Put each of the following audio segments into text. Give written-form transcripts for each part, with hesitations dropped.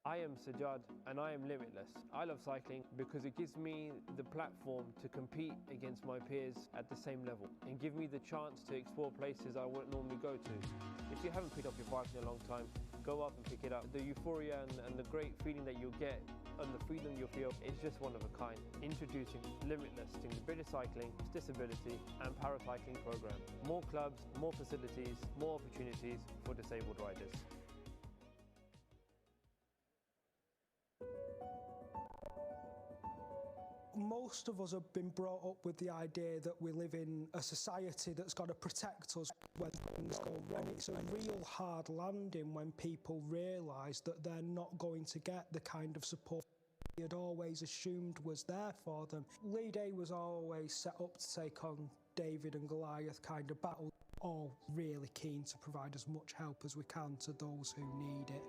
I am Sajjad and I am limitless. I love cycling because it gives me the platform to compete against my peers at the same level and give me the chance to explore places I wouldn't normally go to. If you haven't picked up your bike in a long time, go up and pick it up. The euphoria and the great feeling that you'll get and the freedom you'll feel is just one of a kind. Introducing Limitless, the British Cycling, Disability and Paracycling Programme. More clubs, more facilities, more opportunities for disabled riders. Most of us have been brought up with the idea that we live in a society that's got to protect us when things go wrong. It's a real hard landing when people realise that they're not going to get the kind of support they had always assumed was there for them. Lead A was always set up to take on David and Goliath kind of battle, all really keen to provide as much help as we can to those who need it.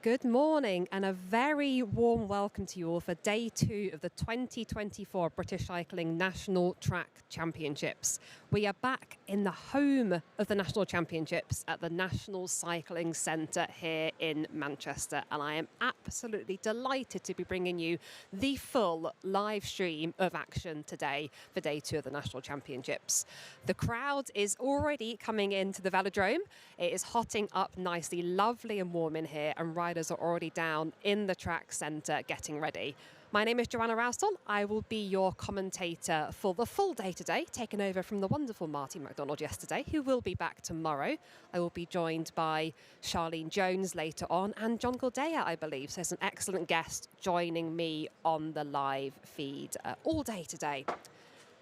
Good morning and a very warm welcome to you all for day 2 of the 2024 British Cycling National Track Championships. We are back in the home of the National Championships at the National Cycling Centre here in Manchester, and I am absolutely delighted to be bringing you the full live stream of action today for day 2 of the National Championships. The crowd is already coming into the velodrome. It is hotting up nicely, lovely and warm in here, and riders are already down in the track centre getting ready. My name is Joanna Roustel. I will be your commentator for the full day today, taking over from the wonderful Marty MacDonald yesterday, who will be back tomorrow. I will be joined by Charlene Jones later on and John Gildea, I believe. So there's an excellent guest joining me on the live feed all day today.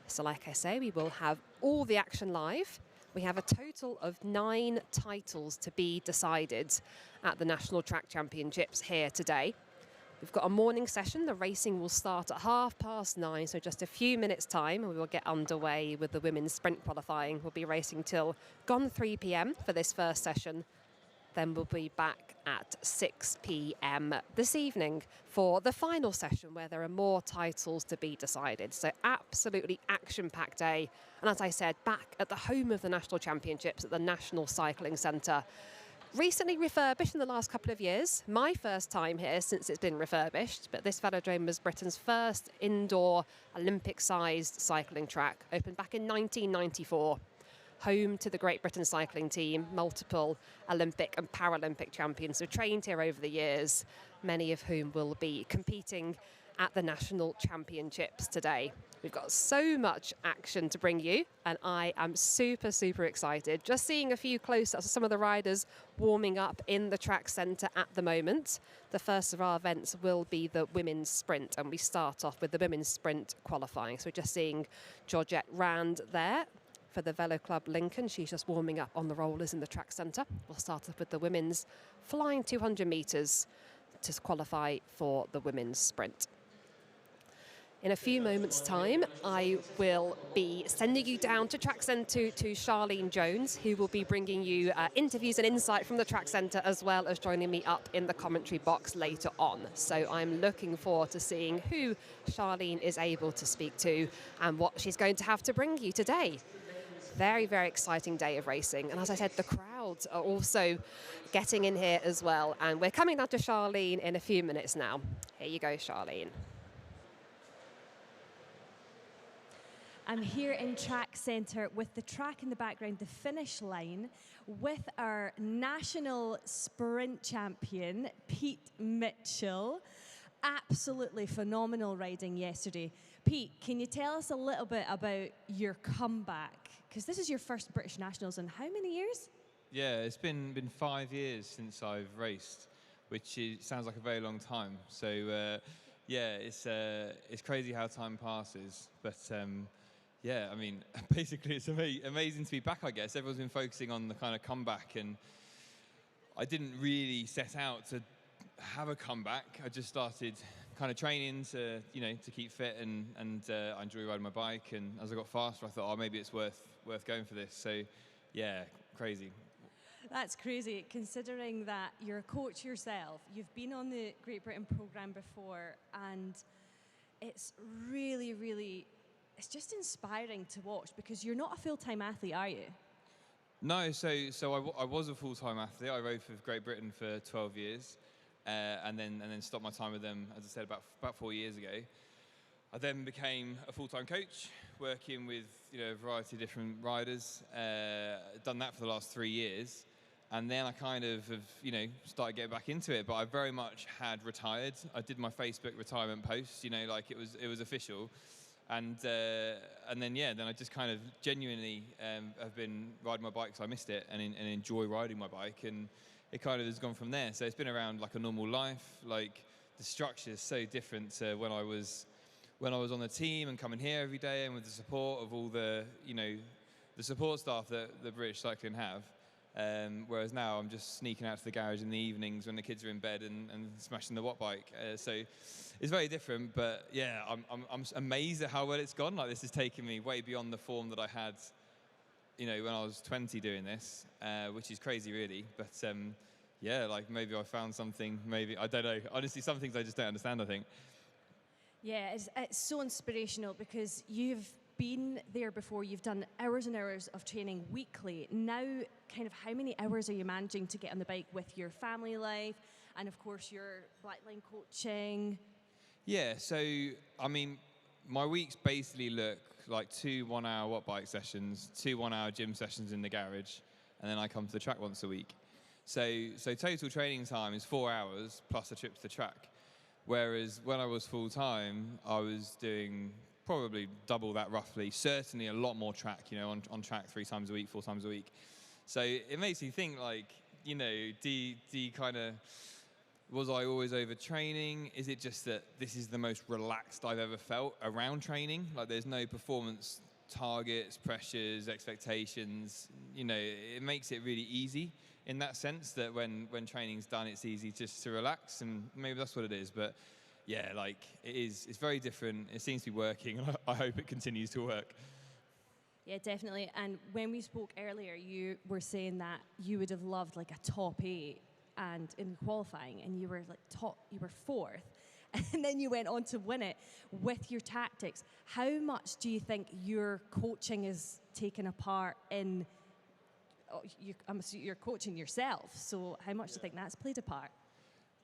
So like I say, we will have all the action live. We have a total of 9 titles to be decided at the National Track Championships here today. We've got a morning session. The racing will start at 9:30, so just a few minutes' time, and we will get underway with the women's sprint qualifying. We'll be racing till gone 3 p.m. for this first session. Then we'll be back at 6 p.m. this evening for the final session where there are more titles to be decided. So absolutely action-packed day. And as I said, back at the home of the National Championships at the National Cycling Centre. Recently refurbished in the last couple of years. My first time here since it's been refurbished, but this velodrome was Britain's first indoor Olympic-sized cycling track, opened back in 1994. Home to the Great Britain cycling team, multiple Olympic and Paralympic champions who have trained here over the years, many of whom will be competing at the National Championships today. We've got so much action to bring you, and I am super excited. Just seeing a few close-ups of some of the riders warming up in the track centre at the moment. The first of our events will be the women's sprint, and we start off with the women's sprint qualifying. So we're just seeing Georgette Rand there for the Velo Club Lincoln. She's just warming up on the rollers in the track centre. We'll start off with the women's flying 200 metres to qualify for the women's sprint. In a few moments' time, I will be sending you down to Track Centre to Charlene Jones, who will be bringing you interviews and insight from the Track Centre, as well as joining me up in the commentary box later on. So I'm looking forward to seeing who Charlene is able to speak to and what she's going to have to bring you today. Very, very exciting day of racing. And as I said, the crowds are also getting in here as well. And we're coming down to Charlene in a few minutes now. Here you go, Charlene. I'm here in Track Centre with the track in the background, the finish line, with our national sprint champion, Pete Mitchell. Absolutely phenomenal riding yesterday. Pete, can you tell us a little bit about your comeback? Because this is your first British Nationals in how many years? Yeah, it's been 5 years since I've raced, which sounds like a very long time. So yeah, it's crazy how time passes. But yeah, I mean, basically it's amazing to be back, I guess. Everyone's been focusing on the kind of comeback, and I didn't really set out to have a comeback. I just started kind of training to keep fit, and I enjoy riding my bike. And as I got faster, I thought, oh, maybe it's worth going for this. So yeah, crazy. That's crazy, considering that you're a coach yourself. You've been on the Great Britain programme before, and it's really, really, it's just inspiring to watch, because you're not a full-time athlete, are you? No, so I was a full-time athlete. I rode for Great Britain for 12 years, and then stopped my time with them, as I said, about 4 years ago. I then became a full-time coach, working with a variety of different riders. Done that for the last 3 years, and then I kind of have started getting back into it. But I very much had retired. I did my Facebook retirement post, like it was official. And then I just kind of genuinely have been riding my bike because I missed it, and enjoy riding my bike, and it kind of has gone from there. So it's been around like a normal life. Like, the structure is so different to when I was on the team and coming here every day, and with the support of all the the support staff that the British Cycling have. Whereas now I'm just sneaking out to the garage in the evenings when the kids are in bed and smashing the watt bike. So it's very different, but yeah, I'm amazed at how well it's gone. Like, this has taken me way beyond the form that I had, when I was 20 doing this, which is crazy, really. But yeah, like, maybe I found something. Maybe I don't know. Honestly, some things I just don't understand, I think. Yeah, it's so inspirational, because you've been there before. You've done hours and hours of training weekly. Now, kind of how many hours are you managing to get on the bike with your family life, and of course your Blackline coaching? Yeah, so I mean, my weeks basically look like 2 1-hour watt bike sessions, 2 1-hour gym sessions in the garage, and then I come to the track once a week. So total training time is 4 hours plus a trip to the track. Whereas when I was full time, I was doing probably double that, roughly. Certainly a lot more track, on track 3 times a week, 4 times a week. So it makes you think, like, do you kind of, was I always overtraining? Is it just that this is the most relaxed I've ever felt around training? Like, there's no performance targets, pressures, expectations. It makes it really easy in that sense, that when training's done, it's easy just to relax, and maybe that's what it is. But yeah, like, it's very different. It seems to be working, and I hope it continues to work. Yeah, definitely. And when we spoke earlier, you were saying that you would have loved like a top 8 and in qualifying, and you were like you were 4th, and then you went on to win it with your tactics. How much do you think your coaching is taken apart in? I'm assuming you're coaching yourself, so how much do you think that's played a part?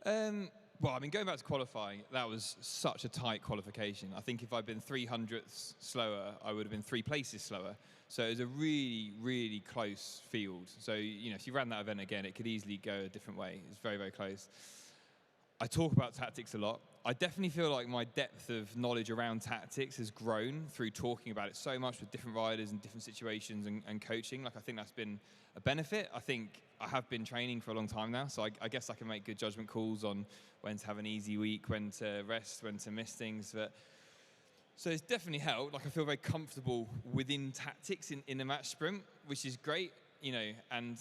Well, I mean, going back to qualifying, that was such a tight qualification. I think if I'd been 300ths slower, I would have been 3 places slower. So it was a really, really close field. So, if you ran that event again, it could easily go a different way. It's very, very close. I talk about tactics a lot. I definitely feel like my depth of knowledge around tactics has grown through talking about it so much with different riders and different situations and coaching. Like, I think that's been a benefit. I think I have been training for a long time now, so I guess I can make good judgment calls on when to have an easy week, when to rest, when to miss things. So it's definitely helped. Like, I feel very comfortable within tactics in a match sprint, which is great, and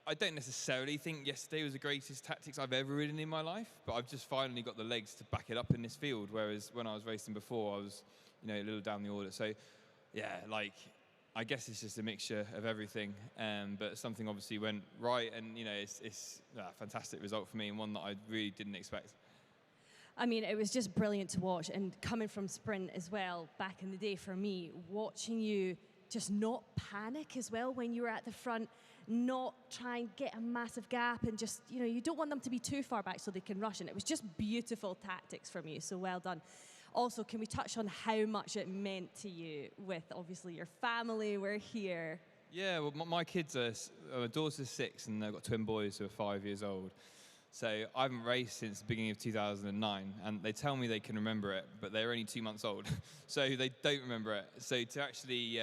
I don't necessarily think yesterday was the greatest tactics I've ever ridden in my life, but I've just finally got the legs to back it up in this field, whereas when I was racing before, I was, a little down the order. So, yeah, I guess it's just a mixture of everything, but something obviously went right, and, it's a fantastic result for me, and one that I really didn't expect. I mean, it was just brilliant to watch, and coming from sprint as well, back in the day for me, watching you just not panic as well when you were at the front, not try and get a massive gap, and just, you don't want them to be too far back so they can rush, and it was just beautiful tactics from you, so well done. Also, can we touch on how much it meant to you with, obviously, your family were here? Yeah, well, my kids my daughter's 6, and I've got twin boys who are 5 years old. So I haven't raced since the beginning of 2009, and they tell me they can remember it, but they're only 2 months old, so they don't remember it. So to actually,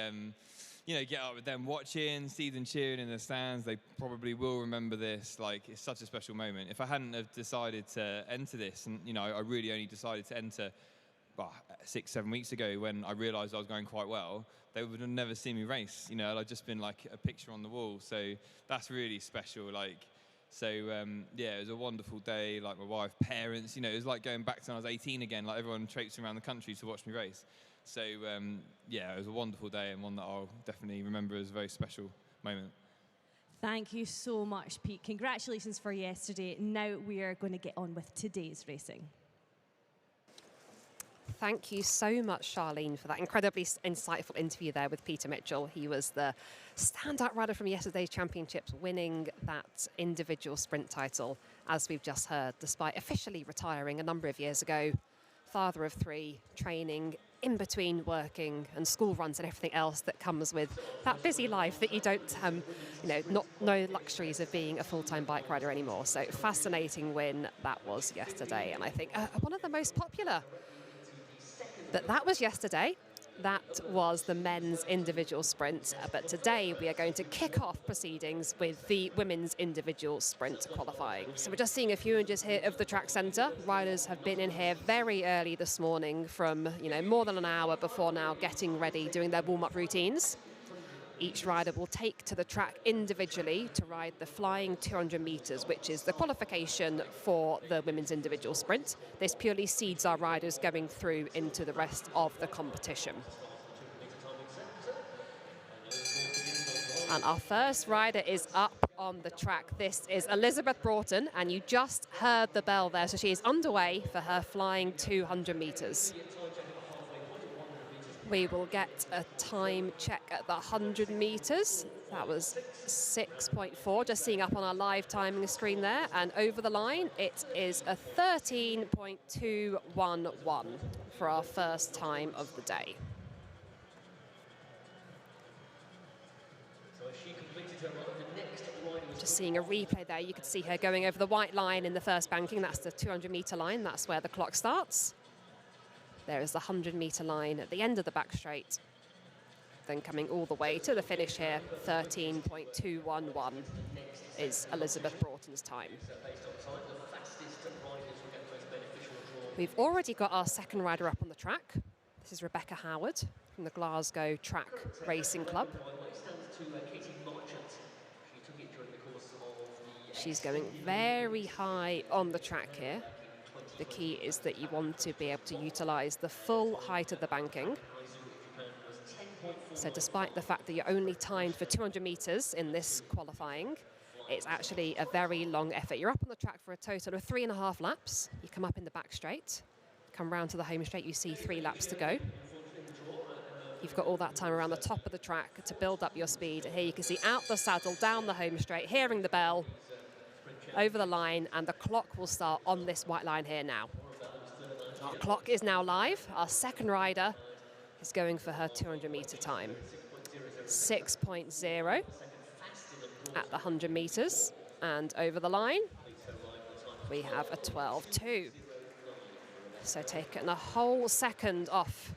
get up with them watching, see them cheering in the stands, they probably will remember this. It's such a special moment. If I hadn't have decided to enter this, and I really only decided to enter 6-7 weeks ago when I realised I was going quite well, they would have never seen me race. I'd just been like a picture on the wall. So that's really special. So, it was a wonderful day, my wife, parents, it was like going back to when I was 18 again, everyone traipsing around the country to watch me race. So, it was a wonderful day, and one that I'll definitely remember as a very special moment. Thank you so much, Pete. Congratulations for yesterday. Now we are going to get on with today's racing. Thank you so much, Charlene, for that incredibly insightful interview there with Peter Mitchell. He was the standout rider from yesterday's championships, winning that individual sprint title, as we've just heard, despite officially retiring a number of years ago. Father of 3, training in between working and school runs and everything else that comes with that busy life that you don't, not know luxuries of being a full-time bike rider anymore. So fascinating win that was yesterday, and I think one of the most popular. But that was yesterday. That was the men's individual sprint. But today we are going to kick off proceedings with the women's individual sprint qualifying. So we're just seeing a few images here of the track centre. Riders have been in here very early this morning from, more than an hour before now, getting ready, doing their warm-up routines. Each rider will take to the track individually to ride the flying 200 metres, which is the qualification for the women's individual sprint. This purely seeds our riders going through into the rest of the competition. And our first rider is up on the track. This is Elizabeth Broughton, and you just heard the bell there. So she is underway for her flying 200 metres. We will get a time check at the 100 metres. That was 6.4, just seeing up on our live timing screen there. And over the line, it is a 13.211 for our first time of the day. Just seeing a replay there, you could see her going over the white line in the first banking. That's the 200-metre line. That's where the clock starts. There is the 100-metre line at the end of the back straight. Then coming all the way to the finish here, 13.211 is Elizabeth Broughton's time. We've already got our second rider up on the track. This is Rebecca Howard from the Glasgow Track Racing Club. She's going very high on the track here. The key is that you want to be able to utilise the full height of the banking. So despite the fact that you're only timed for 200 metres in this qualifying, it's actually a very long effort. You're up on the track for a total of 3.5 laps. You come up in the back straight, come round to the home straight, you see 3 laps to go. You've got all that time around the top of the track to build up your speed. Here you can see out the saddle, down the home straight, hearing the bell, over the line, and the clock will start on this white line here now. Our clock is now live. Our second rider is going for her 200-metre time. 6.0 at the 100 metres, and over the line, we have a 12.2. So taking a whole second off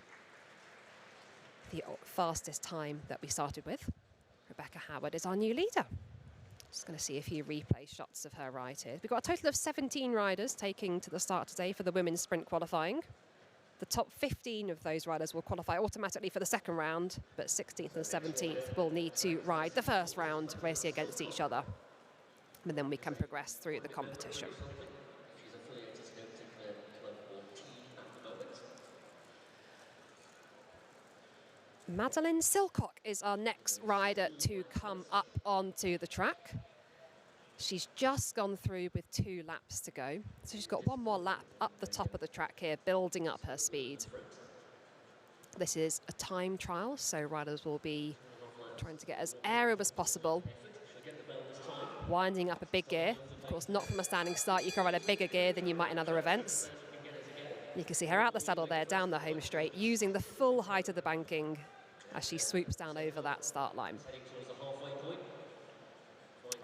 the fastest time that we started with. Rebecca Howard is our new leader. Just going to see a few replay shots of her ride here. We've got a total of 17 riders taking to the start today for the women's sprint qualifying. The top 15 of those riders will qualify automatically for the second round, but 16th and 17th will need to ride the first round, racing against each other. and then we can progress through the competition. Madeline Silcock is our next rider to come up onto the track. She's just gone through with 2 laps to go. So she's got one more lap up the top of the track here, building up her speed. This is a time trial, so riders will be trying to get as aero as possible. Winding up a big gear. Of course, not from a standing start. You can ride a bigger gear than you might in other events. You can see her out the saddle there, down the home straight, using the full height of the banking as she swoops down over that start line.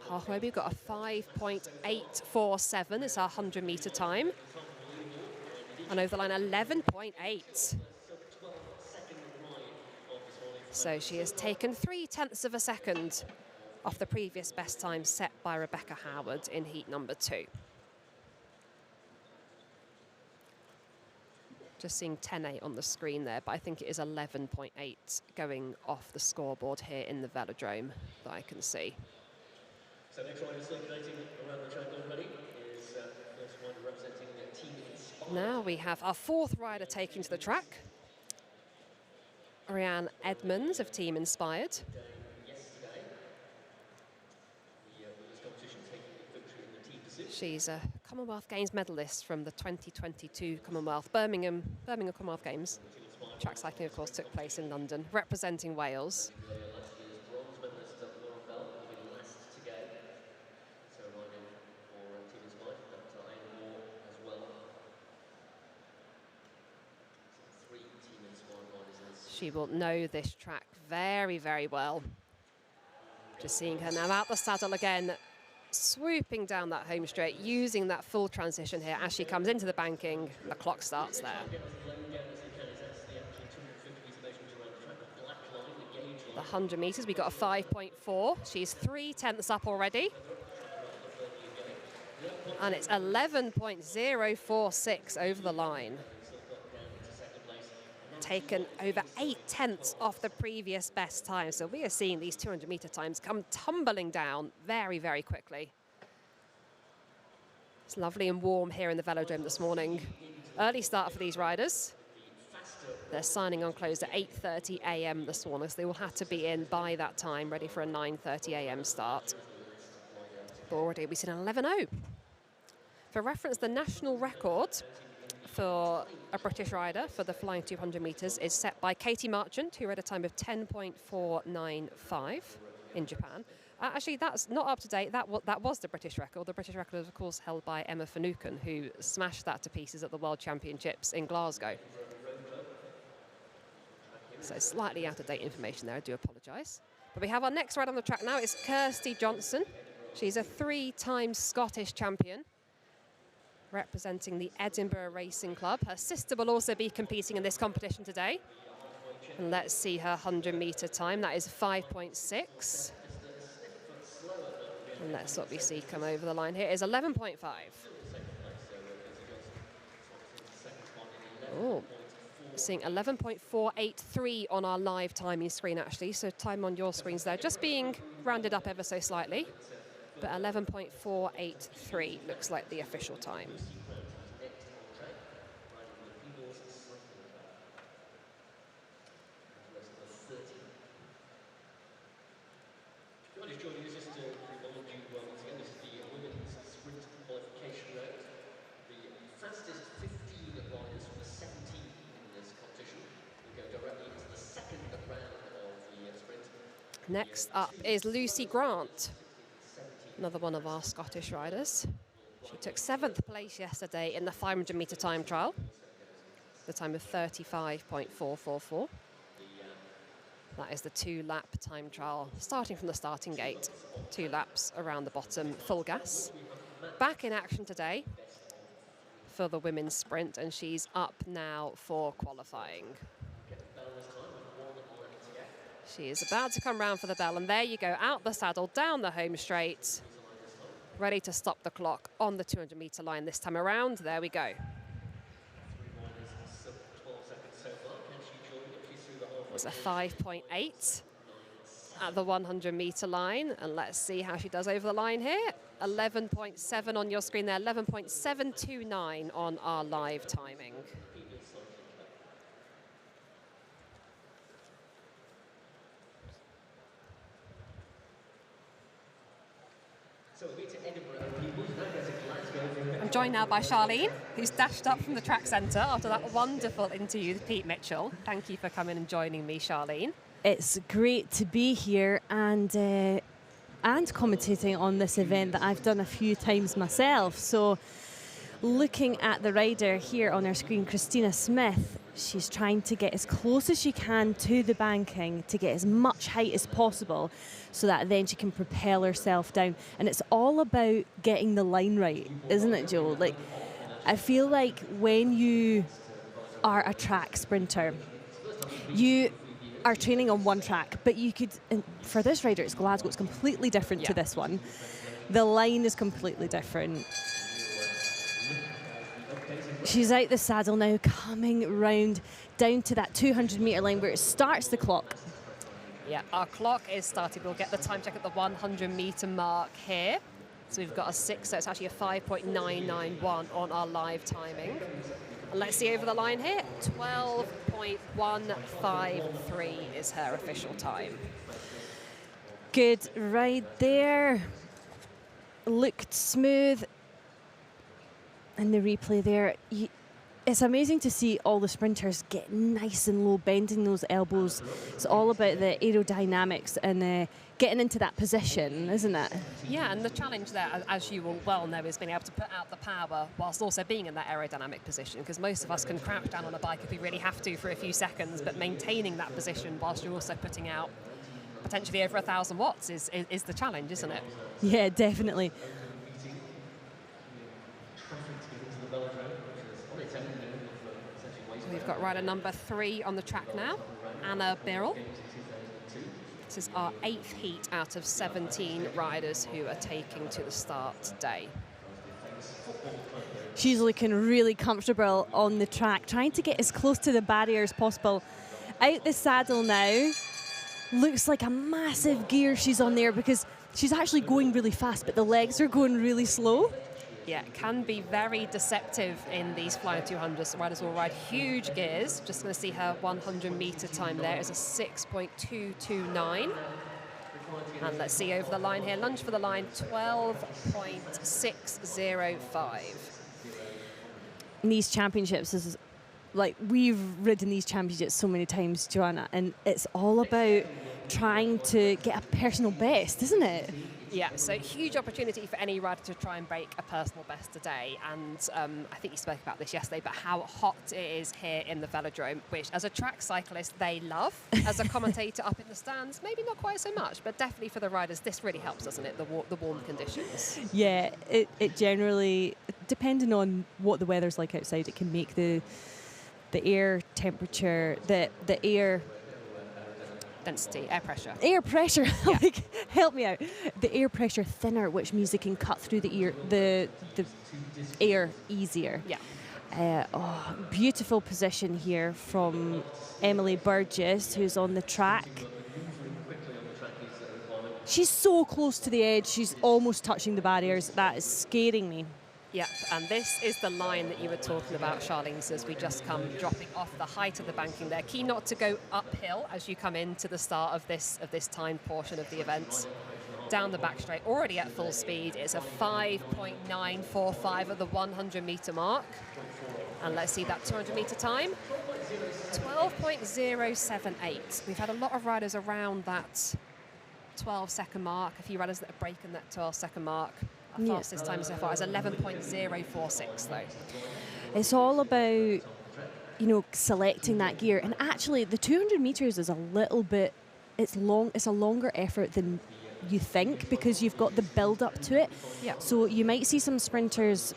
Halfway, we've got a 5.847. It's our 100-meter time. And over the line, 11.8. So she has taken 0.3 of a second off the previous best time set by Rebecca Howard in heat number 2. Just seeing 10.8 on the screen there, but I think it is 11.8 going off the scoreboard here in the velodrome that I can see. So next rider circulating around the track already is first rider representing Team Inspired. Now we have our 4th rider taking to the track. Rianne Edmonds of Team Inspired. Yesterday, the women's competition taking the victory in the team position. She's a Commonwealth Games medalist from the 2022 Commonwealth Birmingham Commonwealth Games. Track cycling, of course, took place in London, representing Wales. She will know this track very, very well. Just seeing her now out the saddle again, swooping down that home straight, using that full transition here as she comes into the banking. The clock starts there. The 100 metres, we got a 5.4. She's 0.3 up already. And it's 11.046 over the line. Taken over 0.8 off the previous best time. So we are seeing these 200-meter times come tumbling down very, very quickly. It's lovely and warm here in the velodrome this morning. Early start for these riders. They're signing on close at 8:30 a.m. this morning, so they will have to be in by that time, ready for a 9:30 a.m. start. But already we've seen an 11.0. For reference, the national record for a British rider for the flying 200 metres is set by Katie Marchant, who had a time of 10.495 in Japan. Actually, that's not up to date. That was the British record. The British record is, of course, held by Emma Finucane, who smashed that to pieces at the World Championships in Glasgow. So slightly out-of-date information there, I do apologise. But we have our next rider on the track now. It's Kirsty Johnson. She's a 3-time Scottish champion, representing the Edinburgh Racing Club. Her sister will also be competing in this competition today. And let's see her 100-metre time. That is 5.6. And that's what we see come over the line here is 11.5. Oh, seeing 11.483 on our live timing screen, actually. So time on your screens there, just being rounded up ever so slightly. But 11.483 looks like the official time. Next up is Lucy Grant, another one of our Scottish riders. She took 7th place yesterday in the 500-metre time trial, the time of 35.444. That is the 2-lap time trial, starting from the starting gate, 2 laps around the bottom, full gas. Back in action today for the women's sprint, and she's up now for qualifying. She is about to come round for the bell, and there you go, out the saddle, down the home straight, ready to stop the clock on the 200-metre line this time around. There we go. It was a 5.8. at the 100 metre line, and let's see how she does over the line here. 11.7 on your screen there, 11.729 on our live timing. I'm joined now by Charlene, who's dashed up from the track centre after that wonderful interview with Pete Mitchell. Thank you for coming and joining me, Charlene. It's great to be here and commentating on this event that I've done a few times myself. So looking at the rider here on our screen, Christina Smith, she's trying to get as close as she can to the banking to get as much height as possible so that then she can propel herself down. And it's all about getting the line right, isn't it, Joe? Like, I feel like when you are a track sprinter, you are training on one track, but you could, for this rider, it's Glasgow, it's completely different to this one. The line is completely different. She's out the saddle now, coming round down to that 200 metre line where it starts the clock. Yeah, our clock is started. We'll get the time check at the 100 metre mark here. So we've got a 6, so it's actually a 5.991 on our live timing. And let's see over the line here, 12.153 is her official time. Good ride there. Looked smooth. And the replay there, it's amazing to see all the sprinters get nice and low, bending those elbows. It's all about the aerodynamics and getting into that position, isn't it? Yeah, and the challenge there, as you will well know, is being able to put out the power whilst also being in that aerodynamic position, because most of us can crouch down on a bike if we really have to for a few seconds, but maintaining that position whilst you're also putting out potentially over 1,000 watts is the challenge, isn't it? Yeah, definitely. We've got rider number 3 on the track now, Anna Birrell. This is our 8th heat out of 17 riders who are taking to the start today. She's looking really comfortable on the track, trying to get as close to the barrier as possible. Out the saddle now. Looks like a massive gear she's on there because she's actually going really fast, but the legs are going really slow. Yeah, it can be very deceptive in these Flying 200s. Riders will ride huge gears. Just going to see her 100 metre time there is a 6.229. And let's see over the line here. Lunge for the line, 12.605. In these championships, is like we've ridden these championships so many times, Joanna, and it's all about trying to get a personal best, isn't it? Yeah, so huge opportunity for any rider to try and break a personal best today. And I think you spoke about this yesterday, but how hot it is here in the velodrome, which as a track cyclist, they love. As a commentator up in the stands, maybe not quite so much, but definitely for the riders, this really helps, doesn't it, the warm conditions? Yeah, it generally, depending on what the weather's like outside, it can make the air temperature, the air density, air pressure. Air pressure, Yeah. like, help me out. The air pressure thinner, which means it can cut through the air easier. Yeah. Beautiful position here from Emily Burgess, who's on the track. She's so close to the edge, she's almost touching the barriers. That is scaring me. Yep, and this is the line that you were talking about, Charlene, as we just come dropping off the height of the banking there. Key not to go uphill as you come into the start of this timed portion of the event. Down the back straight, already at full speed. It's a 5.945 at the 100 metre mark. And let's see that 200 metre time. 12.078. We've had a lot of riders around that 12-second mark, a few riders that have broken that 12-second mark. Our fastest time so far is 11.046 though. It's all about, selecting that gear. And actually, the 200 metres is a little bit, it's a longer effort than you think because you've got the build up to it. Yeah. So you might see some sprinters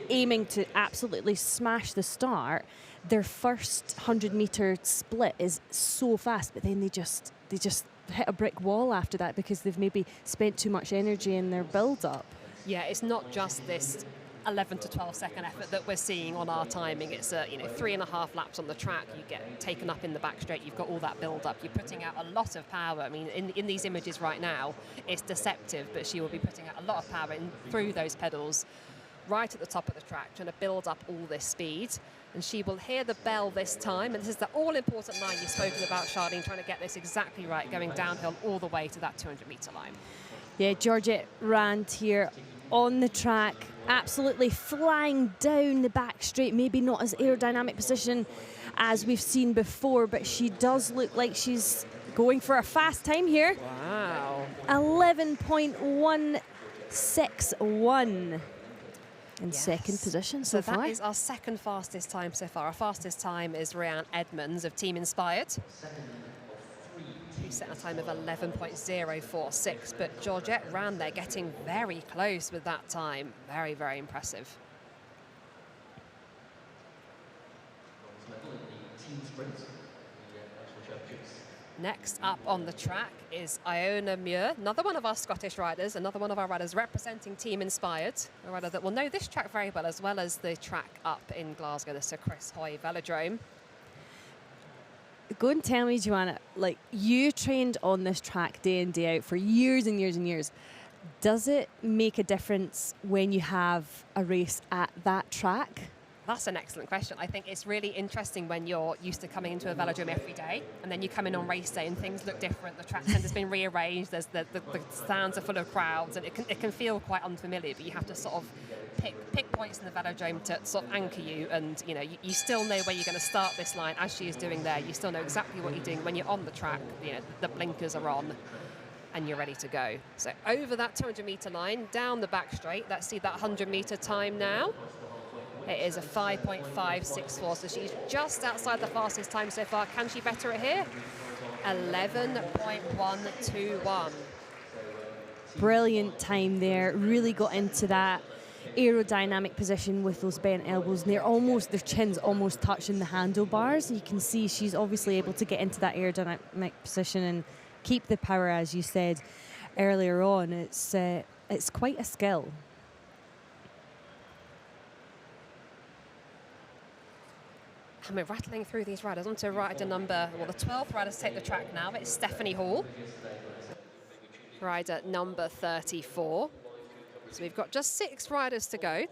aiming to absolutely smash the start. Their first 100 metre split is so fast, but then they just hit a brick wall after that because they've maybe spent too much energy in their build up. Yeah, it's not just this 11 to 12 second effort that we're seeing on our timing. It's 3.5 laps on the track. You get taken up in the back straight. You've got all that build up. You're putting out a lot of power. I mean, in these images right now, it's deceptive, but she will be putting out a lot of power through those pedals right at the top of the track, trying to build up all this speed. And she will hear the bell this time. And this is the all-important line you've spoken about, Charlene, trying to get this exactly right, going downhill all the way to that 200-metre line. Yeah, Georgette Rand here on the track, absolutely flying down the back straight, maybe not as aerodynamic position as we've seen before, but she does look like she's going for a fast time here. Wow. 11.161 in second position so far. That is our second fastest time so far. Our fastest time is Rhiannon Edmonds of Team Inspired, who set a time of 11.046, but Georgette ran there getting very close with that time. Very, very impressive. Next up on the track is Iona Muir, another one of our Scottish riders, another one of our riders representing Team Inspired, a rider that will know this track very well as the track up in Glasgow, the Sir Chris Hoy Velodrome. Go and tell me, Joanna, like, you trained on this track day in, day out for years and years and years. Does it make a difference when you have a race at that track? That's an excellent question. I think it's really interesting when you're used to coming into a velodrome every day, and then you come in on race day and things look different. The track centre's been rearranged. There's the stands are full of crowds, and it can feel quite unfamiliar. But you have to sort of pick points in the velodrome to sort of anchor you, and you still know where you're going to start this line, as she is doing there. You still know exactly what you're doing when you're on the track. The blinkers are on, and you're ready to go. So over that 200-metre line, down the back straight. Let's see that 100-metre time now. It is a 5.564, so she's just outside the fastest time so far. Can she better it here? 11.121. Brilliant time there. Really got into that aerodynamic position with those bent elbows, and their chin's almost touching the handlebars. You can see she's obviously able to get into that aerodynamic position and keep the power, as you said earlier on. It's quite a skill. And we're rattling through these riders. On to rider number, the 12th rider to take the track now. It's Stephanie Hall, rider number 34. So we've got just 6 riders to go.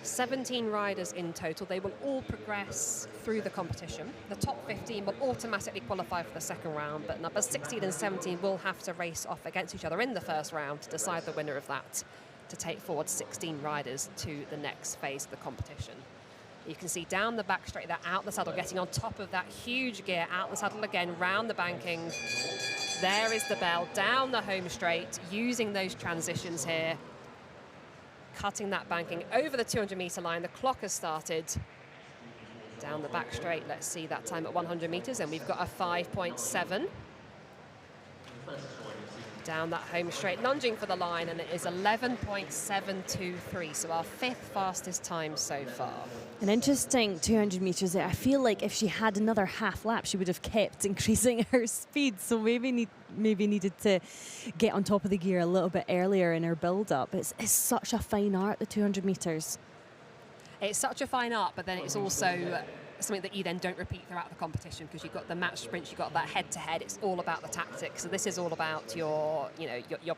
17 riders in total. They will all progress through the competition. The top 15 will automatically qualify for the second round, but numbers 16 and 17 will have to race off against each other in the first round to decide the winner of that, to take forward 16 riders to the next phase of the competition. You can see down the back straight, they're out the saddle, getting on top of that huge gear, out the saddle again, round the banking. There is the bell, down the home straight, using those transitions here, cutting that banking over the 200-metre line. The clock has started. Down the back straight, let's see that time at 100 metres, and we've got a 5.7. Down that home straight, lunging for the line, and it is 11.723, so our 5th fastest time so far. An interesting 200 metres there. I feel like if she had another half lap, she would have kept increasing her speed, so maybe needed to get on top of the gear a little bit earlier in her build-up. It's such a fine art, the 200 metres. It's such a fine art, but then it's also something that you then don't repeat throughout the competition, because you've got the match sprints, you've got that head-to-head. It's all about the tactics. So this is all about your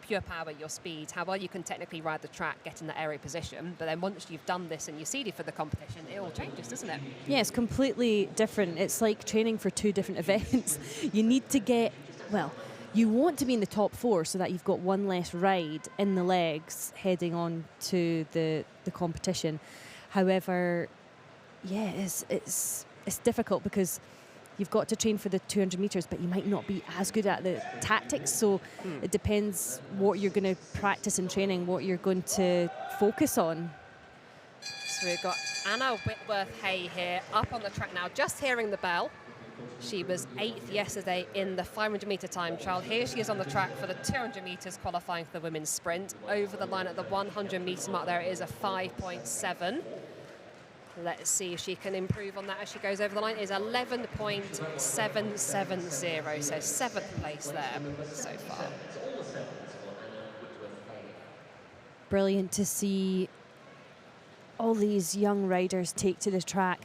pure power, your speed, how well you can technically ride the track, get in the aero position. But then once you've done this and you're seeded for the competition, it all changes, doesn't it? Yeah, it's completely different. It's like training for 2 different events. You need to you want to be in the top 4 so that you've got one less ride in the legs heading on to the competition. However, yeah, it's difficult because you've got to train for the 200 metres, but you might not be as good at the tactics. So it depends what you're going to practice in training, what you're going to focus on. So we've got Anna Whitworth-Hay here up on the track now, just hearing the bell. She was 8th yesterday in the 500-metre time trial. Here she is on the track for the 200 metres, qualifying for the women's sprint. Over the line at the 100-metre mark, there is a 5.7. Let's see if she can improve on that as she goes over the line. It is 11.770, so 7th place there so far. Brilliant to see all these young riders take to the track.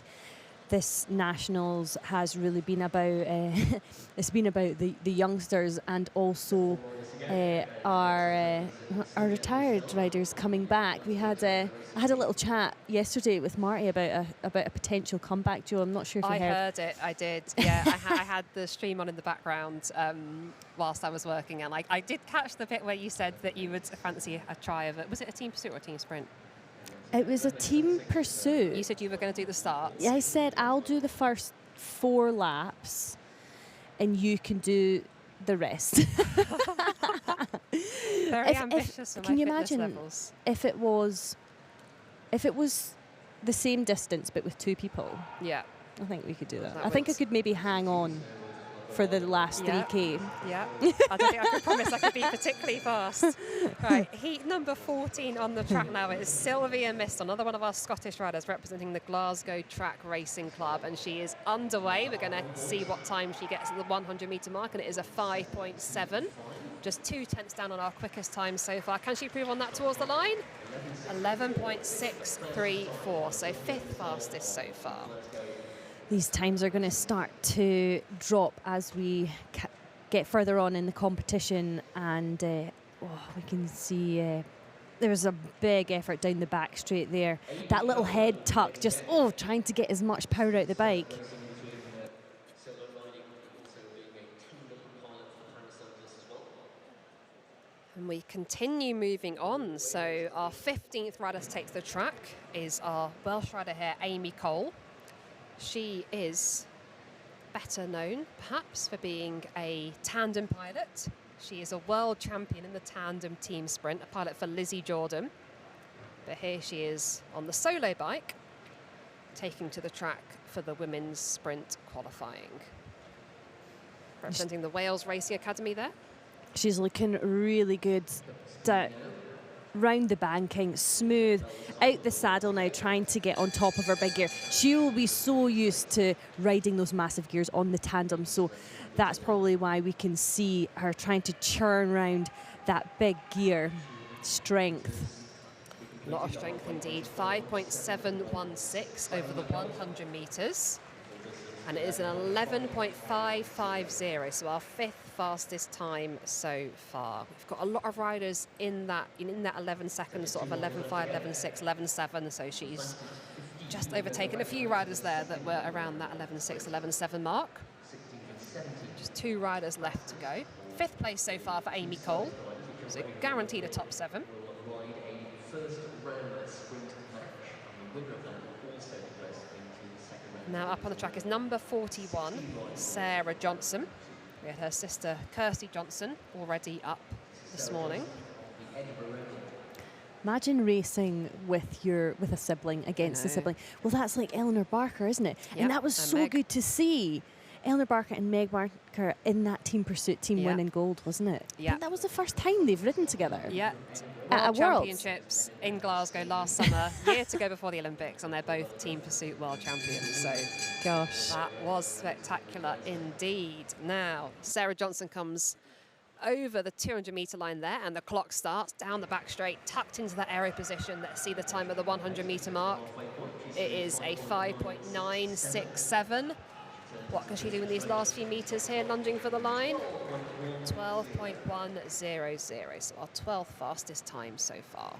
This Nationals has really been about it's been about the youngsters and also our retired riders coming back. I had a little chat yesterday with Marty about a potential comeback. Joe, I'm not sure if you heard. I heard it. I did. Yeah, I had the stream on in the background whilst I was working, and I did catch the bit where you said that you would fancy a try of it. Was it a team pursuit or a team sprint? It was a team pursuit. You said you were going to do the start. Yeah, I said I'll do the first 4 laps, and you can do the rest. Very ambitious for my can you fitness imagine levels. if it was the same distance but with 2 people? Yeah. I think we could do that. That I think I would- could maybe hang on for the last Yeah. 3K. Yeah. I don't think I could promise I could be particularly fast. Right, heat number 14 on the track now is Sylvia Mist, another one of our Scottish riders representing the Glasgow Track Racing Club, and she is underway. We're going to see what time she gets at the 100-metre mark, and it is a 5.7. Just 2 tenths down on our quickest time so far. Can she improve on that towards the line? 11.634, so 5th fastest so far. These times are going to start to drop as we get further on in the competition, and we can see there's a big effort down the back straight there. That little head tuck, just trying to get as much power out the bike. And we continue moving on. So our 15th rider to take to the track is our Welsh rider here, Amy Cole. She is better known, perhaps, for being a tandem pilot. She is a world champion in the tandem team sprint, a pilot for Lizzie Jordan. But here she is on the solo bike, taking to the track for the women's sprint qualifying. Representing the Wales Racing Academy there. She's looking really good. Round the banking, smooth, out the saddle now, trying to get on top of her big gear. She will be so used to riding those massive gears on the tandem, so that's probably why we can see her trying to churn around that big gear. Strength. A lot of strength indeed. 5.716 over the 100 metres. And it is an 11.550, so our 5th fastest time so far. We've got a lot of riders in that 11 seconds, sort of 11.5, 11.6, 11.7, so she's just overtaken a few riders there that were around that 11.6, 11.7 mark. Just 2 riders left to go. 5th place so far for Amy Cole, so guaranteed a top 7. Now up on the track is number 41, Sarah Johnson. We had her sister Kirsty Johnson already up this morning. Imagine racing with a sibling against a sibling. Well, that's like Eleanor Barker, isn't it? Yep, and that was and so Meg. good to see. Eleanor Barker and Meg Barker in that team pursuit, team Yeah. winning gold, wasn't it? Yeah. That was the first time they've ridden together. Yeah, At World a Worlds. Championships in Glasgow last summer, year to go before the Olympics, and they're both team pursuit world champions. So Gosh. that was spectacular indeed. Now, Sarah Johnson comes over the 200-metre line there, and the clock starts down the back straight, tucked into that aero position. Let's see the time at the 100-metre mark. It is a 5.967. What can she do in these last few metres here, lunging for the line? 12.100, so our 12th fastest time so far.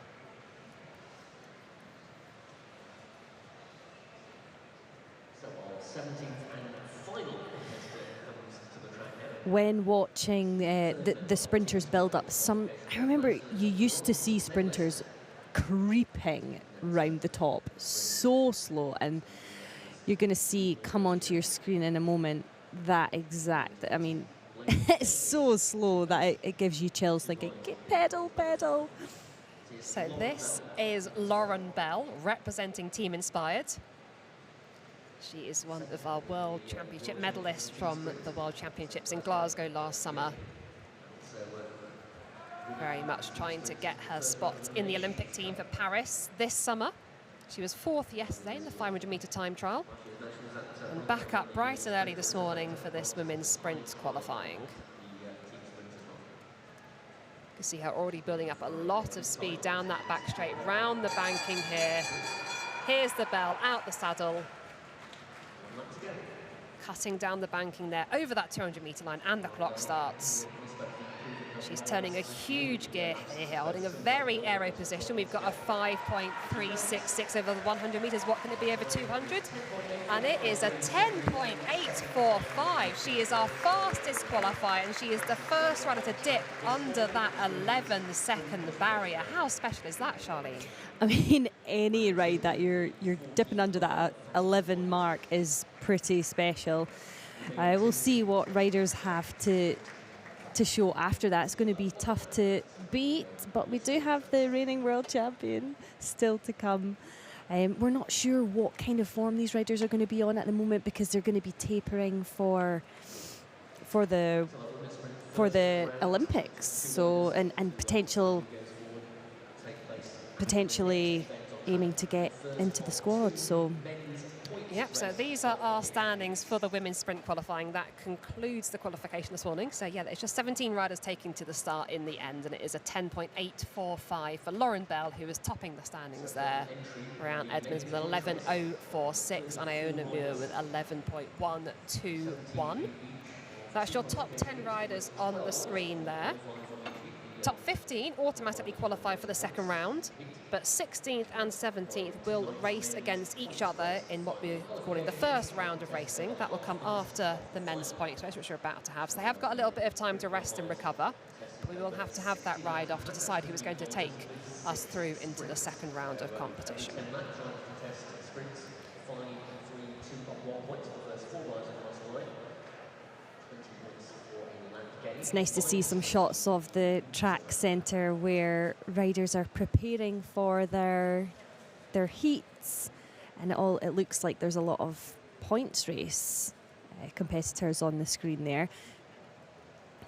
When watching the sprinters build up, I remember you used to see sprinters creeping round the top so slow, and you're going to see come onto your screen in a moment that exact. I mean, it's so slow that it gives you chills thinking, pedal, pedal. So this is Lauren Bell, representing Team Inspired. She is one of our World Championship medalists from the World Championships in Glasgow last summer. Very much trying to get her spot in the Olympic team for Paris this summer. She was 4th yesterday in the 500-metre time trial, and back up bright and early this morning for this women's sprint qualifying. You can see her already building up a lot of speed down that back straight, round the banking here. hears the bell, out the saddle, cutting down the banking there over that 200-metre line, and the clock starts. She's turning a huge gear here, holding a very aero position. We've got a 5.366 over the 100 metres. What can it be over 200? And it is a 10.845. She is our fastest qualifier, and she is the first rider to dip under that 11-second barrier. How special is that, Charlene? I mean, any ride that you're dipping under that 11 mark is pretty special. We'll see what riders have to show after that. It's going to be tough to beat, but we do have the reigning world champion still to come. We're not sure what kind of form these riders are going to be on at the moment, because they're going to be tapering for the Olympics. So and potentially aiming to get into the squad. So. Yep, so these are our standings for the women's sprint qualifying. That concludes the qualification this morning. So yeah, it's just 17 riders taking to the start in the end, and it is a 10.845 for Lauren Bell, who is topping the standings there. Round Edmonds with 11.046 and Iona Muir with 11.121. That's your top 10 riders on the screen there. Top 15 automatically qualify for the second round, but 16th and 17th will race against each other in what we're calling the first round of racing. That will come after the men's points race, which we're about to have. So they have got a little bit of time to rest and recover. But we will have to have that ride off to decide who is going to take us through into the second round of competition. It's nice to see some shots of the track centre where riders are preparing for their heats, and it looks like there's a lot of points race competitors on the screen there.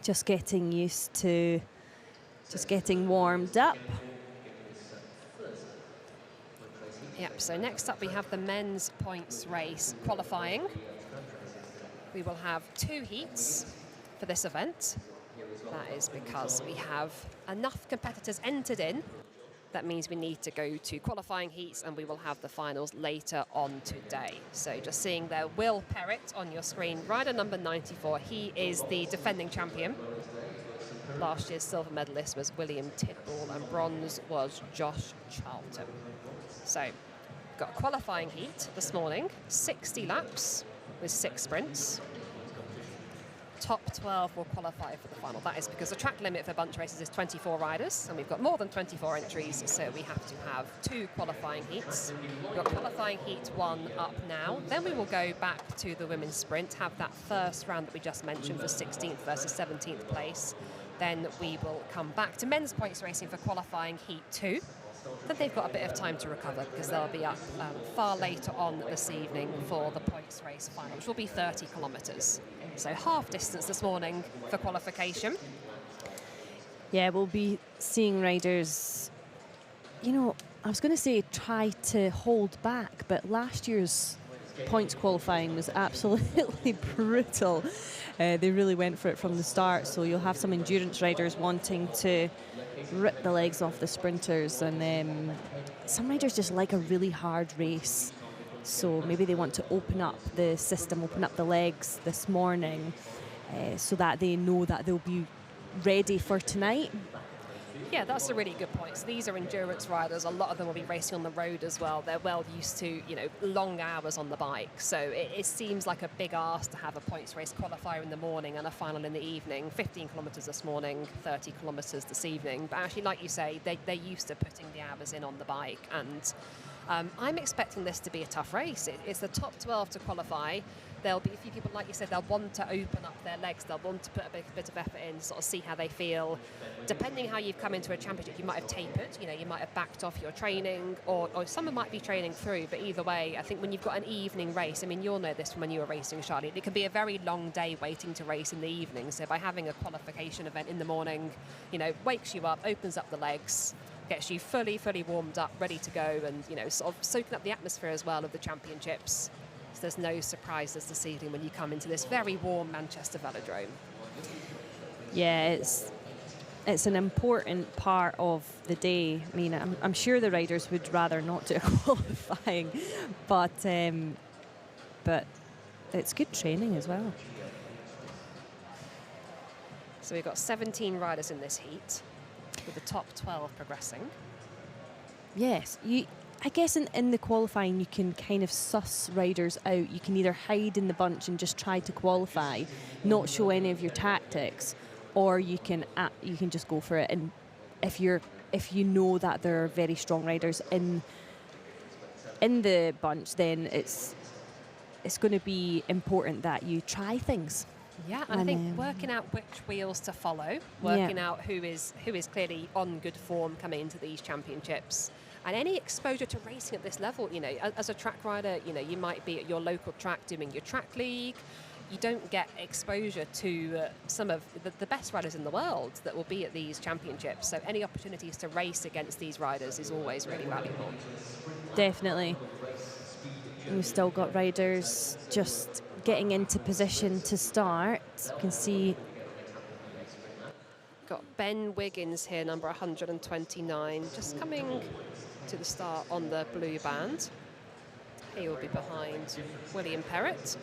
Just getting used to, just getting warmed up. Yep, so next up we have the men's points race qualifying. We will have 2 heats for this event. That is because we have enough competitors entered in. That means we need to go to qualifying heats, and we will have the finals later on today. So just seeing there, Will Perrett on your screen, rider number 94. He is the defending champion. Last year's silver medalist was William Tidball, and bronze was Josh Charlton. So got a qualifying heat this morning, 60 laps with 6 sprints. Top 12 will qualify for the final. That is because the track limit for bunch races is 24 riders, and we've got more than 24 entries, so we have to have 2 qualifying heats. We've got qualifying heat 1 up now. Then we will go back to the women's sprint, have that first round that we just mentioned for 16th versus 17th place. Then we will come back to men's points racing for qualifying heat 2. Then they've got a bit of time to recover, because they'll be up far later on this evening for the points race final, which will be 30 kilometres. So half distance this morning for qualification. Yeah, we'll be seeing riders, you know, I was going to say try to hold back, but last year's points qualifying was absolutely brutal. They really went for it from the start, so you'll have some endurance riders wanting to rip the legs off the sprinters, and some riders just like a really hard race. So maybe they want to open up the system, open up the legs this morning, so that they know that they'll be ready for tonight. Yeah, that's a really good point. So these are endurance riders. A lot of them will be racing on the road as well. They're well used to, you know, long hours on the bike. So it seems like a big ask to have a points race qualifier in the morning and a final in the evening. 15 kilometres this morning, 30 kilometres this evening. But actually, like you say, they're used to putting the hours in on the bike. And I'm expecting this to be a tough race. It's the top 12 to qualify. There'll be a few people, like you said, they'll want to open up their legs. They'll want to put a bit of effort in, sort of see how they feel. Depending how you've come into a championship, you might have tapered. You know, you might have backed off your training, or someone might be training through. But either way, I think when you've got an evening race, I mean, you'll know this from when you were racing, Charlie, it can be a very long day waiting to race in the evening. So by having a qualification event in the morning, you know, wakes you up, opens up the legs, gets you fully warmed up, ready to go, and, you know, sort of soaking up the atmosphere as well of the championships. So there's no surprises this evening when you come into this very warm Manchester Velodrome. Yeah, it's it's an important part of the day. I mean, I'm sure the riders would rather not do qualifying, but it's good training as well. So we've got 17 riders in this heat, with the top 12 progressing. Yes, I guess in the qualifying you can kind of suss riders out. You can either hide in the bunch and just try to qualify, not show any of your tactics, or you can just go for it. And if you know that there are very strong riders in the bunch, then it's going to be important that you try things. Yeah, and I think working out which wheels to follow, working out who is clearly on good form coming into these championships, and any exposure to racing at this level. You know, as a track rider, you know, you might be at your local track doing your track league. You don't get exposure to some of the best riders in the world that will be at these championships. So any opportunities to race against these riders is always really valuable. Definitely. We've still got riders just getting into position to start. You can see got Ben Wiggins here, number 129, just coming to the start on the blue band. He will be behind William Perrett.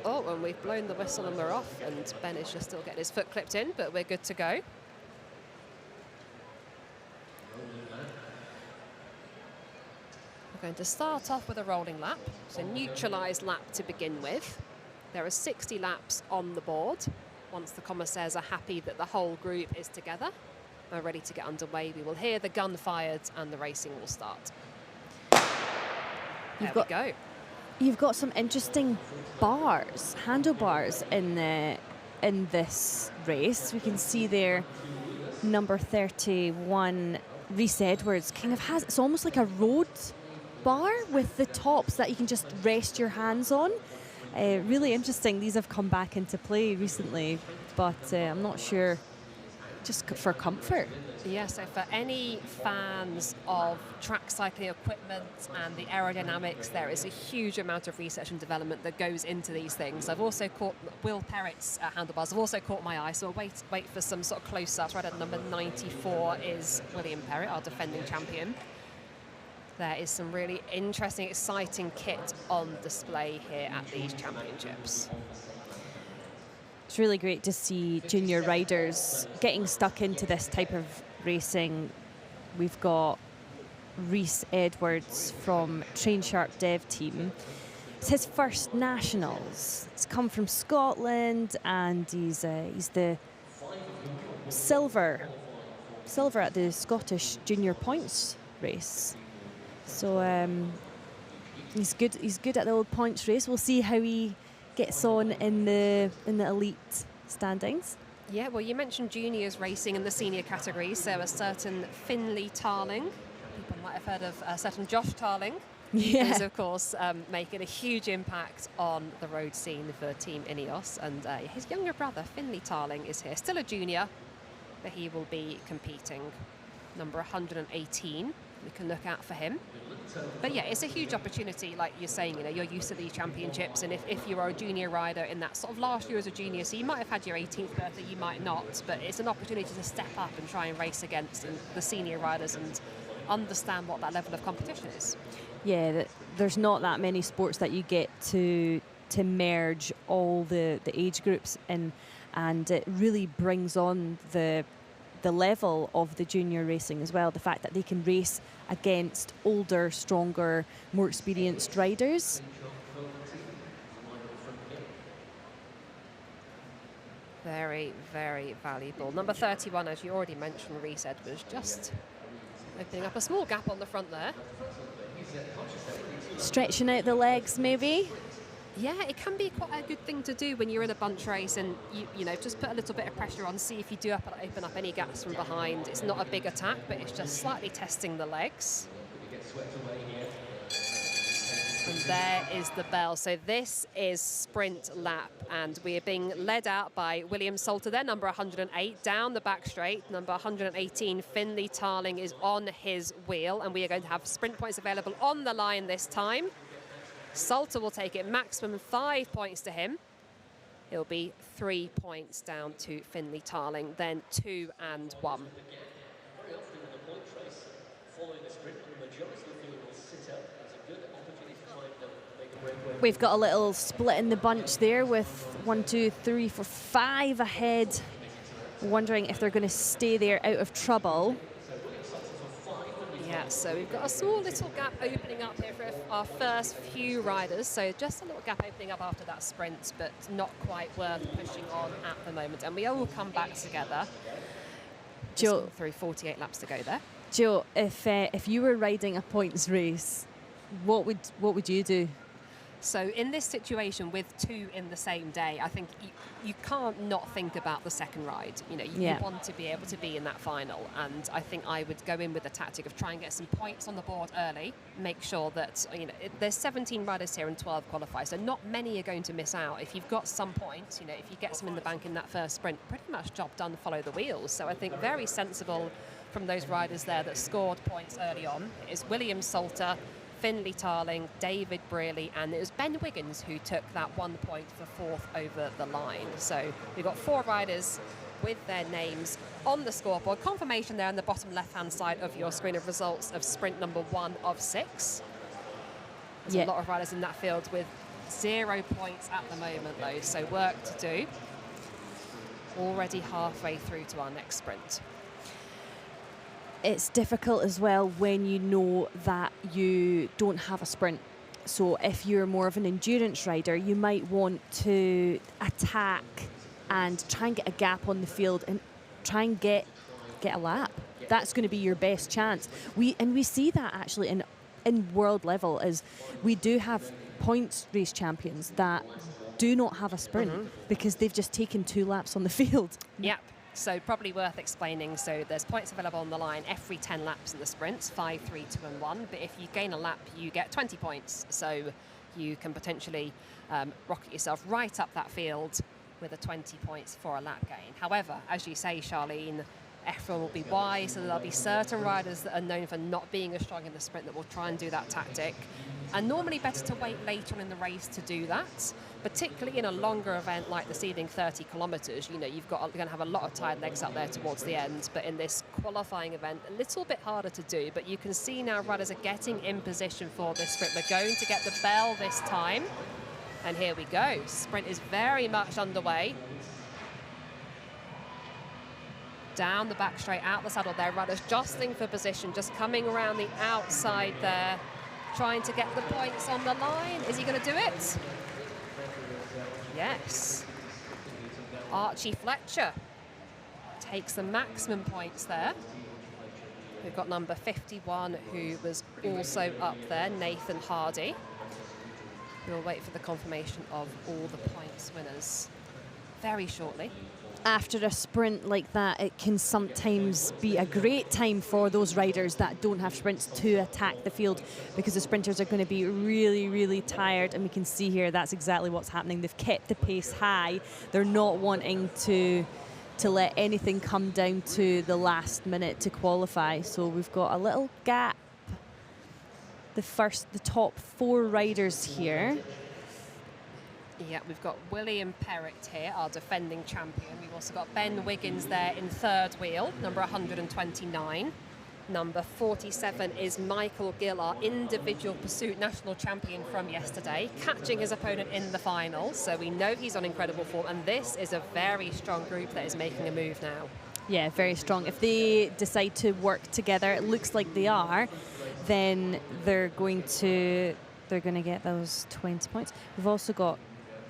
Oh, and we've blown the whistle and we're off, and Ben is just still getting his foot clipped in, but we're good to go. We're going to start off with a rolling lap, so neutralised lap to begin with. There are 60 laps on the board. Once the commissaires are happy that the whole group is together, we're ready to get underway. We will hear the gun fired and the racing will start. There we go. You've got some interesting bars, handlebars in this race. We can see there number 31, Rhys Edwards, kind of has, it's almost like a road bar with the tops that you can just rest your hands on. Really interesting. These have come back into play recently, but I'm not sure, just for comfort. Yeah, so for any fans of track cycling equipment and the aerodynamics, there is a huge amount of research and development that goes into these things. I've also caught Will Perrett's handlebars. I've also caught my eye, so we'll wait for some sort of close-ups. Right at number 94 is William Perrett, our defending champion. There is some really interesting, exciting kit on display here at these championships. It's really great to see junior riders getting stuck into this type of racing. We've got Rhys Edwards from Train Sharp Dev Team. It's his first nationals. He's come from Scotland, and he's the silver at the Scottish Junior Points race. So he's good at the old points race. We'll see how he gets on in the elite standings. Yeah, well, you mentioned juniors racing in the senior categories. So a certain Finlay Tarling, people might have heard of a certain Josh Tarling, who's of course making a huge impact on the road scene for Team Ineos. And his younger brother, Finlay Tarling, is here, still a junior, but he will be competing. Number 118, we can look out for him. But yeah, it's a huge opportunity, like you're saying, you know, you're used to these championships, and if you are a junior rider in that sort of last year as a junior, so you might have had your 18th birthday, you might not, but it's an opportunity to step up and try and race against the senior riders and understand what that level of competition is. Yeah, there's not that many sports that you get to merge all the age groups in, and it really brings on the level of the junior racing as well. The fact that they can race against older, stronger, more experienced riders. Very, very valuable. Number 31, as you already mentioned, Rhys Edwards, just opening up a small gap on the front there. Stretching out the legs, maybe. Yeah, it can be quite a good thing to do when you're in a bunch race, and you know, just put a little bit of pressure on, see if you do open up any gaps from behind. It's not a big attack, but it's just slightly testing the legs. And there is the bell. So this is sprint lap, and we are being led out by William Salter there, number 108, down the back straight. Number 118, Finlay Tarling, is on his wheel, and we are going to have sprint points available on the line this time. Salter will take it, maximum 5 points to him. it'll be 3 points down to Finley Tarling, then 2 and 1. Very often in the point race, following the sprint, the majority of the field will sit out. It's a good opportunity to try and make a breakaway. We've got a little split in the bunch there with 1, 2, 3, 4, 5 ahead. Wondering if they're going to stay there out of trouble. Yeah, so we've got a small little gap opening up here for our first few riders. So just a little gap opening up after that sprint, but not quite worth pushing on at the moment. And we all come back together. Joe, Through 48 laps to go there. Joe, if you were riding a points race, what would you do? So in this situation with 2 in the same day, I think you can't not think about the second ride. You know, you want to be able to be in that final, and I think I would go in with the tactic of try and get some points on the board early, make sure that, you know, there's 17 riders here and 12 qualify, so not many are going to miss out. If you've got some points, you know, if you get some in the bank in that first sprint, pretty much job done, follow the wheels. So I think very sensible from those riders there that scored points early on. It is William Salter, Finley Tarling, David Brearley, and it was Ben Wiggins who took that 1 point for 4th over the line. So we've got 4 riders with their names on the scoreboard. Confirmation there on the bottom left-hand side of your screen of results of sprint number 1 of 6. There's a lot of riders in that field with 0 points at the moment, though, so work to do. Already halfway through to our next sprint. It's difficult as well when you know that you don't have a sprint. So if you're more of an endurance rider, you might want to attack and try and get a gap on the field and try and get a lap. That's going to be your best chance. We see that actually in world level, as we do have points race champions that do not have a sprint because they've just taken 2 laps on the field. Yep. So probably worth explaining. So there's points available on the line every 10 laps in the sprints, 5, 3, 2 and 1. But if you gain a lap, you get 20 points. So you can potentially rocket yourself right up that field with a 20 points for a lap gain. However, as you say, Charlene, everyone will be wise, so there'll be certain riders that are known for not being as strong in the sprint that will try and do that tactic. And normally better to wait later on in the race to do that, particularly in a longer event like the Seeding 30 kilometres. You know, you're going to have a lot of tired legs up there towards the end, but in this qualifying event, a little bit harder to do. But you can see now riders are getting in position for this sprint. We're going to get the bell this time. And here we go. Sprint is very much underway. Down the back straight, out the saddle there. Riders jostling for position, just coming around the outside there, trying to get the points on the line. Is he going to do it? Yes. Archie Fletcher takes the maximum points there. We've got number 51 who was also up there, Nathan Hardy. We'll wait for the confirmation of all the points winners very shortly. After a sprint like that, it can sometimes be a great time for those riders that don't have sprints to attack the field, because the sprinters are going to be really, really tired, and we can see here that's exactly what's happening. They've kept the pace high. They're not wanting to let anything come down to the last minute to qualify. So we've got a little gap. The top 4 riders here. Yeah, we've got William Perrott here, our defending champion. We've also got Ben Wiggins there in third wheel, number 129. Number 47 is Michael Gill, our individual pursuit national champion from yesterday, catching his opponent in the final. So we know he's on incredible form, and this is a very strong group that is making a move now. Yeah, very strong. If they decide to work together, it looks like they are, then they're going to get those 20 points. We've also got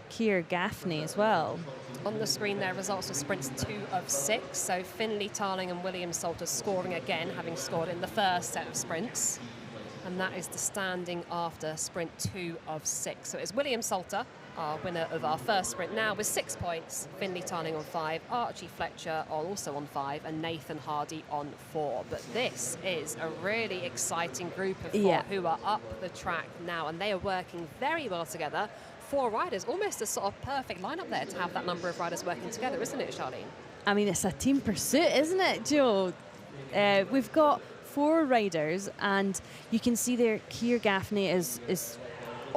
Keir Gaffney as well. On the screen there, results of sprints 2 of 6. So Finley Tarling and William Salter scoring again, having scored in the first set of sprints. And that is the standing after sprint 2 of 6. So it's William Salter, our winner of our first sprint now, with 6 points. Finley Tarling on 5, Archie Fletcher also on 5, and Nathan Hardy on 4. But this is a really exciting group of 4 who are up the track now, and they are working very well together. 4 riders, almost a sort of perfect lineup there to have that number of riders working together, isn't it, Charlene? I mean, it's a team pursuit, isn't it, Joe? We've got 4 riders, and you can see there Keir Gaffney is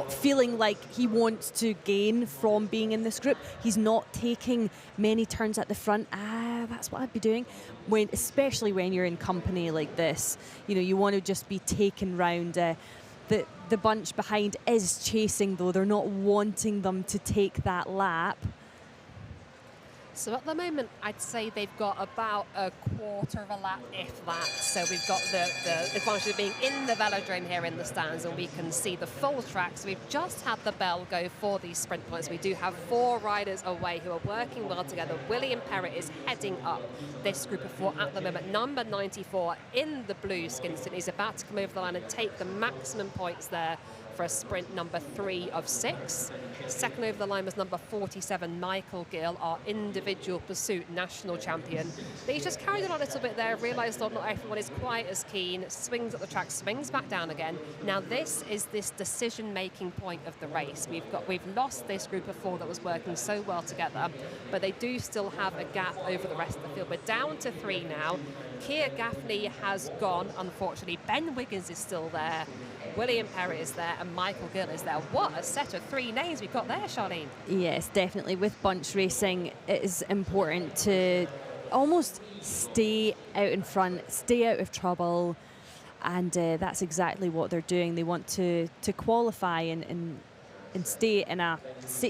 feeling like he wants to gain from being in this group. He's not taking many turns at the front. That's what I'd be doing. Especially when you're in company like this, you want to just be taken round. The bunch behind is chasing, though. They're not wanting them to take that lap. So at the moment, I'd say they've got about a quarter of a lap, if that. So we've got the advantage of being in the velodrome here in the stands, and we can see the full track. So we've just had the bell go for these sprint points. We do have 4 riders away who are working well together. William Perrett is heading up this group of 4 at the moment. Number 94 in the blue Skinston is about to come over the line and take the maximum points there for a sprint number 3 of 6. Second over the line was number 47, Michael Gill, our individual pursuit national champion. But he's just carried on a little bit there, realised not everyone is quite as keen, swings up the track, swings back down again. Now this is this decision-making point of the race. We've lost this group of 4 that was working so well together, but they do still have a gap over the rest of the field. We're down to 3 now. Keir Gaffney has gone, unfortunately. Ben Wiggins is still there. William Perrett is there, and Michael Gill is there. What a set of 3 names we've got there, Charlene. Yes, definitely. With bunch racing, it is important to almost stay out in front, stay out of trouble, and that's exactly what they're doing. They want to qualify and stay in a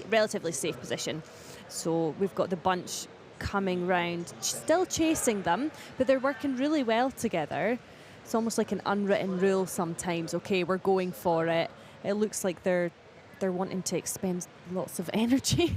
relatively safe position. So we've got the bunch coming round, still chasing them, but they're working really well together. It's almost like an unwritten rule sometimes. Okay, we're going for it. It looks like they're wanting to expend lots of energy.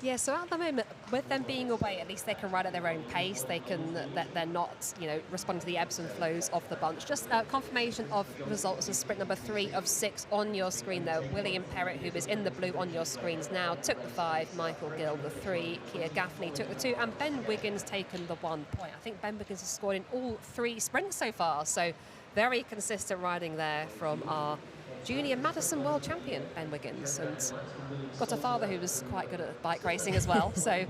Yeah, so at the moment, with them being away, at least they can ride at their own pace. They're not, responding to the ebbs and flows of the bunch. Just confirmation of results of sprint number 3 of 6 on your screen there. William Perrett, who is in the blue on your screens now, took the 5. Michael Gill, the 3. Keir Gaffney took the 2. And Ben Wiggins taken the 1 point. I think Ben Wiggins has scored in all 3 sprints so far. So very consistent riding there from our junior Madison world champion, Ben Wiggins, and got a father who was quite good at bike racing as well. So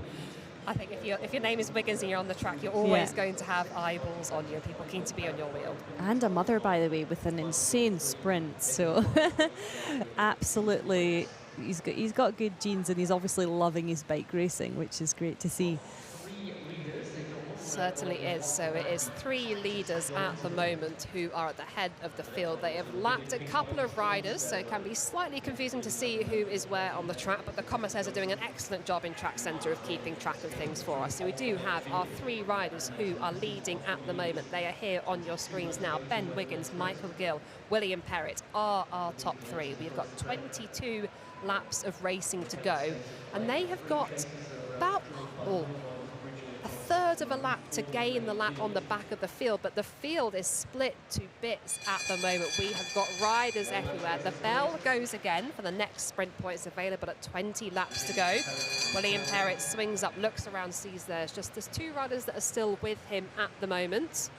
I think if your name is Wiggins and you're on the track, you're always going to have eyeballs on you and people keen to be on your wheel. And a mother, by the way, with an insane sprint. So absolutely, he's got good genes, and he's obviously loving his bike racing, which is great to see. Certainly is. So it is 3 leaders at the moment who are at the head of the field. They have lapped a couple of riders, so it can be slightly confusing to see who is where on the track, but the commissaires are doing an excellent job in Track Centre of keeping track of things for us. So we do have our 3 riders who are leading at the moment. They are here on your screens now. Ben Wiggins, Michael Gill, William Perrett are our top 3. We've got 22 laps of racing to go, and they have got about a third of a lap to gain the lap on the back of the field, but the field is split to bits at the moment. We have got riders everywhere. The bell goes again for the next sprint point. It's available at 20 laps to go. William Perrett swings up, looks around, sees there's 2 riders that are still with him at the moment.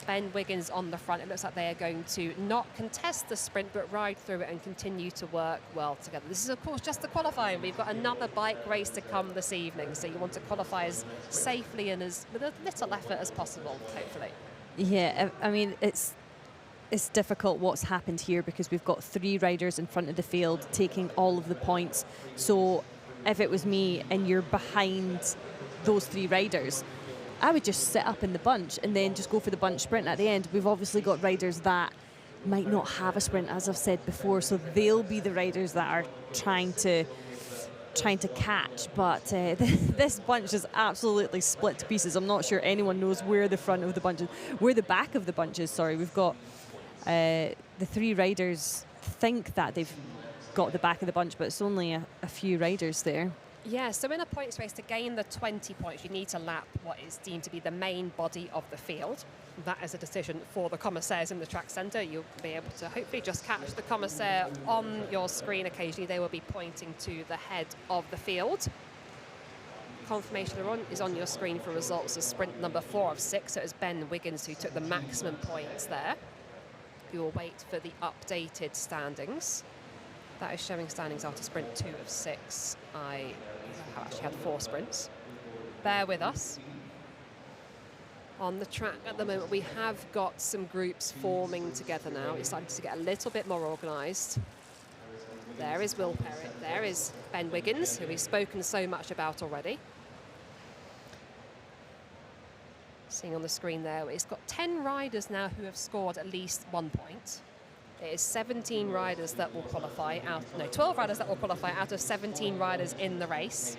Ben Wiggins on the front. It looks like they are going to not contest the sprint, but ride through it and continue to work well together. This is, of course, just the qualifying. We've got another bike race to come this evening, so you want to qualify as safely and with as little effort as possible, hopefully. Yeah, I mean, it's difficult what's happened here because we've got 3 riders in front of the field taking all of the points. So if it was me and you're behind those 3 riders, I would just sit up in the bunch and then just go for the bunch sprint at the end. We've obviously got riders that might not have a sprint, as I've said before, so they'll be the riders that are trying to catch. But this bunch is absolutely split to pieces. I'm not sure anyone knows where the front of the bunch is, where the back of the bunch is. Sorry, we've got the 3 riders think that they've got the back of the bunch, but it's only a few riders there. Yeah, so in a points race, to gain the 20 points, you need to lap what is deemed to be the main body of the field. That is a decision for the commissaires in the track centre. You'll be able to hopefully just catch the commissaire on your screen occasionally. They will be pointing to the head of the field. Confirmation is on your screen for results of sprint number 4 of 6. So it was Ben Wiggins who took the maximum points there. You will wait for the updated standings. That is showing standings after sprint 2 of 6. I have actually had 4 sprints. Bear with us. On the track at the moment, we have got some groups forming together now. It's starting to get a little bit more organised. There is Will Perrett. There is Ben Wiggins, who we've spoken so much about already. Seeing on the screen there, it's got 10 riders now who have scored at least 1 point. It is 17 riders that will qualify out, no, 12 riders that will qualify out of 17 riders in the race.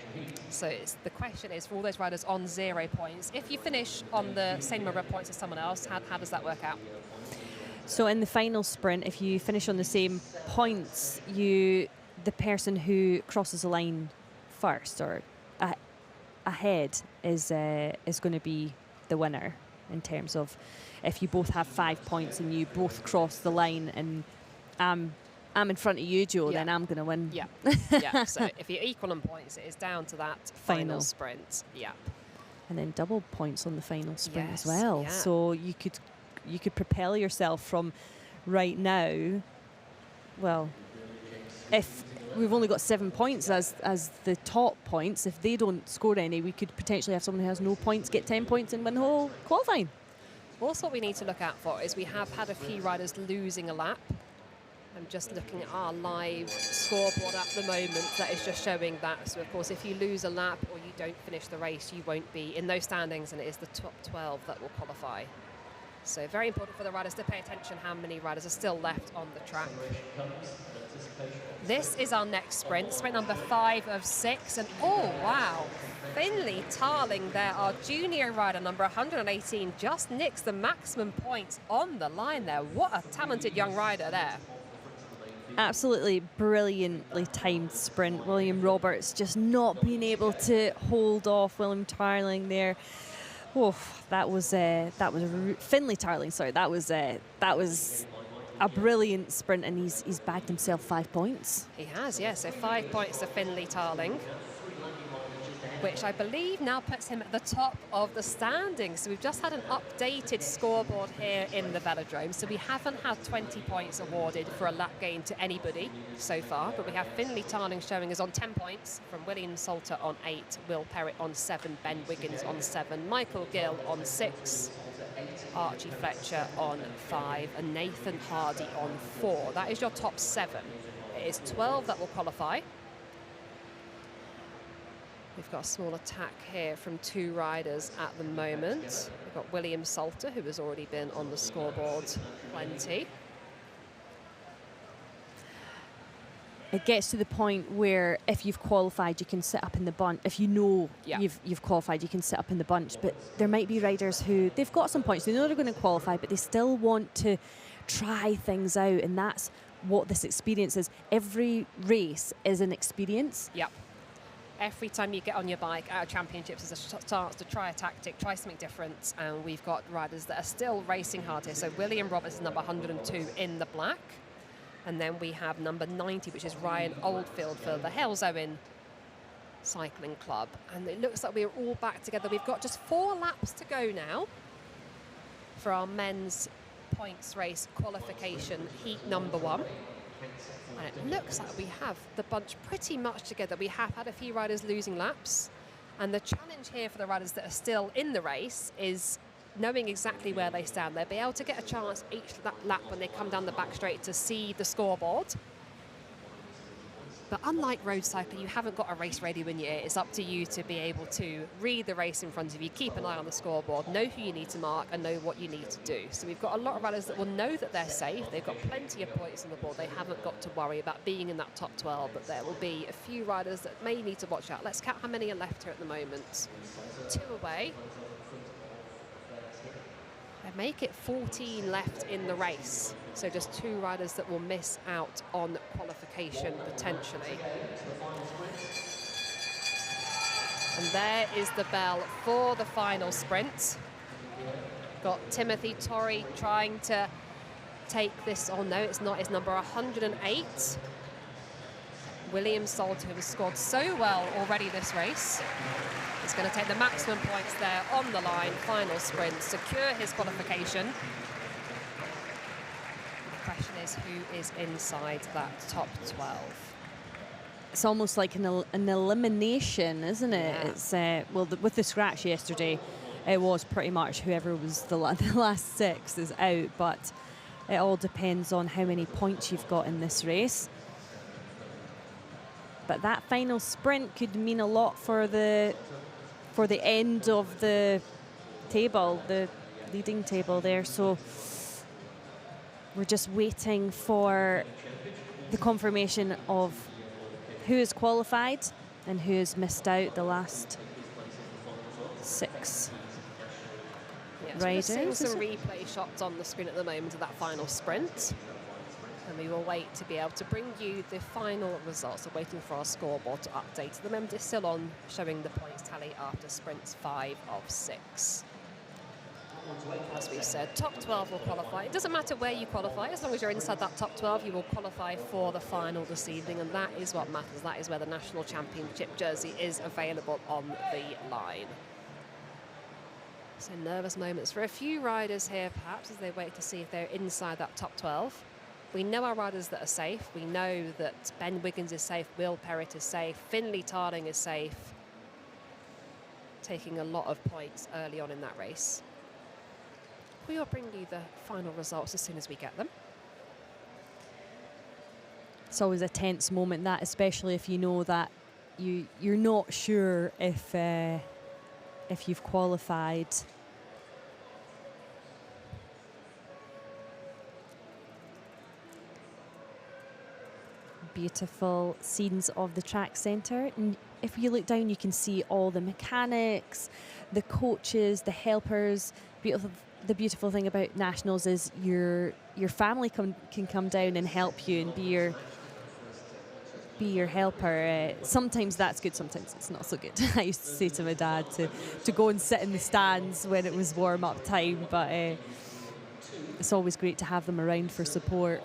So the question is, for all those riders on 0 points, if you finish on the same number of points as someone else, how does that work out? So in the final sprint, if you finish on the same points, the person who crosses the line first or ahead is going to be the winner, in terms of if you both have 5 points and you both cross the line and I'm in front of you, Joe, then I'm going to win. Yeah. Yeah. So if you're equal on points, it is down to that final sprint. Yeah. And then double points on the final sprint Yes, as well. yeah. So you could propel yourself from right now. Well, if we've only got 7 points as the top points, if they don't score any, we could potentially have someone who has no points get 10 points and win the whole qualifying. Also, what we need to look out for is we have had a few riders losing a lap. I'm just looking at our live scoreboard at the moment that is just showing that. So, of course, if you lose a lap or you don't finish the race, you won't be in those standings, and it is the top 12 that will qualify. So very important for the riders to pay attention how many riders are still left on the track. This is our next sprint number 5 of 6. And oh, wow, Finley Tarling there, our junior rider, number 118, just nicks the maximum points on the line there. What a talented young rider there. Absolutely brilliantly timed sprint. William Roberts just not being able to hold off William Tarling there. Oh, that was Finley Tarling. Sorry, that was a brilliant sprint, and he's bagged himself 5 points. He has, yes. So 5 points to Finley Tarling, which I believe now puts him at the top of the standings. So we've just had an updated scoreboard here in the velodrome. So we haven't had 20 points awarded for a lap gain to anybody so far, but we have Finley Tarling showing us on 10 points, from William Salter on 8, Will Perrett on 7, Ben Wiggins on 7, Michael Gill on 6, Archie Fletcher on 5, and Nathan Hardy on 4. That is your top 7. It is 12 that will qualify. We've got a small attack here from 2 riders at the moment. We've got William Salter, who has already been on the scoreboard plenty. It gets to the point where if you've qualified, you can sit up in the bunch. If you know you've qualified, you can sit up in the bunch. But there might be riders who, they've got some points, they know they're going to qualify, but they still want to try things out. And that's what this experience is. Every race is an experience. Yep. Every time you get on your bike out of championships is a chance to try a tactic, try something different. And we've got riders that are still racing hard here. So William Roberts is number 102 in the black. And then we have number 90, which is Ryan Oldfield for the Halesowen Cycling Club. And it looks like we're all back together. We've got just 4 laps to go now for our men's points race qualification heat number 1. And it looks like we have the bunch pretty much together. We have had a few riders losing laps. And the challenge here for the riders that are still in the race is knowing exactly where they stand. They'll be able to get a chance each lap when they come down the back straight to see the scoreboard. But unlike road cycling, you haven't got a race radio in your ear. It's up to you to be able to read the race in front of you, keep an eye on the scoreboard, know who you need to mark and know what you need to do. So we've got a lot of riders that will know that they're safe. They've got plenty of points on the board. They haven't got to worry about being in that top 12, but there will be a few riders that may need to watch out. Let's count how many are left here at the moment. 2 away. They make it 14 left in the race. So just 2 riders that will miss out on qualification potentially. And there is the bell for the final sprint. Got Timothy Torrey trying to take this. Oh no, it's not. It's number 108. William Salter, who has scored so well already this race. He's going to take the maximum points there on the line, final sprint, secure his qualification. The question is, who is inside that top 12? It's almost like an elimination, isn't it? Yeah. It's with the scratch yesterday, it was pretty much whoever was the last 6 is out, but it all depends on how many points you've got in this race. but that final sprint could mean a lot for the end of the table, the leading table there. So we're just waiting for the confirmation of who is qualified and who has missed out the last 6 riders. We're seeing some replay shots on the screen at the moment of that final sprint. And we will wait to be able to bring you the final results. We're waiting for our scoreboard to update. At the moment, it's still on, showing the points tally after sprints 5 of 6. As we've said, top 12 will qualify. It doesn't matter where you qualify. As long as you're inside that top 12, you will qualify for the final this evening. And that is what matters. That is where the National Championship jersey is available on the line. So nervous moments for a few riders here, perhaps, as they wait to see if they're inside that top 12. We know our riders that are safe. We know that Ben Wiggins is safe, Will Perrett is safe, Finley Tarling is safe, taking a lot of points early on in that race. We will bring you the final results as soon as we get them. It's always a tense moment, that, especially if you know that you're not sure if you've qualified. Beautiful scenes of the track centre. And if you look down, you can see all the mechanics, the coaches, the helpers. The beautiful thing about Nationals is your family can come down and help you and be your helper. Sometimes that's good, sometimes it's not so good. I used to say to my dad to go and sit in the stands when it was warm-up time, but it's always great to have them around for support.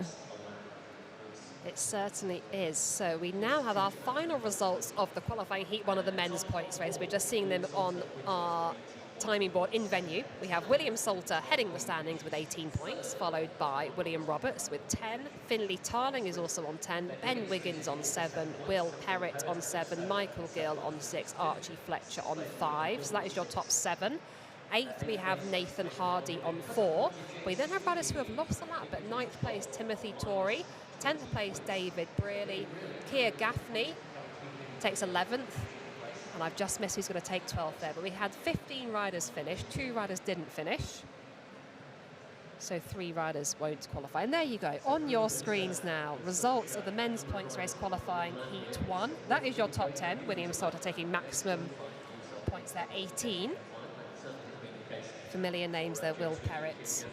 It certainly is. So we now have our final results of the qualifying Heat 1 of the men's points race. We're just seeing them on our timing board in venue. We have William Salter heading the standings with 18 points, followed by William Roberts with 10. Finley Tarling is also on 10. Ben Wiggins on 7. Will Perrett on 7. Michael Gill on 6. Archie Fletcher on 5. So that is your top 7. 8th, we have Nathan Hardy on 4. We then have riders who have lost a lap. At 9th place, Timothy Torrey. 10th place, David Brearley. Keir Gaffney takes 11th. And I've just missed who's going to take 12th there. But we had 15 riders finish. 2 riders didn't finish. So 3 riders won't qualify. And there you go. On your screens now, results of the men's points race qualifying Heat 1. That is your top 10. William Salter taking maximum points there, 18. Familiar names there, Will Perrett,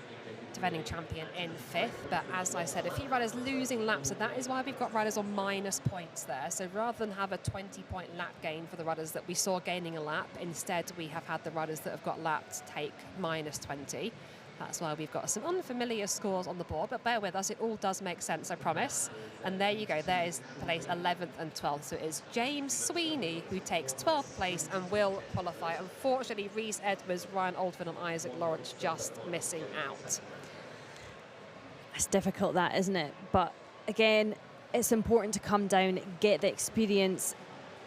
defending champion, in 5th. But as I said, a few riders losing laps, and that is why we've got riders on minus points there. So rather than have a 20-point lap gain for the riders that we saw gaining a lap, instead we have had the riders that have got lapped take minus 20. That's why we've got some unfamiliar scores on the board, but bear with us, it all does make sense, I promise. And there you go, there is place 11th and 12th. So it is James Sweeney who takes 12th place and will qualify. Unfortunately, Rhys Edwards, Ryan Alderton and Isaac Lawrence just missing out. It's difficult, that, isn't it? But again, it's important to come down, get the experience,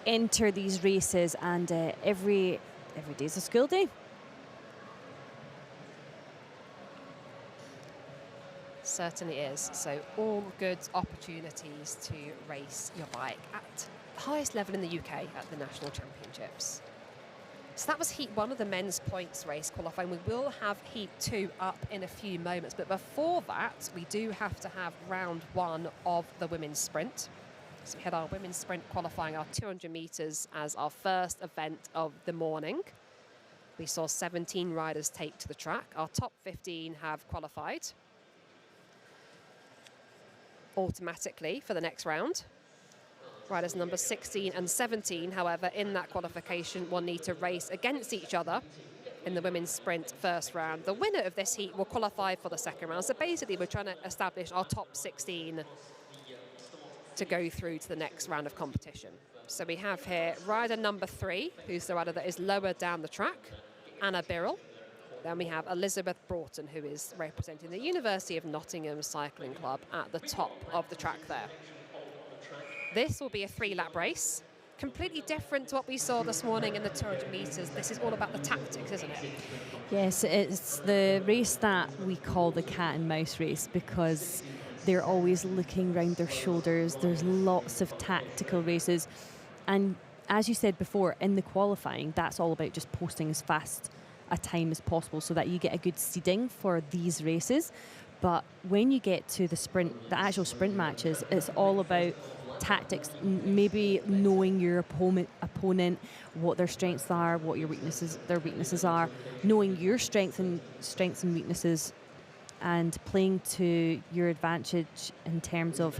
enter these races, and every day's a school day. Certainly is. So all good opportunities to race your bike at the highest level in the UK at the National Championships. So that was Heat 1 of the men's points race qualifying. We will have Heat 2 up in a few moments, but before that, we do have to have round 1 of the women's sprint. So we had our women's sprint qualifying our 200 metres as our first event of the morning. We saw 17 riders take to the track. Our top 15 have qualified automatically for the next round. Riders number 16 and 17, however, in that qualification will need to race against each other in the women's sprint first round. The winner of this heat will qualify for the second round. So basically we're trying to establish our top 16 to go through to the next round of competition. So we have here rider number 3, who's the rider that is lower down the track, Anna Birrell. Then we have Elizabeth Broughton, who is representing the University of Nottingham Cycling Club at the top of the track there. This will be a 3-lap race, completely different to what we saw this morning in the 200 metres. This is all about the tactics, isn't it? Yes, it's the race that we call the cat and mouse race, because They're always looking round their shoulders. There's lots of tactical races. And as you said before, in the qualifying, that's all about just posting as fast a time as possible so that you get a good seeding for these races. But when you get to the sprint, the actual sprint matches, it's all about tactics, maybe knowing your opponent, what their strengths are, what their weaknesses are, knowing your strengths and weaknesses, and playing to your advantage in terms of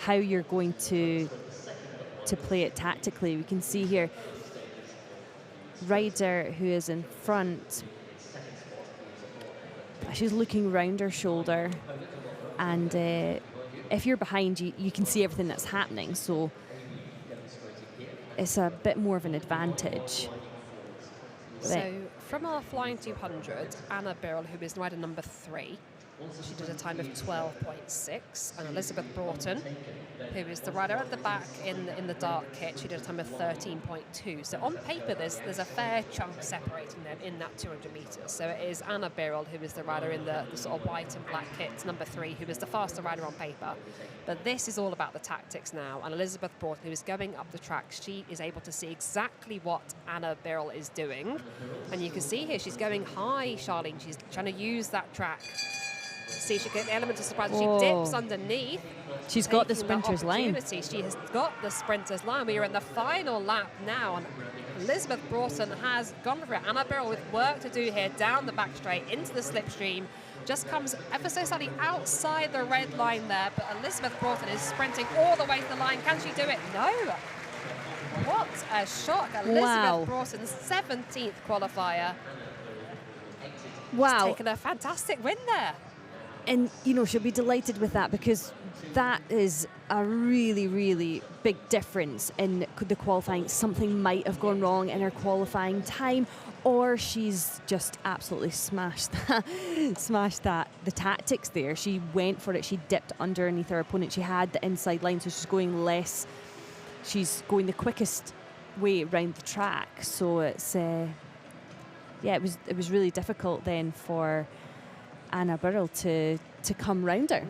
how you're going to play it tactically. We can see here Ryder, who is in front, she's looking round her shoulder, and if you're behind, you can see everything that's happening, so it's a bit more of an advantage. So from our Flying 200, Anna Birrell, who is rider number 3, she did a time of 12.6, and Elizabeth Broughton, who is the rider at the back in the dark kit, she did a time of 13.2. So on paper, there's a fair chunk separating them in that 200 metres. So it is Anna Birrell, who is the rider in the sort of white and black kit, number 3, who is the faster rider on paper. But this is all about the tactics now, and Elizabeth Broughton, who is going up the track, she is able to see exactly what Anna Birrell is doing. And you can see here, she's going high, Charlene. She's trying to use that track. See, she get the element of surprise. She dips underneath. She's got the sprinter's line. She has got the sprinter's line. We are in the final lap now, and Elizabeth Broughton has gone for it. Anna Birrell with work to do here, down the back straight into the slipstream. Just comes ever so slightly outside the red line there, but Elizabeth Broughton is sprinting all the way to the line. Can she do it? No. What a shock. Elizabeth Broughton's 17th qualifier. Wow. She's taken a fantastic win there. And, she'll be delighted with that, because that is a really, really big difference in the qualifying. Something might have gone wrong in her qualifying time, or she's just absolutely smashed that. The tactics there, she went for it. She dipped underneath her opponent. She had the inside line, so she's going the quickest way around the track. So it's, it was really difficult then for Anna Birrell to come round her.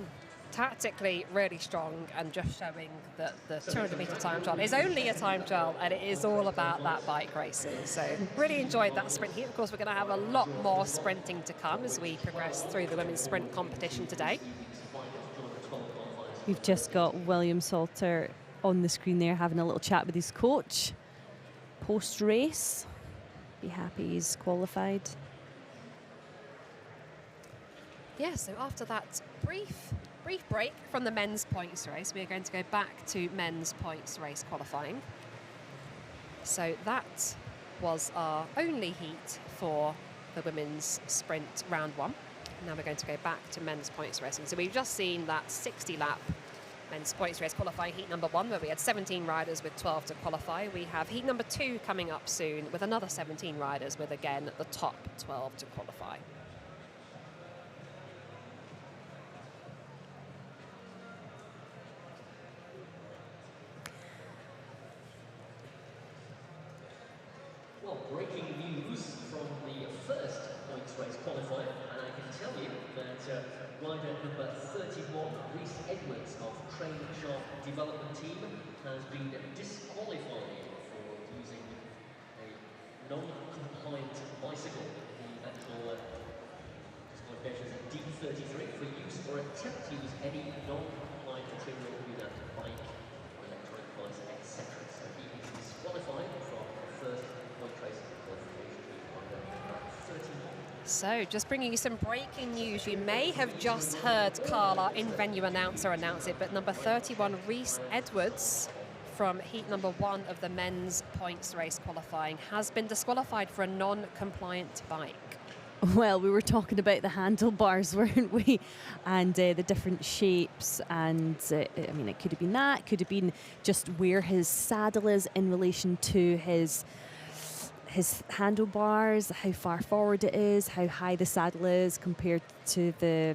Tactically really strong, and just showing that the 200 metre time trial is only a time trial, and it is all about that bike racing. So really enjoyed that sprint heat. Of course, we're going to have a lot more sprinting to come as we progress through the women's sprint competition today. We've just got William Salter on the screen there having a little chat with his coach post-race. Be happy he's qualified. Yeah, so after that brief break from the men's points race, we are going to go back to men's points race qualifying. So that was our only heat for the women's sprint round 1. Now we're going to go back to men's points racing. So we've just seen that 60-lap men's points race qualifying heat number 1, where we had 17 riders with 12 to qualify. We have heat number 2 coming up soon with another 17 riders with, again, the top 12 to qualify. Well, breaking news from the first points race qualifier, and I can tell you that rider number 31, Reese Edwards of Train Sharp Development Team, has been disqualified for using a non-compliant bicycle. The actual disqualification is a D33 for use or attempt to use any non-compliant material with a bike, electronic device, etc. So he is disqualified from the first So, just bringing you some breaking news. You may have just heard Carla, in-venue announcer, announce it, but number 31, Reese Edwards, from heat number 1 of the men's points race qualifying, has been disqualified for a non-compliant bike. Well, we were talking about the handlebars, weren't we? And the different shapes. And it could have been that, could have been just where his saddle is in relation to his handlebars, how far forward it is, how high the saddle is compared to the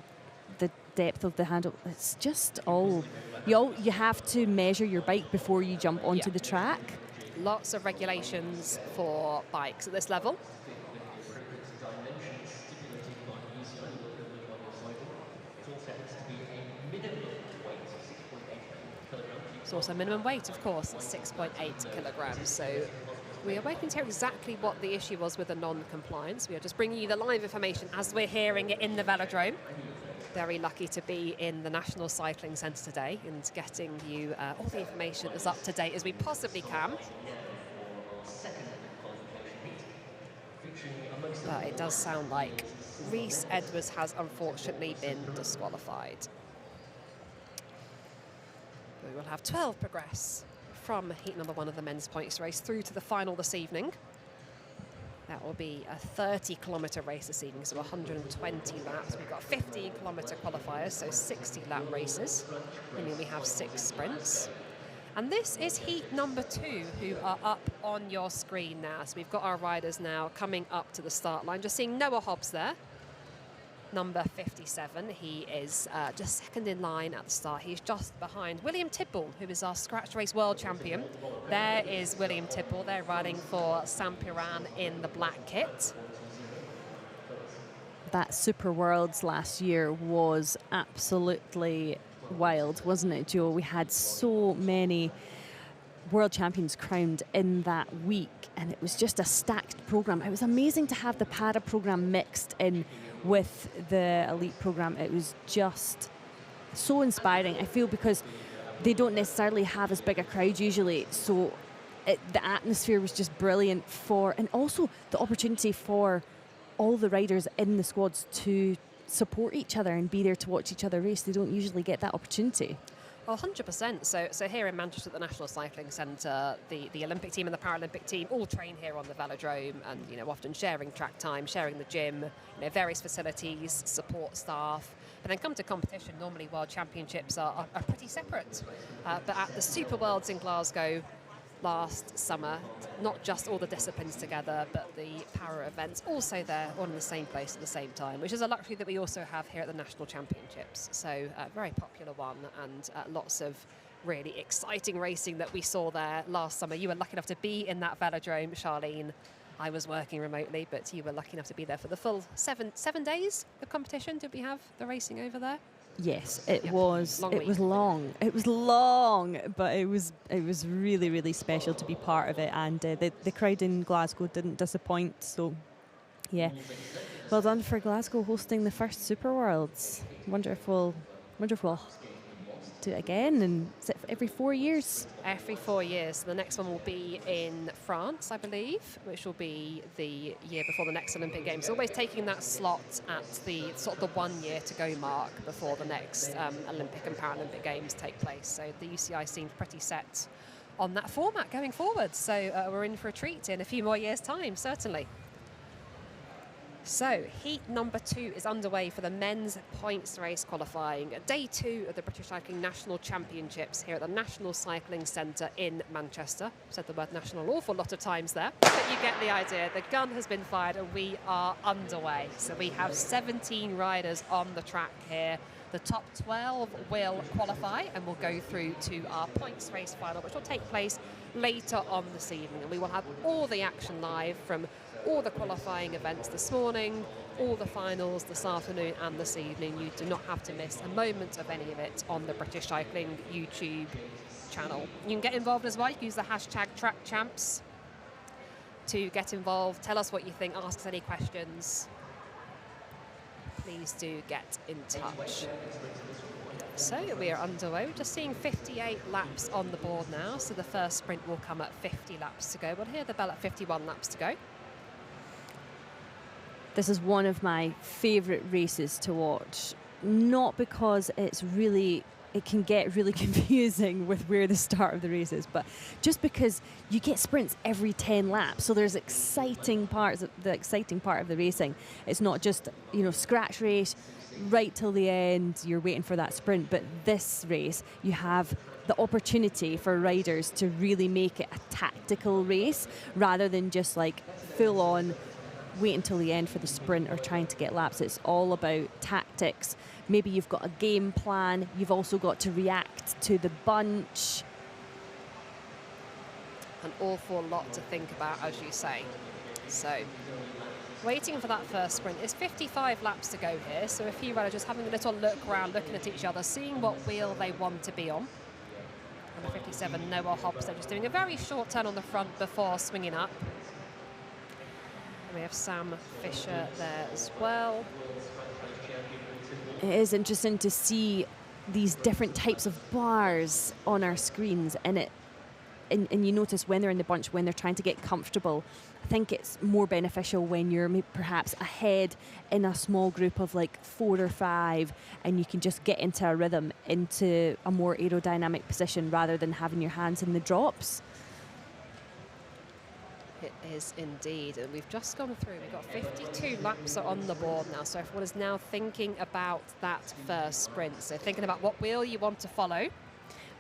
depth of the handle. It's just all you have to measure your bike before you jump onto the track. Lots of regulations for bikes at this level. It also has to be a It's also minimum weight, of course, 6.8 kilograms. So we are waiting to hear exactly what the issue was with the non-compliance. We are just bringing you the live information as we're hearing it in the velodrome. Very lucky to be in the National Cycling Centre today and getting you all the information as up to date as we possibly can. But it does sound like Rhys Edwards has unfortunately been disqualified. We will have 12 progress from heat number 1 of the men's points race through to the final this evening. That will be a 30-kilometre race this evening, so 120 laps. We've got 15-kilometre qualifiers, so 60-lap races. And then we have 6 sprints. And this is heat number 2, who are up on your screen now. So we've got our riders now coming up to the start line. Just seeing Noah Hobbs there, number 57. He is just second in line at the start. He's just behind William Tibble, who is our scratch race world champion. There is William Tibble. They're riding for Saint-Piran in the black kit. That Super Worlds last year was absolutely wild, wasn't it, Joe? We had so many world champions crowned in that week, and it was just a stacked program. It was amazing to have the para program mixed in with the elite program. It was just so inspiring, I feel, because they don't necessarily have as big a crowd usually, so the atmosphere was just brilliant and also the opportunity for all the riders in the squads to support each other and be there to watch each other race. They don't usually get that opportunity. Well, 100%. So here in Manchester at the National Cycling Centre, the Olympic team and the Paralympic team all train here on the velodrome, and often sharing track time, sharing the gym, various facilities, support staff. But then come to competition, normally World Championships are pretty separate. But at the Super Worlds in Glasgow last summer, not just all the disciplines together, but the para events also there, all in the same place at the same time, which is a luxury that we also have here at the National Championships. So a very popular one, and lots of really exciting racing that we saw there last summer. You were lucky enough to be in that velodrome, Charlene. I was working remotely, but you were lucky enough to be there for the full seven days of competition. Did we have the racing over there? Yes, it was. It was long. It was long, but it was really, really special to be part of it. And the crowd in Glasgow didn't disappoint. So, yeah, well done for Glasgow hosting the first Super Worlds. Wonder if we'll do it again, and is it every 4 years? Every 4 years. So the next one will be in France, I believe, which will be the year before the next Olympic Games. Always taking that slot at the sort of the 1 year to go mark before the next Olympic and Paralympic Games take place. So the UCI seems pretty set on that format going forward. So we're in for a treat in a few more years' time, certainly. So, heat number 2 is underway for the men's points race qualifying. Day 2 of the British Cycling National Championships here at the National Cycling Centre in Manchester. I've said the word national an awful lot of times there, but you get the idea. The gun has been fired and we are underway. So we have 17 riders on the track here. The top 12 will qualify and will go through to our points race final, which will take place later on this evening. And we will have all the action live from all the qualifying events this morning, all the finals this afternoon and this evening. You do not have to miss a moment of any of it on the British Cycling YouTube channel. You can get involved as well. You can use the hashtag TrackChamps to get involved. Tell us what you think, ask us any questions. Please do get in touch. So we are underway. We're just seeing 58 laps on the board now. So the first sprint will come at 50 laps to go. We'll hear the bell at 51 laps to go. This is one of my favourite races to watch, not because it can get really confusing with where the start of the race is, but just because you get sprints every 10 laps. So there's exciting parts, the exciting part of the racing. It's not just, scratch race right till the end, you're waiting for that sprint. But this race, you have the opportunity for riders to really make it a tactical race rather than just like full on wait until the end for the sprint or trying to get laps. It's all about tactics. Maybe you've got a game plan. You've also got to react to the bunch. An awful lot to think about, as you say. So, waiting for that first sprint. It's 55 laps to go here, so a few riders just having a little look around, looking at each other, seeing what wheel they want to be on. Number 57, Noah Hobbs. They're just doing a very short turn on the front before swinging up. And we have Sam Fisher there as well. It is interesting to see these different types of bars on our screens, and you notice when they're in the bunch, when they're trying to get comfortable. I think it's more beneficial when you're perhaps ahead in a small group of like 4 or 5, and you can just get into a rhythm, into a more aerodynamic position rather than having your hands in the drops. It is indeed, and we've just gone through. We've got 52 laps are on the board now, so everyone is now thinking about that first sprint. So thinking about what wheel you want to follow.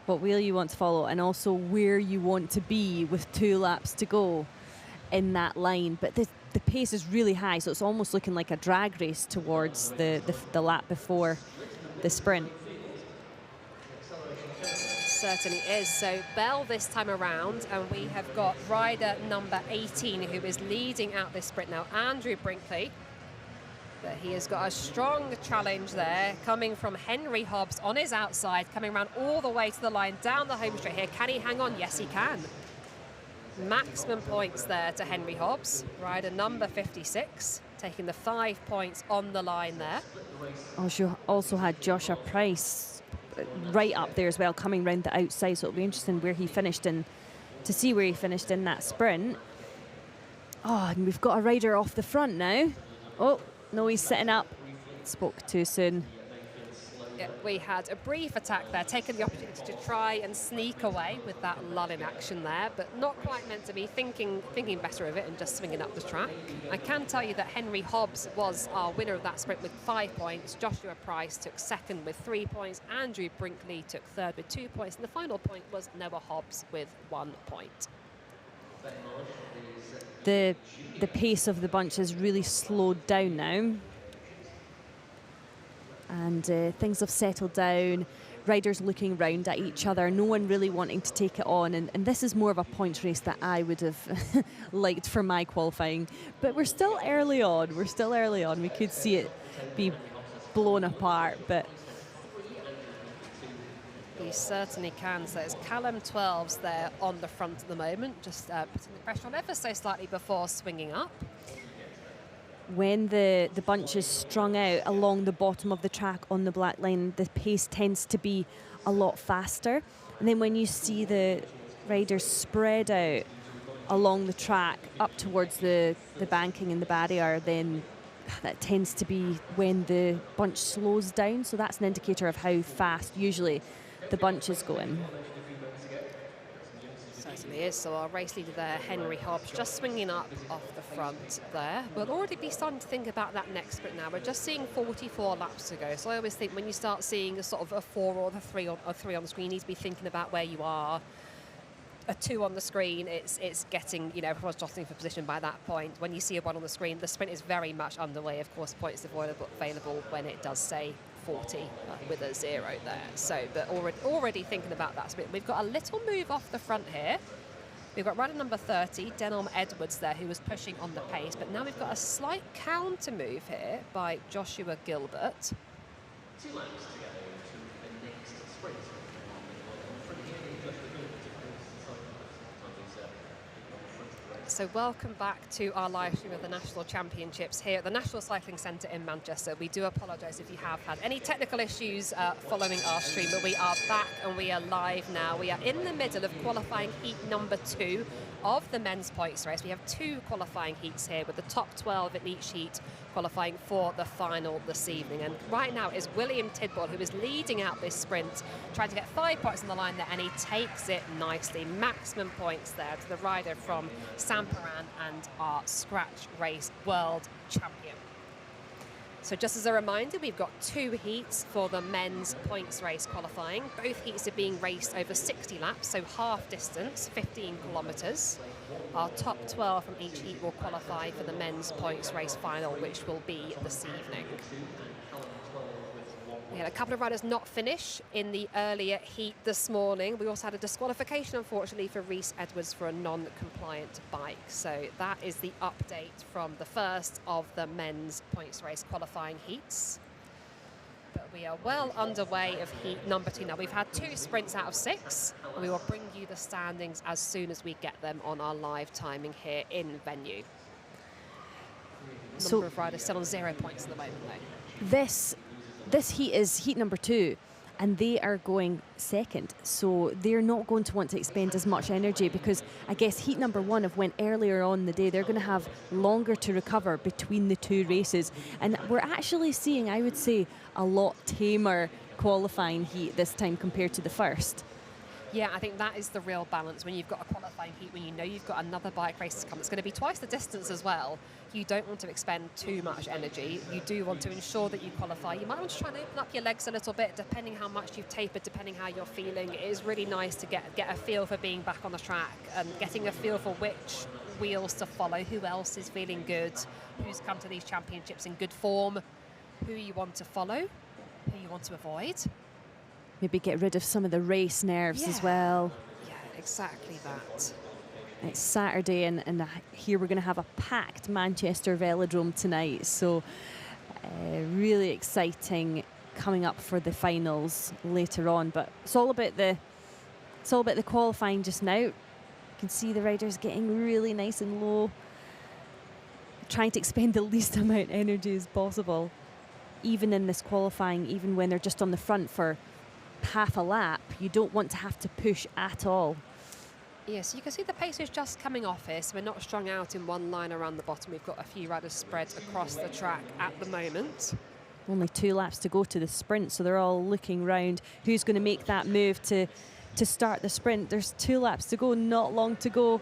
What wheel you want to follow, and also where you want to be with 2 laps to go in that line. But the pace is really high, so it's almost looking like a drag race towards the lap before the sprint. Certainly is. So Bell this time around, and we have got rider number 18 who is leading out this sprint now, Andrew Brinkley. But he has got a strong challenge there, coming from Henry Hobbs on his outside, coming around all the way to the line, down the home straight here. Can he hang on? Yes, he can. Maximum points there to Henry Hobbs, rider number 56, taking the 5 points on the line there. Also had Joshua Price right up there as well, coming round the outside, so it'll be interesting where he finished in, to see where he finished in that sprint. Oh, and we've got a rider off the front now. Oh, no, he's sitting up. Spoke too soon. Yeah, we had a brief attack there, taking the opportunity to try and sneak away with that lull in action there, but not quite meant to be, thinking better of it and just swinging up the track. I can tell you that Henry Hobbs was our winner of that sprint with 5 points. Joshua Price took second with 3 points. Andrew Brinkley took third with 2 points. And the final point was Noah Hobbs with 1 point. The pace of the bunch has really slowed down now. And things have settled down, riders looking round at each other, no one really wanting to take it on, and this is more of a points race that I would have liked for my qualifying. But we're still early on, we could see it be blown apart, but... We certainly can. So it's Callum 12s there on the front at the moment, just putting the pressure on ever so slightly before swinging up. When the bunch is strung out along the bottom of the track on the black line, the pace tends to be a lot faster. And then when you see the riders spread out along the track up towards the banking and the barrier, then that tends to be when the bunch slows down. So that's an indicator of how fast usually the bunch is going. Certainly is. So our race leader there, Henry Hobbs, just swinging up off the front there. We'll already be starting to think about that next sprint now. We're just seeing 44 laps to go. So I always think when you start seeing a sort of a 4 or a 3 on the screen, you need to be thinking about where you are. A 2 on the screen, it's getting, everyone's jostling for position by that point. When you see a 1 on the screen, the sprint is very much underway. Of course, points available when it does say 40 with a 0 there. So, but already thinking about that sprint. We've got a little move off the front here. We've got rider number 30, Denom Edwards there, who was pushing on the pace. But now we've got a slight counter move here by Joshua Gilbert. 2 laps to go to the next sprint. So welcome back to our live stream of the National Championships here at the National Cycling Centre in Manchester. We do apologise if you have had any technical issues following our stream, but we are back and we are live now. We are in the middle of qualifying heat number 2 of the men's points race. We have 2 qualifying heats here with the top 12 in each heat qualifying for the final this evening. And right now is William Tidball, who is leading out this sprint, trying to get 5 points on the line there, and he takes it nicely. Maximum points there to the rider from Samparan and our scratch race world champion. So just as a reminder, we've got 2 heats for the men's points race qualifying. Both heats are being raced over 60 laps, so half distance, 15 kilometres. Our top 12 from each heat will qualify for the men's points race final, which will be this evening. We had a couple of riders not finish in the earlier heat this morning. We also had a disqualification, unfortunately, for Rhys Edwards for a non-compliant bike. So that is the update from the first of the men's points race qualifying heats. But We are well underway of heat number 2 now. We've had 2 sprints out of 6, and we will bring you the standings as soon as we get them on our live timing here in venue. Number of riders still on 0 points at the moment, though. This heat is heat number 2, and they are going second, so they're not going to want to expend as much energy, because I guess heat number 1 have went earlier on in the day. They're going to have longer to recover between the 2 races, and we're actually seeing, I would say, a lot tamer qualifying heat this time compared to the first. Yeah, I think that is the real balance when you've got a qualifying heat, when you know you've got another bike race to come. It's going to be twice the distance as well. You don't want to expend too much energy. You do want to ensure that you qualify. You might want to try and open up your legs a little bit, depending how much you've tapered, depending how you're feeling. It is really nice to get a feel for being back on the track and getting a feel for which wheels to follow, who else is feeling good, who's come to these championships in good form, who you want to follow, who you want to avoid. Maybe get rid of some of the race nerves as well. Yeah, exactly that. It's Saturday, and here we're going to have a packed Manchester Velodrome tonight. So really exciting coming up for the finals later on. But it's all about the qualifying just now. You can see the riders getting really nice and low, trying to expend the least amount of energy as possible, even in this qualifying, even when they're just on the front for half a lap. You don't want to have to push at all. Yes, you can see the pace is just coming off here, so we're not strung out in one line around the bottom. We've got a few riders spread across the track at the moment. Only 2 laps to go to the sprint, so they're all looking round who's going to make that move to start the sprint. There's 2 laps to go, not long to go.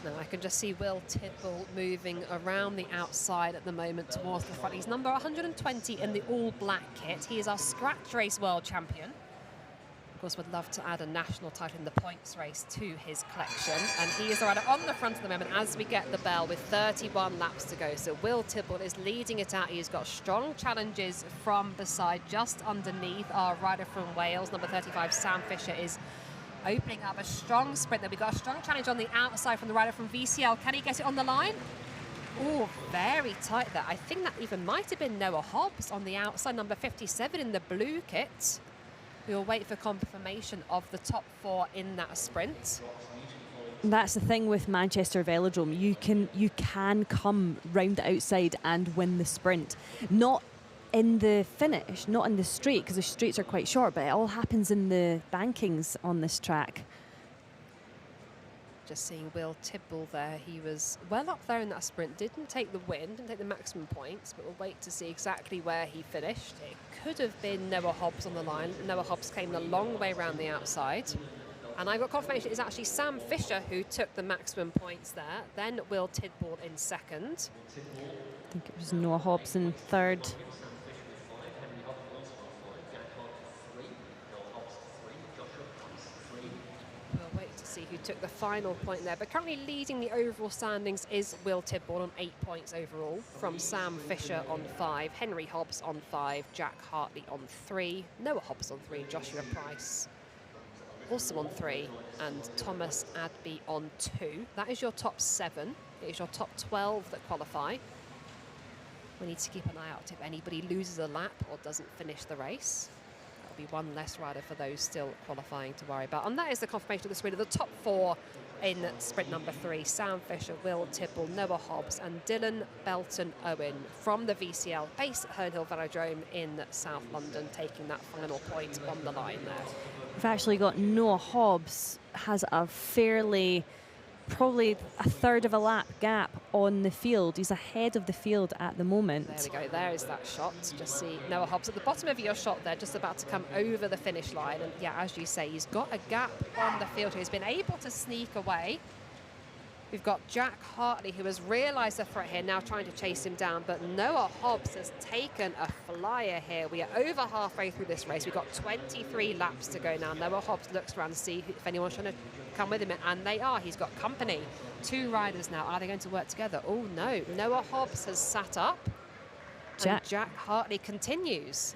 Now I can just see Will Tidball moving around the outside at the moment towards the front. He's number 120 in the all-black kit. He is our scratch race world champion. Of course, would love to add a national title in the points race to his collection. And he is the rider on the front at the moment as we get the bell with 31 laps to go. So Will Tidball is leading it out. He's got strong challenges from beside, just underneath our rider from Wales. Number 35, Sam Fisher, is opening up a strong sprint there. We've got a strong challenge on the outside from the rider from VCL. Can he get it on the line? Oh, very tight there. I think that even might have been Noah Hobbs on the outside, number 57 in the blue kit. We'll wait for confirmation of the top 4 in that sprint. That's the thing with Manchester Velodrome. You can come round the outside and win the sprint. Not in the finish, not in the straight, because the straights are quite short, but it all happens in the bankings on this track. Just seeing Will Tidball there. He was well up there in that sprint. Didn't take the win, didn't take the maximum points, but we'll wait to see exactly where he finished. It could have been Noah Hobbs on the line. Noah Hobbs came a long way around the outside. And I got confirmation it's actually Sam Fisher who took the maximum points there. Then Will Tidball in second. I think it was Noah Hobbs in third. We'll wait to see who took the final point there. But currently leading the overall standings is Will Tidball on 8 points overall, from Sam Fisher on 5, Henry Hobbs on 5, Jack Hartley on 3, Noah Hobbs on 3, Joshua Price also on 3, and Thomas Adby on 2. That is your top 7. It is your top 12 that qualify. We need to keep an eye out if anybody loses a lap or doesn't finish the race. That'll be one less rider for those still qualifying to worry about. And that is the confirmation of the sprint of the top 4 in sprint number 3. Sam Fisher, Will Tidball, Noah Hobbs and Dylan Belton Owen from the VCL base at Herne Hill Velodrome in South London, taking that final point on the line there. We've actually got Noah Hobbs has a fairly, probably a third of a lap gap on the field. He's ahead of the field at the moment. There we go, there is that shot. Just see Noah Hobbs at the bottom of your shot there, just about to come over the finish line. And yeah, as you say, he's got a gap on the field. He's been able to sneak away. We've got Jack Hartley, who has realised the threat here, now trying to chase him down. But Noah Hobbs has taken a flyer here. We are over halfway through this race. We've got 23 laps to go now. Noah Hobbs looks around to see if anyone's trying to come with him, and they are. He's got company. 2 riders now. Are they going to work together? Oh, no. Noah Hobbs has sat up, and Jack Hartley continues.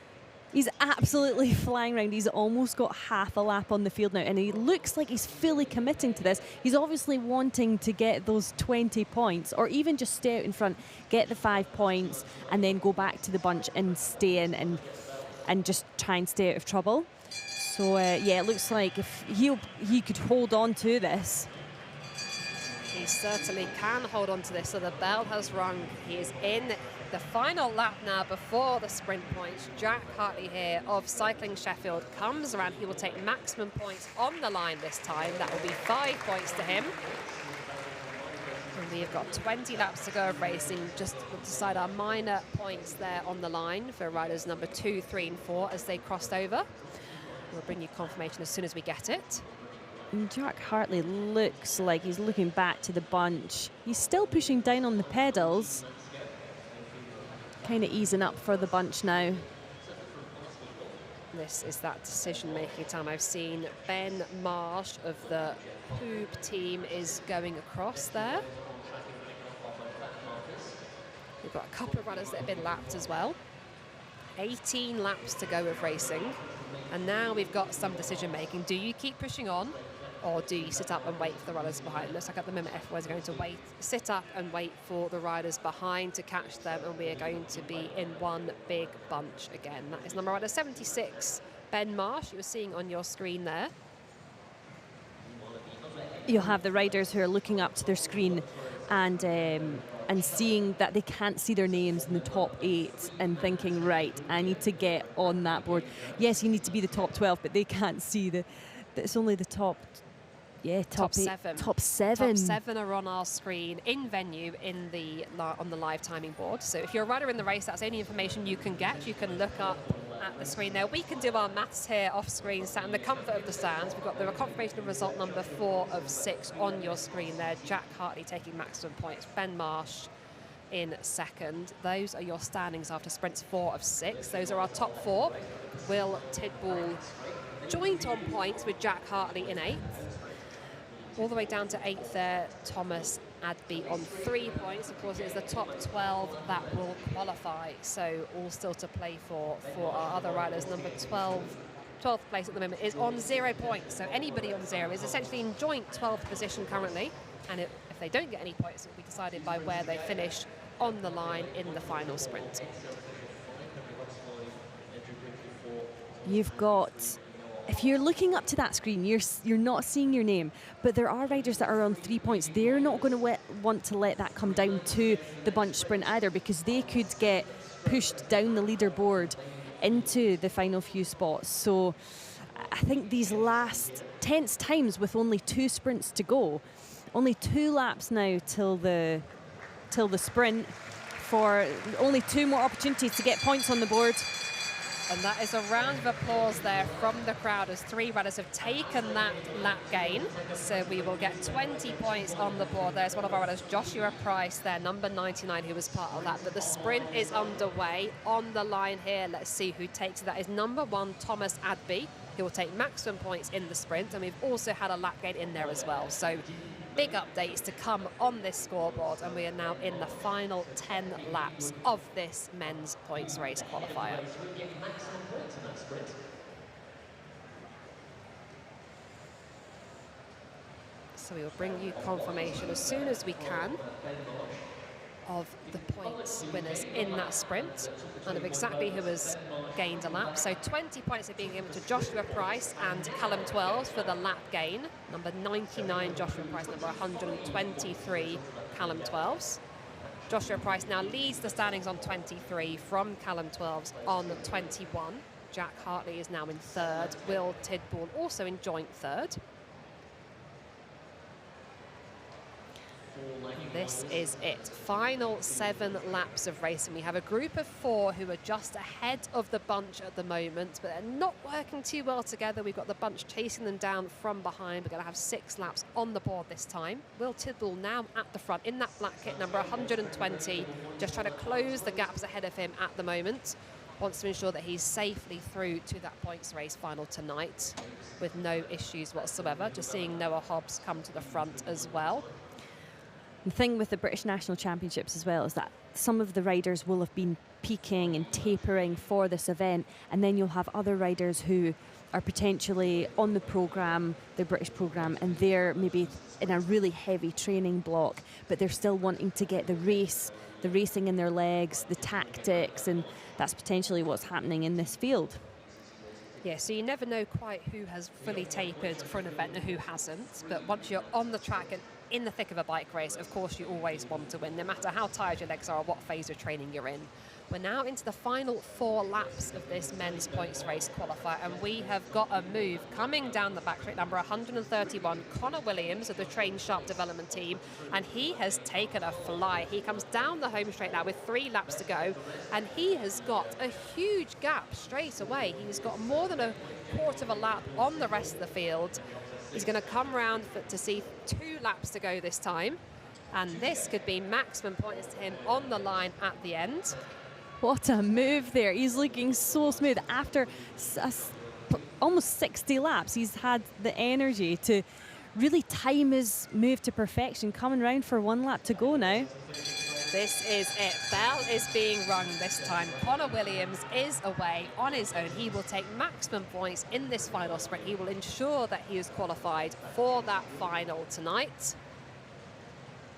He's absolutely flying around. He's almost got half a lap on the field now, and he looks like he's fully committing to this. He's obviously wanting to get those 20 points, or even just stay out in front, get the 5 points, and then go back to the bunch and stay in and just try and stay out of trouble. So yeah, it looks like if he could hold on to this. He certainly can hold on to this. So the bell has rung. He is in the final lap now before the sprint points. Jack Hartley here of Cycling Sheffield comes around. He will take maximum points on the line this time. That will be 5 points to him. And we've got 20 laps to go of racing. Just to decide our minor points there on the line for riders number 2, 3 and 4 as they crossed over. We'll bring you confirmation as soon as we get it. And Jack Hartley looks like he's looking back to the bunch. He's still pushing down on the pedals. Kind of easing up for the bunch now. This is that decision-making time. I've seen Ben Marsh of the Hoop team is going across there. We've got a couple of runners that have been lapped as well. 18 laps to go of racing. And now we've got some decision-making. Do you keep pushing on, or do you sit up and wait for the runners behind? It looks like at the moment everyone's going to sit up and wait for the riders behind to catch them, and we are going to be in one big bunch again. That is number rider 76, Ben Marsh, you were seeing on your screen there. You'll have the riders who are looking up to their screen and seeing that they can't see their names in the top 8 and thinking, right, I need to get on that board. Yes, you need to be the top 12, but they can't see it's only the top. Yeah, top 7. Top 7. Top 7 are on our screen in venue on the live timing board. So if you're a rider in the race, that's any information you can get. You can look up at the screen there. We can do our maths here off screen, sat in the comfort of the stands. We've got the confirmation of result number 4 of 6 on your screen there. Jack Hartley taking maximum points. Ben Marsh in second. Those are your standings after sprints 4 of 6. Those are our top 4. Will Tidball joint on points with Jack Hartley in 8th. All the way down to 8th there, Thomas Adby on 3 points. Of course, it is the top 12 that will qualify. So all still to play for our other riders. Number 12th place at the moment is on 0 points. So anybody on 0 is essentially in joint 12th position currently. And if they don't get any points, it will be decided by where they finish on the line in the final sprint. You've got... If you're looking up to that screen, you're not seeing your name, but there are riders that are on 3 points. They're not going to want to let that come down to the bunch sprint either, because they could get pushed down the leaderboard into the final few spots. So I think these last tense times with only 2 sprints to go, only 2 laps now till the sprint, for only 2 more opportunities to get points on the board. And that is a round of applause there from the crowd as 3 riders have taken that lap gain. So we will get 20 points on the board. There's one of our riders, Joshua Price there, number 99, who was part of that. But the sprint is underway. On the line here, let's see who takes it. That is number 1, Thomas Adby. He will take maximum points in the sprint. And we've also had a lap gain in there as well. So big updates to come on this scoreboard. And we are now in the final 10 laps of this men's points race qualifier. So we will bring you confirmation as soon as we can of the points winners in that sprint and of exactly who has gained a lap. So 20 points are being given to Joshua Price and Callum 12 for the lap gain. Number 99, Joshua Price, number 123, Callum 12s. Joshua Price now leads the standings on 23 from Callum 12s on 21. Jack Hartley is now in 3rd. Will Tidball also in joint 3rd. This is it. Final 7 laps of racing. We have a group of 4 who are just ahead of the bunch at the moment, but they're not working too well together. We've got the bunch chasing them down from behind. We're going to have 6 laps on the board this time. Will Tidball now at the front in that black kit, number 120, just trying to close the gaps ahead of him at the moment. Wants to ensure that he's safely through to that points race final tonight with no issues whatsoever. Just seeing Noah Hobbs come to the front as well. The thing with the British National Championships as well is that some of the riders will have been peaking and tapering for this event, and then you'll have other riders who are potentially on the programme, the British programme, and they're maybe in a really heavy training block, but they're still wanting to get the race the racing in their legs, the tactics, and that's potentially what's happening in this field. Yeah, so you never know quite who has fully tapered for an event and who hasn't. But once you're on the track and in the thick of a bike race, of course you always want to win, no matter how tired your legs are or what phase of training you're in. We're now into the final 4 laps of this men's points race qualifier, and we have got a move coming down the back straight, number 131, Connor Williams of the Train Sharp development team, and he has taken a fly. He comes down the home straight now with 3 laps to go, and he has got a huge gap straight away. He's got more than a quarter of a lap on the rest of the field. He's going to come round to see 2 laps to go this time, and this could be maximum points to him on the line at the end. What a move there. He's looking so smooth. After almost 60 laps, he's had the energy to really time his move to perfection, coming round for 1 lap to go now. This is it. Bell is being rung this time. Connor Williams is away on his own. He will take maximum points in this final sprint. He will ensure that he is qualified for that final tonight.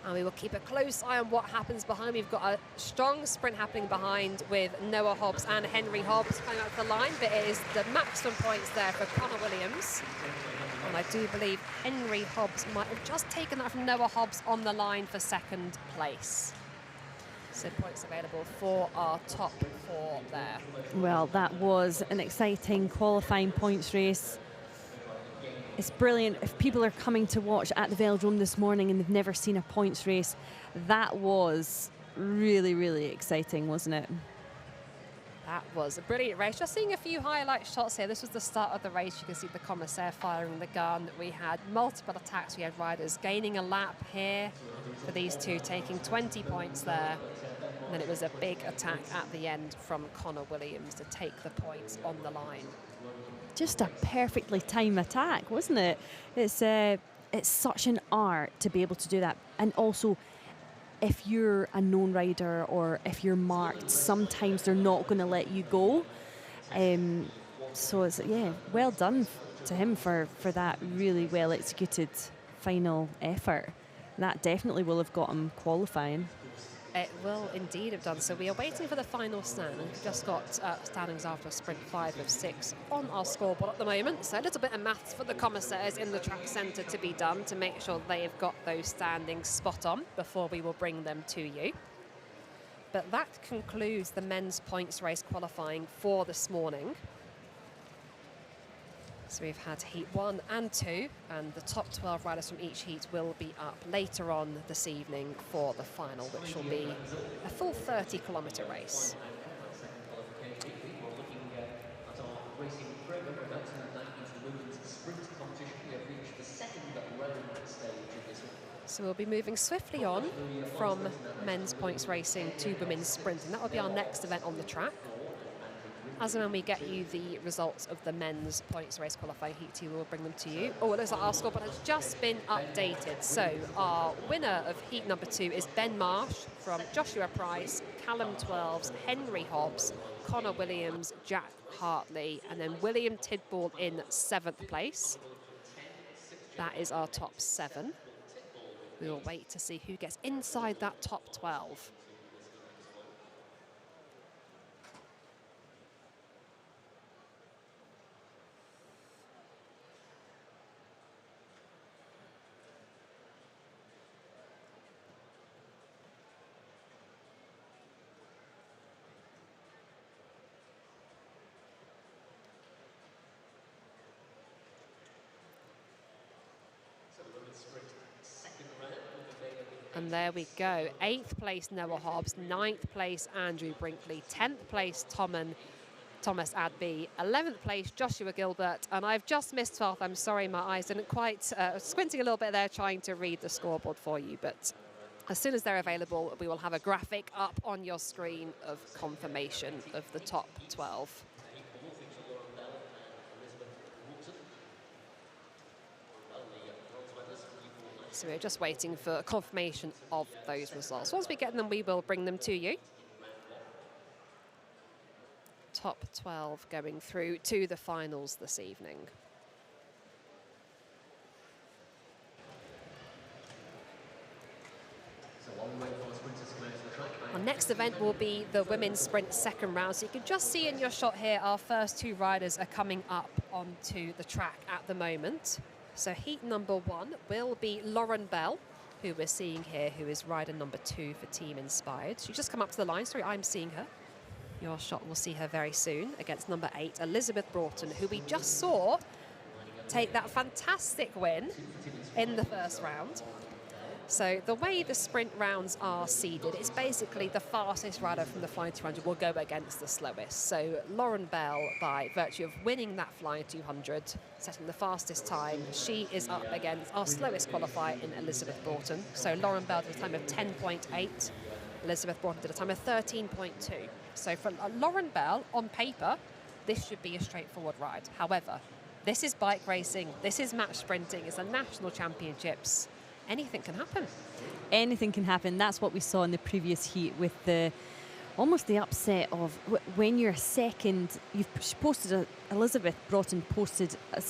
And we will keep a close eye on what happens behind. We've got a strong sprint happening behind with Noah Hobbs and Henry Hobbs coming out the line, but it is the maximum points there for Connor Williams. And I do believe Henry Hobbs might have just taken that from Noah Hobbs on the line for 2nd place. So points available for our top 4 there. Well, that was an exciting qualifying points race. It's brilliant. If people are coming to watch at the Velodrome this morning and they've never seen a points race, that was really, really exciting, wasn't it? That was a brilliant race. Just seeing a few highlight shots here. This was the start of the race. You can see the commissaire firing the gun. We had multiple attacks. We had riders gaining a lap here for these two, taking 20 points there. And then it was a big attack at the end from Connor Williams to take the points on the line. Just a perfectly timed attack, wasn't it? It's such an art to be able to do that. And also, if you're a known rider or if you're marked, sometimes they're not going to let you go. So it's, yeah, well done to him for that really well executed final effort. That definitely will have got him qualifying. It will indeed have done. So we are waiting for the final stand. We've just got standings after sprint 5 of 6 on our scoreboard at the moment. So a little bit of maths for the commissaires in the track centre to be done to make sure they've got those standings spot on before we will bring them to you. But that concludes the men's points race qualifying for this morning. So we've had heat 1 and 2, and the top 12 riders from each heat will be up later on this evening for the final, which will be a full 30-kilometre race. So we'll be moving swiftly on from men's points racing to women's sprint, and that will be our next event on the track. As and when we get you the results of the men's points race qualifying heat 2, we will bring them to you. Oh, it looks like our scoreboard has just been updated. So our winner of heat number 2 is Ben Marsh from Joshua Price, Callum Twelves, Henry Hobbs, Connor Williams, Jack Hartley, and then William Tidball in 7th place. That is our top 7. We will wait to see who gets inside that top 12. And there we go. 8th place, Noah Hobbs. 9th place, Andrew Brinkley. 10th place, Thomas Adby. 11th place, Joshua Gilbert. And I've just missed 12th. I'm sorry, my eyes didn't quite... squinting a little bit there, trying to read the scoreboard for you. But as soon as they're available, we will have a graphic up on your screen of confirmation of the top 12. So we're just waiting for confirmation of those results. Once we get them, we will bring them to you. Top 12 going through to the finals this evening. So while we wait for the sprinters to come out to the Our next event will be the women's sprint second round. So you can just see in your shot here, our first two riders are coming up onto the track at the moment. So heat number 1 will be Lauren Bell, who we're seeing here, who is rider number 2 for Team Inspired. She's just come up to the line. Sorry, I'm seeing her. Your shot will see her very soon against number 8, Elizabeth Broughton, who we just saw take that fantastic win in the first round. So the way the sprint rounds are seeded, it's basically the fastest rider from the Flying 200 will go against the slowest. So Lauren Bell, by virtue of winning that Flying 200, setting the fastest time, she is up against our slowest qualifier in Elizabeth Broughton. So Lauren Bell did a time of 10.8, Elizabeth Broughton did a time of 13.2. So for Lauren Bell, on paper, this should be a straightforward ride. However, this is bike racing, this is match sprinting, it's the national championships. Anything can happen. Anything can happen. That's what we saw in the previous heat with almost the upset of when you're second. She posted Elizabeth Broughton posted a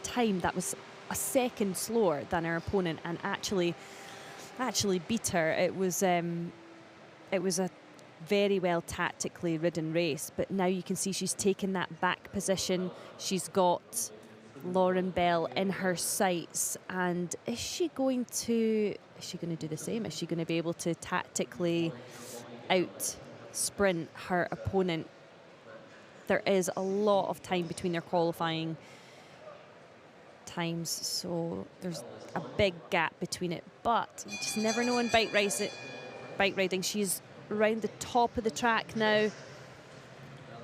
time that was a second slower than her opponent, and actually beat her. It was a very well tactically ridden race. But now you can see she's taken that back position. She's got Lauren Bell in her sights, and is she going to do the same? Is she going to be able to tactically out sprint her opponent? There is a lot of time between their qualifying times, so there's a big gap between it, but you just never know in bike riding. She's around the top of the track now.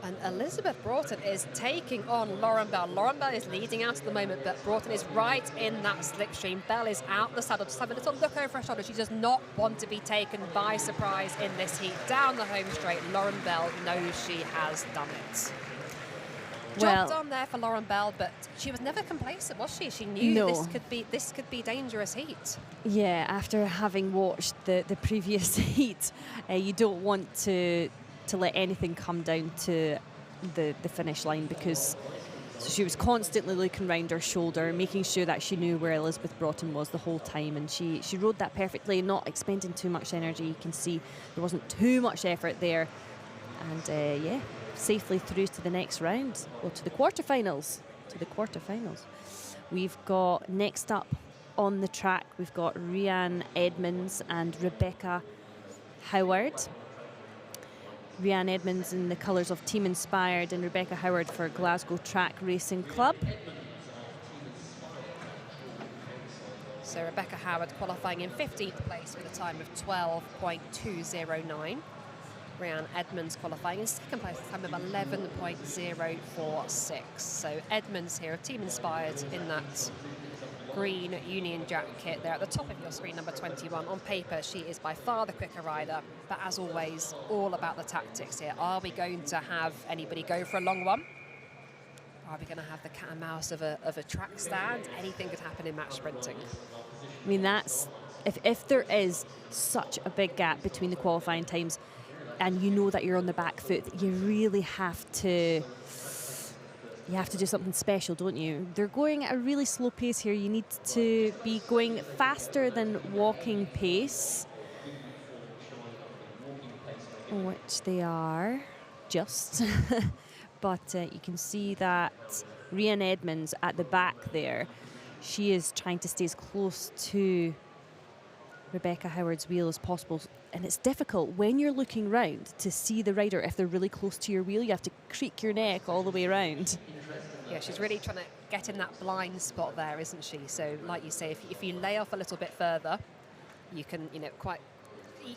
And Elizabeth Broughton is taking on Lauren Bell. Lauren Bell is leading out at the moment, but Broughton is right in that slipstream. Bell is out the saddle, just having a little look over her shoulder. She does not want to be taken by surprise in this heat. Down the home straight, Lauren Bell knows she has done it. Job done there for Lauren Bell, but she was never complacent, was she? She knew this could be dangerous heat. Yeah, after having watched the previous heat, you don't want to let anything come down to the finish line, because she was constantly looking round her shoulder, making sure that she knew where Elizabeth Broughton was the whole time, and she rode that perfectly, not expending too much energy. You can see there wasn't too much effort there, and safely through to the next round, to the quarterfinals. We've got next up on the track, we've got Rhiannon Edmonds and Rebecca Howard. Rhiannon Edmonds in the colours of Team Inspired, and Rebecca Howard for Glasgow Track Racing Club. So Rebecca Howard qualifying in 15th place with a time of 12.209. Rhiannon Edmonds qualifying in second place with a time of 11.046. So Edmonds here of Team Inspired in that green Union Jack kit there at the top of your screen, number 21. On paper, she is by far the quicker rider, but as always, all about the tactics here. Are we going to have anybody go for a long one? Are we going to have the cat and mouse of a track stand? Anything could happen in match sprinting. I mean, that's if there is such a big gap between the qualifying times, and you know that you're on the back foot, you really have to. You have to do something special, don't you? They're going at a really slow pace here. You need to be going faster than walking pace, which they are just. But you can see that Rhiannon Edmonds at the back there, she is trying to stay as close to Rebecca Howard's wheel as possible. And it's difficult when you're looking round to see the rider. If they're really close to your wheel, you have to creak your neck all the way around. Yeah, she's really trying to get in that blind spot there, isn't she? So, like you say, if you lay off a little bit further, you can, quite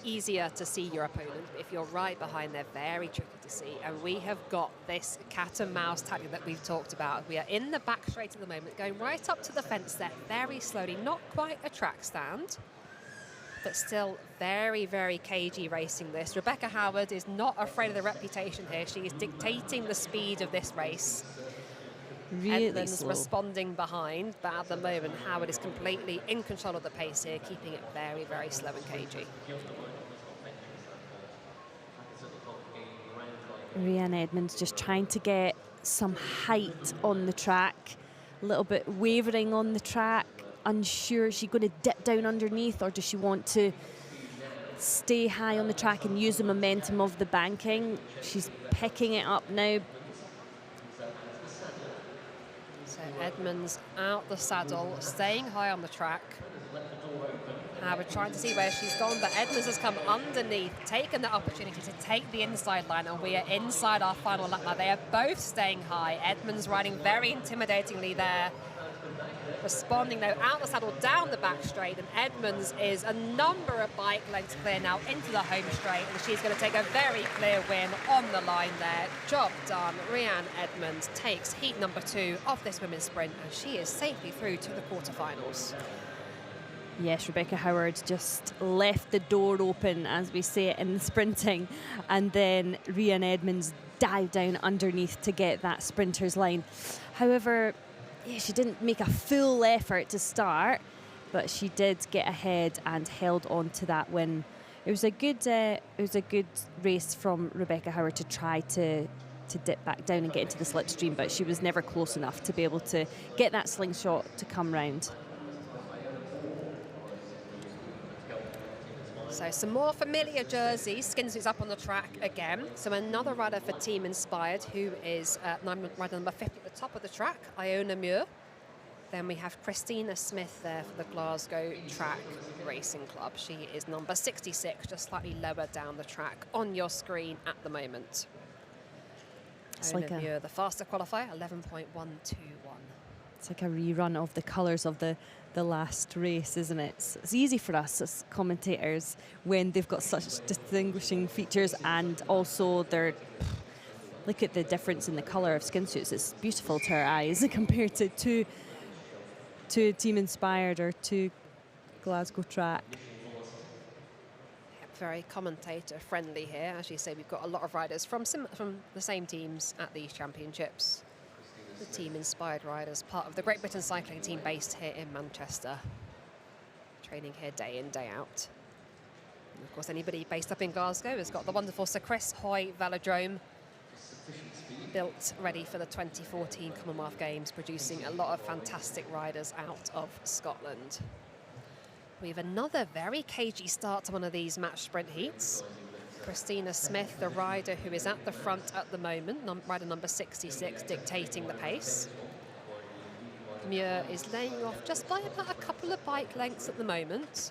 easier to see your opponent. If you're right behind, they're very tricky to see. And we have got this cat and mouse tactic that we've talked about. We are in the back straight at the moment, going right up to the fence there, very slowly, not quite a track stand, but still very, very cagey racing this. Rebecca Howard is not afraid of the reputation here. She is dictating the speed of this race. Really Edmonds slow. responding behind, but at the moment Howard is completely in control of the pace here, keeping it very, very slow and cagey. Rhiannon Edmonds just trying to get some height on the track, a little bit wavering on the track, unsure. Is she going to dip down underneath, or does she want to stay high on the track and use the momentum of the banking. She's picking it up now. So Edmonds out the saddle, staying high on the track. We're trying to see where she's gone, but Edmonds has come underneath, taken the opportunity to take the inside line, and we are inside our final lap now. They are both staying high. Edmonds riding very intimidatingly there. Responding though out the saddle, down the back straight, and Edmonds is a number of bike lengths clear now into the home straight, and she's going to take a very clear win on the line there. Job done. Rhiannon Edmonds takes heat number 2 of this women's sprint, and she is safely through to the quarterfinals. Yes, Rebecca Howard just left the door open, as we say it in the sprinting, and then Rhiannon Edmonds dived down underneath to get that sprinter's line. However, yeah, she didn't make a full effort to start, but she did get ahead and held on to that win. It was a good race from Rebecca Howard to try to dip back down and get into the slipstream, but she was never close enough to be able to get that slingshot to come round. So some more familiar jerseys. Skinsuits up on the track again. So another rider for Team Inspired, who is rider number 50 at the top of the track, Iona Muir. Then we have Christina Smith there for the Glasgow Track Racing Club. She is number 66, just slightly lower down the track on your screen at the moment. Iona Muir, the faster qualifier, 11.121. It's like a rerun of the colours of the last race, isn't it? It's easy for us as commentators when they've got such distinguishing features, and also look at the difference in the colour of skin suits. It's beautiful to our eyes compared to Team Inspired or to Glasgow Track. Very commentator friendly here. As you say, we've got a lot of riders from the same teams at these championships. The Team Inspired riders, part of the Great Britain cycling team based here in Manchester, training here day in, day out. And of course, anybody based up in Glasgow has got the wonderful Sir Chris Hoy Velodrome, built ready for the 2014 Commonwealth Games, producing a lot of fantastic riders out of Scotland. We have another very cagey start to one of these match sprint heats. Christina Smith, the rider who is at the front at the moment, rider number 66, dictating the pace. Muir is laying off just by about a couple of bike lengths at the moment.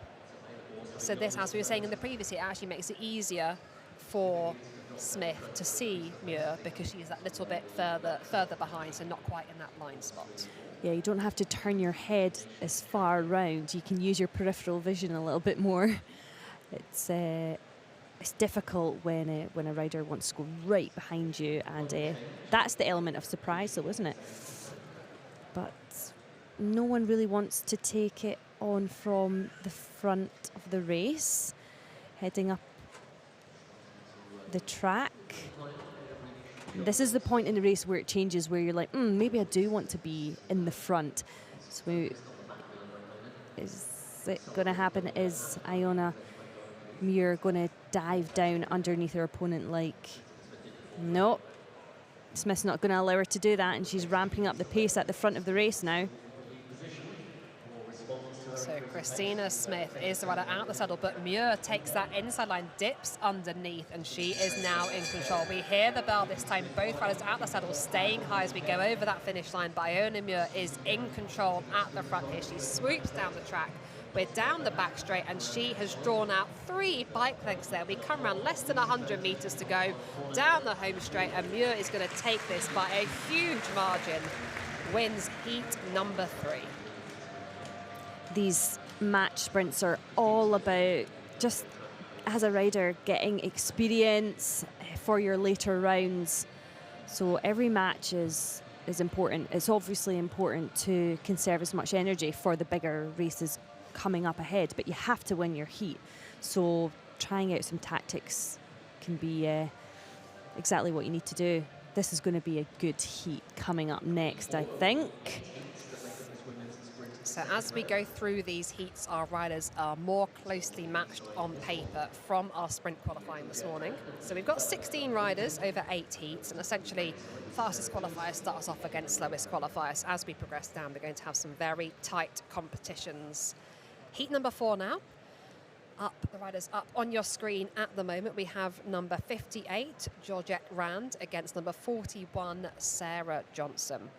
So this, as we were saying in the previous hit, actually makes it easier for Smith to see Muir because she's that little bit further behind, so not quite in that blind spot. Yeah, you don't have to turn your head as far round. You can use your peripheral vision a little bit more. It's difficult when a rider wants to go right behind you, and that's the element of surprise, though, isn't it? But no one really wants to take it on from the front of the race, heading up the track. This is the point in the race where it changes, where you're like, maybe I do want to be in the front. So is it going to happen? Is Iona Muir going to dive down underneath her opponent? Nope. Smith's not going to allow her to do that, and she's ramping up the pace at the front of the race now. So Christina Smith is the rider out the saddle, but Muir takes that inside line, dips underneath, and she is now in control. We hear the bell this time. Both riders out the saddle, staying high as we go over that finish line. But Iona Muir is in control at the front here. She swoops down the track. We're down the back straight, and she has drawn out 3 bike lengths there. We come around less than 100 metres to go down the home straight, and Muir is going to take this by a huge margin. Wins heat number 3. These match sprints are all about, just as a rider, getting experience for your later rounds. So every match is important. It's obviously important to conserve as much energy for the bigger races coming up ahead, but you have to win your heat. So trying out some tactics can be exactly what you need to do. This is going to be a good heat coming up next, I think. So as we go through these heats, our riders are more closely matched on paper from our sprint qualifying this morning. So we've got 16 riders over 8 heats, and essentially fastest qualifier starts off against slowest qualifiers. As we progress down, we're going to have some very tight competitions. Heat number 4 now. up, the riders up on your screen at the moment. We have number 58, Georgette Rand, against number 41, Sarah Johnson.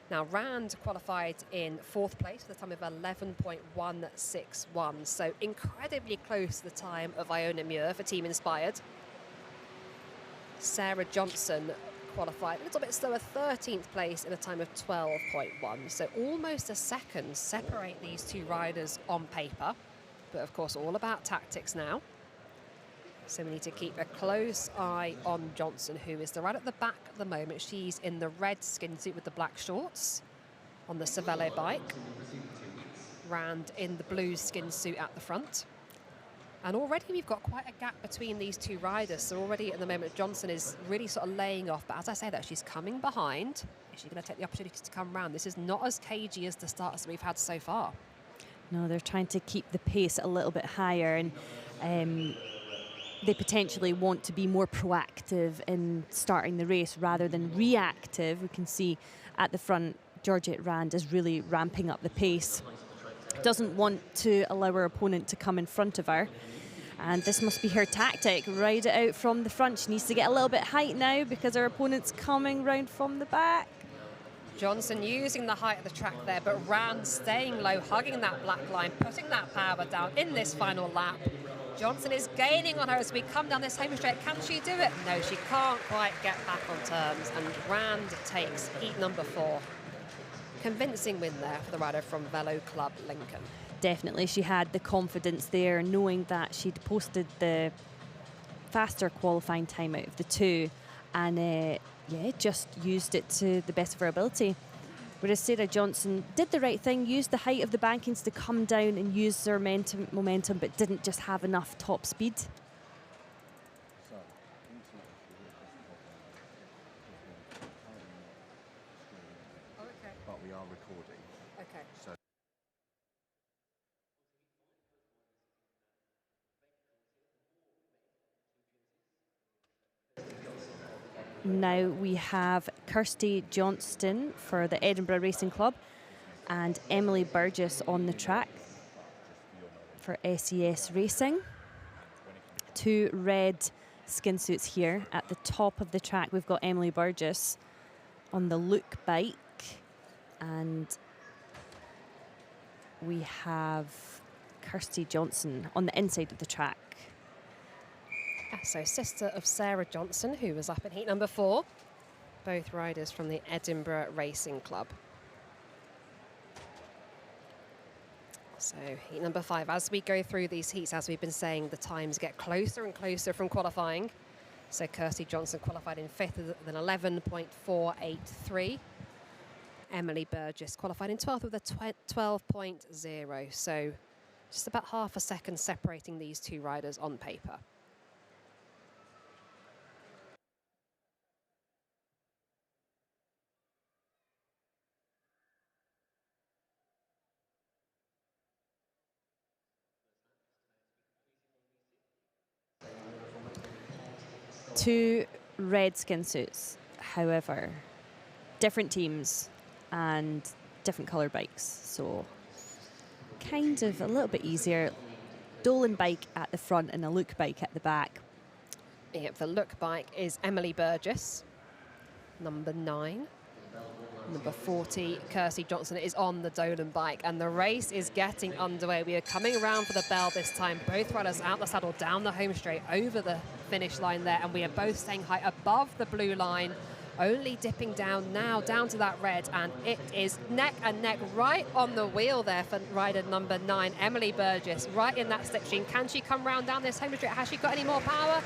Now, Rand qualified in 4th place with a time of 11.161, so incredibly close to the time of Iona Muir for Team Inspired. Sarah Johnson qualified a little bit slower, 13th place in a time of 12.1, so almost a second separate these two riders on paper, but of course all about tactics now. So we need to keep a close eye on Johnson, who is the rider at the back at the moment. She's in the red skin suit with the black shorts on the Cervelo bike. Rand in the blue skin suit at the front. And already we've got quite a gap between these two riders. So already at the moment, Johnson is really sort of laying off. But as I say that, she's coming behind. Is she going to take the opportunity to come round? This is not as cagey as the starts that we've had so far. No, they're trying to keep the pace a little bit higher, and they potentially want to be more proactive in starting the race rather than reactive. We can see at the front, Georgette Rand is really ramping up the pace. Doesn't want to allow her opponent to come in front of her. And this must be her tactic. Ride it out from the front. She needs to get a little bit height now because her opponent's coming round from the back. Johnson using the height of the track there, but Rand staying low, hugging that black line, putting that power down in this final lap. Johnson is gaining on her as we come down this home straight. Can she do it? No, she can't quite get back on terms. And Rand takes heat number 4. Convincing win there for the rider from Velo Club Lincoln. Definitely, she had the confidence there, knowing that she'd posted the faster qualifying time out of the two, and just used it to the best of her ability. Whereas Sarah Johnson did the right thing, used the height of the bankings to come down and use her momentum, but didn't just have enough top speed. But we are recording. Okay. So now we have Kirsty Johnston for the Edinburgh Racing Club and Emily Burgess on the track for SES Racing. 2 red skin suits here. At the top of the track, we've got Emily Burgess on the Look bike, and we have Kirsty Johnson on the inside of the track. So sister of Sarah Johnson, who was up in heat number 4. Both riders from the Edinburgh Racing Club. So heat number 5. As we go through these heats, as we've been saying, the times get closer and closer from qualifying. So Kirsty Johnson qualified in 5th with an 11.483. Emily Burgess qualified in 12th with a 12.0. So just about half a second separating these two riders on paper. Two red skin suits, however, different teams and different colour bikes, so kind of a little bit easier. Dolan bike at the front and a Look bike at the back. Yep, the Look bike is Emily Burgess, number 9. Number 40, Kirsty Johnson, is on the Dolan bike, and the race is getting underway. We are coming around for the bell this time. Both riders out the saddle, down the home straight, over the finish line there, and we are both staying high above the blue line, only dipping down now, down to that red, and it is neck and neck right on the wheel there for rider number 9, Emily Burgess, right in that slipstream. Can she come round down this home straight? Has she got any more power?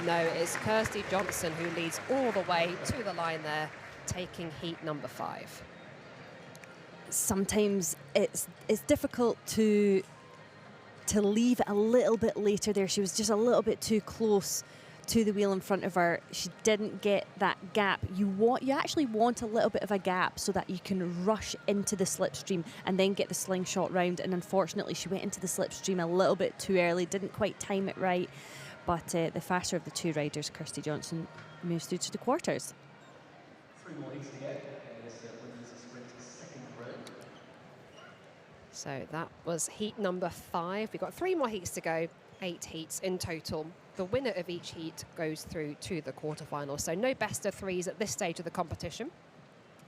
No, it's Kirsty Johnson who leads all the way to the line there, taking heat number 5. Sometimes it's difficult to leave a little bit later there. She was just a little bit too close to the wheel in front of her. She didn't get that gap. You actually want a little bit of a gap so that you can rush into the slipstream and then get the slingshot round, and unfortunately she went into the slipstream a little bit too early, didn't quite time it right, but the faster of the two riders, Kirsty Johnson, moves through to the quarters. 3 more heats to go in this women's sprint second round. So that was heat number 5. We've got 3 more heats to go. 8 heats in total. The winner of each heat goes through to the quarterfinals. So no best of threes at this stage of the competition.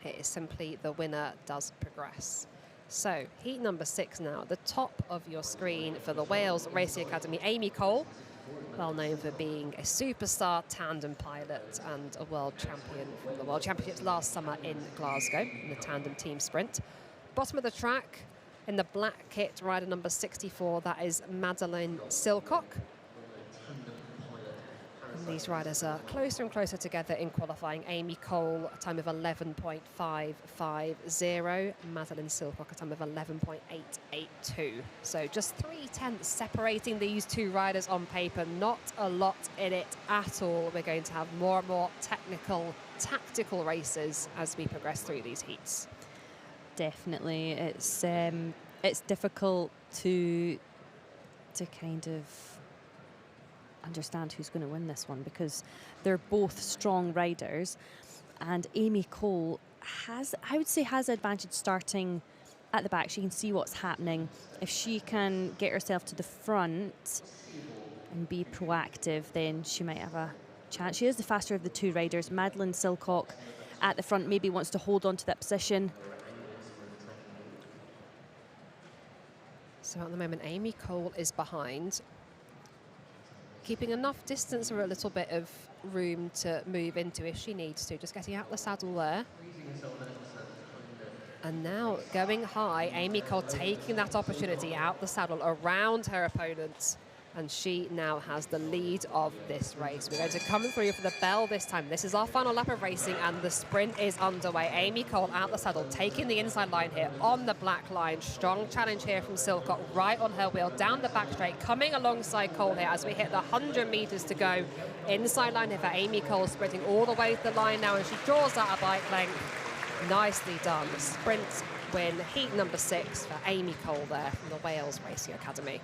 It is simply the winner does progress. So heat number 6 now, at the top of your screen for the Wales Racing Academy. Amy Cole, well known for being a superstar tandem pilot and a world champion from the World Championships last summer in Glasgow in the tandem team sprint. Bottom of the track, in the black kit, rider number 64, that is Madeline Silcock. And these riders are closer and closer together in qualifying. Amy Cole, a time of 11.550. Madeline Silcock, a time of 11.882. So just 0.3 separating these two riders on paper. Not a lot in it at all. We're going to have more and more technical, tactical races as we progress through these heats. Definitely, it's difficult to kind of understand who's going to win this one, because they're both strong riders, and Amy Cole has advantage starting at the back. She can see what's happening. If she can get herself to the front and be proactive, then she might have a chance. She is the faster of the two riders. Madeline Silcock at the front maybe wants to hold on to that position. So at the moment, Amy Cole is behind, keeping enough distance or a little bit of room to move into if she needs to. Just getting out the saddle there. And now going high, Amy Cole taking that opportunity out the saddle around her opponent. And she now has the lead of this race. We're going to come through for the bell this time. This is our final lap of racing and the sprint is underway. Amy Cole out the saddle, taking the inside line here on the black line. Strong challenge here from Silcock, right on her wheel, down the back straight, coming alongside Cole here as we hit the 100 metres to go. Inside line here for Amy Cole, sprinting all the way to the line now, and she draws out a bike length. Nicely done. Sprint win, heat number 6 for Amy Cole there from the Wales Racing Academy.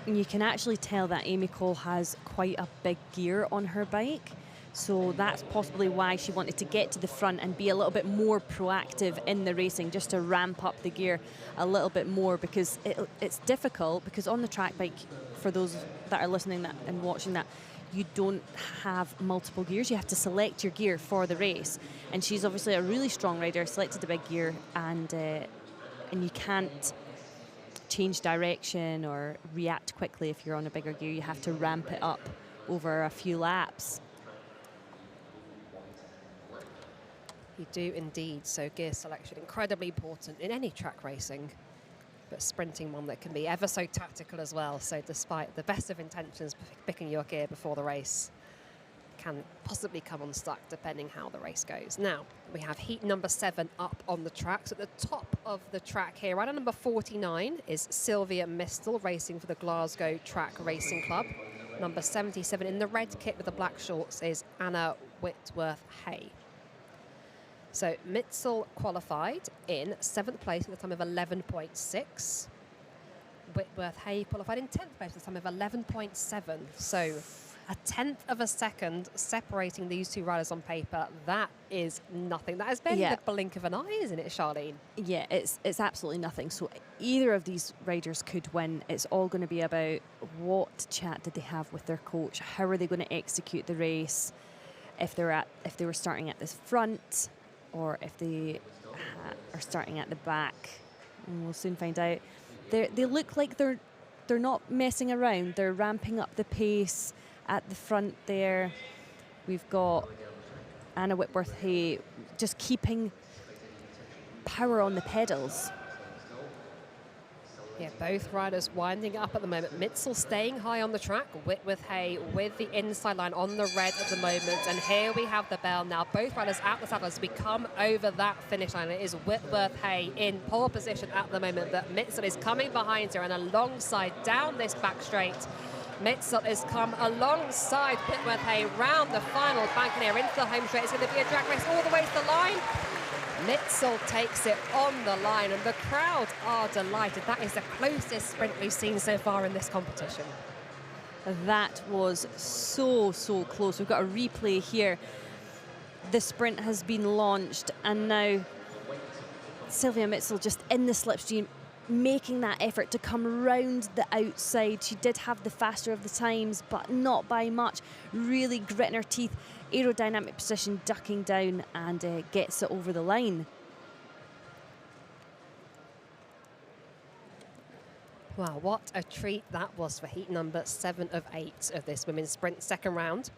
You can actually tell that Amy Cole has quite a big gear on her bike, so that's possibly why she wanted to get to the front and be a little bit more proactive in the racing, just to ramp up the gear a little bit more, because it's difficult, because on the track bike, for those that are listening and watching that, you don't have multiple gears. You have to select your gear for the race, and she's obviously a really strong rider, selected a big gear, and you can't change direction or react quickly if you're on a bigger gear. You have to ramp it up over a few laps. You do indeed. So gear selection, incredibly important in any track racing, but sprinting one that can be ever so tactical as well. So despite the best of intentions, picking your gear before the race can possibly come unstuck depending how the race goes. Now, we have heat number 7 up on the track. So at the top of the track here, rider number 49 is Sylvia Mistel, racing for the Glasgow Track Racing Club. Number 77 in the red kit with the black shorts is Anna Whitworth-Hay. So Mistel qualified in 7th place with a time of 11.6. Whitworth-Hay qualified in 10th place with a time of 11.7. So a 1/10 of a second separating these two riders on paper. That is nothing. That is barely the blink of an eye, isn't it, Charlene? Yeah, it's absolutely nothing. So either of these riders could win. It's all going to be about what chat did they have with their coach, how are they going to execute the race, if they were starting at the front or if they are starting at the back. And we'll soon find out. They look like they're not messing around. They're ramping up the pace. At the front there, we've got Anna Whitworth-Hay just keeping power on the pedals. Yeah, both riders winding up at the moment. Mistel staying high on the track. Whitworth-Hay with the inside line on the red at the moment. And here we have the bell now. Both riders at the saddle as we come over that finish line. It is Whitworth-Hay in pole position at the moment, but Mistel is coming behind her and alongside down this back straight. Mistel has come alongside Whitworth-Hay round the final bank here into the home straight. It's going to be a drag race all the way to the line. Mistel takes it on the line and the crowd are delighted. That is the closest sprint we've seen so far in this competition. That was so close. We've got a replay here. The sprint has been launched and now Sylvia Mistel just in the slipstream, making that effort to come round the outside. She did have the faster of the times, but not by much. Really gritting her teeth, aerodynamic position, ducking down, and gets it over the line. Wow, what a treat that was for heat number 7 of 8 of this women's sprint second round.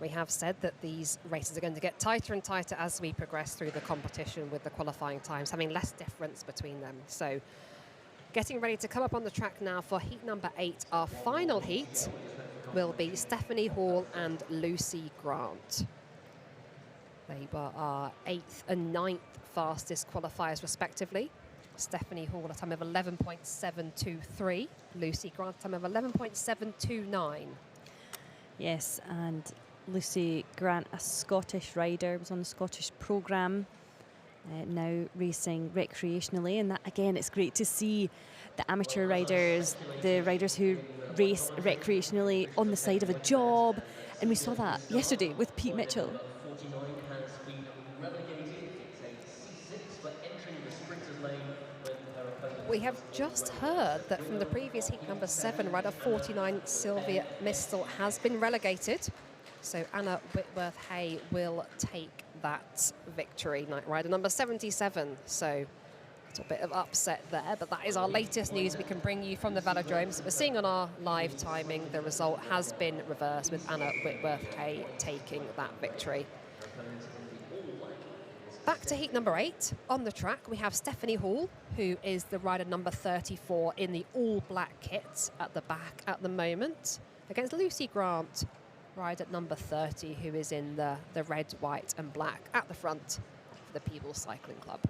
We have said that these races are going to get tighter and tighter as we progress through the competition, with the qualifying times having less difference between them. So getting ready to come up on the track now for heat number 8. Our final heat will be Stephanie Hall and Lucy Grant. They were our 8th and 9th fastest qualifiers respectively. Stephanie Hall a time of 11.723, Lucy Grant a time of 11.729. Yes, and Lucy Grant, a Scottish rider, was on the Scottish programme, now racing recreationally. And that, again, it's great to see the amateur riders, the riders who race recreationally on the side of a job. And we saw that yesterday with Pete Mitchell. We have just heard that from the previous heat number 7, rider 49, Sylvia Mistel, has been relegated. So Anna Whitworth-Hay will take that victory, night rider number 77. So a little bit of upset there, but that is our latest news we can bring you from the velodrome. So we're seeing on our live timing, the result has been reversed, with Anna Whitworth-Hay taking that victory. Back to heat number 8. On the track, we have Stephanie Hall, who is the rider number 34 in the all-black kit at the back at the moment, against Lucy Grant, rider number 30, who is in the red, white and black at the front for the Peebles Cycling Club.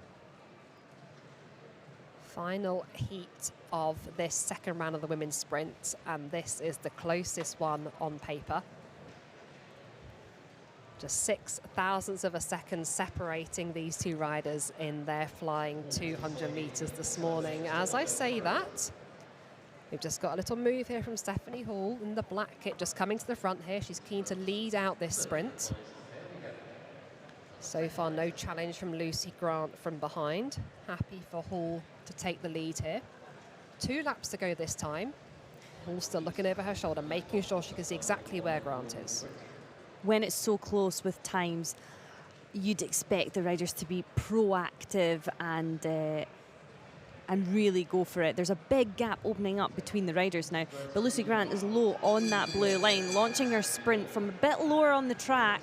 Final heat of this second round of the women's sprint, and this is the closest one on paper. Just 6 thousandths of a second separating these two riders in their flying 200 metres this morning. As I say that, we've just got a little move here from Stephanie Hall in the black kit, just coming to the front here. She's keen to lead out this sprint. So far, no challenge from Lucy Grant from behind. Happy for Hall to take the lead here. 2 laps to go this time. Hall still looking over her shoulder, making sure she can see exactly where Grant is. When it's so close with times, you'd expect the riders to be proactive and really go for it. There's a big gap opening up between the riders now, but Lucy Grant is low on that blue line, launching her sprint from a bit lower on the track.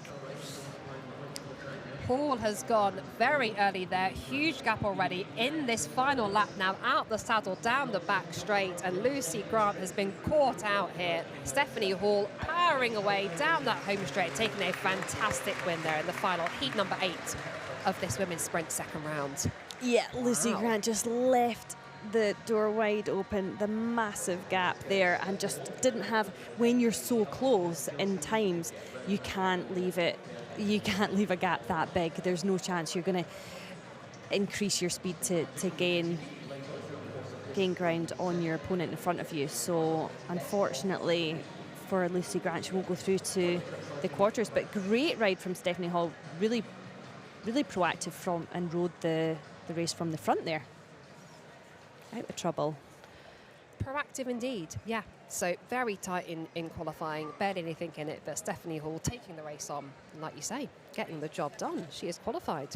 Hall has gone very early there, huge gap already in this final lap now, out the saddle, down the back straight, and Lucy Grant has been caught out here. Stephanie Hall powering away down that home straight, taking a fantastic win there in the final heat number 8 of this women's sprint second round. Yeah, Lucy Grant just left the door wide open, the massive gap there, and just didn't have, when you're so close in times, you can't leave it. You can't leave a gap that big. There's no chance you're going to increase your speed to gain ground on your opponent in front of you. So unfortunately for Lucy Grant, she won't go through to the quarters. But great ride from Stephanie Hall, really proactive and rode the race from the front there. Out of trouble. Proactive indeed, yeah. So very tight in qualifying, barely anything in it, but Stephanie Hall taking the race on, and like you say, getting the job done. She is qualified.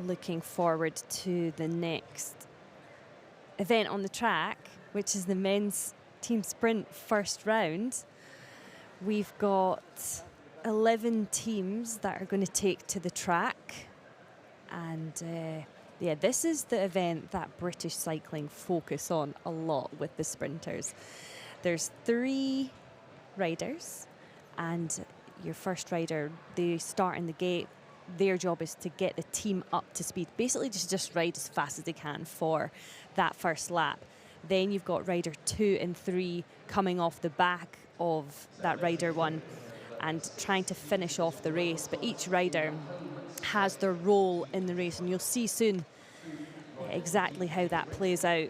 Looking forward to the next event on the track, which is the men's team sprint first round. We've got 11 teams that are going to take to the track, and yeah, this is the event that British Cycling focus on a lot with the sprinters. There's 3 riders, and your first rider, they start in the gate. Their job is to get the team up to speed, basically just ride as fast as they can for that first lap. Then you've got rider 2 and 3 coming off the back of that rider one and trying to finish off the race. But each rider has their role in the race, and you'll see soon exactly how that plays out.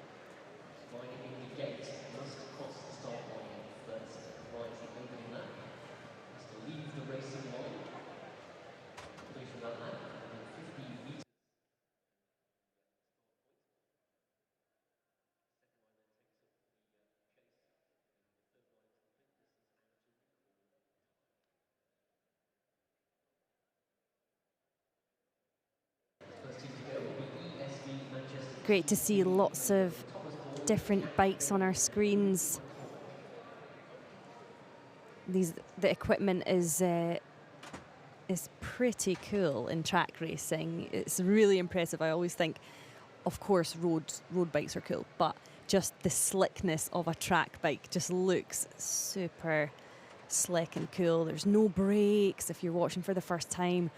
Great to see lots of different bikes on our screens. The equipment is pretty cool in track racing. It's really impressive. I always think, of course, road bikes are cool, but just the slickness of a track bike just looks super slick and cool. There's no brakes. If you're watching for the first time,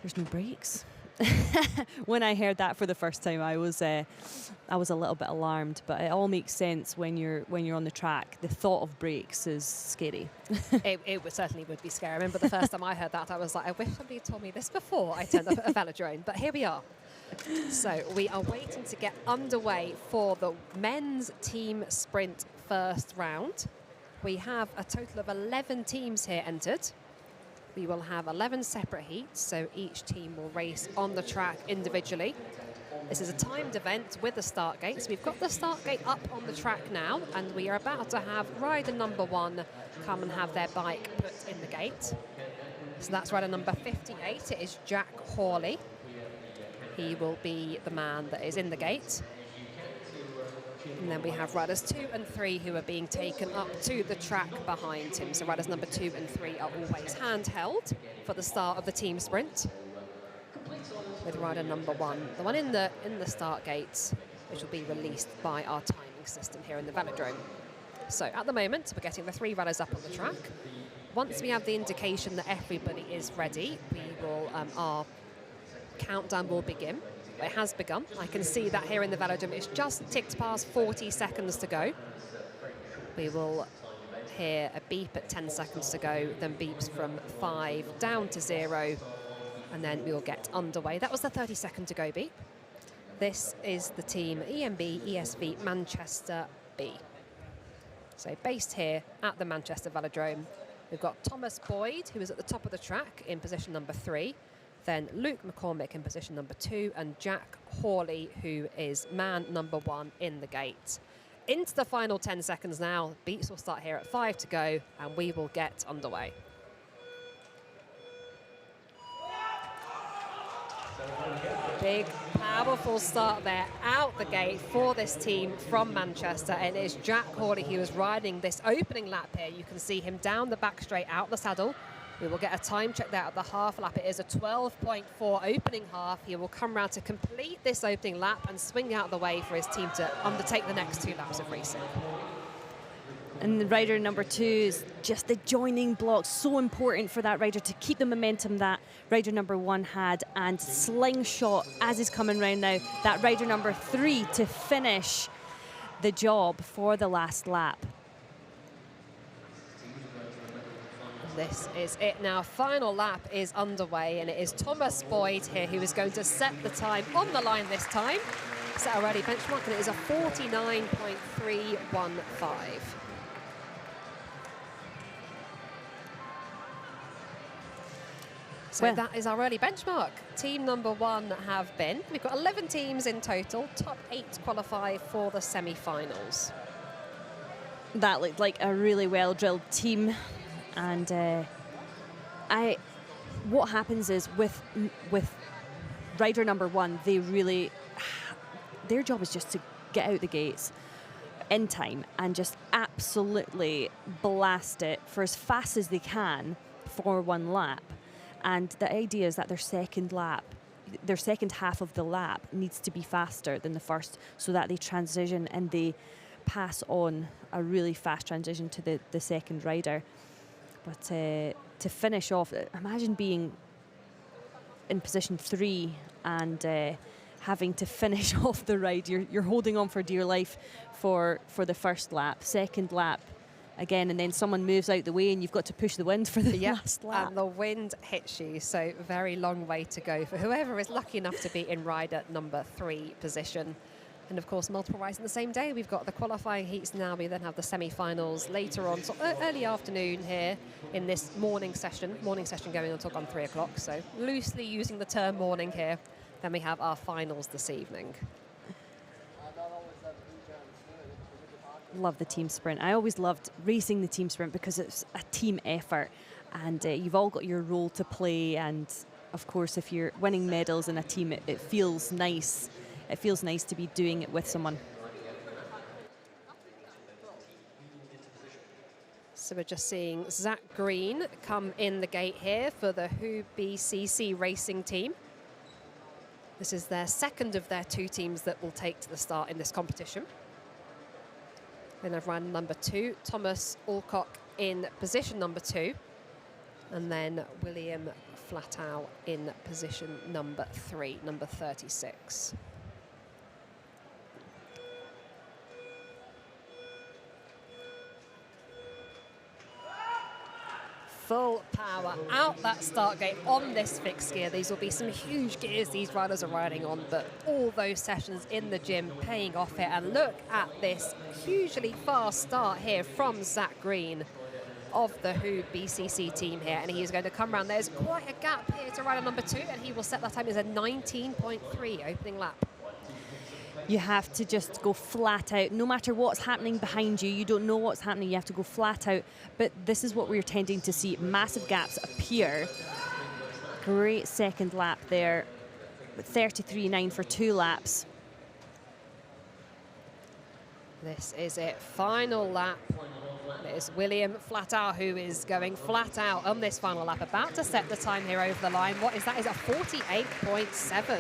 there's no brakes. When I heard that for the first time, I was a little bit alarmed, but it all makes sense when you're on the track. The thought of brakes is scary. It certainly would be scary. I remember the first time I heard that, I was like, I wish somebody had told me this before I turned up at a velodrome, but here we are. So we are waiting to get underway for the men's team sprint first round. We have a total of 11 teams here entered. We will have 11 separate heats, so each team will race on the track individually. This is a timed event with the start gate. So we've got the start gate up on the track now, and we are about to have rider number 1 come and have their bike put in the gate. So that's rider number 58. It is Jack Hawley. He will be the man that is in the gate. And then we have riders 2 and 3 who are being taken up to the track behind him. So riders number 2 and 3 are always handheld for the start of the team sprint. With rider number 1, the one in the start gates, which will be released by our timing system here in the velodrome. So at the moment, we're getting the 3 riders up on the track. Once we have the indication that everybody is ready, we will our countdown will begin. It has begun. I can see that here in the velodrome. It's just ticked past 40 seconds to go. We will hear a beep at 10 seconds to go, then beeps from 5 down to 0, and then we will get underway. That was the 30-second to go beep. This is the team EMB ESV Manchester B. So based here at the Manchester Velodrome, we've got Thomas Boyd, who is at the top of the track in position number 3. Then Luke McCormick in position number 2, and Jack Hawley, who is man number 1 in the gate. Into the final 10 seconds now. Beats will start here at 5 to go, and we will get underway. Big, powerful start there out the gate for this team from Manchester, and it is Jack Hawley who is riding this opening lap here. You can see him down the back straight out the saddle. We will get a time check there at the half lap. It is a 12.4 opening half. He will come round to complete this opening lap and swing out the way for his team to undertake the next 2 laps of racing. And the rider number 2 is just the joining block, so important for that rider to keep the momentum that rider number 1 had, and slingshot as he's coming round now, that rider number 3 to finish the job for the last lap. This is it now. Final lap is underway, and it is Thomas Boyd here who is going to set the time on the line this time. Set a ready benchmark, and it is a 49.315. So well, that is our early benchmark. Team number 1 have been. We've got 11 teams in total. Top 8 qualify for the semi-finals. That looked like a really well-drilled team. And what happens is with rider number 1, their job is just to get out the gates in time and just absolutely blast it for as fast as they can for 1 lap. And the idea is that their second half of the lap needs to be faster than the first, so that they transition and they pass on a really fast transition to the second rider. But to finish off, imagine being in position 3 and having to finish off the ride. You're holding on for dear life for the first lap. Second lap, again, and then someone moves out the way and you've got to push the wind for the Yep, last lap. and the wind hits you, so very long way to go for whoever is lucky enough to be in rider number 3 position. And of course, multiple rides in the same day. We've got the qualifying heats now. We then have the semi-finals later on, so early afternoon here in this morning session. Morning session going until gone 3 o'clock. So loosely using the term morning here. Then we have our finals this evening. Love the team sprint. I always loved racing the team sprint because it's a team effort, and you've all got your role to play. And of course, if you're winning medals in a team, it feels nice. It feels nice to be doing it with someone. So we're just seeing Zach Green come in the gate here for the Who BCC racing team. This is their second of their 2 teams that will take to the start in this competition. Then I've ran number 2, Thomas Alcock in position number 2. And then William Flatow in position number 3, number 36. Full power out that start gate on this fixed gear. These will be some huge gears these riders are riding on, but all those sessions in the gym paying off here. And look at this hugely fast start here from Zach Green of the Who BCC team here, and he's going to come around. There's quite a gap here to rider number 2, and he will set that time as a 19.3 opening lap. You have to just go flat out. No matter what's happening behind you, you don't know what's happening, you have to go flat out. But this is what we're tending to see. Massive gaps appear. Great second lap there. 33.9 for 2 laps. This is it. Final lap. It is William Flatow who is going flat out on this final lap, about to set the time here over the line. What is that? Is a 48.7.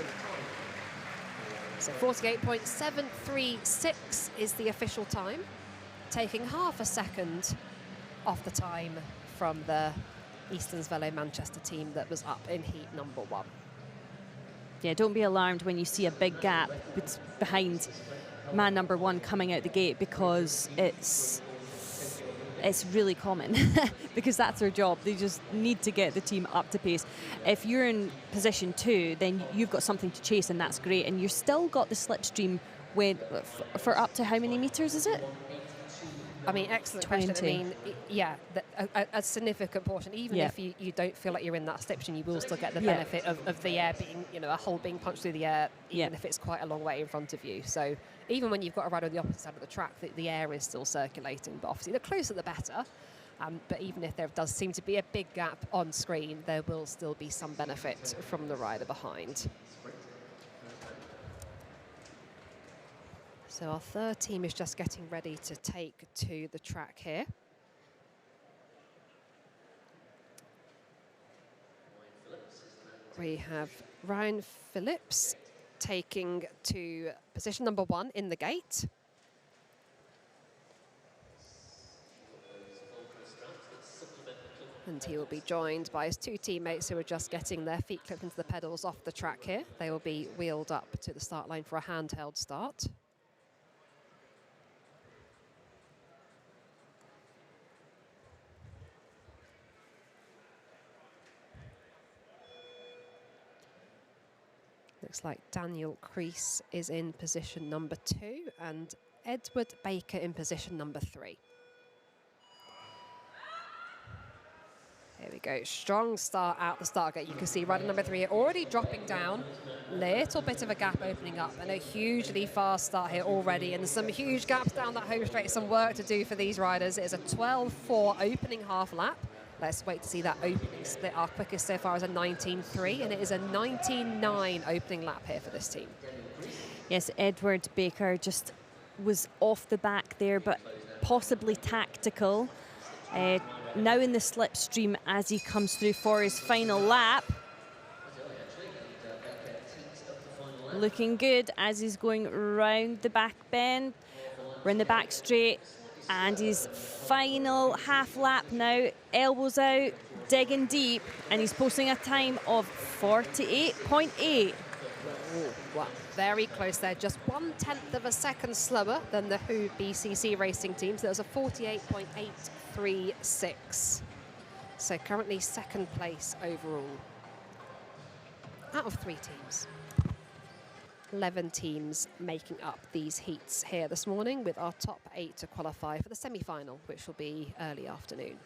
So 48.736 is the official time, taking half a second off the time from the Easterns Velo Manchester team that was up in heat number 1. Yeah, don't be alarmed when you see a big gap behind man number 1 coming out the gate, because it's really common because that's their job. They just need to get the team up to pace. If you're in position 2, then you've got something to chase, and that's great. And you've still got the slipstream for up to how many meters is it? I mean, excellent 20. question. I mean, yeah, a significant portion. Even if you don't feel like you're in that slipstream, you will still get the benefit of the air being, a hole being punched through the air, even if it's quite a long way in front of you. So even when you've got a rider on the opposite side of the track, the air is still circulating. But obviously, the closer the better. But even if there does seem to be a big gap on screen, there will still be some benefit from the rider behind. So our third team is just getting ready to take to the track here. We have Ryan Phillips taking to position number 1 in the gate. And he will be joined by his 2 teammates who are just getting their feet clipped into the pedals off the track here. They will be wheeled up to the start line for a handheld start. Looks like Daniel Crease is in position number 2 and Edward Baker in position number 3. Here we go, strong start out the start gate. You can see rider number 3 already dropping down. Little bit of a gap opening up and a hugely fast start here already, and some huge gaps down that home straight. Some work to do for these riders. It is a 12.4 opening half lap. Let's wait to see that opening split. Our quickest so far is a 19.3, and it is a 19.9 opening lap here for this team. Yes, Edward Baker just was off the back there, but possibly tactical. Now in the slipstream as he comes through for his final lap. Looking good as he's going round the back bend. We're in the back straight. And his final half lap now, elbows out, digging deep, and he's posting a time of 48.8. Oh, well, very close there. Just 1/10 of a second slower than the Who BCC racing team. So that was a 48.836. So currently second place overall. Out of 3 teams. 11 teams making up these heats here this morning, with our top 8 to qualify for the semi-final, which will be early afternoon.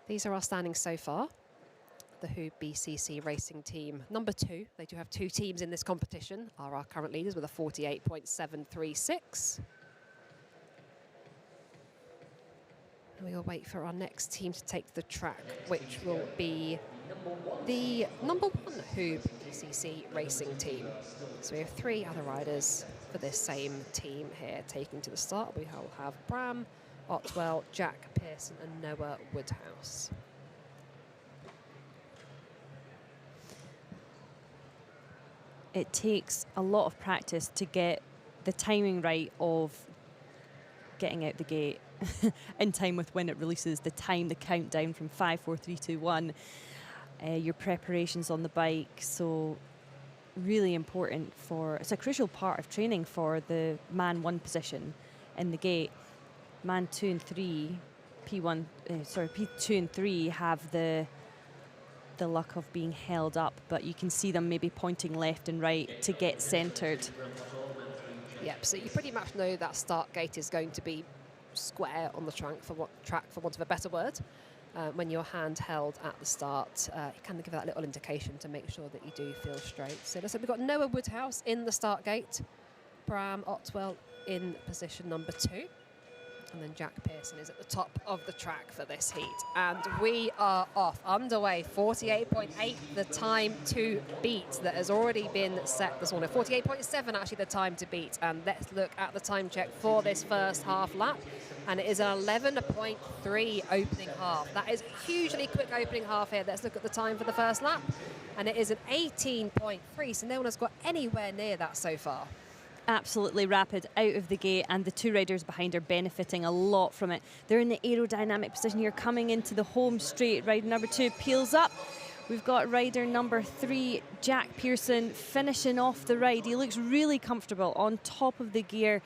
These are our standings so far. The Who BCC racing team number 2, they do have 2 teams in this competition, are our current leaders with a 48.736. We'll wait for our next team to take the track, which will be the number 1 Who BCC racing team. So we have 3 other riders for this same team here taking to the start. We will have Bram Otwell, Jack Pearson and Noah Woodhouse. It takes a lot of practice to get the timing right of getting out the gate in time with when it releases, the time, the countdown from 5, 4, 3, 2, 1, your preparations on the bike. So really important it's a crucial part of training for the man 1 position in the gate. Man 2 and 3, P2 and 3 have the luck of being held up, but you can see them maybe pointing left and right to get centred. Yep, so you pretty much know that start gate is going to be square on the track, for want of a better word. When you're handheld at the start, you can give that little indication to make sure that you do feel straight. So listen, we've got Noah Woodhouse in the start gate, Bram Otwell in position number 2. And then Jack Pearson is at the top of the track for this heat. And we are off, underway. 48.8, the time to beat that has already been set this morning. 48.7 actually the time to beat. And let's look at the time check for this first half lap. And it is an 11.3 opening half. That is a hugely quick opening half here. Let's look at the time for the first lap. And it is an 18.3, so no one has got anywhere near that so far. Absolutely rapid out of the gate, and the 2 riders behind are benefiting a lot from it. They're in the aerodynamic position here, coming into the home straight. Rider number 2 peels up. We've got rider number 3, Jack Pearson, finishing off the ride. He looks really comfortable on top of the gear,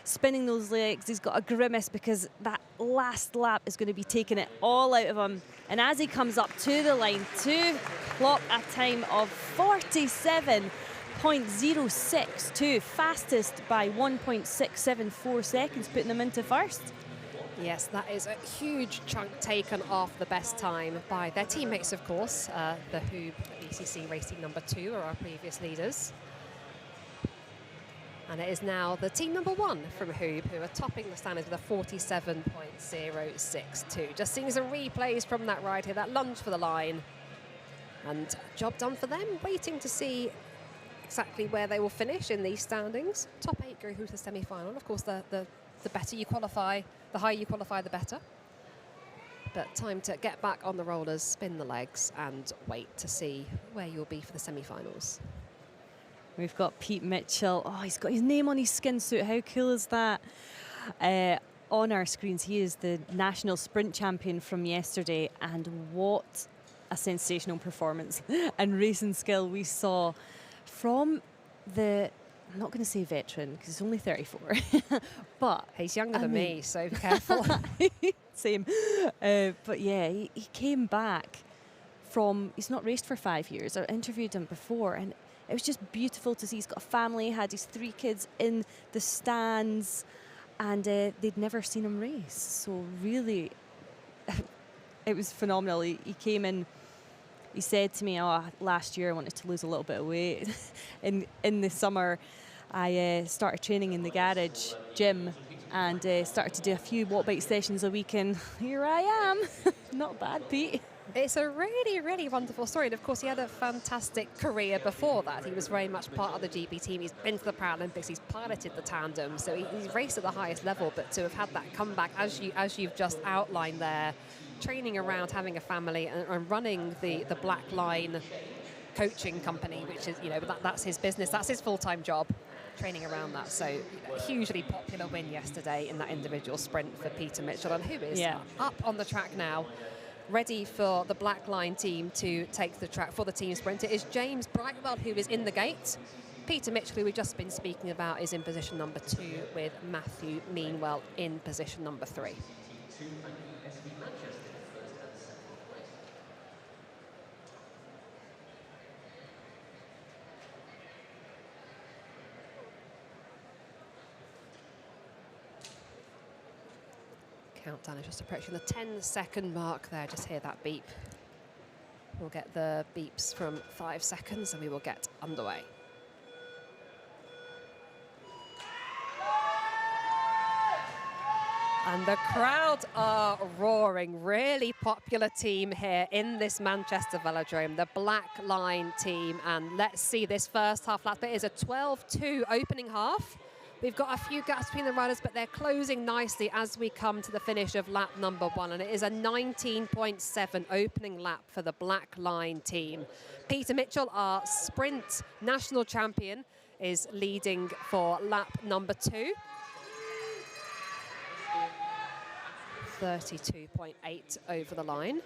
spinning those legs. He's got a grimace because that last lap is going to be taking it all out of him. And as he comes up to the line to clock a time of 47.062, fastest by 1.674 seconds, putting them into first. Yes, that is a huge chunk taken off the best time by their teammates, of course. The Who BCC Racing number 2 are our previous leaders. And it is now the team number 1 from Who who are topping the standings with a 47.062. Just seeing some replays from that ride here, that lunge for the line. And job done for them, waiting to see exactly where they will finish in these standings. Top 8 go through to the semi-final. Of course, the better you qualify, the higher you qualify, the better. But time to get back on the rollers, spin the legs, and wait to see where you'll be for the semi-finals. We've got Pete Mitchell. Oh, he's got his name on his skin suit. How cool is that? On our screens, he is the national sprint champion from yesterday, and what a sensational performance and racing skill we saw from the, I'm not going to say veteran because he's only 34, but he's younger than me, so be careful. Same. But yeah, he came back from, he's not raced for 5 years. I interviewed him before, and it was just beautiful to see. He's got a family, had his 3 kids in the stands, and they'd never seen him race. So really, it was phenomenal. He came in, he said to me, oh, last year I wanted to lose a little bit of weight. in the summer, I started training in the garage gym and started to do a few walk bike sessions a week, and here I am. Not bad, Pete. It's a really, really wonderful story. And of course, he had a fantastic career before that. He was very much part of the GB team. He's been to the Paralympics. He's piloted the tandem. So he's raced at the highest level. But to have had that comeback, as you've just outlined there, training around, having a family, and running the Black Line coaching company, which is, that's his business. That's his full-time job. training around that. So hugely popular win yesterday in that individual sprint for Peter Mitchell, and who is up on the track now, ready for the Black Line team to take the track for the team sprint. It is James Brightwell who is in the gate. Peter Mitchell, who we've just been speaking about, is in position number 2 with Matthew Meanwell in position number 3. Countdown is just approaching the 10-second mark there. Just hear that beep. We'll get the beeps from 5 seconds and we will get underway. And the crowd are roaring. Really popular team here in this Manchester Velodrome, the Black Line team. And let's see this first half lap. It is a 12-2 opening half. We've got a few gaps between the riders, but they're closing nicely as we come to the finish of lap number 1. And it is a 19.7 opening lap for the Black Line team. Peter Mitchell, our sprint national champion, is leading for lap number 2. 32.8 over the line.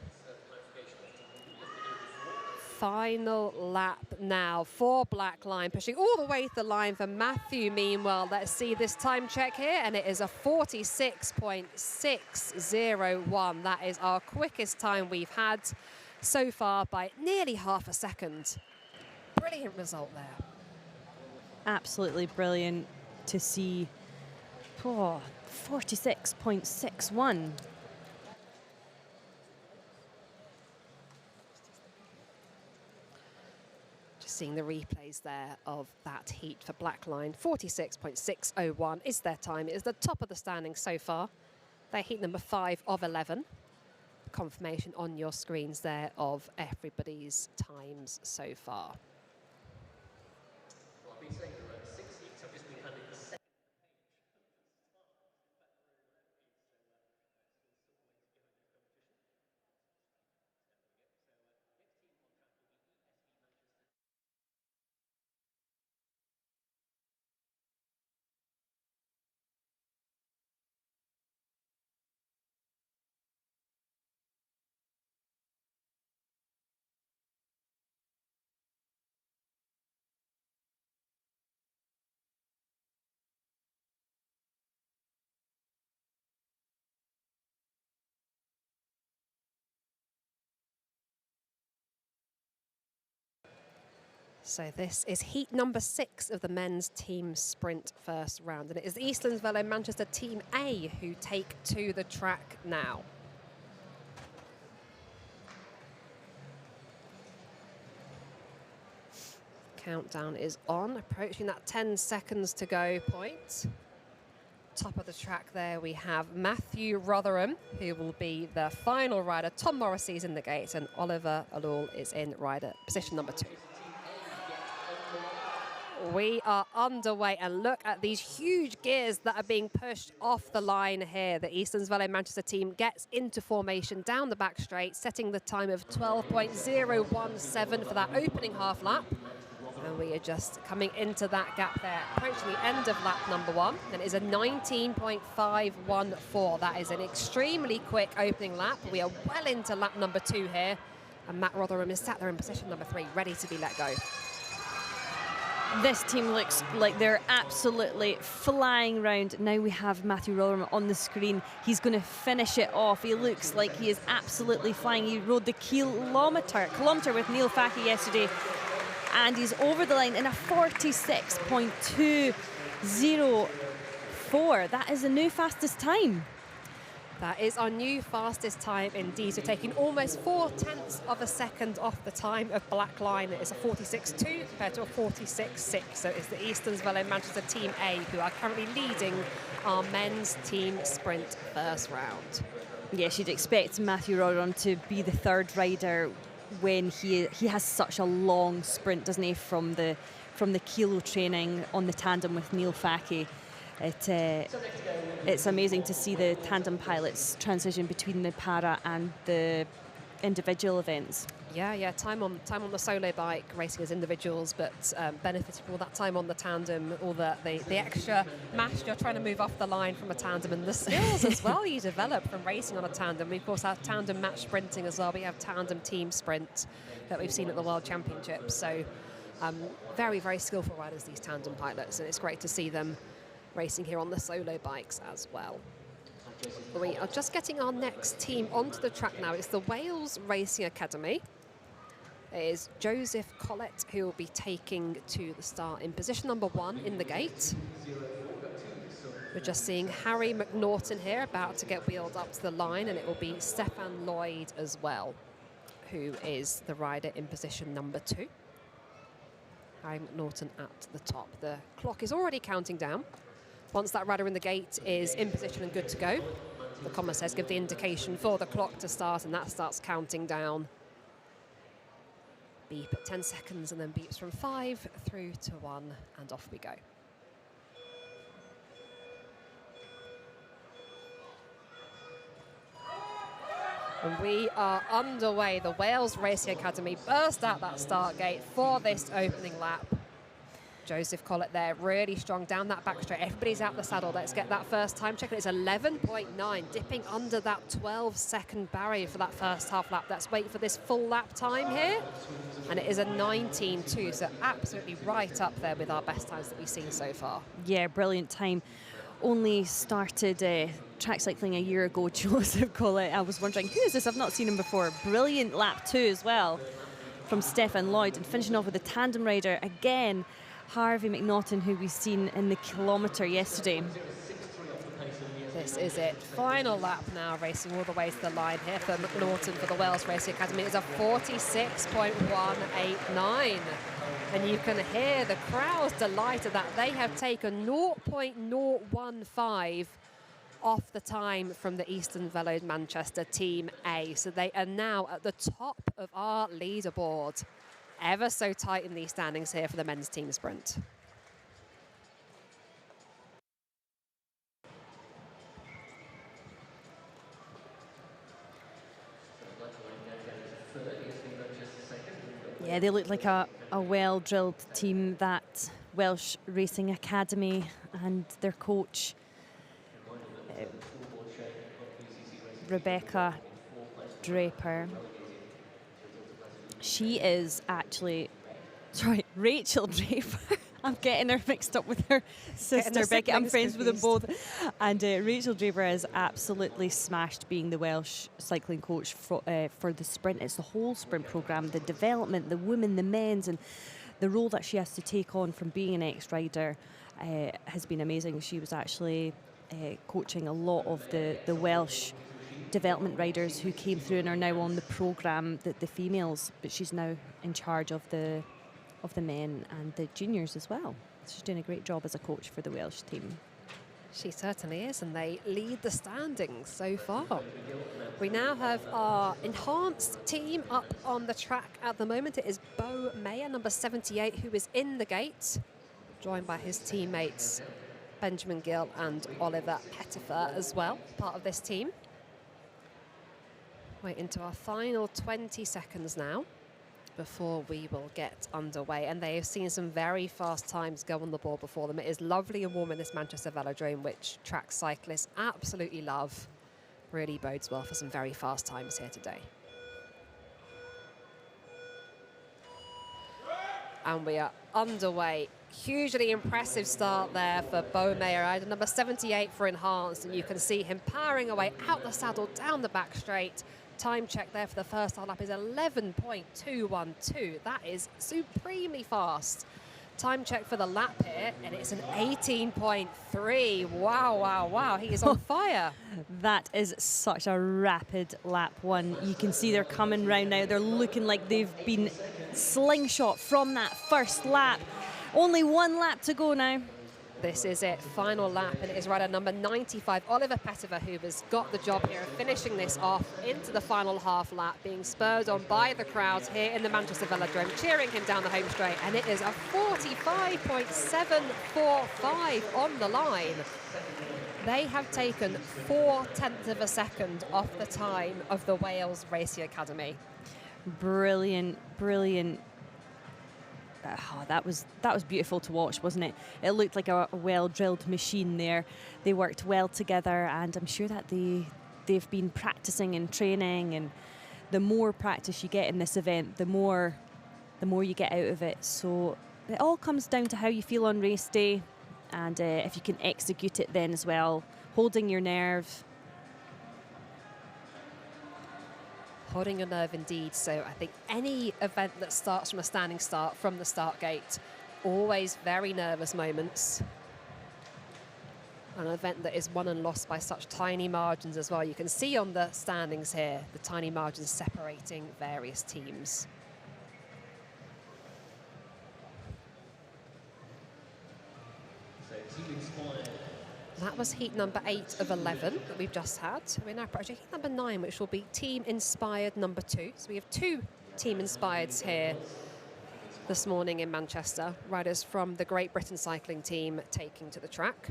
Final lap now for Black Line, pushing all the way to the line for Matthew Meanwell. Let's see this time check here, and it is a 46.601. That is our quickest time we've had so far by nearly half a second. Brilliant result there. Absolutely brilliant to see. 46.61. Seeing the replays there of that heat for Black Line. 46.601 is their time. It is the top of the standing so far. They're heat number 5 of 11. Confirmation on your screens there of everybody's times so far. So this is heat number 6 of the men's team sprint first round. And it is the Eastlands Velo Manchester Team A who take to the track now. Countdown is on, approaching that 10 seconds to go point. Top of the track there we have Matthew Rotherham, who will be the final rider. Tom Morrissey is in the gate and Oliver Alul is in rider position number 2. We are underway, and look at these huge gears that are being pushed off the line here. The Eastlands Velo Manchester team gets into formation down the back straight, setting the time of 12.017 for that opening half lap. And we are just coming into that gap there, approaching the end of lap number 1. And it is a 19.514. That is an extremely quick opening lap. We are well into lap number 2 here. And Matt Rotherham is sat there in position number 3, ready to be let go. This team looks like they're absolutely flying round. Now we have Matthew Rotherham on the screen. He's going to finish it off. He looks like he is absolutely flying. He rode the kilometre with Neil Fackie yesterday, and he's over the line in a 46.204. That is the new fastest time. That is our new fastest time indeed. So taking almost 0.4 of a second off the time of Black Line. It is a 46.2 compared to a 46.6. So it's the Eastlands Velo Manchester Team A who are currently leading our men's team sprint first round. Yes, you'd expect Matthew Rotherham to be the third rider when he has such a long sprint, doesn't he, from the kilo training on the tandem with Neil Fackie. It's amazing to see the tandem pilots transition between the para and the individual events. Yeah, time on the solo bike, racing as individuals, but benefiting from all that time on the tandem, all the extra mash you're trying to move off the line from a tandem, and the skills as well you develop from racing on a tandem. We, of course, have tandem match sprinting as well. We have tandem team sprint that we've seen at the World Championships. So very, very skillful riders, these tandem pilots, and it's great to see them racing here on the solo bikes as well. We are just getting our next team onto the track now. It's the Wales Racing Academy. It is Joseph Collett who will be taking to the start in position number 1 in the gate. We're just seeing Harry McNaughton here about to get wheeled up to the line, and it will be Stefan Lloyd as well, who is the rider in position number 2. Harry McNaughton at the top. The clock is already counting down. Once that rider in the gate is in position and good to go, the commissaires give the indication for the clock to start, and that starts counting down. Beep at 10 seconds, and then beeps from 5 through to 1, and off we go. And we are underway. The Wales Racing Academy burst out that start gate for this opening lap. Joseph Collett there, really strong down that back straight. Everybody's out the saddle. Let's get that first time check. It's 11.9, dipping under that 12-second barrier for that first half lap. Let's wait for this full lap time here. And it is a 19.2, so absolutely right up there with our best times that we've seen so far. Yeah, brilliant time. Only started track cycling a year ago, Joseph Collett. I was wondering, who is this? I've not seen him before. Brilliant lap 2 as well from Stefan Lloyd. And finishing off with a tandem rider again, Harvey McNaughton, who we've seen in the kilometre yesterday. This is it. Final lap now, racing all the way to the line here for McNaughton for the Wales Racing Academy. It's a 46.189. And you can hear the crowd's delighted that they have taken 0.015 off the time from the Eastern Velode Manchester Team A. So they are now at the top of our leaderboard. Ever so tight in these standings here for the men's team sprint. Yeah, they look like a well-drilled team, that Welsh Racing Academy, and their coach, Rebecca Draper. She is actually, sorry, Rachel Draper. I'm getting her mixed up with her sister, Becky. I'm friends with them both. And Rachel Draper is absolutely smashed being the Welsh cycling coach for the sprint. It's the whole sprint programme, the development, the women, the men's, and the role that she has to take on from being an ex-rider has been amazing. She was actually coaching a lot of the Welsh development riders who came through and are now on the programme, the females, but she's now in charge of the men and the juniors as well. She's doing a great job as a coach for the Welsh team. She certainly is, and they lead the standings so far. We now have our enhanced team up on the track at the moment. It is Bo Mayer, number 78, who is in the gate, joined by his teammates Benjamin Gill and Oliver Pettifer as well, part of this team. We're into our final 20 seconds now before we will get underway, and they have seen some very fast times go on the board before them. It is lovely and warm in this Manchester Velodrome, which track cyclists absolutely love. Really bodes well for some very fast times here today. And we are underway. Hugely impressive start there for Bo Mayer, rider number 78 for Enhanced, and you can see him powering away out the saddle, down the back straight. Time check there for the first half lap is 11.212. That is supremely fast. Time check for the lap here, and it's an 18.3. Wow, wow, wow. He is on fire. That is such a rapid lap 1. You can see they're coming round now. They're looking like they've been slingshot from that first lap. Only 1 lap to go now. This is it, final lap, and it is rider number 95, Oliver Pettifer, who has got the job here of finishing this off into the final half lap, being spurred on by the crowds here in the Manchester Velodrome, cheering him down the home straight, and it is a 45.745 on the line. They have taken 0.4 of a second off the time of the Wales Racing Academy. Brilliant, brilliant. Oh, that was beautiful to watch, wasn't it? It looked like a well-drilled machine there. They worked well together, and I'm sure that they've been practicing and training, and the more practice you get in this event, the more you get out of it. So it all comes down to how you feel on race day, and if you can execute it then as well, holding your nerve. Holding your nerve indeed. So I think any event that starts from a standing start from the start gate, always very nervous moments. An event that is won and lost by such tiny margins as well. You can see on the standings here, the tiny margins separating various teams. So Team Inspired. That was heat number 8 of 11 that we've just had. We're now approaching heat number 9, which will be Team Inspired number 2. So we have 2 Team Inspireds here this morning in Manchester. Riders from the Great Britain cycling team taking to the track.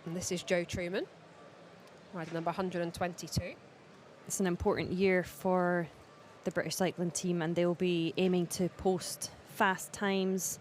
And this is Joe Truman, rider number 122. It's an important year for the British cycling team, and they'll be aiming to post fast times.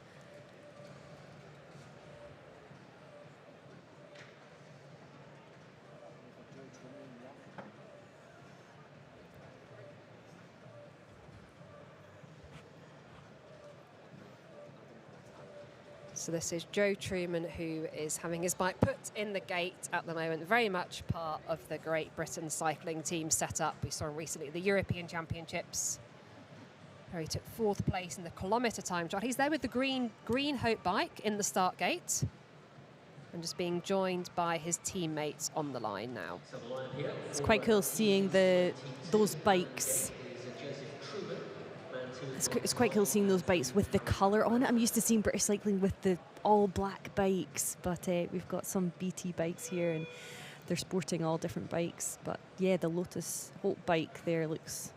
So this is Joe Truman, who is having his bike put in the gate at the moment, very much part of the Great Britain cycling team setup. We saw him recently at the European Championships, where he took 4th place in the kilometre time trial. He's there with the Green Hope bike in the start gate, and just being joined by his teammates on the line now. It's quite cool seeing those bikes. It's quite cool seeing those bikes with the colour on it. I'm used to seeing British cycling with the all black bikes, but we've got some BT bikes here, and they're sporting all different bikes. But yeah, the Lotus Hope bike there looks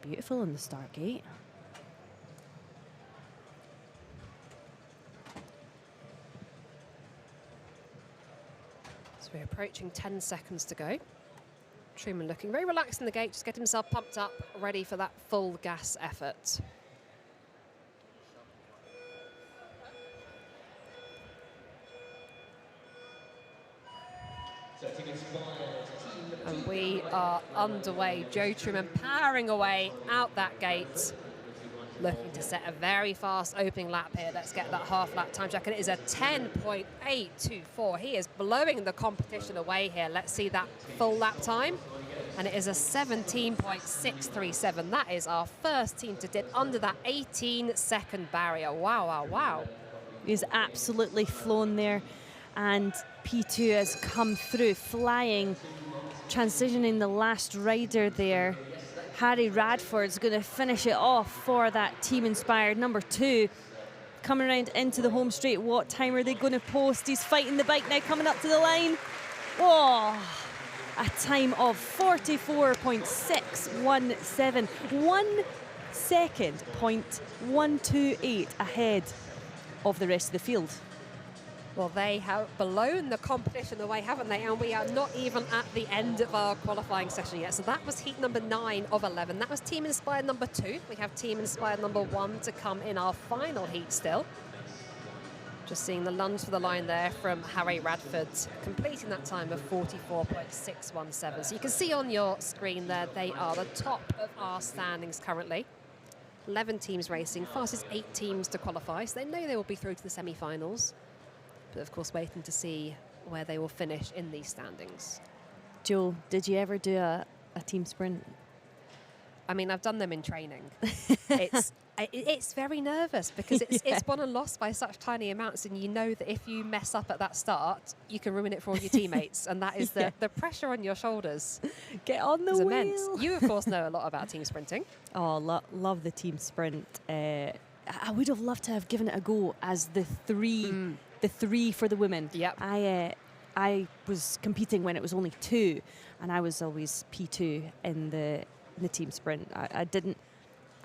beautiful in the start gate. So we're approaching 10 seconds to go. Truman looking very relaxed in the gate, just get himself pumped up, ready for that full gas effort. And we are underway. Joe Truman powering away out that gate, looking to set a very fast opening lap here. Let's get that half lap time check. And it is a 10.824. He is blowing the competition away here. Let's see that full lap time. And it is a 17.637. That is our first team to dip under that 18-second barrier. Wow, wow, wow. He's absolutely flown there. And P2 has come through, flying, transitioning the last rider there. Harry Radford's going to finish it off for that Team Inspired number 2. Coming around into the home straight. What time are they going to post? He's fighting the bike now, coming up to the line. Oh, a time of 44.617. 1 second, 0.128 ahead of the rest of the field. Well, they have blown the competition away, haven't they? And we are not even at the end of our qualifying session yet. So that was heat number 9 of 11. That was Team Inspired number 2. We have Team Inspired number 1 to come in our final heat still. Just seeing the lunge for the line there from Harry Radford, completing that time of 44.617. So you can see on your screen there, they are the top of our standings currently. 11 teams racing, fastest 8 teams to qualify. So they know they will be through to the semi-finals. But of course, waiting to see where they will finish in these standings. Joe, did you ever do a team sprint? I mean, I've done them in training. It's very nervous because it's won and lost by such tiny amounts, and you know that if you mess up at that start, you can ruin it for all your teammates, and that is the pressure on your shoulders. Get on the wheel. Immense. You, of course, know a lot about team sprinting. Oh, love the team sprint. I would have loved to have given it a go as the three for the women. Yep. I was competing when it was only 2, and I was always P2 in the team sprint. I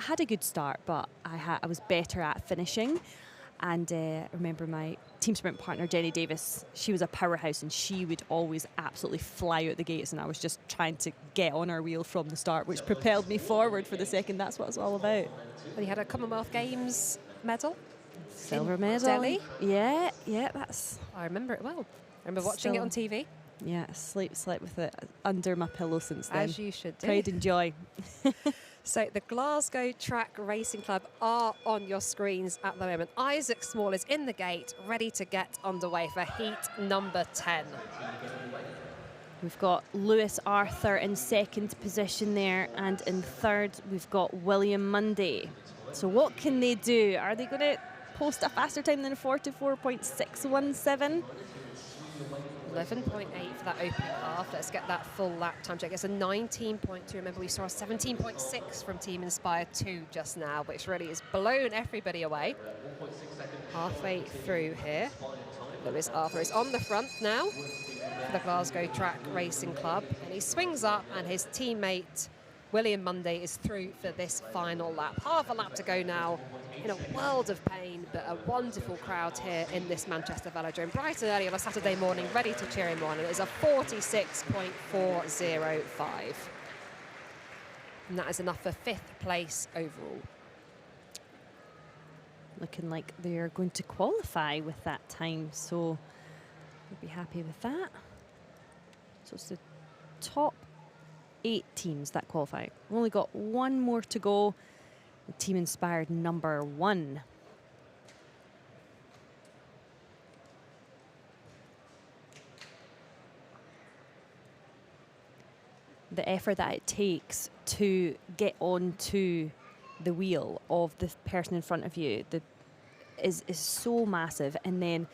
had a good start, but I was better at finishing. And I remember my team sprint partner, Jenny Davis, she was a powerhouse and she would always absolutely fly out the gates, and I was just trying to get on her wheel from the start, which propelled me forward for the second. That's what it's all about. Well, you had a Commonwealth Games medal. Silver in medal. Delhi. Yeah, that's... I remember it well. I remember watching it on TV. Yeah, slept with it under my pillow since then. As you should do. Pride and joy. So the Glasgow Track Racing Club are on your screens at the moment. Isaac Small is in the gate, ready to get underway for heat number 10. We've got Lewis Arthur in second position there, and in third we've got William Munday. So what can they do? Are they going to post a faster time than 44.617? 11.8 for that opening half. Let's get that full lap time check. It's a 19.2. Remember, we saw a 17.6 from Team Inspired 2 just now, which really has blown everybody away. Halfway through here. Lewis Arthur is on the front now for the Glasgow Track Racing Club. And he swings up, and his teammate William Munday is through for this final lap. Half a lap to go now, in a world of pain, but a wonderful crowd here in this Manchester Velodrome. Bright and early on a Saturday morning, ready to cheer him on. It is a 46.405. And that is enough for 5th place overall. Looking like they're going to qualify with that time, so we'll be happy with that. So it's the top 8 teams that qualify. We've only got one more to go. The Team Inspired number 1. The effort that it takes to get onto the wheel of the person in front of you is so massive. And then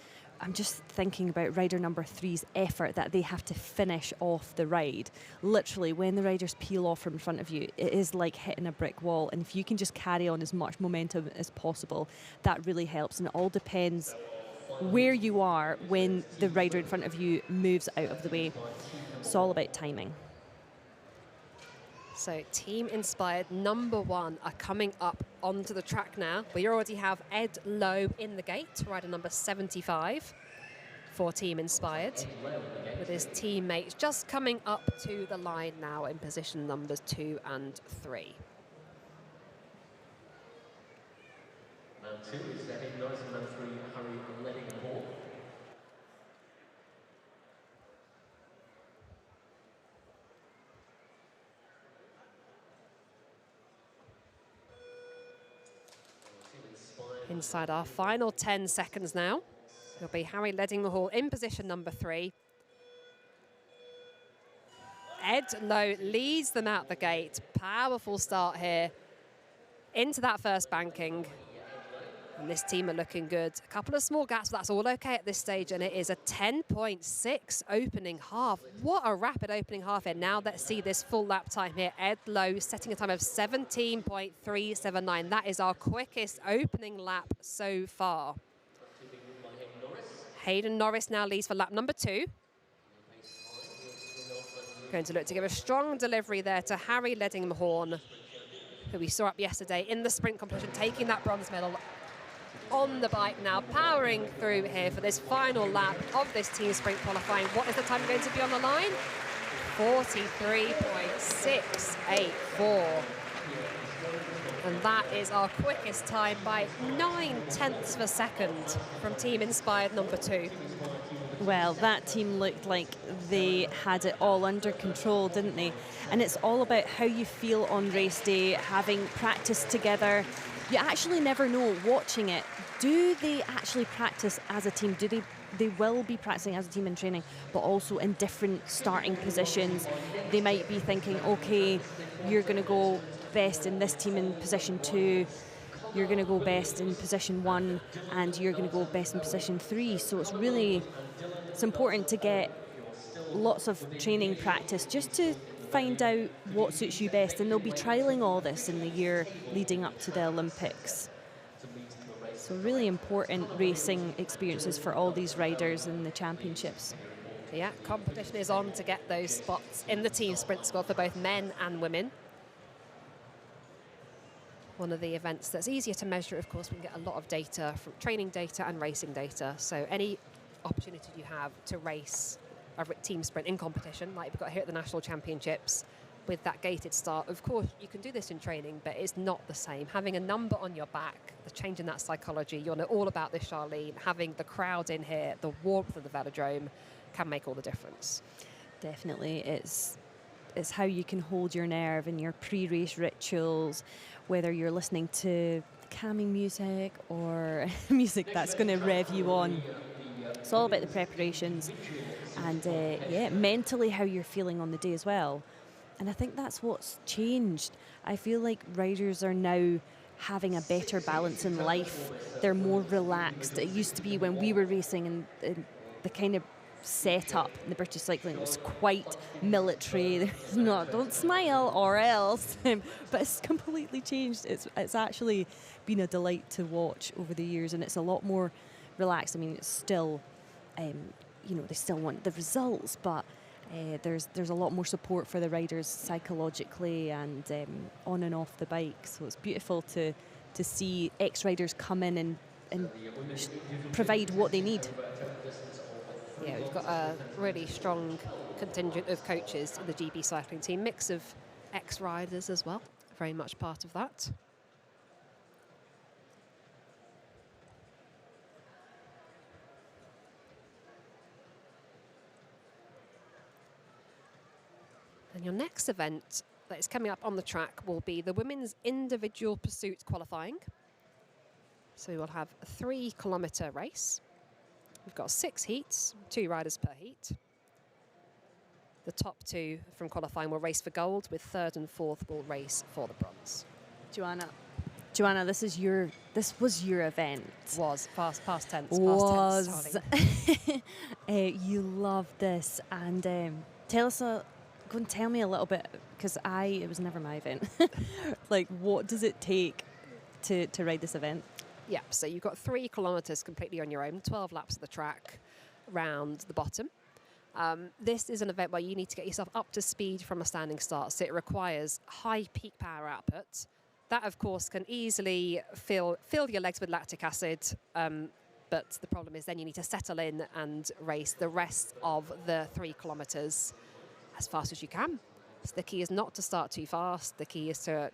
I'm just thinking about rider number 3's effort that they have to finish off the ride. Literally, when the riders peel off from in front of you, it is like hitting a brick wall. And if you can just carry on as much momentum as possible, that really helps. And it all depends where you are when the rider in front of you moves out of the way. It's all about timing. So Team Inspired number 1 are coming up onto the track now. We already have Ed Lowe in the gate, rider number 75 for Team Inspired, with his teammates just coming up to the line now in position numbers 2 and 3. Man 2 is Hayden Norris and man 3 Harry Leddinghall. Inside our final 10 seconds now. It'll be Harry Leddinghall in position number 3. Ed Lowe leads them out the gate. Powerful start here into that first banking. And this team are looking good. A couple of small gaps, but that's all okay at this stage. And it is a 10.6 opening half. What a rapid opening half here. Now let's see this full lap time here. Ed Lowe setting a time of 17.379. That is our quickest opening lap so far. Hayden Norris now leads for lap number 2. Going to look to give a strong delivery there to Harry Leddinghall, who we saw up yesterday in the sprint competition, taking that bronze medal on the bike now, powering through here for this final lap of this team sprint qualifying. What is the time going to be on the line? 43.684. And that is our quickest time by 9/10 of a second from Team Inspired number 2. Well, that team looked like they had it all under control, didn't they? And it's all about how you feel on race day, having practiced together. You actually never know watching it. Do they actually practice as a team? They will be practicing as a team in training, but also in different starting positions. They might be thinking, okay, you're going to go best in this team in position 2, you're going to go best in position 1, and you're going to go best in position 3. So it's important to get lots of training practice just to find out what suits you best, and they'll be trialling all this in the year leading up to the Olympics. So really important racing experiences for all these riders in the championships. Yeah, competition is on to get those spots in the team sprint squad for both men and women. one of the events that's easier to measure. Of course, we can get a lot of data from training data and racing data. So any opportunity you have to race a team sprint in competition, like we've got here at the National Championships, with that gated start, of course, you can do this in training, but it's not the same. Having a number on your back, the change in that psychology, you'll know all about this, Charlene. Having the crowd in here, the warmth of the velodrome can make all the difference. Definitely, it's how you can hold your nerve in your pre-race rituals, whether you're listening to calming music or music that's going to rev you on. It's all about the preparations and, mentally how you're feeling on the day as well. And I think that's what's changed. I feel like riders are now having a better balance in life. They're more relaxed. It used to be when we were racing and the kind of setup in the British cycling was quite military. There's not, don't smile or else. But it's completely changed. It's actually been a delight to watch over the years, and it's a lot more relaxed. I mean, it's still, they still want the results, but there's a lot more support for the riders psychologically and on and off the bike. So it's beautiful to see ex-riders come in and provide what they need. Yeah, we've got a really strong contingent of coaches in the GB cycling team, mix of ex-riders as well, very much part of that. And your next event that is coming up on the track will be the women's individual pursuit qualifying. So we will have a 3-kilometre race. We've got 6 heats, 2 riders per heat. The top 2 from qualifying will race for gold, with 3rd and 4th will race for the bronze. Joanna, this was your event. Was past tense. Was. You love this, and go and tell me a little bit, because it was never my event. Like, what does it take to ride this event? Yeah, so you've got 3 kilometres completely on your own, 12 laps of the track round the bottom. This is an event where you need to get yourself up to speed from a standing start, so it requires high peak power output. That, of course, can easily fill your legs with lactic acid, but the problem is then you need to settle in and race the rest of the 3 kilometres as fast as you can. So the key is not to start too fast. The key is to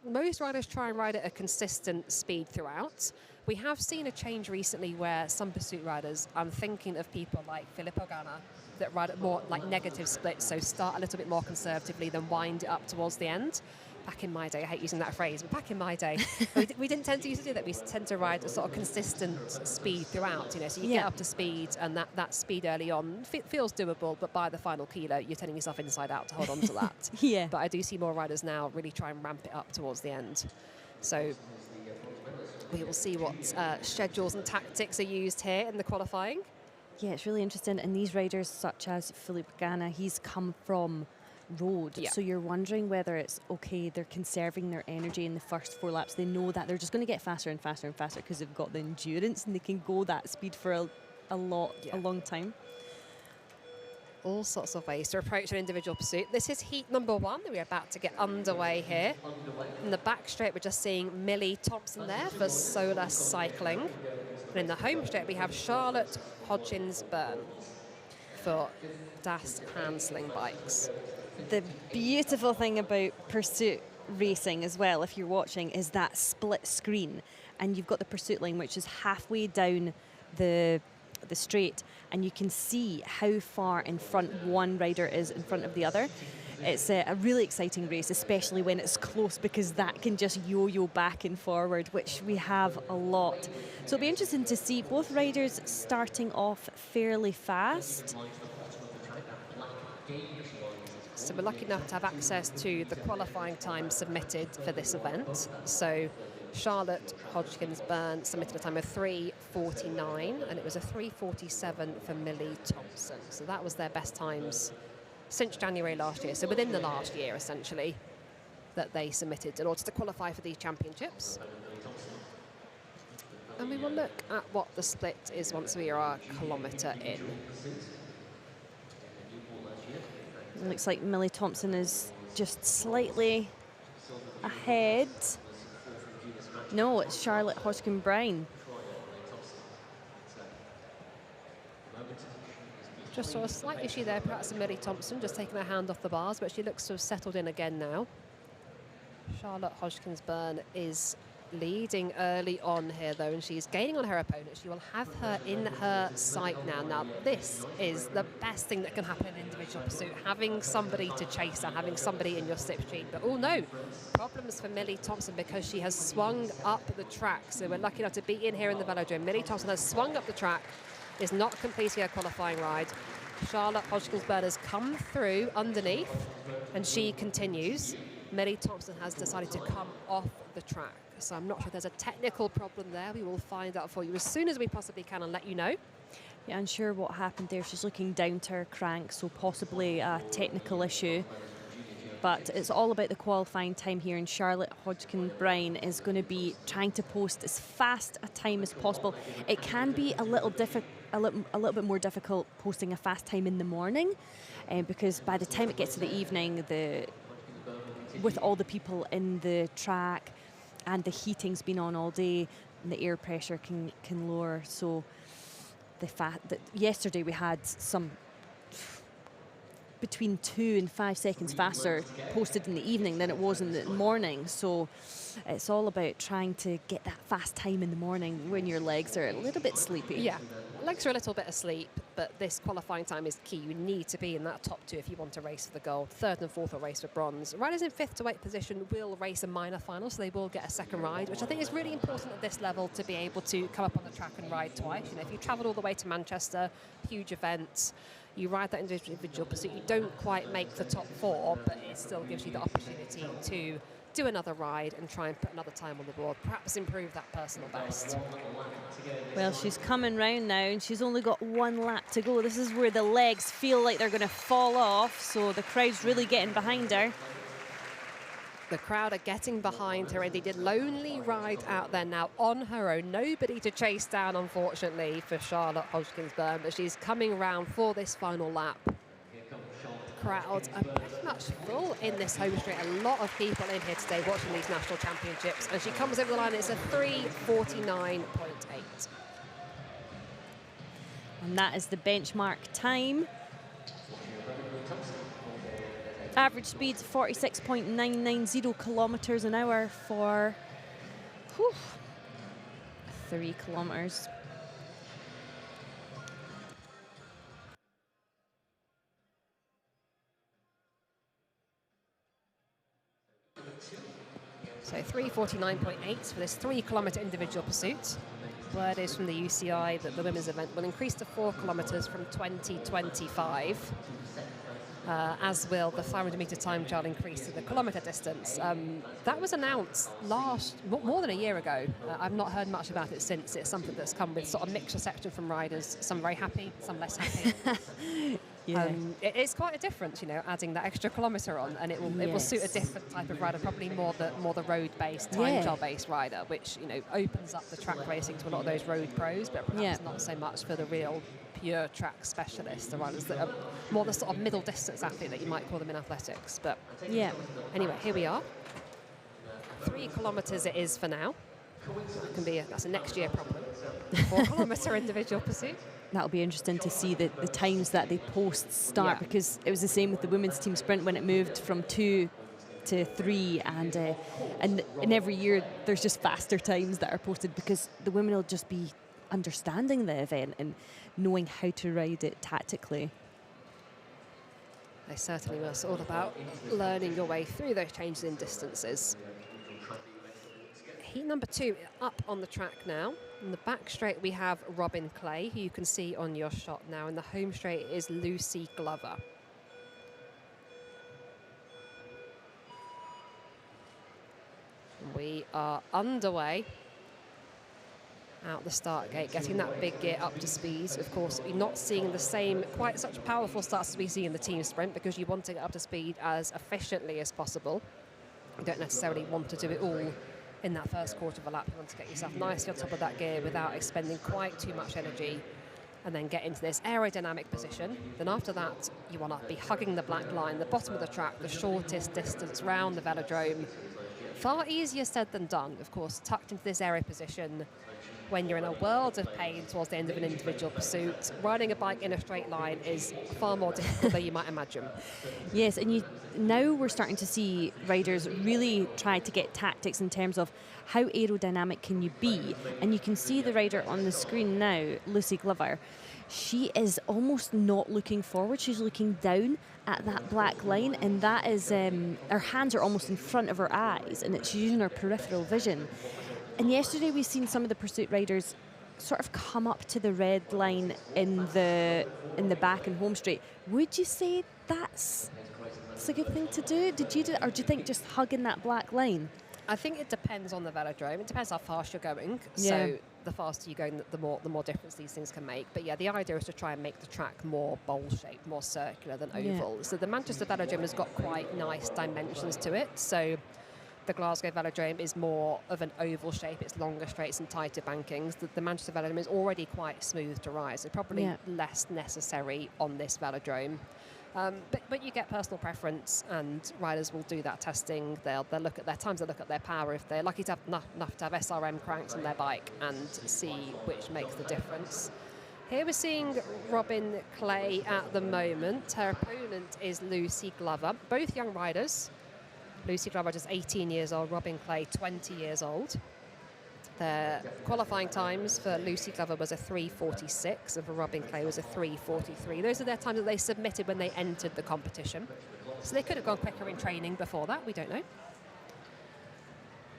most riders try and ride at a consistent speed throughout. We have seen a change recently where some pursuit riders, I'm thinking of people like Filippo Ganna, that ride at more like negative splits, so start a little bit more conservatively, then wind it up towards the end. Back in my day, I hate using that phrase, but back in my day, we didn't tend to used to do that. We tend to ride a sort of consistent speed throughout, so you get up to speed, and that speed early on feels doable, but by the final kilo, you're turning yourself inside out to hold on to that. Yeah. But I do see more riders now really try and ramp it up towards the end. So we will see what schedules and tactics are used here in the qualifying. Yeah, it's really interesting. And these riders, such as Filippo Ganna, he's come from road. Yeah. So you're wondering whether it's okay, they're conserving their energy in the first 4 laps. They know that they're just going to get faster and faster and faster because they've got the endurance and they can go that speed for a long time. All sorts of ways to approach an individual pursuit. This is heat number 1. We're about to get underway here. In the back straight, we're just seeing Millie Thompson there for Solar Cycling. And in the home straight, we have Charlotte Hodgins-Byrne for Das Handling Bikes. The beautiful thing about pursuit racing as well, if you're watching, is that split screen. And you've got the pursuit line, which is halfway down the straight, and you can see how far in front one rider is in front of the other. It's a really exciting race, especially when it's close, because that can just yo-yo back and forward, which we have a lot. So it'll be interesting to see both riders starting off fairly fast. So we're lucky enough to have access to the qualifying time submitted for this event. So Charlotte Hodgins-Byrne submitted a time of 3:49, and it was a 3:47 for Millie Thompson. So that was their best times since January last year. So within the last year, essentially, that they submitted in order to qualify for these championships. And we will look at what the split is once we are a kilometre in. It looks like Millie Thompson is just slightly ahead. No, it's Charlotte Hodgkin-Brown. Just saw a slight issue there, perhaps in Millie Thompson, just taking her hand off the bars, but she looks to have settled in again now. Charlotte Hodgkins-Byrne is leading early on here, though, and she's gaining on her opponent. She will have her in her sight now. Now, this is the best thing that can happen in individual pursuit, having somebody to chase and having somebody in your slipstream. But, oh, no, problems for Millie Thompson because she has swung up the track. So we're lucky enough to be in here in the velodrome. Millie Thompson has swung up the track, is not completing her qualifying ride. Charlotte Hodgkins-Byrne has come through underneath, and she continues. Millie Thompson has decided to come off the track. So I'm not sure if there's a technical problem there. We will find out for you as soon as we possibly can and let you know. Yeah, unsure what happened there. She's looking down to her crank, so possibly a technical issue. But it's all about the qualifying time here, and Charlotte Hodgkin-Brown is going to be trying to post as fast a time as possible. It can be a little bit more difficult posting a fast time in the morning, because by the time it gets to the evening, with all the people in the track and the heating's been on all day, and the air pressure can lower. So the fact that yesterday we had some between 2 and 5 seconds faster posted in the evening than it was in the morning. So it's all about trying to get that fast time in the morning when your legs are a little bit sleepy. Yeah, legs are a little bit asleep, but this qualifying time is key. You need to be in that top 2 if you want to race for the gold. 3rd and 4th will race for bronze. Riders in 5th to 8th position will race a minor final, so they will get a second ride, which I think is really important at this level to be able to come up on the track and ride twice. You know, if you travelled all the way to Manchester, huge event, you ride that individual pursuit, you don't quite make the top 4, but it still gives you the opportunity to do another ride and try and put another time on the board, perhaps improve that personal best. Well, she's coming round now, and she's only got 1 lap to go. This is where the legs feel like they're going to fall off, so the crowd's really getting behind her. The crowd are getting behind her, indeed. A lonely ride out there now on her own. Nobody to chase down, unfortunately, for Charlotte Hodgkins-Byrne, but she's coming round for this final lap. Crowds are pretty much full in this home straight. A lot of people in here today watching these national championships, and she comes over the line. It's a 3:49.8. And that is the benchmark time. Average speed 46.990 kilometres an hour for 3 kilometres. So 3:49.8 for this 3 kilometre individual pursuit. Word is from the UCI that the women's event will increase to 4 kilometres from 2025. As will the 500-metre time trial increase to the kilometre distance. That was announced more than a year ago. I've not heard much about it since. It's something that's come with sort of mixed reception from riders. Some very happy, some less happy. Yeah. It is quite a difference, you know, adding that extra kilometre on, and it will suit a different type of rider, probably more the road-based, time trial-based rider, which, you know, opens up the track racing to a lot of those road pros, but perhaps not so much for the real pure track specialists, the riders that are more the sort of middle distance athlete that you might call them in athletics. But anyway, here we are. 3 kilometres it is for now. That's a next year problem. 4 kilometre individual pursuit. That'll be interesting to see the times that they post start, because it was the same with the women's team sprint when it moved from 2 to 3, and every year there's just faster times that are posted because the women will just be understanding the event and knowing how to ride it tactically. They certainly must. All about learning your way through those changes in distances. Heat number 2 up on the track now. In the back straight we have Robin Clay, who you can see on your shot now. In the home straight is Lucy Glover. We are underway out the start gate, getting that big gear up to speed. Of course, you're not seeing the same, quite such powerful starts as we see in the team sprint, because you want to get up to speed as efficiently as possible. You don't necessarily want to do it all in that first quarter of a lap. You want to get yourself nicely on top of that gear without expending quite too much energy, and then get into this aerodynamic position. Then after that, you want to be hugging the black line, the bottom of the track, the shortest distance round the velodrome Far easier said than done, of course, tucked into this aero position when you're in a world of pain towards the end of an individual pursuit. Riding a bike in a straight line is far more difficult than you might imagine. Yes, and now we're starting to see riders really try to get tactics in terms of how aerodynamic can you be. And you can see the rider on the screen now, Lucy Glover. She is almost not looking forward. She's looking down at that black line, and that is, her hands are almost in front of her eyes, and she's using her peripheral vision. And yesterday we've seen some of the pursuit riders sort of come up to the red line in the back and home straight. Would you say that's a good thing to do? Did you do that, or do you think just hugging that black line? I think it depends on the velodrome. It depends how fast you're going. Yeah. So the faster you're going, the more difference these things can make. But yeah, the idea is to try and make the track more bowl-shaped, more circular than oval. Yeah. So the Manchester Velodrome has got quite nice dimensions to it. So the Glasgow Velodrome is more of an oval shape. It's longer straights and tighter bankings. The Manchester Velodrome is already quite smooth to ride, so probably less necessary on this velodrome. But you get personal preference, and riders will do that testing. They'll look at their times, they'll look at their power, if they're lucky to have enough to have SRM cranks on their bike, and see which makes the difference. Here we're seeing Robin Clay at the moment. Her opponent is Lucy Glover, both young riders. Lucy Glover just 18 years old, Robin Clay 20 years old. Their qualifying times for Lucy Glover was a 3:46 and for Robin Clay was a 3:43. Those are their times that they submitted when they entered the competition. So they could have gone quicker in training before that, we don't know.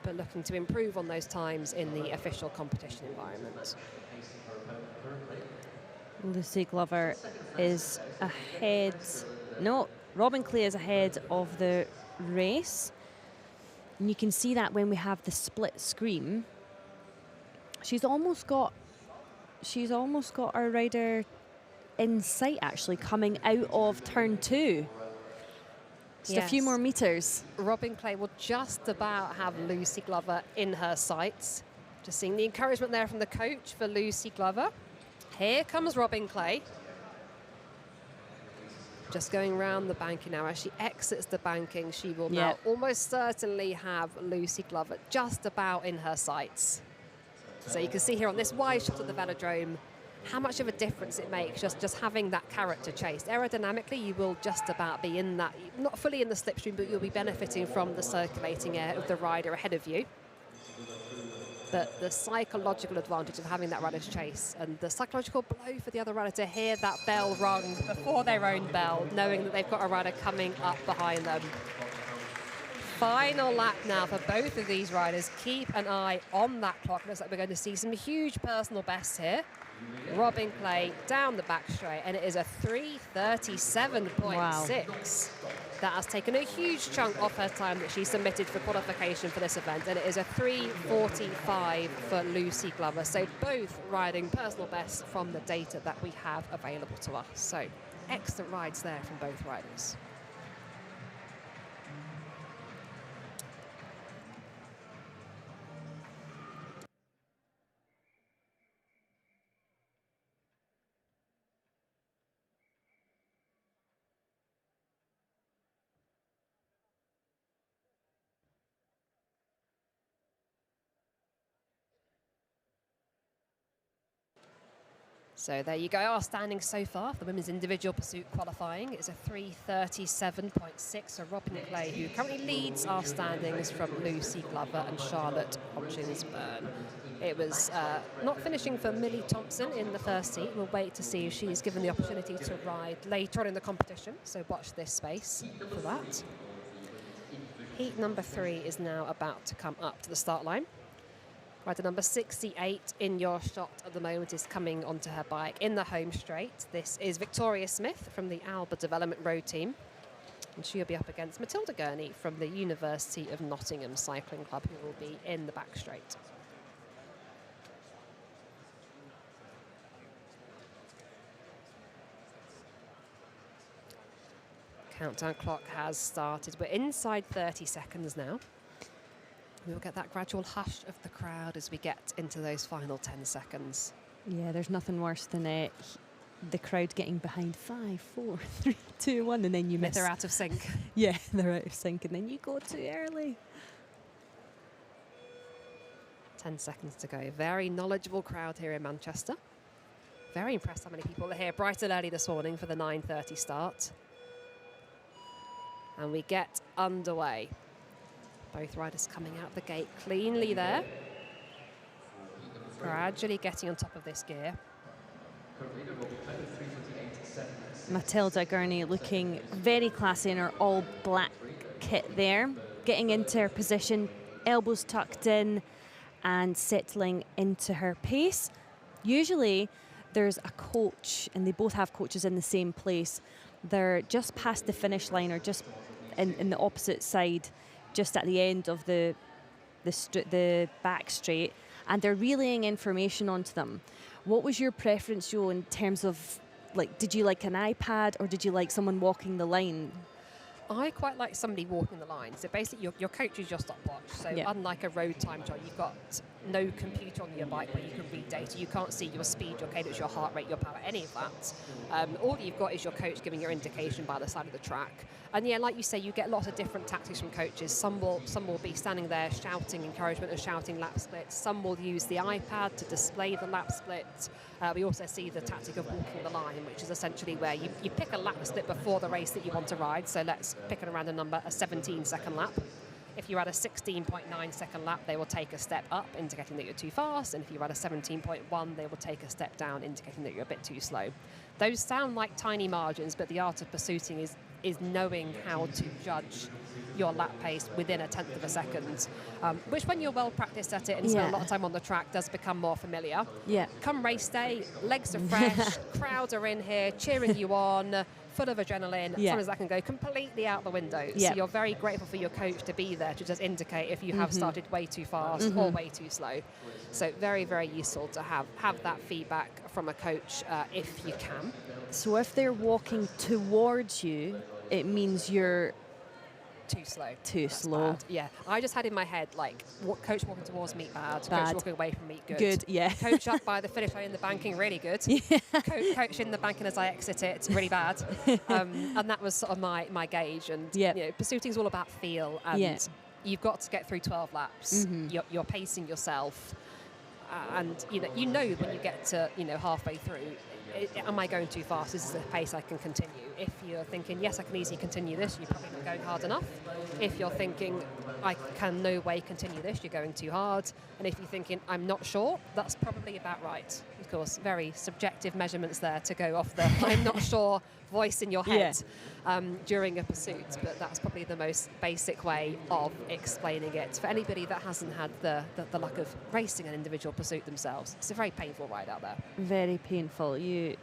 But looking to improve on those times in the official competition environment. Lucy Glover is ahead. No, Robin Clay is ahead of the race. And you can see that when we have the split screen. She's almost got our rider in sight, actually, coming out of turn 2. Just a few more meters. Robin Clay will just about have Lucy Glover in her sights. Just seeing the encouragement there from the coach for Lucy Glover. Here comes Robin Clay. Just going round the banking now. As she exits the banking, she will now almost certainly have Lucy Glover just about in her sights. So you can see here on this wide shot of the velodrome how much of a difference it makes just having that character chase. Aerodynamically, you will just about be in that, not fully in the slipstream, but you'll be benefiting from the circulating air of the rider ahead of you. But the psychological advantage of having that rider's chase and the psychological blow for the other rider to hear that bell rung before their own bell, knowing that they've got a rider coming up behind them. Final lap now for both of these riders. Keep an eye on that clock. Looks like we're going to see some huge personal bests here. Robin Clay down the back straight, and it is a 3:37.6. Wow. That has taken a huge chunk off her time that she submitted for qualification for this event, and it is a 3:45 for Lucy Glover. So both riding personal bests from the data that we have available to us. So excellent rides there from both riders. So there you go, our standings so far for the women's individual pursuit qualifying. It's a 3:37.6 for Robin Clay, who currently leads our standings from Lucy Glover and Charlotte Hodgins-Byrne. It was not finishing for Millie Thompson in the first heat. We'll wait to see if she's given the opportunity to ride later on in the competition, so watch this space for that. Heat number 3 is now about to come up to the start line. Rider number 68 in your shot at the moment is coming onto her bike in the home straight. This is Victoria Smith from the Alba Development Road team. And she'll be up against Matilda Gurney from the University of Nottingham Cycling Club, who will be in the back straight. Countdown clock has started. We're inside 30 seconds now. We'll get that gradual hush of the crowd as we get into those final 10 seconds. Yeah, there's nothing worse than the crowd getting behind 5, 4, 3, 2, 1, and then you miss. They're out of sync. Yeah, they're out of sync, and then you go too early. 10 seconds to go. Very knowledgeable crowd here in Manchester. Very impressed how many people are here bright and early this morning for the 9:30 start. And we get underway. Both riders coming out the gate cleanly there. Gradually getting on top of this gear. Matilda Gurney looking very classy in her all black kit there. Getting into her position, elbows tucked in and settling into her pace. Usually there's a coach, and they both have coaches in the same place. They're just past the finish line, or just in the opposite side, just at the end of the back straight, and they're relaying information onto them. What was your preference, Joe, in terms of, like, did you like an iPad or did you like someone walking the line? I quite like somebody walking the line. So basically, your coach is your stopwatch. So unlike a road time trial, you've got no computer on your bike where you can read data. You can't see your speed, your cadence, your heart rate, your power, any of that. All you've got is your coach giving your indication by the side of the track. And yeah, like you say, you get lots of different tactics from coaches. Some will be standing there shouting encouragement and shouting lap splits. Some will use the iPad to display the lap split. We also see the tactic of walking the line, which is essentially where you pick a lap split before the race that you want to ride. So let's pick a random number, a 17-second lap. If you're at a 16.9-second lap, they will take a step up, indicating that you're too fast. And if you're at a 17.1, they will take a step down, indicating that you're a bit too slow. Those sound like tiny margins, but the art of pursuiting is knowing how to judge your lap pace within a tenth of a second, which when you're well practiced at it and spend a lot of time on the track does become more familiar. Come race day, legs are fresh, crowds are in here cheering you on, full of adrenaline. As far as that can go, completely out the window. So you're very grateful for your coach to be there to just indicate if you have started way too fast or way too slow. So very, very useful to have that feedback from a coach if you can. So if they're walking towards you, it means you're too slow. That's slow. Bad. Yeah. I just had in my head, like, coach walking towards me, bad. Coach walking away from me, good. Good, yeah. Coach up by the finish line in the banking, really good. Coach in the banking as I exit it, really bad. And that was sort of my gauge. And you know, pursuiting is all about feel. And you've got to get through 12 laps. You're pacing yourself. And you know when you get to halfway through, am I going too fast? Is this a pace I can continue? If you're thinking, yes, I can easily continue this, you're probably not going hard enough. If you're thinking, I can no way continue this, you're going too hard. And if you're thinking, I'm not sure, that's probably about right. Of course, very subjective measurements there to go off the I'm not sure voice in your head during a pursuit. But that's probably the most basic way of explaining it. For anybody that hasn't had the luck of racing an individual pursuit themselves, it's a very painful ride out there. Very painful. You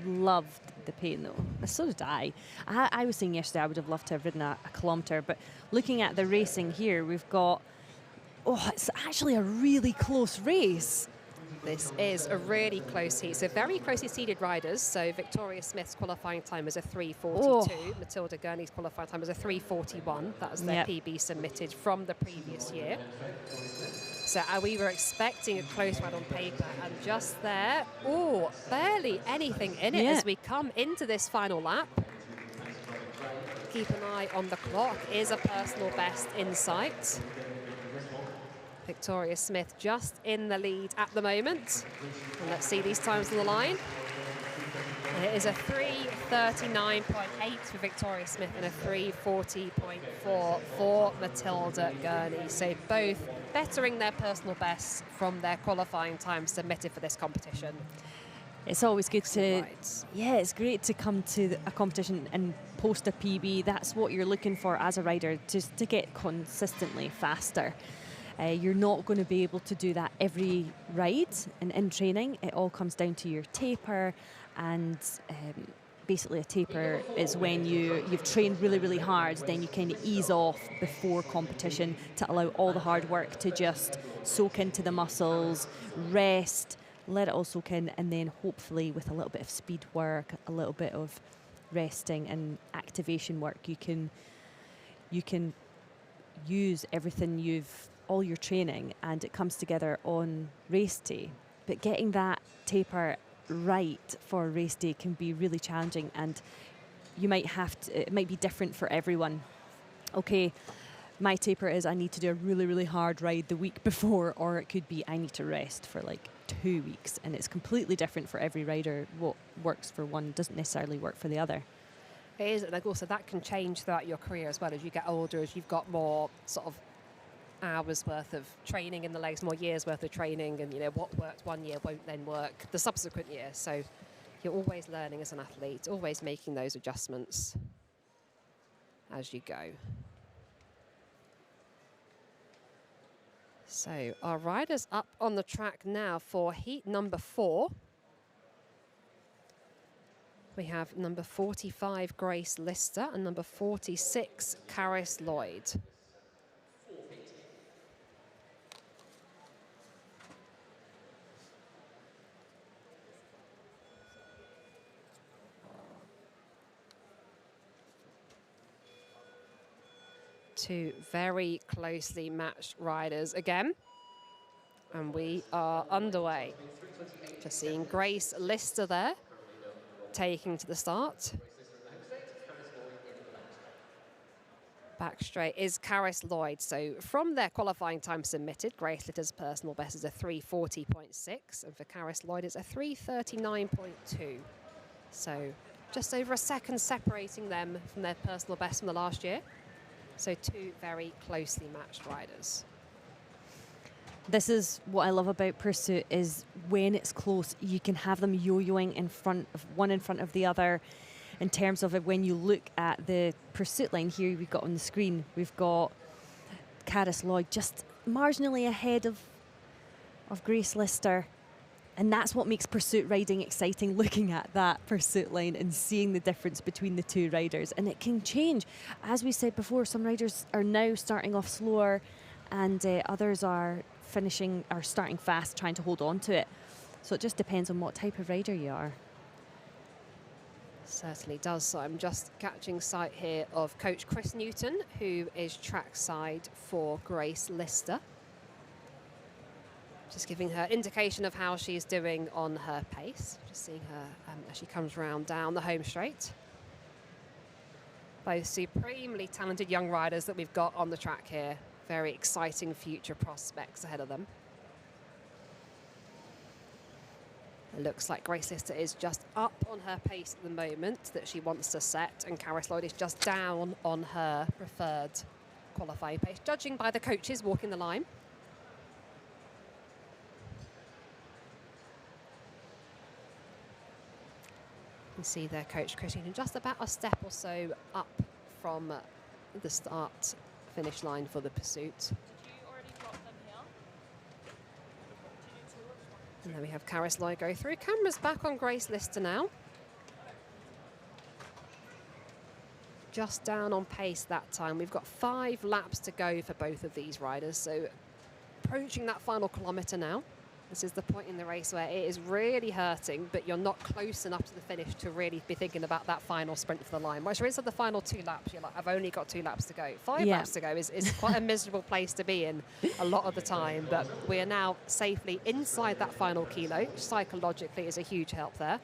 loved the pain though. So did I. I was saying yesterday I would have loved to have ridden a kilometre, but looking at the racing here, we've got, it's actually a really close race. This is a really close heat. So very closely seeded riders. So Victoria Smith's qualifying time is a 3:42. Matilda Gurney's qualifying time is a 3:41. That was their PB submitted from the previous year. So we were expecting a close ride on paper, and just there, barely anything in it as we come into this final lap. Keep an eye on the clock. Is a personal best in sight. Victoria Smith just in the lead at the moment. And let's see these times on the line. And it is a 3:39.8 for Victoria Smith and a 3:40.4 for Matilda Gurney. So both bettering their personal bests from their qualifying time submitted for this competition. It's always good it's great to come to a competition and post a PB. That's what you're looking for as a rider, just to get consistently faster. You're not going to be able to do that every ride, and in training it all comes down to your taper, and basically a taper is when you've trained really, really hard, then you kind of ease off before competition to allow all the hard work to just soak into the muscles, rest, let it all soak in, and then hopefully with a little bit of speed work, a little bit of resting and activation work, you can use everything all your training, and it comes together on race day. But getting that taper right for race day can be really challenging, and it might be different for everyone. Okay, my taper is I need to do a really, really hard ride the week before, or it could be I need to rest for like 2 weeks. And it's completely different for every rider. What works for one doesn't necessarily work for the other. It is, and also that can change throughout your career as well. As you get older, as you've got more sort of hours worth of training in the legs, more years worth of training, and what worked one year won't then work the subsequent year. So you're always learning as an athlete, always making those adjustments as you go. So our riders up on the track now for heat number 4. We have number 45, Grace Lister, and number 46, Karis Lloyd. Two very closely matched riders again. And we are underway. Just seeing Grace Lister there, taking to the start. Back straight is Karis Lloyd. So from their qualifying time submitted, Grace Lister's personal best is a 3:40.6, and for Karis Lloyd it's a 3:39.2. So just over a second separating them from their personal best from the last year. So two very closely matched riders. This is what I love about Pursuit, is when it's close, you can have them yo-yoing in front of the other. In terms of it, when you look at the Pursuit line here, we've got on the screen, we've got Karis Lloyd just marginally ahead of Grace Lister. And that's what makes Pursuit riding exciting, looking at that Pursuit line and seeing the difference between the two riders. And it can change. As we said before, some riders are now starting off slower, and others are starting fast, trying to hold on to it. So it just depends on what type of rider you are. Certainly does. So I'm just catching sight here of Coach Chris Newton, who is trackside for Grace Lister. Just giving her indication of how she's doing on her pace. Just seeing her as she comes round down the home straight. Both supremely talented young riders that we've got on the track here. Very exciting future prospects ahead of them. It looks like Grace Lister is just up on her pace at the moment that she wants to set, and Karis Lloyd is just down on her preferred qualifying pace, judging by the coaches walking the line. You can see their coach Chris Newton just about a step or so up from the start finish line for the Pursuit. Did you already drop them here? And then we have Karis Lloyd go through. Camera's back on Grace Lister now. Just down on pace that time. We've got 5 laps to go for both of these riders. So approaching that final kilometre now. This is the point in the race where it is really hurting, but you're not close enough to the finish to really be thinking about that final sprint for the line. Once you're inside the final 2 laps, you're like, I've only got 2 laps to go. 5 laps to go is quite a miserable place to be in a lot of the time, but we are now safely inside that final kilo, which psychologically is a huge help there.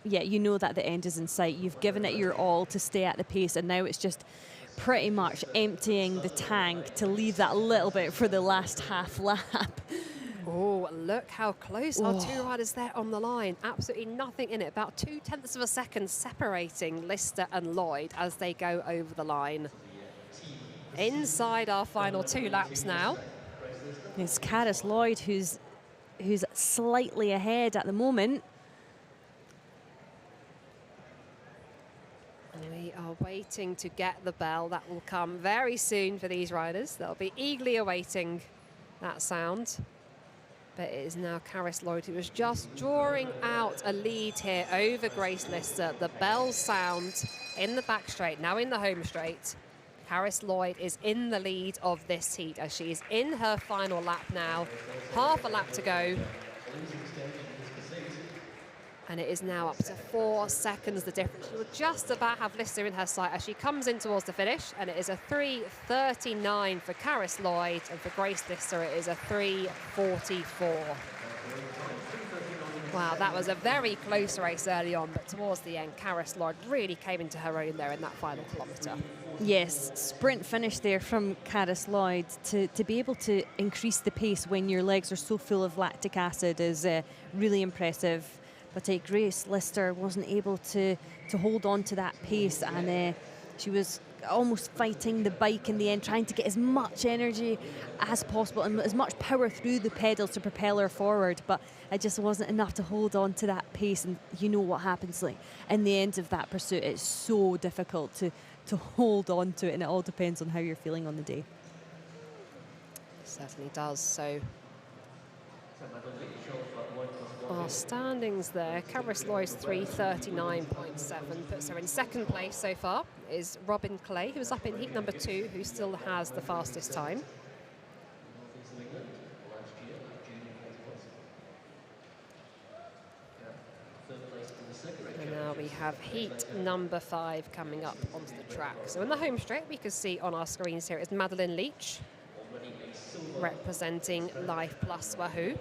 Yeah, you know that the end is in sight. You've given it your all to stay at the pace, and now it's just pretty much emptying the tank to leave that little bit for the last half lap. Oh, look how close our 2 riders there on the line. Absolutely nothing in it. About 0.2 of a second separating Lister and Lloyd as they go over the line. Inside our final 2 laps now. It's Karis Lloyd who's slightly ahead at the moment. We are waiting to get the bell. That will come very soon for these riders. They'll be eagerly awaiting that sound. But it is now Karis Lloyd who is just drawing out a lead here over Grace Lister. The bell sound in the back straight, now in the home straight. Karis Lloyd is in the lead of this heat as she is in her final lap now. Half a lap to go. And it is now up to 4 seconds the difference. She will just about have Lister in her sight as she comes in towards the finish. And it is a 3:39 for Karis Lloyd. And for Grace Lister, it is a 3:44. Wow, that was a very close race early on, but towards the end, Karis Lloyd really came into her own there in that final kilometre. Yes, sprint finish there from Karis Lloyd. To be able to increase the pace when your legs are so full of lactic acid is really impressive. But Grace Lister wasn't able to hold on to that pace, and she was almost fighting the bike in the end, trying to get as much energy as possible and as much power through the pedals to propel her forward, but it just wasn't enough to hold on to that pace. And you know what happens, like in the end of that pursuit, it's so difficult to hold on to it, and it all depends on how you're feeling on the day. It certainly does. So our standings there, Karis Lloyd's 3:39.7 puts her in second place so far. Is Robin Clay, who's up in heat number 2, who still has the fastest time. And now we have heat number 5 coming up onto the track. So in the home straight, we can see on our screens here is Madeline Leach representing Life Plus Wahoo.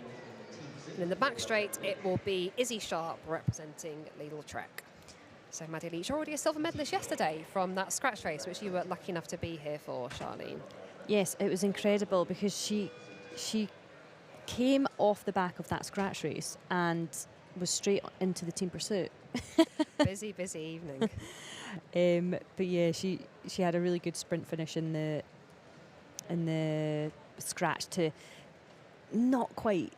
And in the back straight, it will be Izzy Sharp representing Lidl Trek. So Maddie Leach, already a silver medalist yesterday from that scratch race, which you were lucky enough to be here for, Charlene. Yes, it was incredible because she came off the back of that scratch race and was straight into the team pursuit. Busy evening. But yeah, she had a really good sprint finish in the scratch to not quite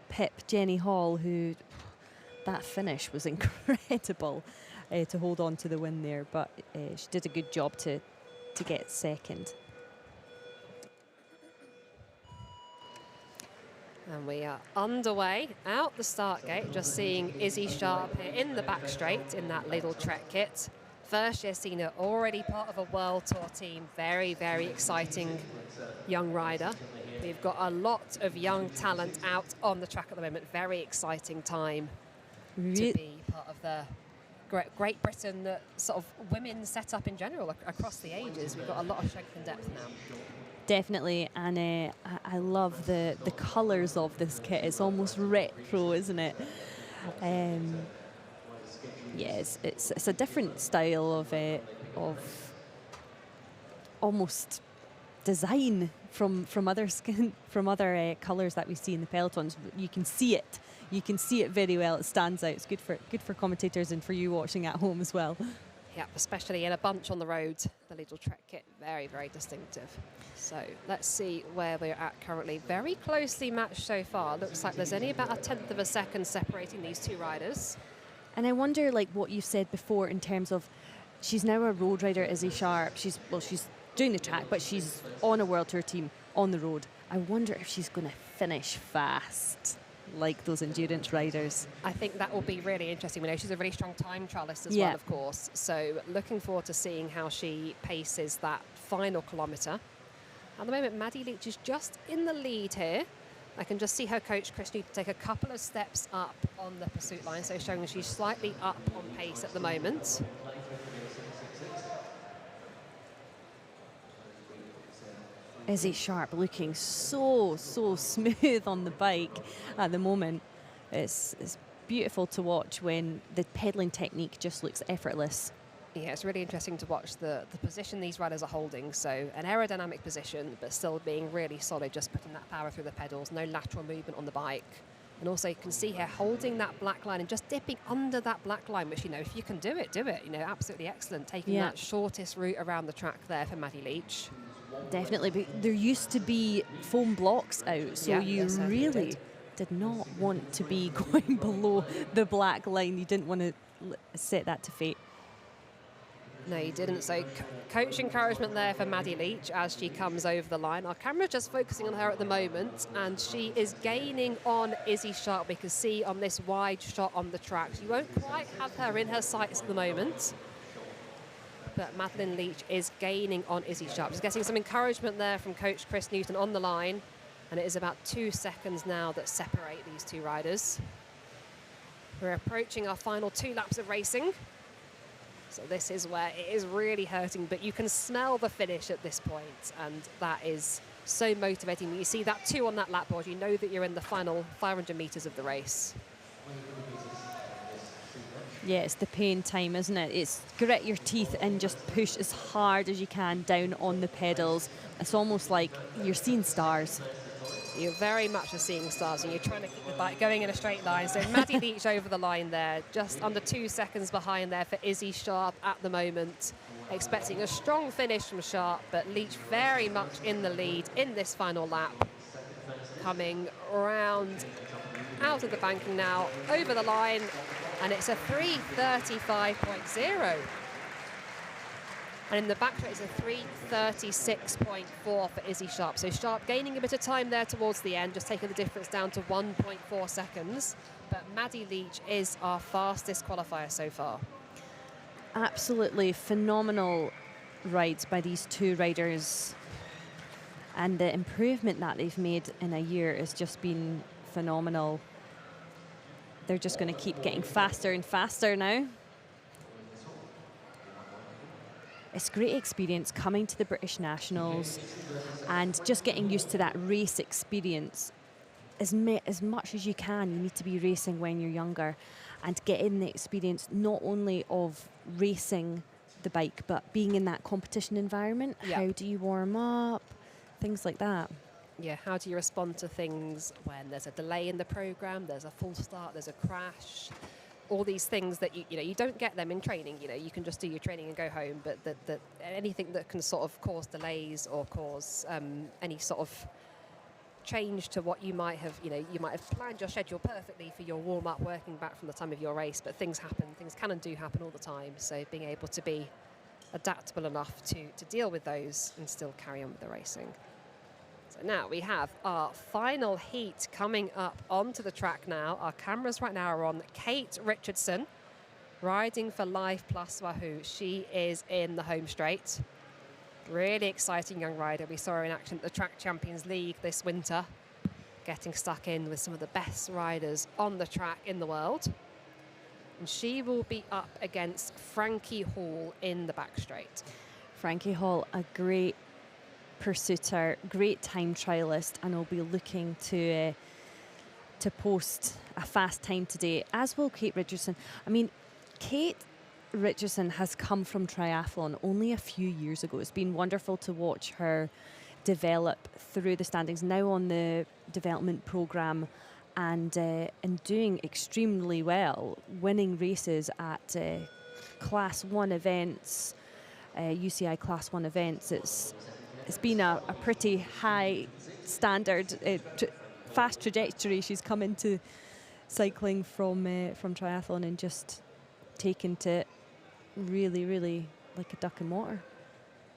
pip Jenny Hall, who that finish was incredible to hold on to the win there, but she did a good job to get second. And we are underway out the start gate, just seeing Izzy Sharp here in the back straight in that Lidl Trek kit. First year senior, already part of a World Tour team. Very, very exciting young rider. We've got a lot of young talent out on the track at the moment. Very exciting time to be part of the Great Britain sort of women set up in general across the ages. We've got a lot of strength and depth now. Definitely, and I love the colours of this kit. It's almost retro, isn't it? Yes, it's a different style of almost design from other colours that we see in the pelotons. You can see it. You can see it very well. It stands out. It's good for commentators and for you watching at home as well. Yeah, especially in a bunch on the road, the Lidl Trek kit, very, very distinctive. So let's see where we're at currently. Very closely matched so far. Looks like there's only about a 1/10 of a second separating these two riders. And I wonder, like what you said before, in terms of she's now a road rider, Izzy Sharp. She's doing the track, but she's on a World Tour team on the road. I wonder if she's going to finish fast like those endurance riders. I think that will be really interesting. We know she's a really strong time trialist as well, of course. So looking forward to seeing how she paces that final kilometre. At the moment, Maddie Leach is just in the lead here. I can just see her coach, Chris Newton, take a couple of steps up on the pursuit line, so showing she's slightly up on pace at the moment. Izzy Sharp looking so smooth on the bike at the moment. It's beautiful to watch when the pedalling technique just looks effortless. Yeah, it's really interesting to watch the position these riders are holding. So an aerodynamic position, but still being really solid, just putting that power through the pedals, no lateral movement on the bike. And also you can see here holding that black line and just dipping under that black line, which, if you can do it, absolutely excellent. Taking that shortest route around the track there for Maddie Leach. Definitely, but there used to be foam blocks out, so you really did not want to be going below the black line. You didn't want to set that to fate. No, you didn't. So coach encouragement there for Maddie Leach as she comes over the line. Our camera's just focusing on her at the moment, and she is gaining on Izzy Sharp. We can see on this wide shot on the track. You won't quite have her in her sights at the moment, but Madeline Leach is gaining on Izzy Sharp. She's getting some encouragement there from coach Chris Newton on the line, and it is about 2 seconds now that separate these two riders. We're approaching our final 2 laps of racing. So this is where it is really hurting, but you can smell the finish at this point, and that is so motivating. You see that 2 on that lap board, you know that you're in the final 500 metres of the race. Yeah, it's the pain time, isn't it? It's grit your teeth and just push as hard as you can down on the pedals. It's almost like you're seeing stars. You very much are seeing stars, and you're trying to keep the bike going in a straight line. So Maddie Leach over the line there, just under 2 seconds behind there for Izzy Sharp at the moment. Expecting a strong finish from Sharp, but Leach very much in the lead in this final lap. Coming round out of the banking now, over the line, and it's a 3:35.0. And in the back straight, it's a 3:36.4 for Izzy Sharp. So Sharp gaining a bit of time there towards the end, just taking the difference down to 1.4 seconds. But Maddie Leach is our fastest qualifier so far. Absolutely phenomenal rides by these two riders. And the improvement that they've made in a year has just been phenomenal. They're just going to keep getting faster and faster now. It's great experience coming to the British Nationals and just getting used to that race experience. As much as you can, you need to be racing when you're younger and getting the experience not only of racing the bike, but being in that competition environment. Yep. How do you warm up? Things like that. Yeah, how do you respond to things when there's a delay in the program, there's a full start, there's a crash? All these things that you don't get them in training. You can just do your training and go home, but anything that can sort of cause delays or cause any sort of change to what you might have planned your schedule perfectly for your warm up, working back from the time of your race, but things happen. Things can and do happen all the time. So being able to be adaptable enough to deal with those and still carry on with the racing. So now we have our final heat coming up onto the track now. Our cameras right now are on Kate Richardson, riding for Life Plus Wahoo. She is in the home straight. Really exciting young rider. We saw her in action at the Track Champions League this winter, getting stuck in with some of the best riders on the track in the world. And she will be up against Frankie Hall in the back straight. Frankie Hall, a great pursuiter, great time trialist, and will be looking to post a fast time today, as will Kate Richardson. I mean, Kate Richardson has come from triathlon only a few years ago. It's been wonderful to watch her develop through the standings, now on the development programme, and doing extremely well, winning races at Class 1 events, UCI Class 1 events. It's been a pretty high standard, fast trajectory. She's come into cycling from triathlon and just taken to it really, really like a duck in water.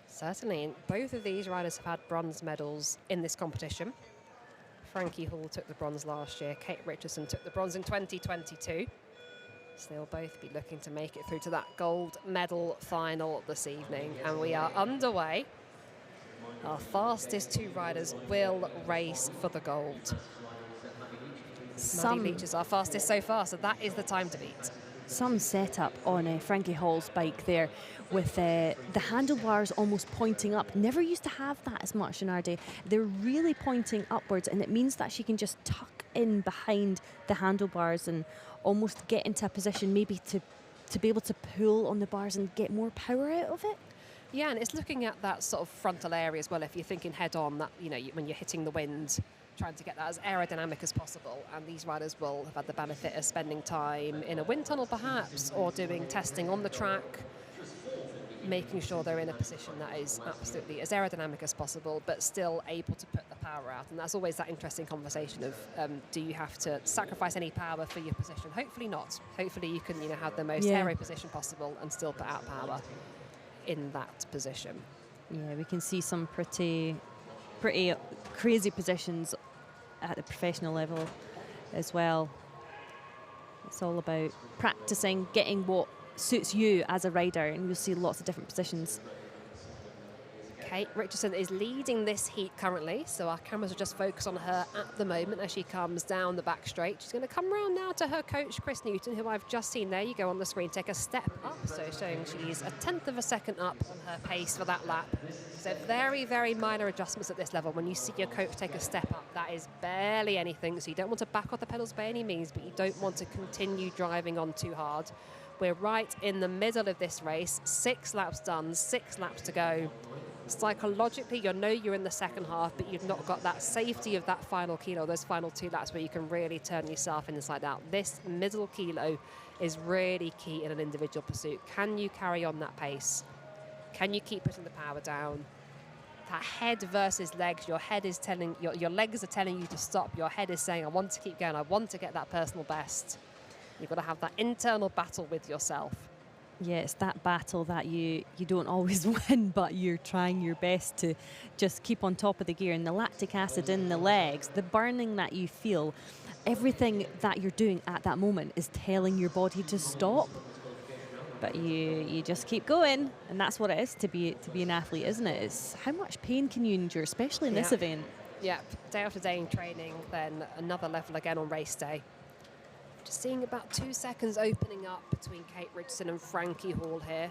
Certainly. Both of these riders have had bronze medals in this competition. Frankie Hall took the bronze last year. Kate Richardson took the bronze in 2022. So they'll both be looking to make it through to that gold medal final this evening. And we are underway. Our fastest two riders will race for the gold. Maddie Leach is our fastest so far, so that is the time to beat. Some setup on Frankie Hall's bike there with the handlebars almost pointing up. Never used to have that as much in our day. They're really pointing upwards, and it means that she can just tuck in behind the handlebars and almost get into a position maybe to be able to pull on the bars and get more power out of it. Yeah, and it's looking at that sort of frontal area as well. If you're thinking head on, that when you're hitting the wind, trying to get that as aerodynamic as possible. And these riders will have had the benefit of spending time in a wind tunnel perhaps, or doing testing on the track, making sure they're in a position that is absolutely as aerodynamic as possible, but still able to put the power out. And that's always that interesting conversation of, do you have to sacrifice any power for your position? Hopefully not. Hopefully you can have the most aero position possible and still put out power in that position. Yeah, we can see some pretty crazy positions at the professional level as well. It's all about practicing, getting what suits you as a rider, and you'll see lots of different positions. Kate Richardson is leading this heat currently, so our cameras will just focus on her at the moment as she comes down the back straight. She's going to come round now to her coach, Chris Newton, who I've just seen there. You go on the screen, take a step up, so showing she's a tenth of a second up on her pace for that lap. So very, very minor adjustments at this level. When you see your coach take a step up, that is barely anything, so you don't want to back off the pedals by any means, but you don't want to continue driving on too hard. We're right in the middle of this race, 6 laps done, 6 laps to go. Psychologically, you know you're in the second half, but you've not got that safety of that final kilo, those final 2 laps where you can really turn yourself inside out. This middle kilo is really key in an individual pursuit. Can you carry on that pace? Can you keep putting the power down? That head versus legs, your head is telling, your legs are telling you to stop. Your head is saying, I want to keep going. I want to get that personal best. You've got to have that internal battle with yourself. Yeah, it's that battle that you don't always win, but you're trying your best to just keep on top of the gear. And the lactic acid in the legs, the burning that you feel, everything that you're doing at that moment is telling your body to stop. But you just keep going, and that's what it is to be an athlete, isn't it? It's how much pain can you endure, especially in this event. Yeah, day after day in training, then another level again on race day. Just seeing about 2 seconds opening up between Kate Richardson and Frankie Hall here.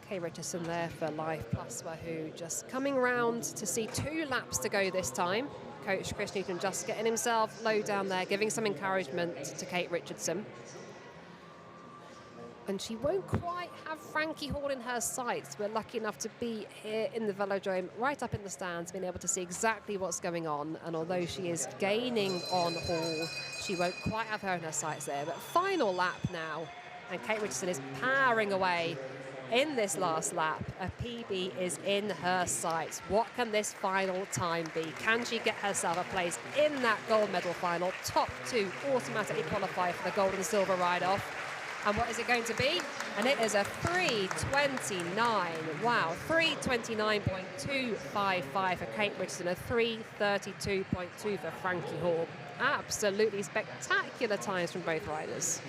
Kate Richardson there for Live Plus Wahoo, just coming round to see 2 laps to go this time. Coach Chris Newton just getting himself low down there, giving some encouragement to Kate Richardson. And she won't quite have Frankie Hall in her sights. We're lucky enough to be here in the velodrome, right up in the stands, being able to see exactly what's going on. And although she is gaining on Hall, she won't quite have her in her sights there. But final lap now, and Kate Richardson is powering away in this last lap. A PB is in her sights. What can this final time be? Can she get herself a place in that gold medal final? Top 2 automatically qualify for the gold and silver ride-off. And what is it going to be? And it is a 3:29. Wow, 3:29.255 for Kate Richardson, a 3:32.2 for Frankie Hall. Absolutely spectacular times from both riders.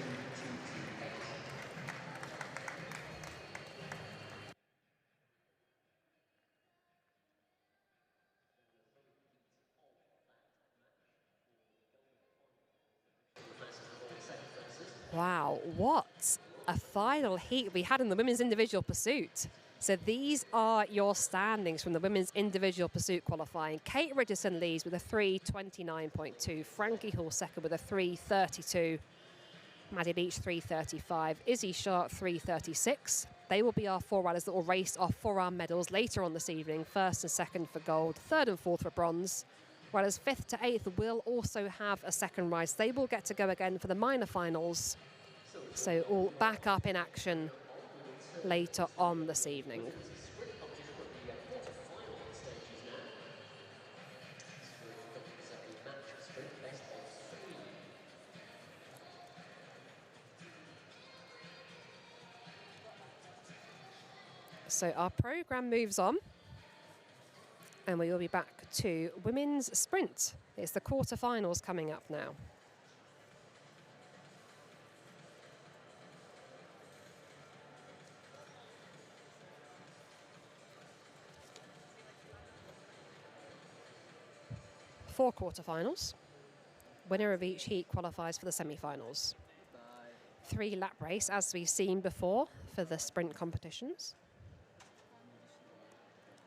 Wow, what a final heat we had in the women's individual pursuit. So these are your standings from the women's individual pursuit qualifying. Kate Richardson leads with a 3:29.2. Frankie Hall second with a 3:32. Maddie Leach 3:35. Izzy Sharp 3:36. They will be our 4 riders that will race off for our medals later on this evening. First and second for gold, third and fourth for bronze. Whereas 5th to 8th will also have a second race. They will get to go again for the minor finals. So all back up in action later on this evening. So our programme moves on. And we will be back to women's sprint. It's the quarterfinals coming up now. Four quarterfinals. Winner of each heat qualifies for the semi-finals. 3-lap race, as we've seen before, for the sprint competitions.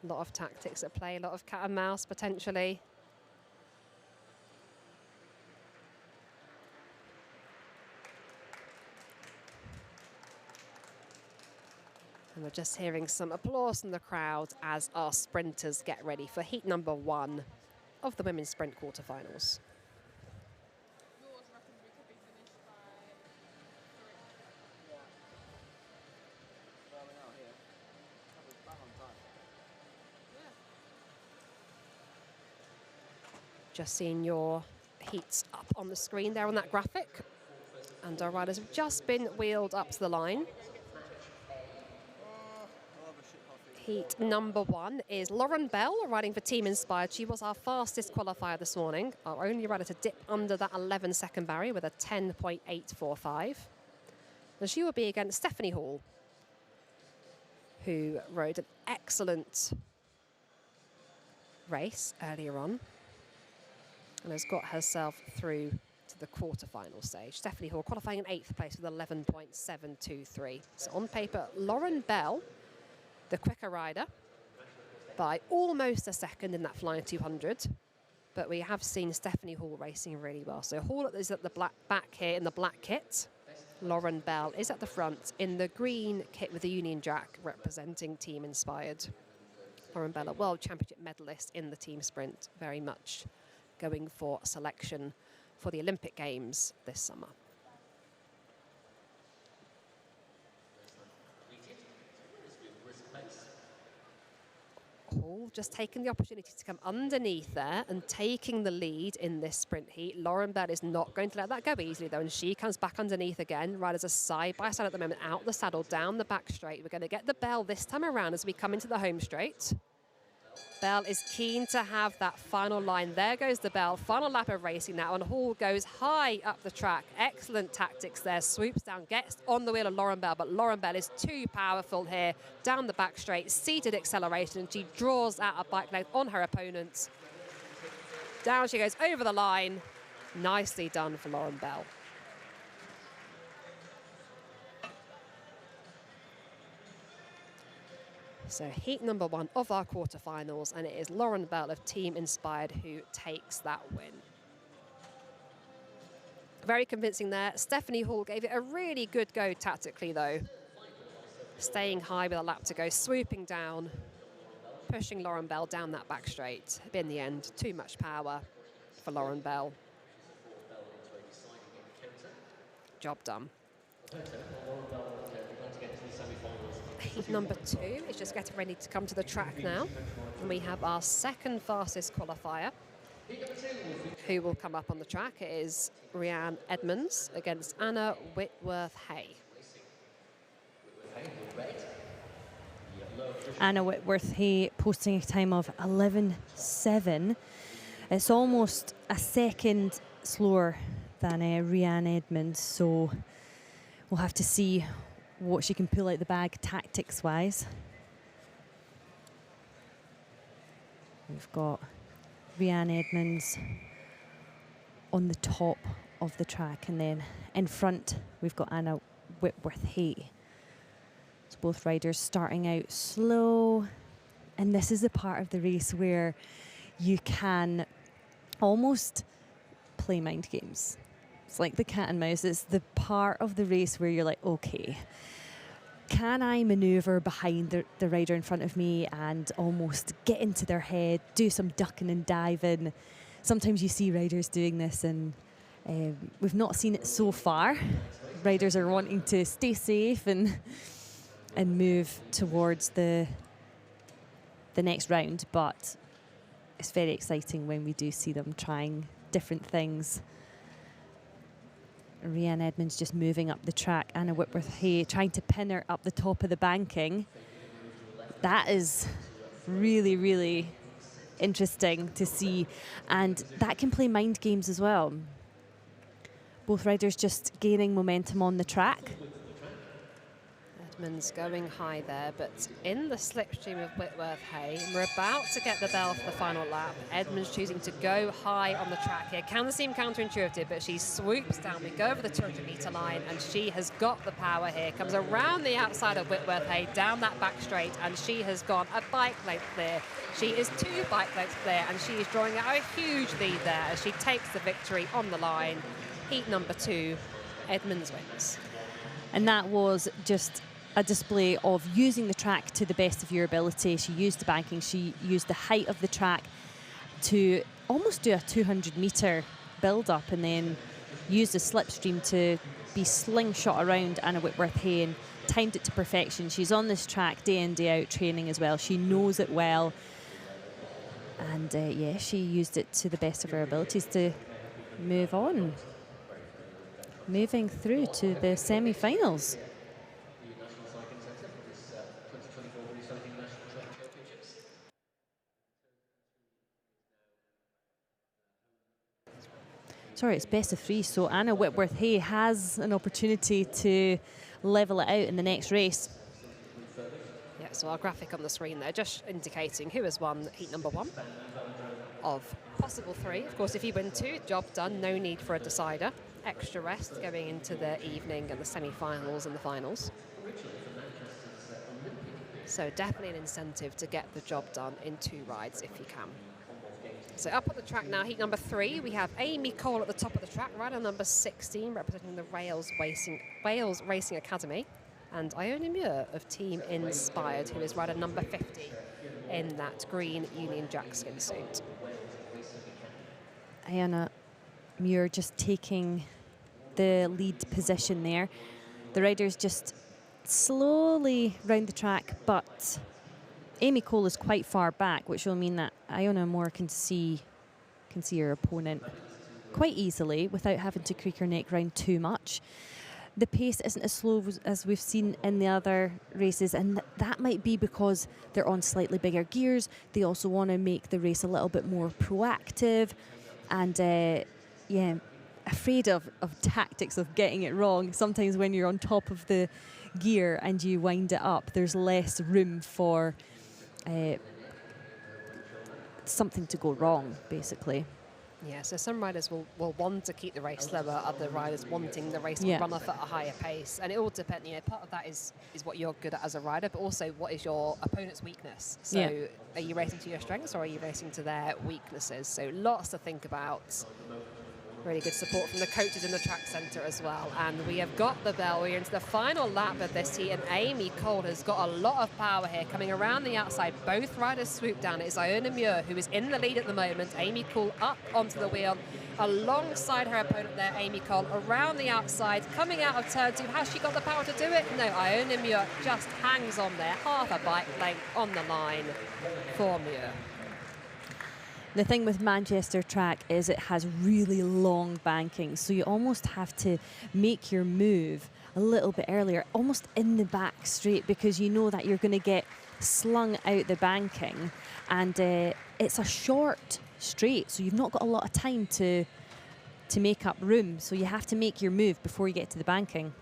A lot of tactics at play, a lot of cat and mouse potentially. And we're just hearing some applause from the crowd as our sprinters get ready for heat number 1 of the women's sprint quarterfinals. Just seeing your heats up on the screen there on that graphic. And our riders have just been wheeled up to the line. Heat number 1 is Lauren Bell riding for Team Inspired. She was our fastest qualifier this morning. Our only rider to dip under that 11-second barrier with a 10.845. And she will be against Stephanie Hall, who rode an excellent race earlier on and has got herself through to the quarter-final stage. Stephanie Hall qualifying in 8th place with 11.723. So on paper, Lauren Bell, the quicker rider, by almost a second in that flying 200. But we have seen Stephanie Hall racing really well. So Hall is at the back here in the black kit. Lauren Bell is at the front in the green kit with the Union Jack representing Team Inspired. Lauren Bell, a World Championship medalist in the team sprint, very much going for selection for the Olympic Games this summer. Hall just taking the opportunity to come underneath there and taking the lead in this sprint heat. Lauren Bell is not going to let that go easily though, and she comes back underneath again. Riders are side by side at the moment, out the saddle, down the back straight. We're going to get the bell this time around as we come into the home straight. Bell is keen to have that final line. There goes the bell. Final lap of racing now, and Hall goes high up the track. Excellent tactics there. Swoops down, gets on the wheel of Lauren Bell, but Lauren Bell is too powerful here. Down the back straight, seated acceleration, and she draws out a bike length on her opponent. Down she goes over the line. Nicely done for Lauren Bell. So heat number 1 of our quarterfinals, and it is Lauren Bell of Team Inspired who takes that win. Very convincing there. Stephanie Hall gave it a really good go tactically though. Staying high with a lap to go, swooping down, pushing Lauren Bell down that back straight. But in the end, too much power for Lauren Bell. Job done. Heat number 2 is just getting ready to come to the track now. And we have our second fastest qualifier who will come up on the track. It is Rhiannon Edmonds against Anna Whitworth-Hay. Anna Whitworth-Hay posting a time of 11.7. It's almost a second slower than Rhiannon Edmonds, so we'll have to see what she can pull out the bag tactics-wise. We've got Rhiannon Edmonds on the top of the track, and then in front we've got Anna Whitworth-Hay. So both riders starting out slow, and this is the part of the race where you can almost play mind games. It's like the cat and mouse. It's the part of the race where you're like, okay, can I maneuver behind the rider in front of me and almost get into their head, do some ducking and diving? Sometimes you see riders doing this, and we've not seen it so far. Riders are wanting to stay safe and move towards the next round, but it's very exciting when we do see them trying different things. Rhiannon Edmonds just moving up the track. Anna Whitworth-Hay trying to pin her up the top of the banking. That is really, really interesting to see. And that can play mind games as well. Both riders just gaining momentum on the track. Edmonds going high there, but in the slipstream of Whitworth-Hay. We're about to get the bell for the final lap. Edmonds choosing to go high on the track here. Can seem counterintuitive, but she swoops down. We go over the 200-meter line, and she has got the power here. Comes around the outside of Whitworth-Hay, down that back straight, and she has gone a bike length clear. She is 2 bike lengths clear, and she is drawing out a huge lead there as she takes the victory on the line. Heat number 2, Edmonds wins. And that was just a display of using the track to the best of your ability. She used the banking, she used the height of the track to almost do a 200-meter build-up, and then used the slipstream to be slingshot around Anna Whitworth-Hay and timed it to perfection. She's on this track day in, day out training as well. She knows it well. And yeah, she used it to the best of her abilities to move on. Moving through to the semi-finals. Sorry, it's best of 3, so Anna Whitworth-Hay has an opportunity to level it out in the next race. Yeah, so our graphic on the screen there just indicating who has won heat number 1. of possible 3. Of course, if you win 2, job done, no need for a decider. Extra rest going into the evening and the semi-finals and the finals. So definitely an incentive to get the job done in 2 rides if you can. So up on the track now, heat number 3, we have Amy Cole at the top of the track, rider number 16, representing the Wales Racing Academy, and Iona Muir of Team Inspired, who is rider number 50 in that green Union Jack skin suit. Iona Muir just taking the lead position there. The riders just slowly round the track, but Amy Cole is quite far back, which will mean that Iona Muir can see her opponent quite easily without having to creak her neck round too much. The pace isn't as slow as we've seen in the other races, and that might be because they're on slightly bigger gears. They also want to make the race a little bit more proactive, and afraid of tactics of getting it wrong. Sometimes when you're on top of the gear and you wind it up, there's less room for something to go wrong, basically. Yeah, so some riders will want to keep the race slower, other riders wanting the race to run off at a higher pace. And it all depends, part of that is what you're good at as a rider, but also what is your opponent's weakness. So are you racing to your strengths or are you racing to their weaknesses? So lots to think about. Really good support from the coaches in the track centre as well. And we have got the bell. We're into the final lap of this heat, and Amy Cole has got a lot of power here coming around the outside. Both riders swoop down. It's Iona Muir who is in the lead at the moment. Amy Cole up onto the wheel alongside her opponent there, Amy Cole, around the outside, coming out of turn 2. Has she got the power to do it? No, Iona Muir just hangs on there, half a bike length on the line for Muir. The thing with Manchester track is it has really long banking, so you almost have to make your move a little bit earlier, almost in the back straight, because you know that you're going to get slung out the banking, and it's a short straight, so you've not got a lot of time to make up room, so you have to make your move before you get to the banking.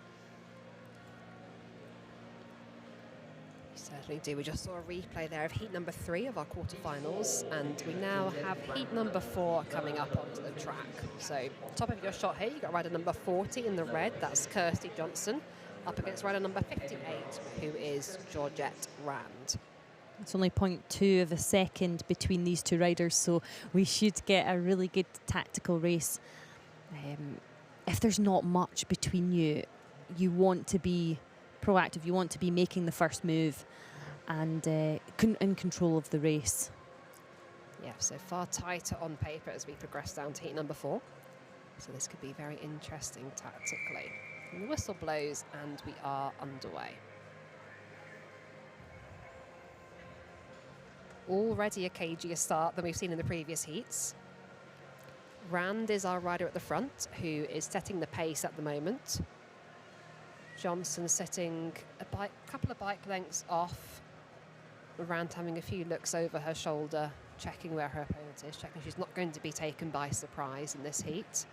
Certainly do. We just saw a replay there of heat number 3 of our quarterfinals, and we now have heat number 4 coming up onto the track. So top of your shot here, you've got rider number 40 in the red, that's Kirsty Johnson, up against rider number 58, who is Georgette Rand. It's only 0.2 of a second between these 2 riders, so we should get a really good tactical race. If there's not much between you, you want to be proactive, you want to be making the first move and in control of the race. Yeah, so far tighter on paper as we progress down to heat number 4. So this could be very interesting tactically. And the whistle blows and we are underway. Already a cagier start than we've seen in the previous heats. Rand is our rider at the front, who is setting the pace at the moment. Johnson sitting a couple of bike lengths off. Rand having a few looks over her shoulder, checking where her opponent is, checking she's not going to be taken by surprise in this heat.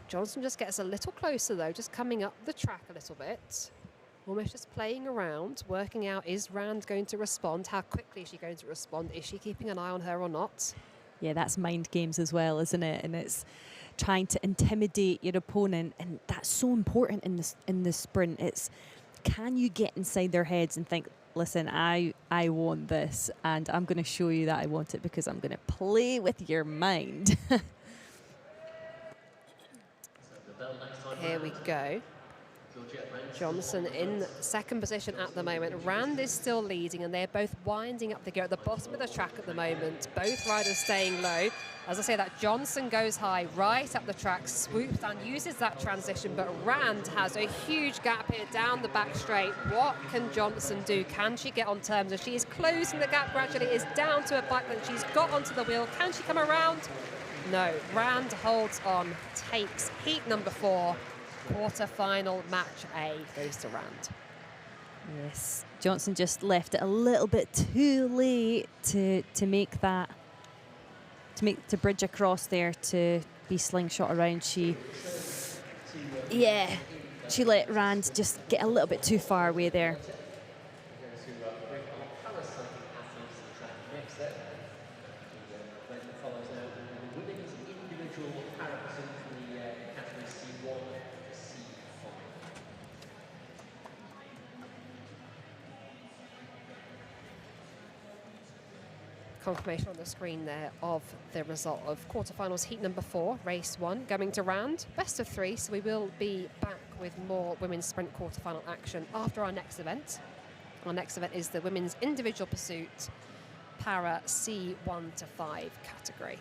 Johnson just gets a little closer though, just coming up the track a little bit. Almost just playing around, working out, is Rand going to respond? How quickly is she going to respond? Is she keeping an eye on her or not? Yeah, that's mind games as well, isn't it? And it's trying to intimidate your opponent, and that's so important in the sprint. It's, can you get inside their heads and think, listen, I want this, and I'm going to show you that I want it because I'm going to play with your mind. Here we go. Johnson in second position at the moment. Rand is still leading, and they're both winding up the gear at the bottom of the track at the moment. Both riders staying low. As I say, that Johnson goes high right up the track, swoops down, uses that transition, but Rand has a huge gap here down the back straight. What can Johnson do? Can she get on terms? As she is closing the gap gradually, is down to a bike length. She's got onto the wheel. Can she come around? No. Rand holds on, takes heat number 4. Quarter-final match A goes to Rand. Yes, Johnson just left it a little bit too late to make that, to bridge across there, to be slingshot around. She let Rand just get a little bit too far away there. confirmation on the screen there of the result of quarterfinals heat number 4, race 1, going to round best of 3. So we will be back with more women's sprint quarterfinal action after our next event. Our next event is the women's individual pursuit para C1 to 5 category.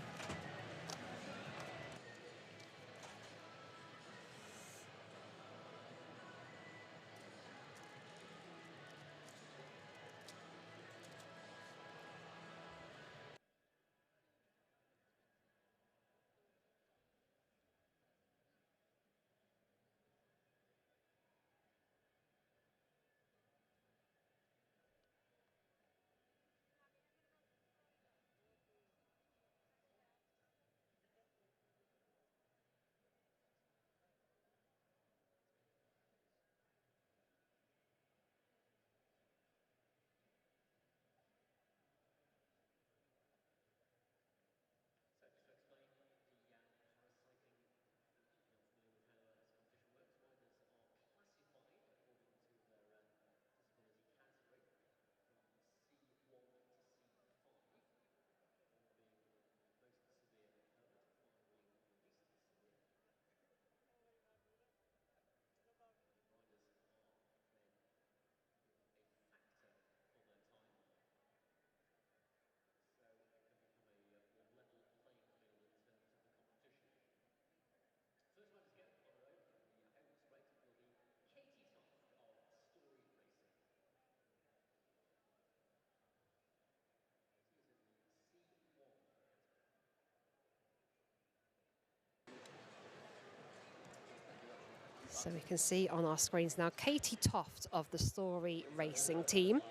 So we can see on our screens now Katie Toft of the Story Racing team.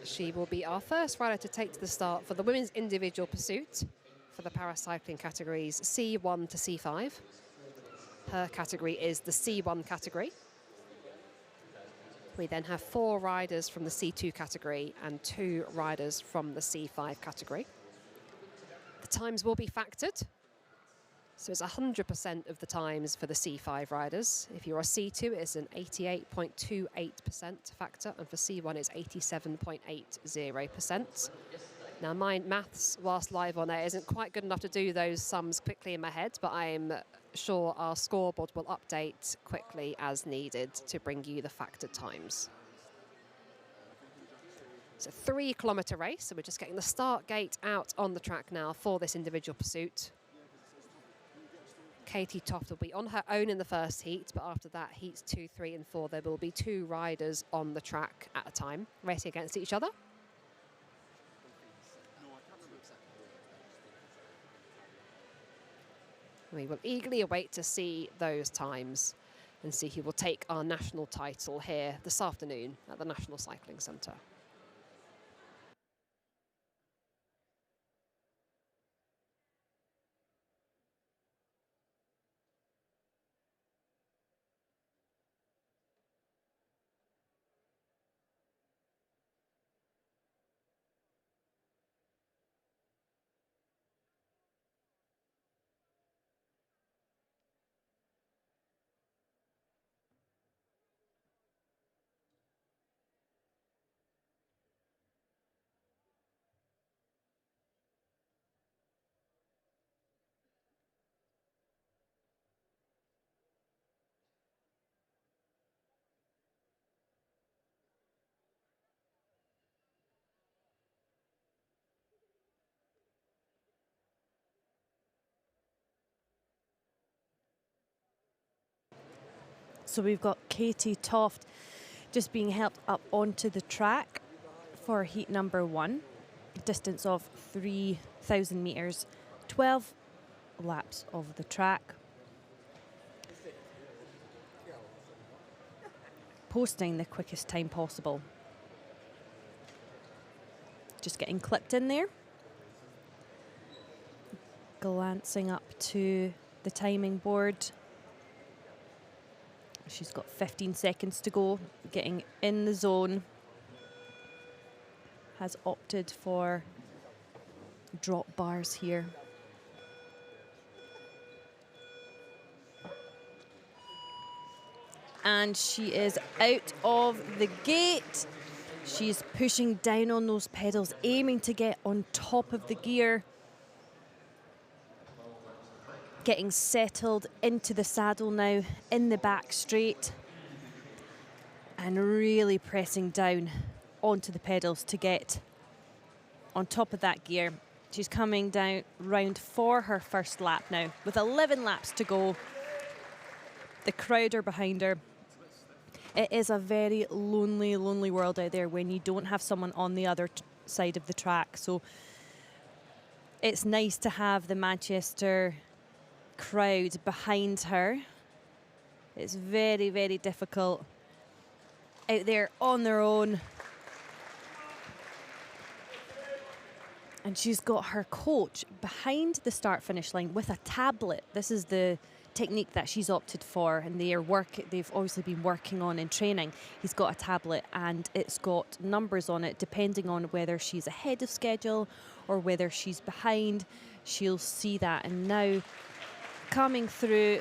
She will be our first rider to take to the start for the women's individual pursuit for the paracycling categories C1 to C5. Her category is the C1 category. We then have 4 riders from the C2 category and 2 riders from the C5 category. The times will be factored. So it's 100% of the times for the C5 riders. If you're a C2, it's an 88.28% factor, and for C1, it's 87.80%. Now, my maths, whilst live on air, isn't quite good enough to do those sums quickly in my head, but I'm sure our scoreboard will update quickly as needed to bring you the factored times. It's a 3-kilometre race, so we're just getting the start gate out on the track now for this individual pursuit. Katie Toft will be on her own in the first heat, but after that, heats 2, 3 and 4, there will be 2 riders on the track at a time, racing against each other. We will eagerly await to see those times and see who will take our national title here this afternoon at the National Cycling Centre. So we've got Katie Toft just being helped up onto the track for heat number 1, a distance of 3,000 metres, 12 laps of the track. Posting the quickest time possible. Just getting clipped in there. Glancing up to the timing board. She's got 15 seconds to go, getting in the zone. Has opted for drop bars here. And she is out of the gate. She's pushing down on those pedals, aiming to get on top of the gear. Getting settled into the saddle now, in the back straight. And really pressing down onto the pedals to get on top of that gear. She's coming down round for her first lap now, with 11 laps to go. The crowd are behind her. It is a very lonely, lonely world out there when you don't have someone on the other side of the track. So it's nice to have the Manchester crowd behind her. It's very, very difficult out there on their own. And she's got her coach behind the start-finish line with a tablet. This is the technique that she's opted for, and they've obviously been working on in training. He's got a tablet and it's got numbers on it depending on whether she's ahead of schedule or whether she's behind. She'll see that. And now coming through,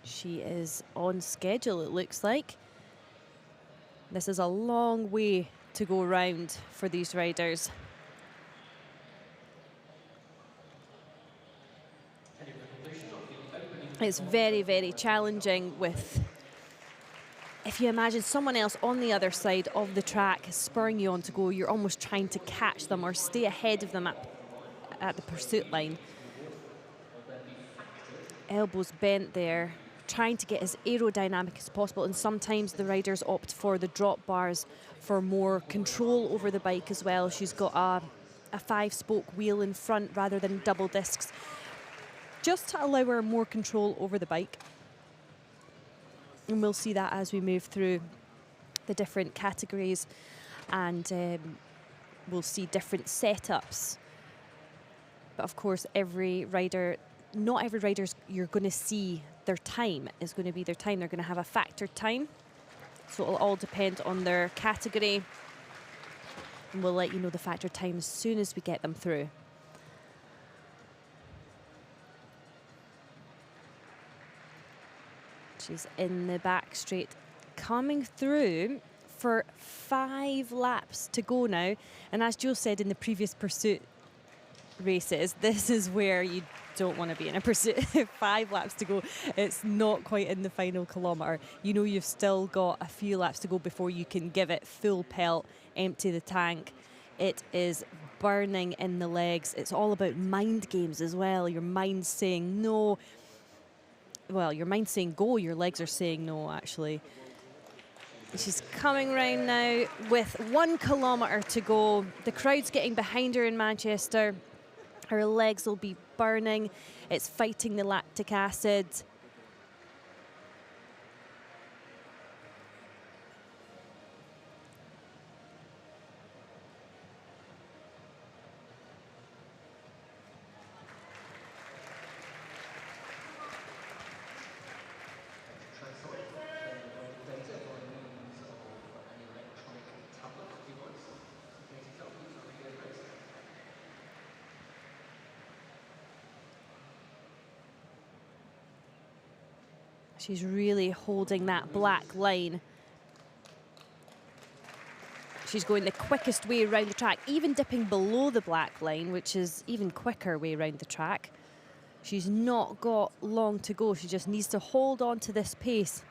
she is on schedule, it looks like. This is a long way to go round for these riders. It's very, very challenging with, if you imagine someone else on the other side of the track spurring you on to go, you're almost trying to catch them or stay ahead of them at the pursuit line. Elbows bent there, trying to get as aerodynamic as possible, and sometimes the riders opt for the drop bars for more control over the bike as well. She's got a 5-spoke wheel in front rather than double discs, just to allow her more control over the bike. And we'll see that as we move through the different categories, and we'll see different setups. But of course, every rider, not every rider you're going to see their time is going to be their time. They're going to have a factored time. So it'll all depend on their category. And we'll let you know the factored time as soon as we get them through. She's in the back straight, coming through for 5 laps to go now. And as Joe said in the previous pursuit races, this is where you don't want to be in a pursuit. 5 laps to go. It's not quite in the final kilometre. You know you've still got a few laps to go before you can give it full pelt, empty the tank. It is burning in the legs. It's all about mind games as well. Your mind's saying no. Well, your mind's saying go, your legs are saying no, actually. She's coming round now with 1 kilometre to go. The crowd's getting behind her in Manchester. Her legs will be burning. It's fighting the lactic acid. She's really holding that black line. She's going the quickest way around the track, even dipping below the black line, which is even quicker way around the track. She's not got long to go. She just needs to hold on to this pace.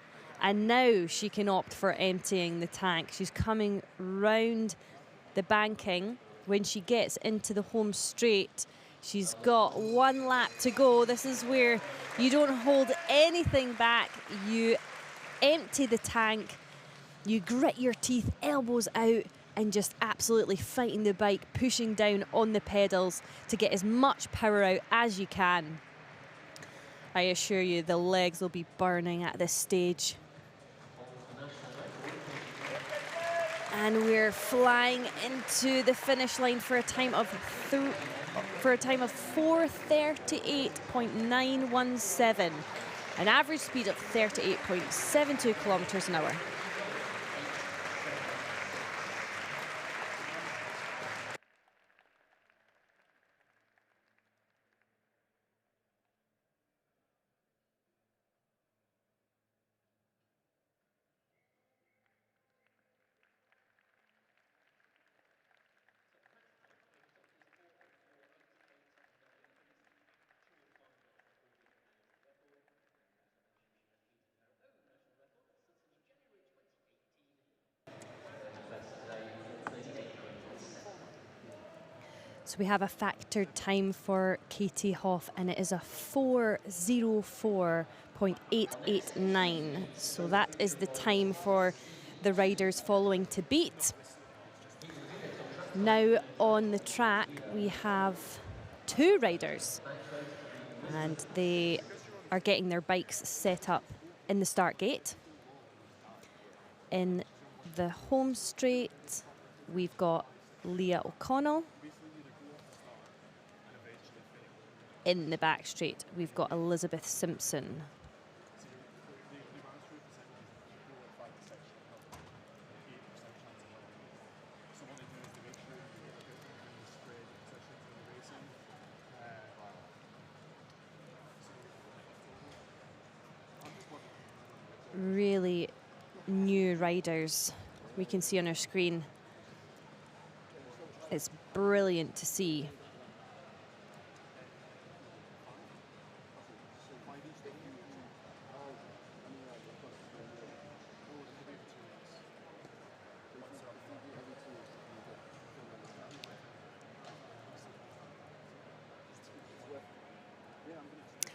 And now she can opt for emptying the tank. She's coming round the banking. When she gets into the home straight, she's got 1 lap to go. This is where you don't hold anything back. You empty the tank. You grit your teeth, elbows out, and just absolutely fighting the bike, pushing down on the pedals to get as much power out as you can. I assure you, the legs will be burning at this stage. And we're flying into the finish line for a time of 4:38.917, an average speed of 38.72 kilometers an hour. So we have a factored time for Katie Hoff, and it is a 4:04.889. So that is the time for the riders following to beat. Now on the track, we have 2 riders, and they are getting their bikes set up in the start gate. In the home straight, we've got Leah O'Connell. In the back straight, we've got Elizabeth Simpson. Really new riders we can see on our screen. It's brilliant to see.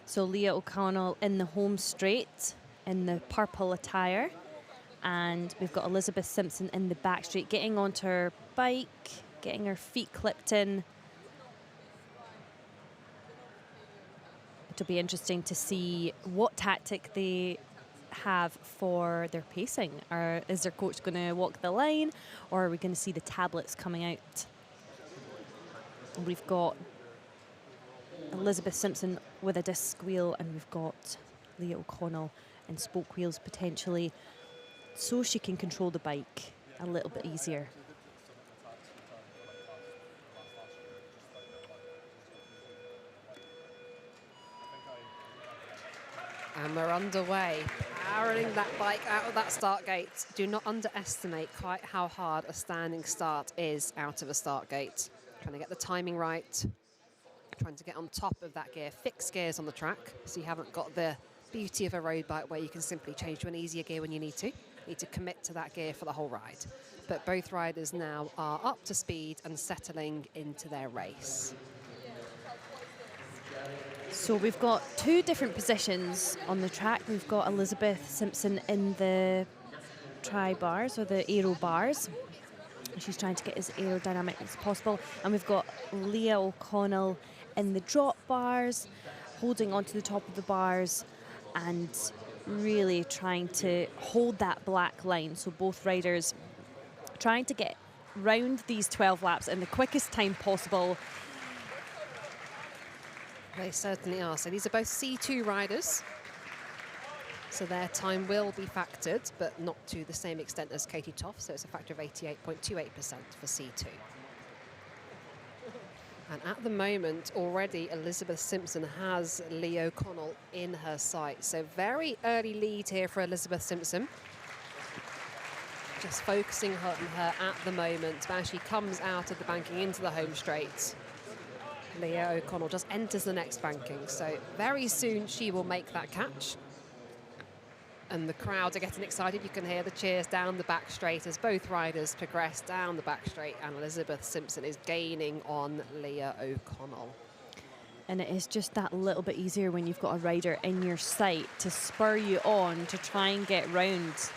So Leah O'Connell in the home straight in the purple attire, and we've got Elizabeth Simpson in the back straight getting onto her bike, getting her feet clipped in. It'll be interesting to see what tactic they have for their pacing. Or is their coach going to walk the line, or are we going to see the tablets coming out? We've got Elizabeth Simpson with a disc wheel, and we've got Leah O'Connell in spoke wheels potentially, so she can control the bike a little bit easier. And we're underway, powering that bike out of that start gate. Do not underestimate quite how hard a standing start is out of a start gate. Trying to get the timing right, trying to get on top of that gear, fixed gears on the track, so you haven't got the beauty of a road bike where you can simply change to an easier gear when you need to. You need to commit to that gear for the whole ride. But both riders now are up to speed and settling into their race. So we've got 2 different positions on the track. We've got Elizabeth Simpson in the tri-bars, or the aero bars. She's trying to get as aerodynamic as possible. And we've got Leah O'Connell in the drop bars, holding onto the top of the bars and really trying to hold that black line. So both riders trying to get round these 12 laps in the quickest time possible. They certainly are. So these are both C2 riders. So their time will be factored, but not to the same extent as Katie Toff. So it's a factor of 88.28% for C2. And at the moment, already Elizabeth Simpson has Leah O'Connell in her sight. So very early lead here for Elizabeth Simpson. Just focusing on her at the moment. But as she comes out of the banking into the home straight, Leah O'Connell just enters the next banking. So very soon she will make that catch. And the crowd are getting excited. You can hear the cheers down the back straight as both riders progress down the back straight, and Elizabeth Simpson is gaining on Leah O'Connell. And it is just that little bit easier when you've got a rider in your sight to spur you on to try and get round.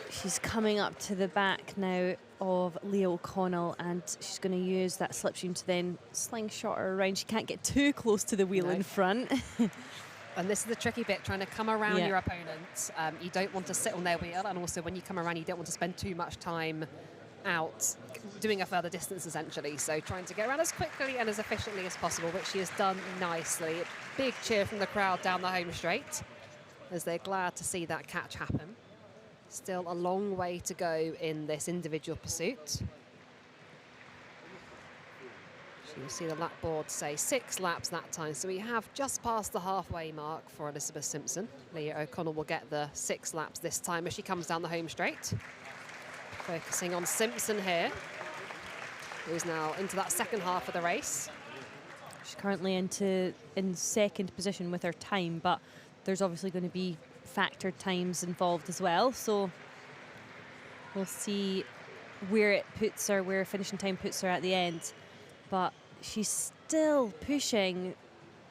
She's coming up to the back now of Leah O'Connell, and she's going to use that slipstream to then slingshot her around. She can't get too close to the wheel in front. And this is the tricky bit, trying to come around your opponent. You don't want to sit on their wheel, and also when you come around, you don't want to spend too much time out doing a further distance, essentially. So trying to get around as quickly and as efficiently as possible, which she has done nicely. Big cheer from the crowd down the home straight, as they're glad to see that catch happen. Still a long way to go in this individual pursuit. You'll see the lap board say 6 laps that time. So we have just passed the halfway mark for Elizabeth Simpson. Leah O'Connell will get the 6 laps this time as she comes down the home straight. Focusing on Simpson here, who's now into that second half of the race. She's currently in second position with her time, but there's obviously going to be factored times involved as well. So we'll see where it puts her, where finishing time puts her at the end. But she's still pushing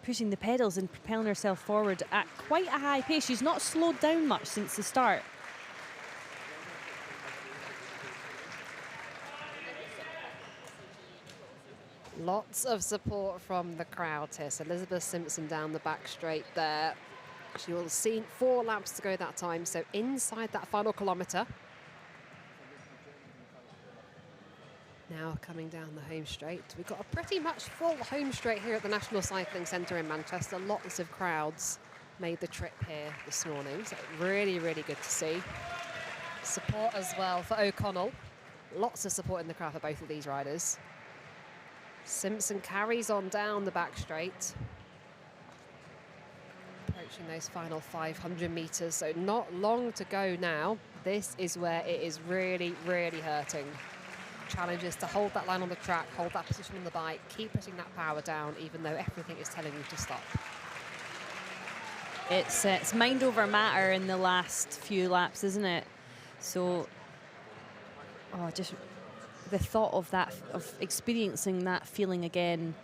the pedals and propelling herself forward at quite a high pace. She's not slowed down much since the start. Lots of support from the crowd here. So Elizabeth Simpson down the back straight there. She will have seen 4 laps to go that time, so inside that final kilometre. Now coming down the home straight. We've got a pretty much full home straight here at the National Cycling Centre in Manchester. Lots of crowds made the trip here this morning, so really, really good to see. Support as well for O'Connell. Lots of support in the crowd for both of these riders. Simpson carries on down the back straight. Approaching those final 500 metres, so not long to go now. This is where it is really, really hurting. Challenge is to hold that line on the track, hold that position on the bike, keep putting that power down, even though everything is telling you to stop. It's mind over matter in the last few laps, isn't it? So, just the thought of that, of experiencing that feeling again,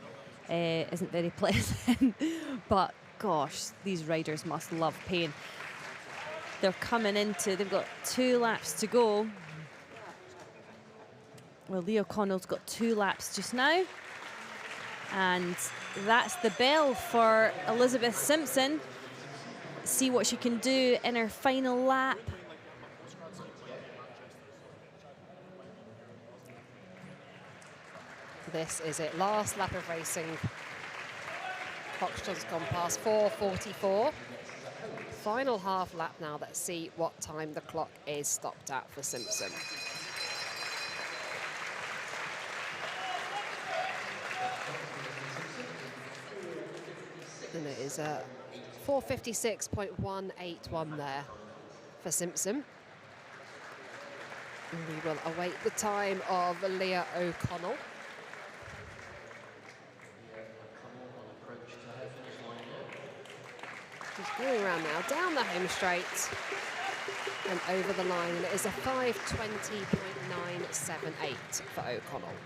isn't very pleasant. But gosh, these riders must love pain. They're coming into, they've got 2 laps to go. Well, Leah O'Connell's got 2 laps just now. And that's the bell for Elizabeth Simpson. See what she can do in her final lap. This is it, last lap of racing. Foxton's gone past 4:44. Final half lap now. Let's see what time the clock is stopped at for Simpson. And it is a 4:56.181 there for Simpson. And we will await the time of Leah O'Connell. She's going around now, down the home straight and over the line, and it is a 5:20.978 for O'Connell.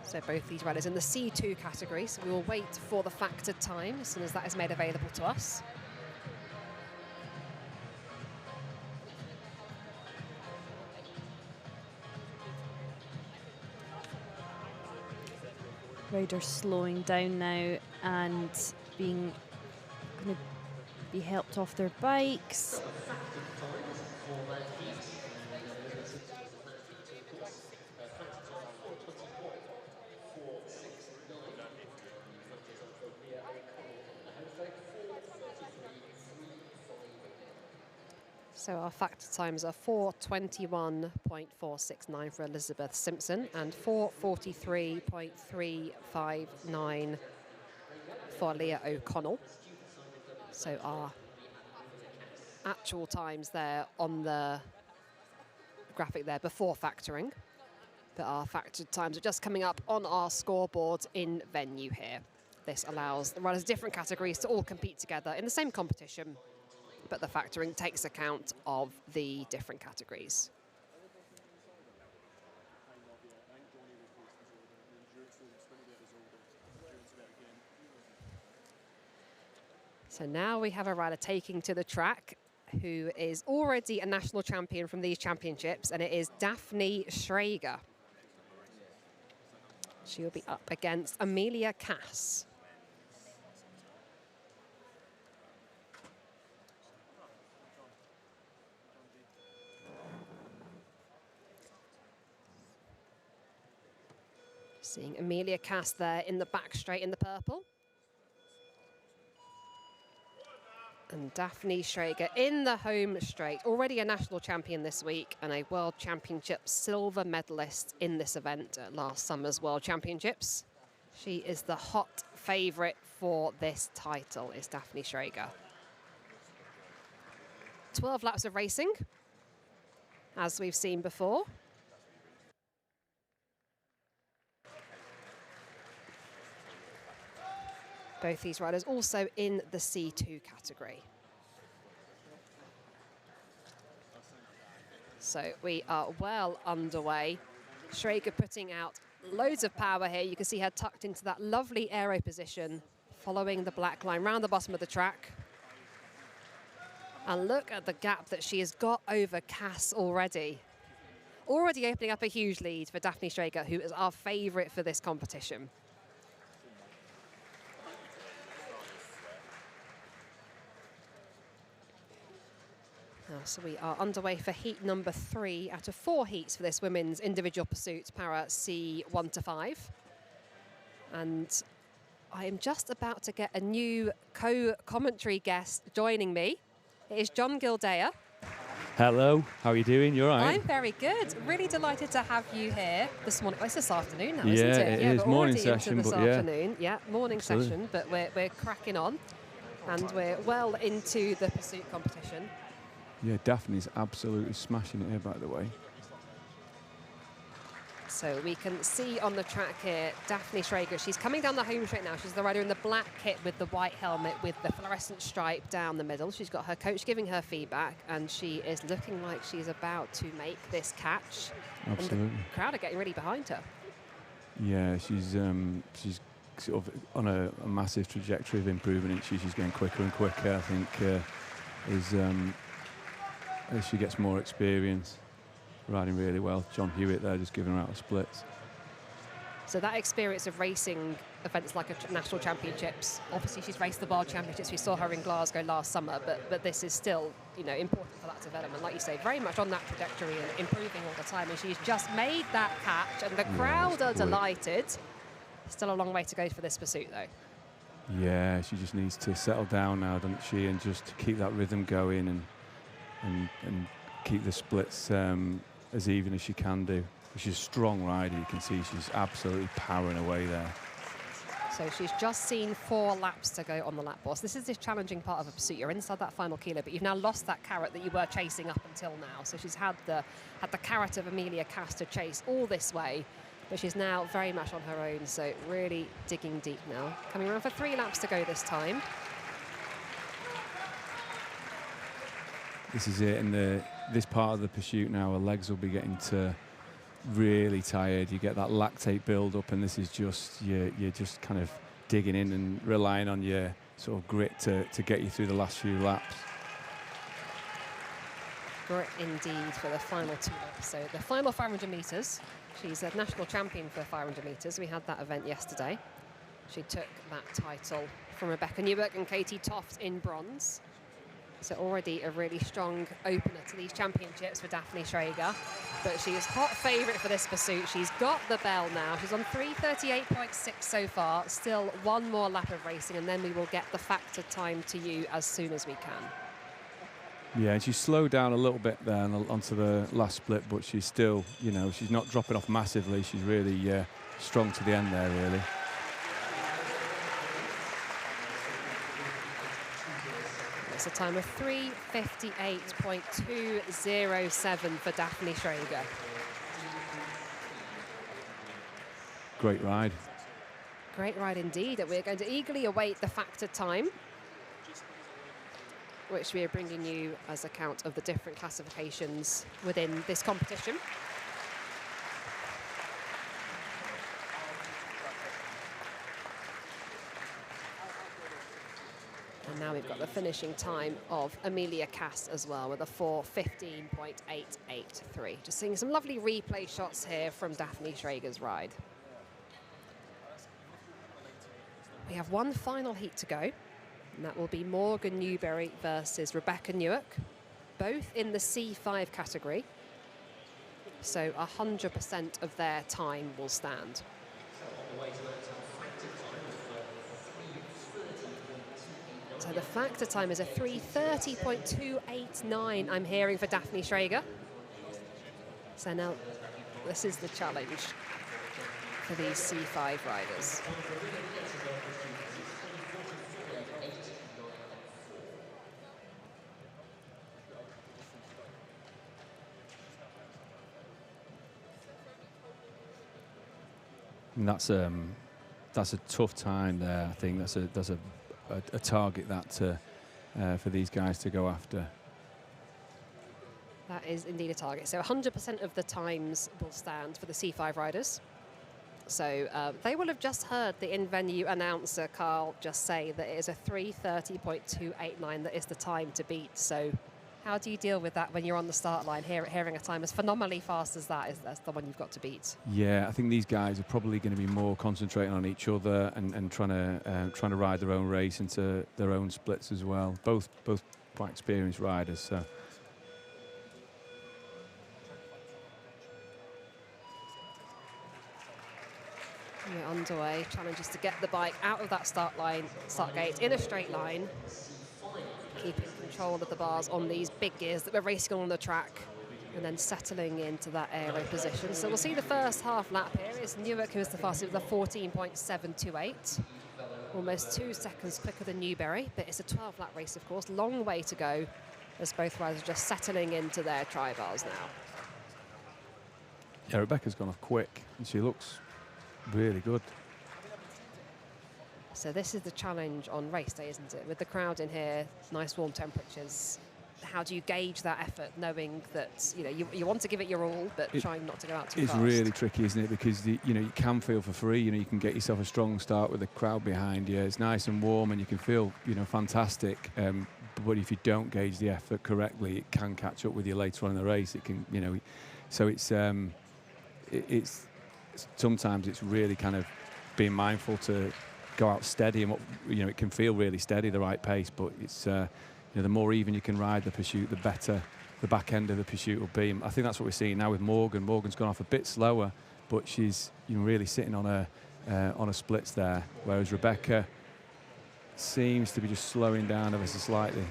So both these riders in the C2 category, so we will wait for the factored time as soon as that is made available to us. Riders slowing down now and going to be helped off their bikes. So our factor times are 4:21.469 for Elizabeth Simpson and 4:43.359 for Leah O'Connell. So our actual times there on the graphic there before factoring, but our factored times are just coming up on our scoreboard in venue here. This allows the riders of different categories to all compete together in the same competition, but the factoring takes account of the different categories. So now we have a rider taking to the track who is already a national champion from these championships, and it is Daphne Schrager. She will be up against Amelia Cass. Seeing Amelia Cass there in the back straight in the purple. And Daphne Schrager in the home straight, already a national champion this week and a World Championship silver medalist in this event at last summer's World Championships. She is the hot favourite for this title, is Daphne Schrager. 12 laps of racing, as we've seen before. Both these riders also in the C2 category. So we are well underway. Schrager putting out loads of power here. You can see her tucked into that lovely aero position, following the black line round the bottom of the track. And look at the gap that she has got over Cass already. Already opening up a huge lead for Daphne Schrager, who is our favourite for this competition. So we are underway for heat number 3 out of 4 heats for this women's individual pursuit para C1 to 5. And I am just about to get a new co-commentary guest joining me. It is John Gildea. Hello, how are you doing? You all right? I'm very good. Really delighted to have you here this morning. Oh, it's this afternoon now, isn't Yeah, it? it is. We're Morning already session, into this but yeah. afternoon. Yeah, morning Absolutely. session, but we're cracking on. And we're well into the pursuit competition. Yeah, Daphne's absolutely smashing it here, by the way. So we can see on the track here, Daphne Schrager, she's coming down the home straight now. She's the rider in the black kit with the white helmet with the fluorescent stripe down the middle. She's got her coach giving her feedback, and she is looking like she's about to make this catch. Absolutely. And the crowd are getting really behind her. Yeah, she's sort of on a massive trajectory of improving. She's getting quicker and quicker, I think, as she gets more experience. Riding really well. John Hewitt there just giving her out the splits. So that experience of racing events like a national championships, obviously she's raced the World Championships. We saw her in Glasgow last summer, but this is still, you know, important for that development. Like you say, very much on that trajectory and improving all the time. And she's just made that catch, and the crowd are delighted. Still a long way to go for this pursuit, though. Yeah, she just needs to settle down now, doesn't she, and just keep that rhythm going and keep the splits as even as she can do. She's a strong rider. You can see she's absolutely powering away there. So she's just seen 4 laps to go on the lap boss. This is the challenging part of a pursuit. You're inside that final kilo, but you've now lost that carrot that you were chasing up until now. So she's had the carrot of Amelia Cass to chase all this way, but she's now very much on her own. So really digging deep now. Coming around for 3 laps to go this time. This is it in this part of the pursuit now. Her legs will be getting to really tired. You get that lactate build up, and this is just you're just kind of digging in and relying on your sort of grit to get you through the last few laps. Grit indeed for the final 2 laps. So the final 500 metres. She's a national champion for 500 metres. We had that event yesterday. She took that title from Rebecca Newark and Katie Toft in bronze. So already a really strong opener to these championships for Daphne Schrager. But she is hot favourite for this pursuit. She's got the bell now. She's on 3:38.6 so far. Still 1 more lap of racing, and then we will get the factor time to you as soon as we can. Yeah, and she slowed down a little bit there onto the last split, but she's still, you know, she's not dropping off massively. She's really strong to the end there, really. It's a time of 3:58.207 for Daphne Schrager. Great ride. Great ride indeed. We're going to eagerly await the factor time, which we are bringing you as a count of the different classifications within this competition. And now we've got the finishing time of Amelia Cass as well with a 4:15.883. Just seeing some lovely replay shots here from Daphne Schrager's ride. We have 1 final heat to go, and that will be Morgan Newberry versus Rebecca Newark, both in the C5 category. So 100% of their time will stand. So the factor time is a 3:30.289, I'm hearing, for Daphne Schrager. So now this is the challenge for these C5 riders. And that's a tough time there. I think that's a target that for these guys to go after. That is indeed a target. So 100% of the times will stand for the C5 riders. So they will have just heard the in-venue announcer, Carl, just say that it is a 3:30.289 that is the time to beat. So how do you deal with that when you're on the start line, hearing a time as phenomenally fast as that's the one you've got to beat? Yeah, I think these guys are probably going to be more concentrating on each other and trying to ride their own race into their own splits as well. Both quite experienced riders. So. We're underway. Challenge is to get the bike out of that start gate in a straight line, keeping control of the bars on these big gears that we're racing on the track, and then settling into that aero position. So we'll see the first half lap here. It's Newark who is the fastest with a 14.728. Almost 2 seconds quicker than Newberry, but it's a 12-lap race, of course. Long way to go as both riders are just settling into their tri-bars now. Yeah, Rebecca's gone off quick, and she looks really good. So this is the challenge on race day, isn't it? With the crowd in here, nice warm temperatures. How do you gauge that effort, knowing that you want to give it your all, but trying not to go out too fast? It's really tricky, isn't it? Because you can feel for free. You can get yourself a strong start with the crowd behind you. It's nice and warm, and you can feel fantastic. But if you don't gauge the effort correctly, it can catch up with you later on in the race. It can, So it's sometimes it's really kind of being mindful to go out steady, and it can feel really steady, the right pace, but it's the more even you can ride the pursuit, the better the back end of the pursuit will be. And I think that's what we're seeing now with Morgan. Morgan's gone off a bit slower, but she's really sitting on a splits there, whereas Rebecca seems to be just slowing down ever so slightly.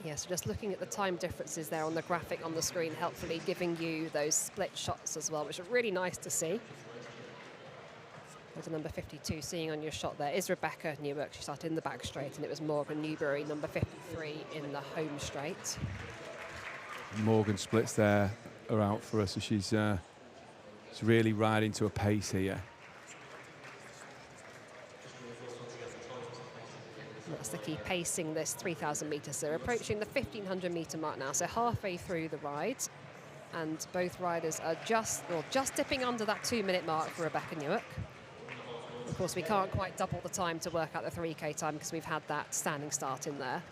Yeah, so just looking at the time differences there on the graphic on the screen, helpfully giving you those split shots as well, which are really nice to see. There's number 52 seeing on your shot there is Rebecca Newark. She started in the back straight, and it was Morgan Newberry, number 53, in the home straight. Morgan splits there are out for us, so she's really riding to a pace here. That's the key, pacing this 3,000 metres. So we're approaching the 1,500 metre mark now, so halfway through the ride. And both riders are just dipping under that 2-minute mark for Rebecca Newark. Of course, we can't quite double the time to work out the 3K time because we've had that standing start in there.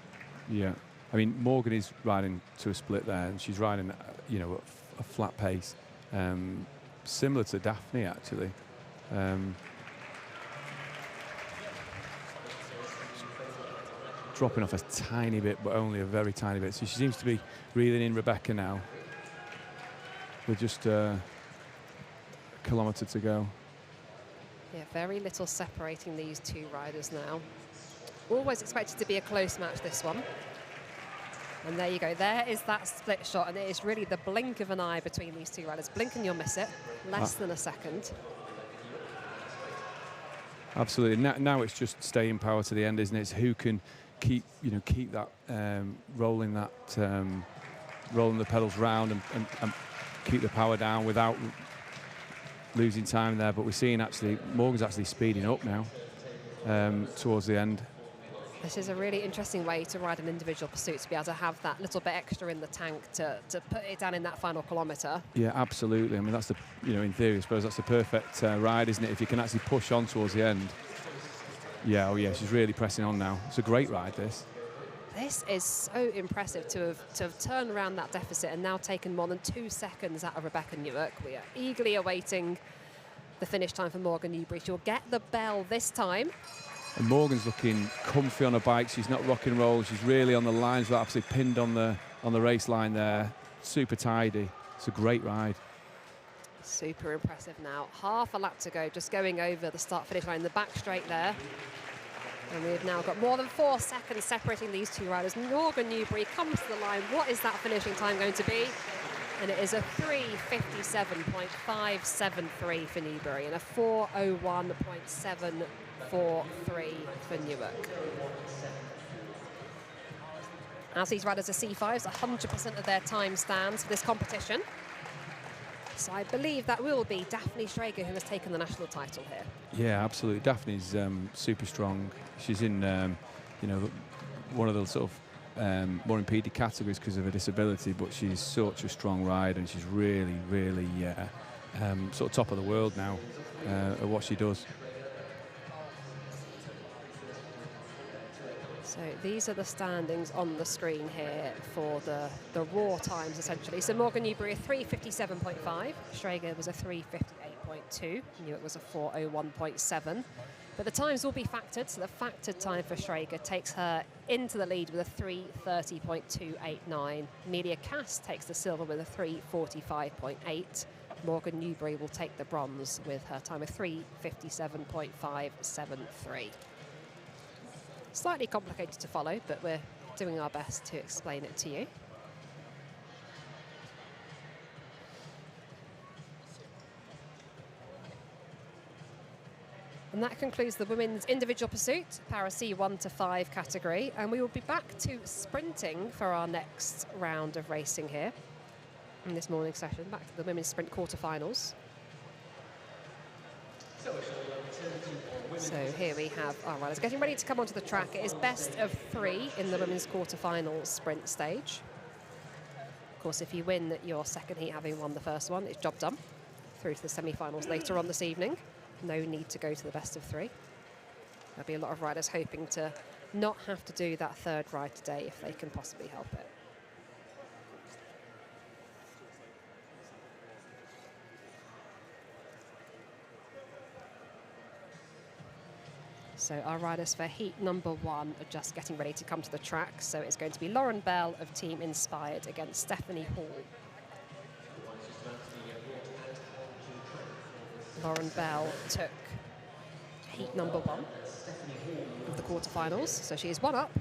Yeah, I mean, Morgan is riding to a split there, and she's riding, a flat pace, similar to Daphne, actually. Dropping off a tiny bit, but only a very tiny bit. So she seems to be reeling in Rebecca now, with just a kilometre to go. Yeah, very little separating these two riders now. Always expected to be a close match, this one. And there you go, there is that split shot, and it is really the blink of an eye between these two riders. Blink and you'll miss it, less than a second. Absolutely, now it's just staying power to the end, isn't it? It's who can keep that rolling the pedals round and keep the power down without losing time there. But we're seeing Morgan's actually speeding up now towards the end. This is a really interesting way to ride an individual pursuit, to be able to have that little bit extra in the tank to put it down in that final kilometre. Yeah, absolutely. I mean, that's in theory, I suppose that's the perfect ride, isn't it? If you can actually push on towards the end. Yeah, she's really pressing on now. It's a great ride, this. This is so impressive to have turned around that deficit and now taken more than 2 seconds out of Rebecca Newark. We are eagerly awaiting the finish time for Morgan Newberry. She'll get the bell this time. And Morgan's looking comfy on her bike. She's not rock and roll. She's really on the lines, absolutely pinned on the race line there. Super tidy. It's a great ride. Super impressive now. Half a lap to go, just going over the start-finish line, the back straight there. And we've now got more than 4 seconds separating these two riders. Morgan Newberry comes to the line. What is that finishing time going to be? And it is a 3:57.573 for Newberry and a 4:01.743 for Newark. As these riders are C5s, 100% of their time stands for this competition. So I believe that will be Daphne Schrager who has taken the national title here. Yeah, absolutely. Daphne's super strong. She's in, one of the sort of more impeded categories because of her disability, but she's such a strong rider, and she's really, really sort of top of the world now at what she does. So these are the standings on the screen here for the raw times, essentially. So Morgan Newbury, a 3:57.5. Schrager was a 3:58.2. Newitt was a 4:01.7. But the times will be factored. So the factored time for Schrager takes her into the lead with a 3:30.289. Amelia Cass takes the silver with a 3:45.8. Morgan Newbury will take the bronze with her time of 3:57.573. Slightly complicated to follow, but we're doing our best to explain it to you. And that concludes the women's individual pursuit, Para C 1 to 5 category. And we will be back to sprinting for our next round of racing here in this morning's session. Back to the women's sprint quarterfinals. So here we have our riders getting ready to come onto the track. It is best of 3 in the women's quarterfinals sprint stage. Of course, if you win your second heat, having won the first one, it's job done. Through to the semi-finals later on this evening. No need to go to the best of 3. There'll be a lot of riders hoping to not have to do that third ride today if they can possibly help it. So our riders for heat number 1 are just getting ready to come to the track. So it's going to be Lauren Bell of Team Inspired against Stephanie Hall. Lauren Bell took heat number 1 of the quarterfinals. So she is 1 up.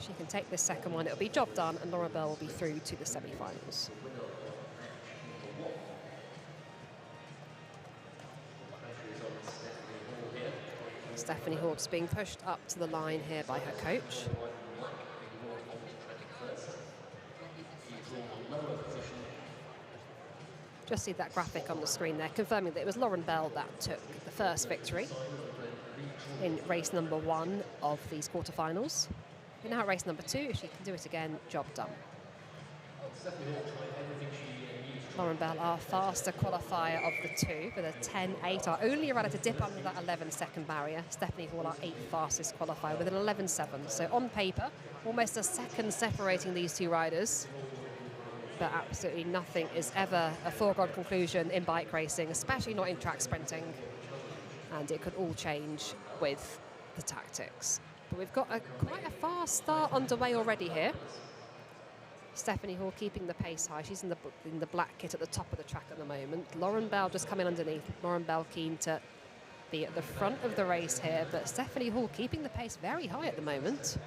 She can take this second one. It'll be job done, and Lauren Bell will be through to the semi-finals. Stephanie Hawks being pushed up to the line here by her coach. Just see that graphic on the screen there, confirming that it was Lauren Bell that took the first victory in race number 1 of these quarterfinals. And now at race number 2, if she can do it again, job done. Lauren Bell, our faster qualifier of the 2 with a 10.8. Our only rider to dip under that 11-second barrier. Stephanie Hall, our 8th fastest qualifier with an 11.7. So on paper, almost a second separating these 2 riders. But absolutely nothing is ever a foregone conclusion in bike racing, especially not in track sprinting. And it could all change with the tactics. But we've got quite a fast start underway already here. Stephanie Hall keeping the pace high. She's in the black kit at the top of the track at the moment. Lauren Bell just coming underneath. Lauren Bell keen to be at the front of the race here, but Stephanie Hall keeping the pace very high at the moment.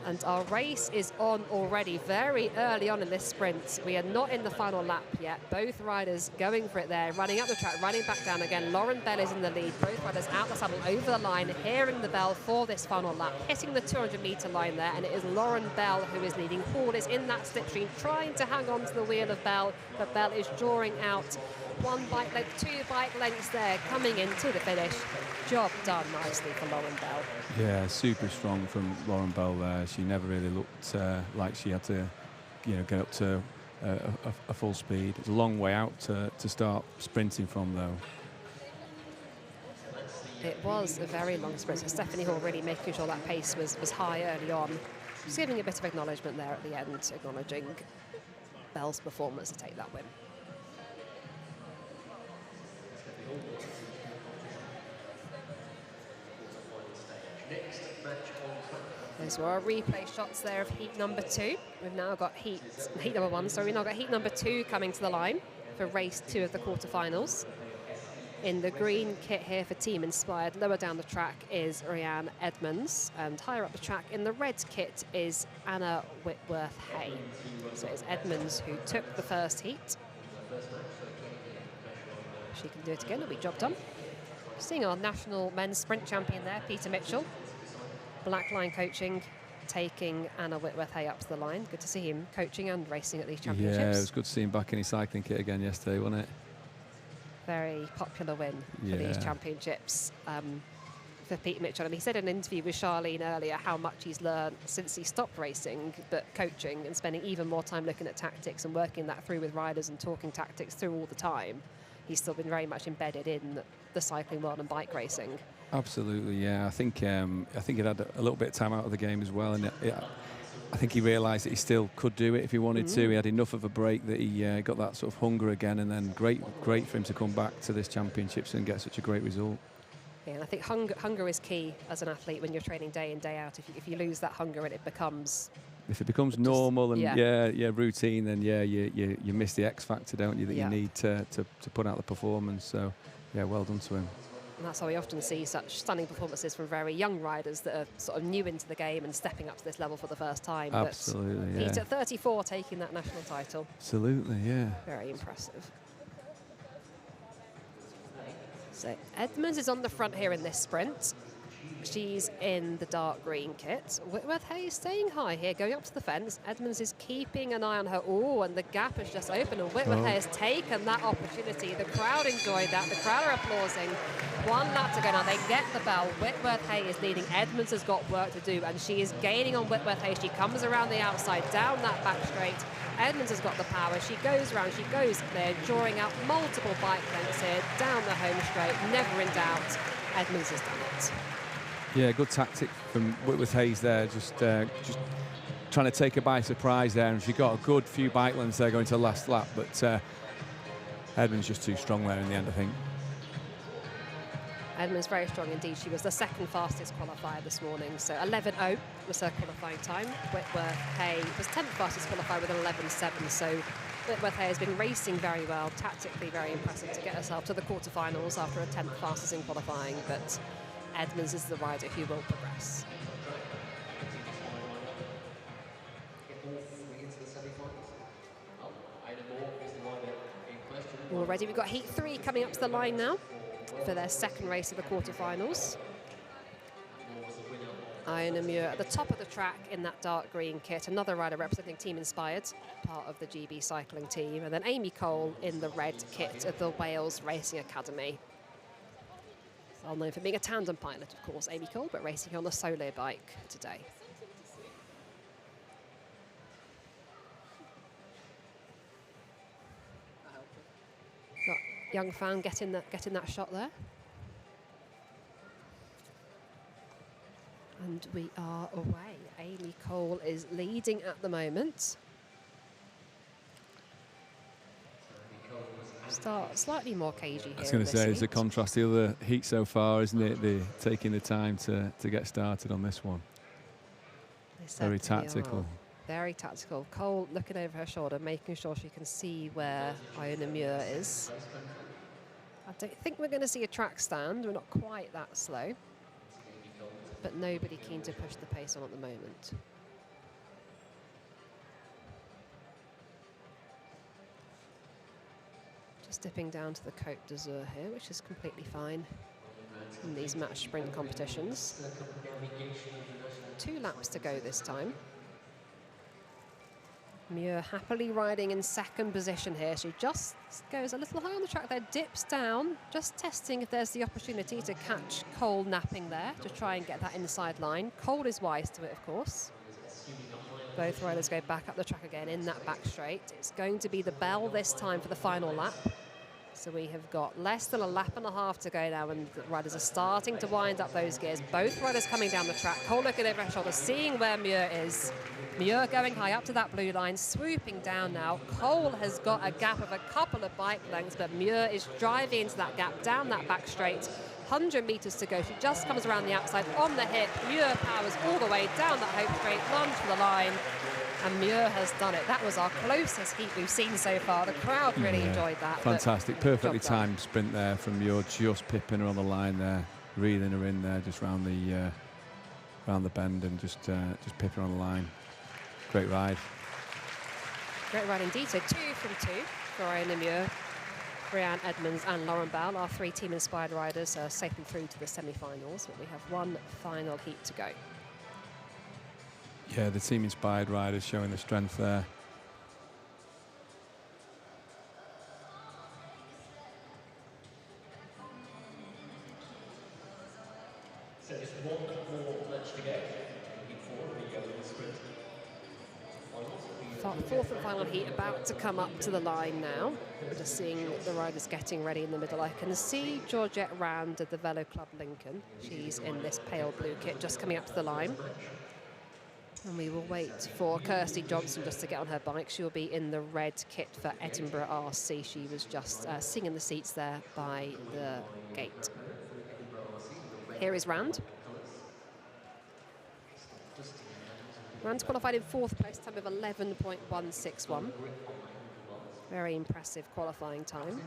And our race is on already very early on in this sprint. We are not in the final lap yet. Both riders going for it there, running up the track, running back down again. Lauren Bell is in the lead. Both riders out the saddle, over the line, hearing the bell for this final lap, hitting the 200-metre line there, and it is Lauren Bell who is leading. Hall is in that slipstream, trying to hang on to the wheel of Bell, but Bell is drawing out 1 bike length, 2 bike lengths there, coming into the finish. Job done nicely for Lauren Bell. Yeah, super strong from Lauren Bell there. She never really looked like she had to, get up to a full speed. It's a long way out to start sprinting from, though. It was a very long sprint. So Stephanie Hall really making sure that pace was high early on. Just giving a bit of acknowledgement there at the end, acknowledging Bell's performance to take that win. Those were our replay shots there of heat number 2. We've now got heat number 1. So we've now got heat number 2 coming to the line for race 2 of the quarterfinals. In the green kit here for Team Inspired, lower down the track is Rianne Edmonds, and higher up the track in the red kit is Anna Whitworth-Hay. So it's Edmonds who took the first heat. She can do it again, it'll be job done. Seeing our national men's sprint champion there, Peter Mitchell. Black line coaching, taking Anna Whitworth-Hay up to the line. Good to see him coaching and racing at these championships. Yeah, it was good to see him back in his cycling kit again yesterday, wasn't it? Very popular win for these championships. for Pete Mitchell, and he said in an interview with Charlene earlier how much he's learned since he stopped racing, but coaching and spending even more time looking at tactics and working that through with riders and talking tactics through all the time. He's still been very much embedded in the cycling world and bike racing. Absolutely, yeah. I think he'd had a little bit of time out of the game as well, and I think he realised that he still could do it if he wanted to. He had enough of a break that he got that sort of hunger again, and then great for him to come back to this championships and get such a great result. Yeah, and I think hunger is key as an athlete when you're training day in, day out. If you lose that hunger and it becomes... If it becomes normal and routine, then you miss the X factor, don't you, that you need to put out the performance. So, yeah, well done to him. And that's how we often see such stunning performances from very young riders that are sort of new into the game and stepping up to this level for the first time. Absolutely, Pete at 34 taking that national title. Absolutely, yeah. Very impressive. So Edmonds is on the front here in this sprint. She's in the dark green kit. Whitworth Hayes staying high here, going up to the fence. Edmonds is keeping an eye on her. Oh, and the gap has just opened, and Whitworth Hayes has taken that opportunity. The crowd enjoyed that. The crowd are applauding. 1 lap to go now. They get the bell. Whitworth Hayes is leading. Edmonds has got work to do, and she is gaining on Whitworth Hayes. She comes around the outside, down that back straight. Edmonds has got the power. She goes round, she goes clear, drawing out multiple bike lengths here, down the home straight, never in doubt. Edmonds has done it. Yeah, good tactic from Whitworth Hayes there, just trying to take her by surprise there, and she got a good few bike lengths there going to the last lap, but Edmonds just too strong there in the end, I think. Edmonds very strong indeed. She was the second fastest qualifier this morning, so 11.0 was her qualifying time. Whitworth Hay was 10th fastest qualifier with an 11.7, so Whitworth Hay has been racing very well, tactically very impressive to get herself to the quarterfinals after a 10th fastest in qualifying, but Edmonds is the rider who will progress. Already we've got Heat 3 coming up to the line now for their second race of the quarterfinals. Iona Muir at the top of the track in that dark green kit, another rider representing Team Inspired, part of the GB cycling team, and then Amy Cole in the red kit of the Wales Racing Academy. Well known for being a tandem pilot, of course, Amy Cole, but racing on the solo bike today. Got young fan getting that shot there. And we are away. Amy Cole is leading at the moment. Start slightly more cagey here. I was going to say, it's a contrast to the other heat so far, isn't it? They're taking the time to get started on this one. Very tactical. Very tactical. Cole looking over her shoulder, making sure she can see where Iona Muir is. I don't think we're going to see a track stand. We're not quite that slow. But nobody keen to push the pace on at the moment. Just dipping down to the Côte d'Azur here, which is completely fine in these match sprint competitions. 2 laps to go this time. Muir happily riding in second position here. She just goes a little high on the track there, dips down, just testing if there's the opportunity to catch Cole napping there to try and get that inside line. Cole is wise to it, of course. Both riders go back up the track again in that back straight. It's going to be the bell this time for the final lap. So we have got less than a lap and a half to go now, and the riders are starting to wind up those gears. Both riders coming down the track. Cole looking over her shoulder, seeing where Muir is. Muir going high up to that blue line, swooping down now. Cole has got a gap of a couple of bike lengths, but Muir is driving into that gap, down that back straight. 100 metres to go. She just comes around the outside on the hip. Muir powers all the way down that home straight, runs for the line. And Muir has done it. That was our closest heat we've seen so far. The crowd really enjoyed that. Fantastic, perfectly timed sprint there from Muir, just pipping her on the line there, reeling her in there, just round the bend, and just pipping her on the line. Great ride. Great ride indeed. So 2 from 2 for Iona Muir. Brianne Edmonds and Lauren Bell, our 3 team-inspired riders, are safely through to the semi-finals, but we have 1 final heat to go. Yeah, the team-inspired riders showing the strength there. So just one more match to go. Heat 4 of the women's sprint. Fourth and final heat about to come up to the line now. We're just seeing the riders getting ready in the middle. I can see Georgette Rand of the Velo Club Lincoln. She's in this pale blue kit just coming up to the line. And we will wait for Kirsty Johnson just to get on her bike. She will be in the red kit for Edinburgh RC. She was just sitting in the seats there by the gate. Here is Rand. Rand qualified in 4th place, time of 11.161. Very impressive qualifying time.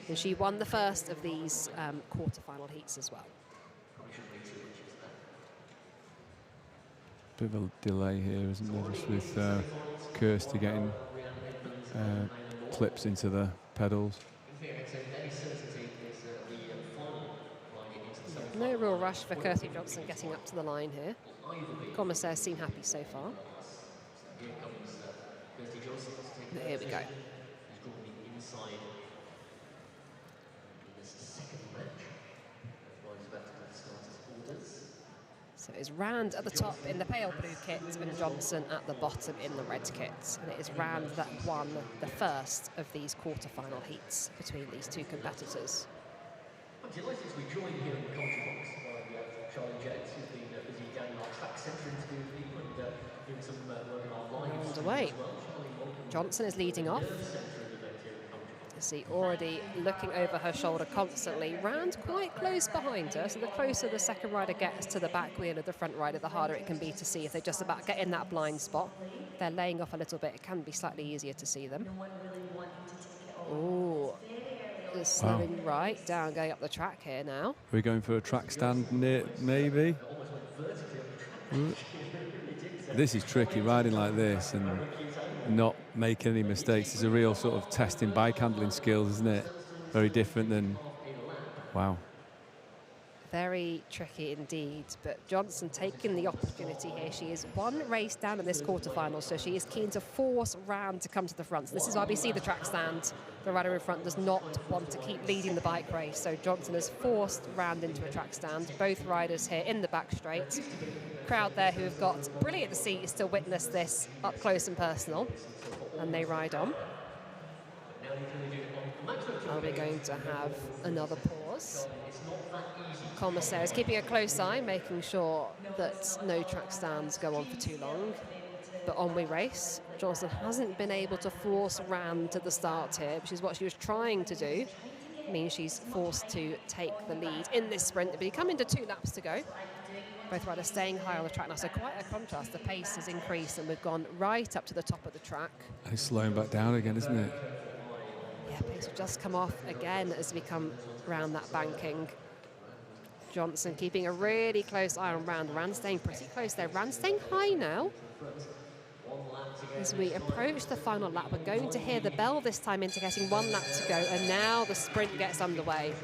And she won the first of these quarter-final heats as well. Bit of a delay here, isn't there, just with Kirsty getting clips into the pedals. No real rush for Kirsty Johnson getting up to the line here. Commissaires seem happy so far. But here we go. So it's Rand at the top in the pale blue kit and Johnson at the bottom in the red kit. And it is Rand that won the first of these quarter-final heats between these two competitors. I'm delighted to be joined here in the commentary box by Charlie Jennings, who's been busy going our track centre interview with people and doing some work on our live underway. Johnson is leading off. See, already looking over her shoulder constantly. Rand quite close behind her, so the closer the second rider gets to the back wheel of the front rider, the harder it can be to see if they just about get in that blind spot. If they're laying off a little bit, it can be slightly easier to see them. Oh, slowing right down, going up the track here now. We're going for a track stand near, maybe. This is tricky, riding like this and not making any mistakes. It's a real sort of testing bike handling skills, isn't it? Very different than, wow. Very tricky indeed, but Johnson taking the opportunity here. She is one race down in this quarterfinal, so she is keen to force Rand to come to the front. So this is why we see the track stand. The rider in front does not want to keep leading the bike race, so Johnson has forced Rand into a track stand. Both riders here in the back straight. Crowd there who have got brilliant seats to witness this up close and personal, and they ride on. Are we going to have another pause? Commissaire is keeping a close eye, making sure that no track stands go on for too long. But on we race. Johnson hasn't been able to force Rand to the start here, which is what she was trying to do. It means she's forced to take the lead in this sprint. But you come into 2 laps to go. Both riders staying high on the track now, so quite a contrast. The pace has increased and we've gone right up to the top of the track. And it's slowing back down again, isn't it? Yeah, pace will just come off again as we come around that banking. Johnson keeping a really close eye on Rand. Rand staying pretty close there. Rand staying high now. As we approach the final lap, we're going to hear the bell this time indicating 1 lap to go, and now the sprint gets underway.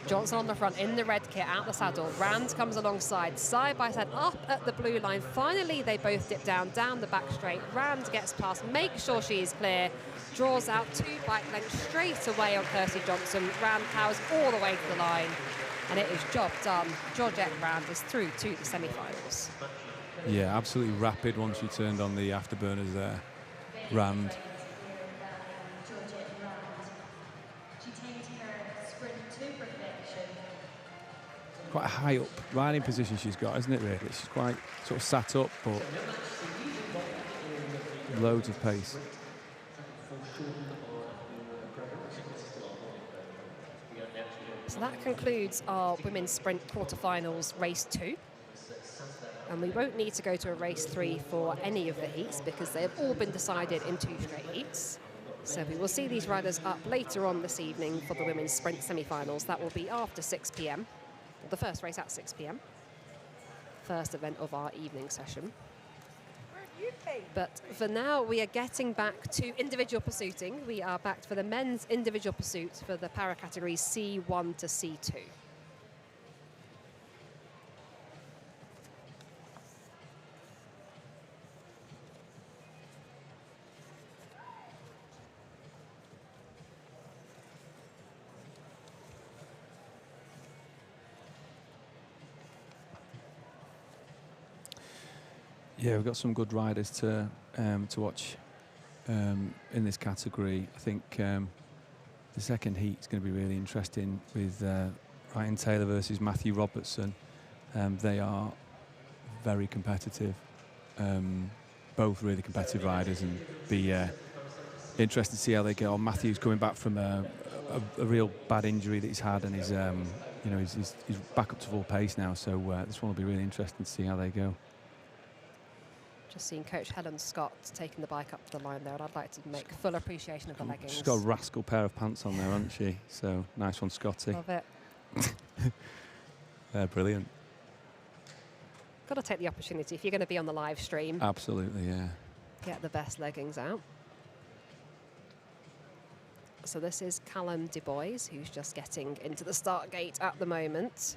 Johnson on the front in the red kit, out the saddle. Rand comes alongside, side by side, up at the blue line. Finally, they both dip down the back straight. Rand gets past, makes sure she is clear, draws out 2 bike lengths straight away on Kirsty Johnson. Rand powers all the way to the line, and it is job done. Georgette Rand is through to the semi-finals. Yeah, absolutely rapid once she turned on the afterburners there. Rand. Quite a high up riding position she's got, isn't it, really? She's quite sort of sat up, but loads of pace. So that concludes our women's sprint quarterfinals race 2. And we won't need to go to a race 3 for any of the heats because they have all been decided in 2 straight heats. So we will see these riders up later on this evening for the women's sprint semi-finals. That will be after 6 p.m. The first race at 6 p.m. First event of our evening session. But for now, we are getting back to individual pursuiting. We are back for the men's individual pursuit for the para categories C1 to C2. Yeah, we've got some good riders to watch in this category. I think the second heat is going to be really interesting with Ryan Taylor versus Matthew Robertson. They are very competitive, both really competitive riders, and be interested to see how they get on. Matthew's coming back from a real bad injury that he's had, and he's back up to full pace now. So this one will be really interesting to see how they go. Just seeing Coach Helen Scott taking the bike up to the line there, and I'd like to make full appreciation of the leggings. She's got a rascal pair of pants on there, hasn't she? So nice one, Scotty. Love it. They're brilliant. Got to take the opportunity if you're going to be on the live stream. Absolutely, yeah. Get the best leggings out. So this is Callum Du Bois, who's just getting into the start gate at the moment.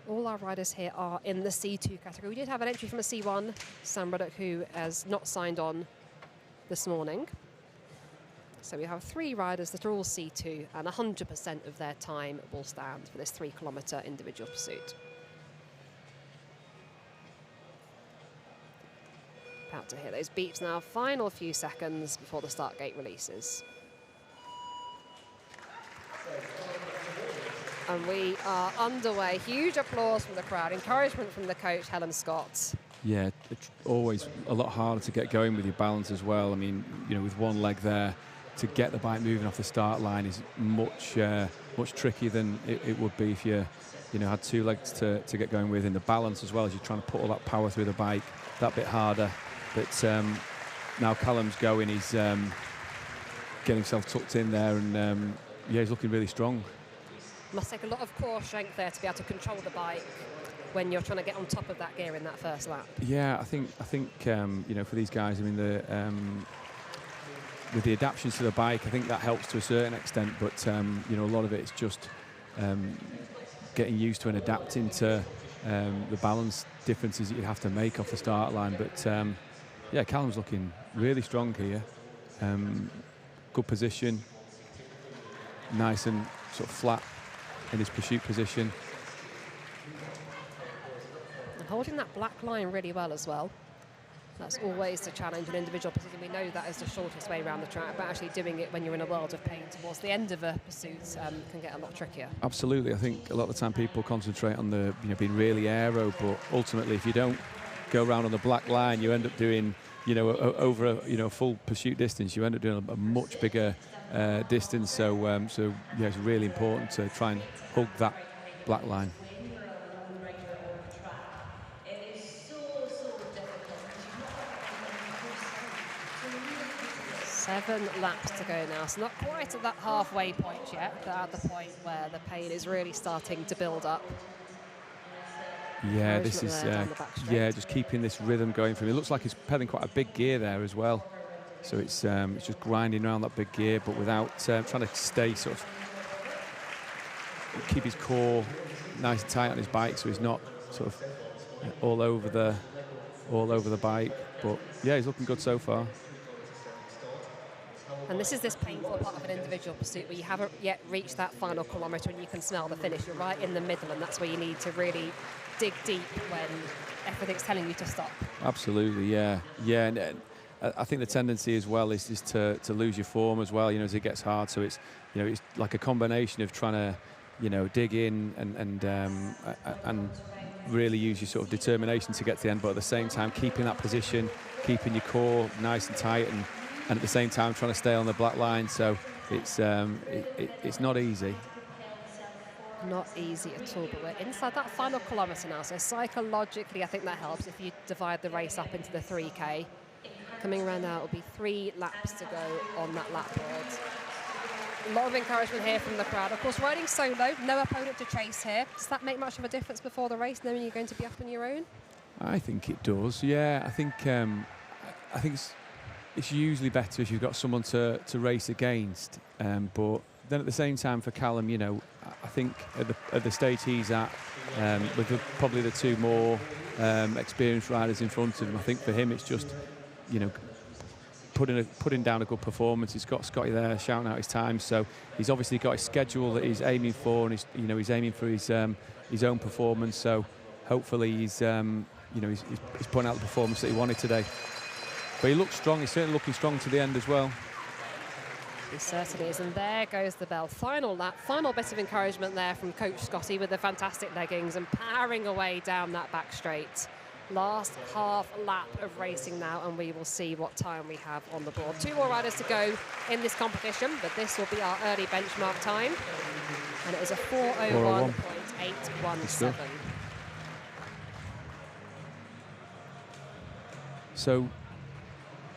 All our riders here are in the C2 category. We did have an entry from a C1, Sam Ruddock, who has not signed on this morning. So we have 3 riders that are all C2, and 100% of their time will stand for this 3-kilometre individual pursuit. About to hear those beeps now. Final few seconds before the start gate releases. And we are underway. Huge applause from the crowd. Encouragement from the coach, Helen Scott. Yeah, it's always a lot harder to get going with your balance as well. I mean, with one leg there, to get the bike moving off the start line is much trickier than it would be if you had 2 legs to get going with. And the balance as well, as you're trying to put all that power through the bike, that bit harder. But now Callum's going, he's getting himself tucked in there, and he's looking really strong. Must take a lot of core strength there to be able to control the bike when you're trying to get on top of that gear in that first lap. Yeah, I think for these guys, I mean, with the adaptations to the bike, I think that helps to a certain extent. But a lot of it is just getting used to and adapting to the balance differences that you have to make off the start line. But Callum's looking really strong here. Good position, nice and sort of flat in his pursuit position. And holding that black line really well as well. That's always the challenge in individual position. We know that is the shortest way around the track, but actually doing it when you're in a world of pain towards the end of a pursuit can get a lot trickier. Absolutely. I think a lot of the time people concentrate on the being really aero, but ultimately if you don't go around on the black line, you end up doing over a full pursuit distance. You end up doing a much bigger distance. So it's really important to try and hug that black line. 7 laps to go now, so not quite at that halfway point yet, but at the point where the pain is really starting to build up. Yeah, this is just keeping this rhythm going for him. It looks like he's pedaling quite a big gear there as well, so it's just grinding around that big gear, but without trying to stay sort of keep his core nice and tight on his bike, so he's not sort of all over the bike. But yeah, he's looking good so far. And this is this painful part of an individual pursuit where you haven't yet reached that final kilometre and you can smell the finish. You're right in the middle, and that's where you need to really dig deep when everything's telling you to stop. Absolutely, yeah. And I think the tendency as well is to lose your form as well, as it gets hard. So it's it's like a combination of trying to dig in and really use your sort of determination to get to the end, but at the same time keeping that position, keeping your core nice and tight, and at the same time trying to stay on the black line. So it's not easy. Not easy at all, but we're inside that final kilometre now, so psychologically I think that helps if you divide the race up into the 3K. Coming around now, it'll be 3 laps to go on that lap board. A lot of encouragement here from the crowd. Of course, riding solo, no opponent to chase here. Does that make much of a difference before the race, knowing you're going to be up on your own? I think it does, yeah. I think it's usually better if you've got someone to race against, but then at the same time for Callum, I think at the stage he's at, with probably the 2 more experienced riders in front of him, I think for him it's just putting down a good performance. He's got Scotty there shouting out his time, so he's obviously got his schedule that he's aiming for, and he's aiming for his own performance. So hopefully he's you know, he's putting out the performance that he wanted today. But he looks strong. He's certainly looking strong to the end as well. He certainly is, and there goes the bell. Final lap, final bit of encouragement there from Coach Scotty with the fantastic leggings and powering away down that back straight. Last half lap of racing now, and we will see what time we have on the board. 2 more riders to go in this competition, but this will be our early benchmark time, and it is a 4:01.817. So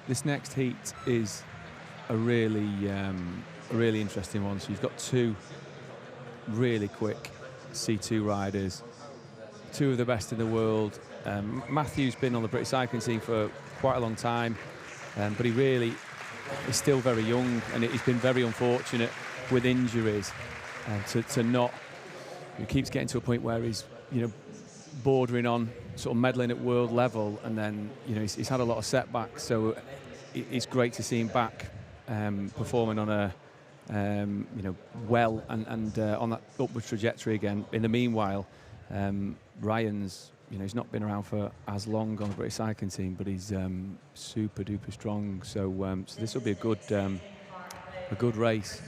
this next heat is a really interesting one. So you've got 2 really quick C2 riders, 2 of the best in the world. Matthew's been on the British cycling scene for quite a long time, but he really is still very young, and he's been very unfortunate with injuries to not. He keeps getting to a point where he's, you know, bordering on sort of medaling at world level, and then, you know, he's had a lot of setbacks. So it's great to see him back performing on a you know, well and on that upward trajectory again. In the meanwhile, Ryan's, you know, he's not been around for as long on the British cycling team, but he's super duper strong. So so this will be a good race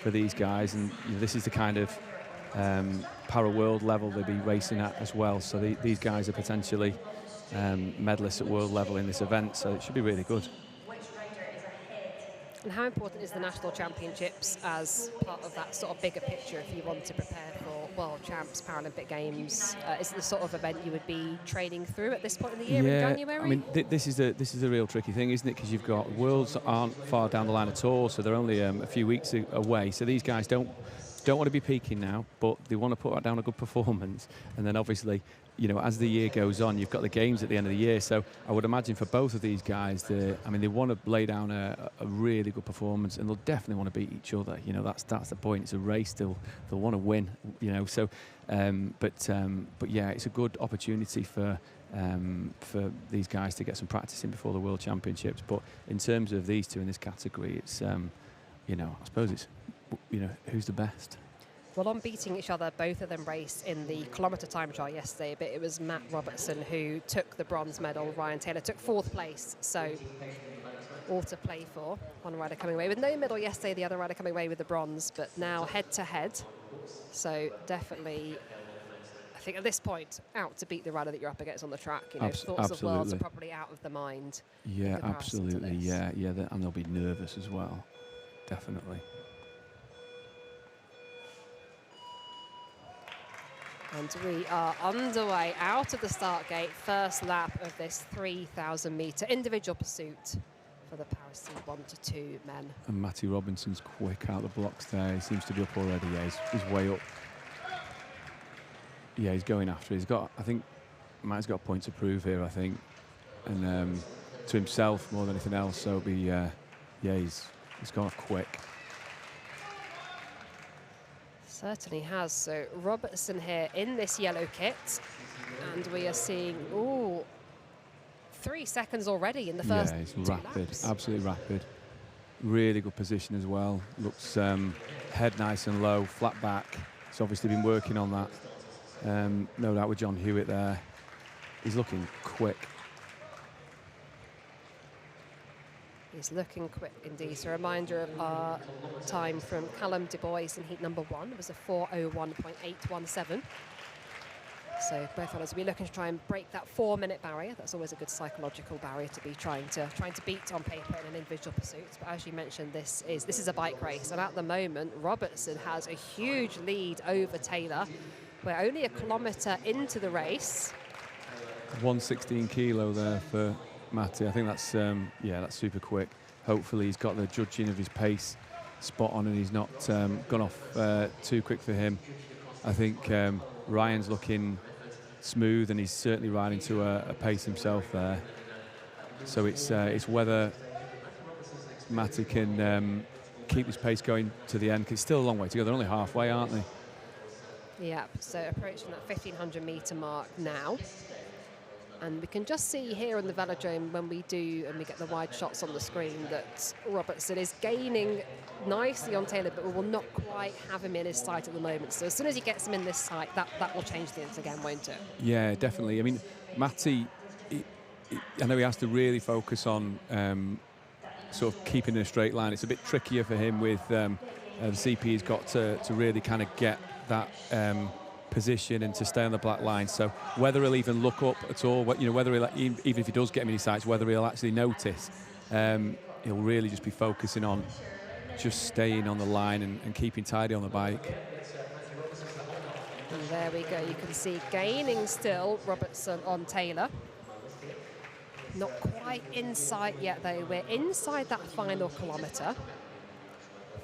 for these guys, and you know, this is the kind of para world level they'll be racing at as well. So these guys are potentially medalists at world level in this event, so it should be really good. And how important is the National Championships as part of that sort of bigger picture if you want to prepare for World Champs, Paralympic Games? Is it the sort of event you would be training through at this point in the year in January? I mean, this is a real tricky thing, isn't it? Because you've got Worlds aren't far down the line at all, so they're only a few weeks away. So these guys don't want to be peaking now, but they want to put down a good performance. And then obviously, you know, as the year goes on, you've got the games at the end of the year. So I would imagine for both of these guys, they want to lay down a really good performance, and they'll definitely want to beat each other. You know, that's the point. It's a race. They'll want to win. You know, so but yeah, it's a good opportunity for these guys to get some practice in before the World Championships. But in terms of these 2 in this category, it's you know, I suppose it's, you know, who's the best. Well, on beating each other, both of them raced in the kilometre time trial yesterday, but it was Matt Robertson who took the bronze medal. Ryan Taylor took 4th place, so all to play for. One rider coming away with no medal yesterday, the other rider coming away with the bronze, but now head-to-head. So definitely, I think at this point, out to beat the rider that you're up against on the track. You know, thoughts of worlds are probably out of the mind. Yeah, absolutely. Yeah, and they'll be nervous as well, definitely. And we are underway out of the start gate, first lap of this 3,000-metre individual pursuit for the Paris C1 to 2 men. And Matty Robinson's quick out the blocks there. He seems to be up already. Yeah, he's way up. Yeah, he's going after. He's got, I think, Matt's got a point to prove here, I think, and to himself more than anything else. So it'll be, yeah, he's gone off quick. Certainly has. So Robertson here in this yellow kit, and we are seeing 3 seconds already in the first. Yeah, he's 2 rapid, laps. absolutely rapid. Really good position as well. Looks head nice and low, flat back. He's obviously been working on that. No doubt with John Hewitt there. He's looking quick. He's looking quick indeed. So a reminder of our time from Callum Du Bois in heat number 1. It was a 4:01.817. So both runners will be looking to try and break that 4-minute barrier. That's always a good psychological barrier to be trying to beat on paper in an individual pursuit. But as you mentioned, this is a bike race, and at the moment Robertson has a huge lead over Taylor. We're only a kilometre into the race. 116 kilo there for Matty. I think that's that's super quick. Hopefully he's got the judging of his pace spot on, and he's not gone off too quick for him. I think Ryan's looking smooth, and he's certainly riding to a pace himself there. So it's whether Matty can keep his pace going to the end, 'cause it's still a long way to go. They're only halfway, aren't they? Yeah, so approaching that 1,500-metre mark now. And we can just see here on the velodrome when we do, and we get the wide shots on the screen, that Robertson is gaining nicely on Taylor, but we will not quite have him in his sight at the moment. So as soon as he gets him in this sight, that will change things again, won't it? Yeah, definitely. I mean, Matty, I know he has to really focus on sort of keeping in a straight line. It's a bit trickier for him with the CP. He's got to really kind of get that position and to stay on the black line. So whether he'll even look up at all, you know, whether he'll, even if he does get many sights, whether he'll actually notice, he'll really just be focusing on just staying on the line and keeping tidy on the bike. And there we go. You can see gaining still, Robertson on Taylor. Not quite in sight yet, though. We're inside that final kilometre.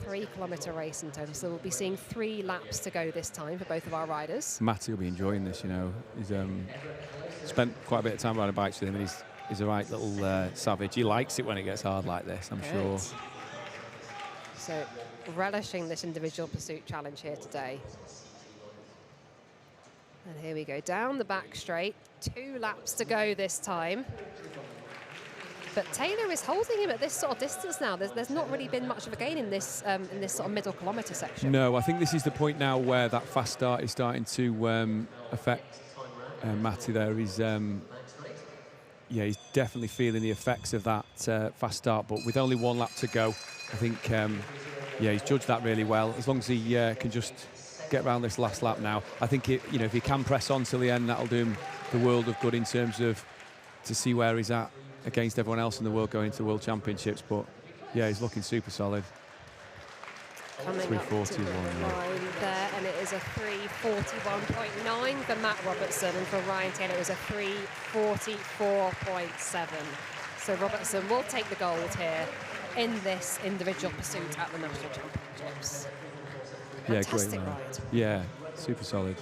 3 kilometre race in total, so we'll be seeing 3 laps to go this time for both of our riders. Matty will be enjoying this, you know. He's spent quite a bit of time riding bikes with him, and he's a right little savage. He likes it when it gets hard like this, I'm sure. So relishing this individual pursuit challenge here today. And here we go, down the back straight. 2 laps to go this time. But Taylor is holding him at this sort of distance now. There's not really been much of a gain in this sort of middle kilometre section. No, I think this is the point now where that fast start is starting to affect Matty there. He's definitely feeling the effects of that fast start. But with only 1 lap to go, I think he's judged that really well. As long as he can just get around this last lap now, I think if he can press on till the end, that'll do him the world of good in terms of to see where he's at against everyone else in the world going into the World Championships. But yeah, he's looking super solid. Coming 3:41 line there, and it is a 3:41.9 for Matt Robertson, and for Ryan Taylor it was a 3:44.7. So Robertson will take the gold here in this individual pursuit at the National Championships. Fantastic great ride. Yeah, super solid.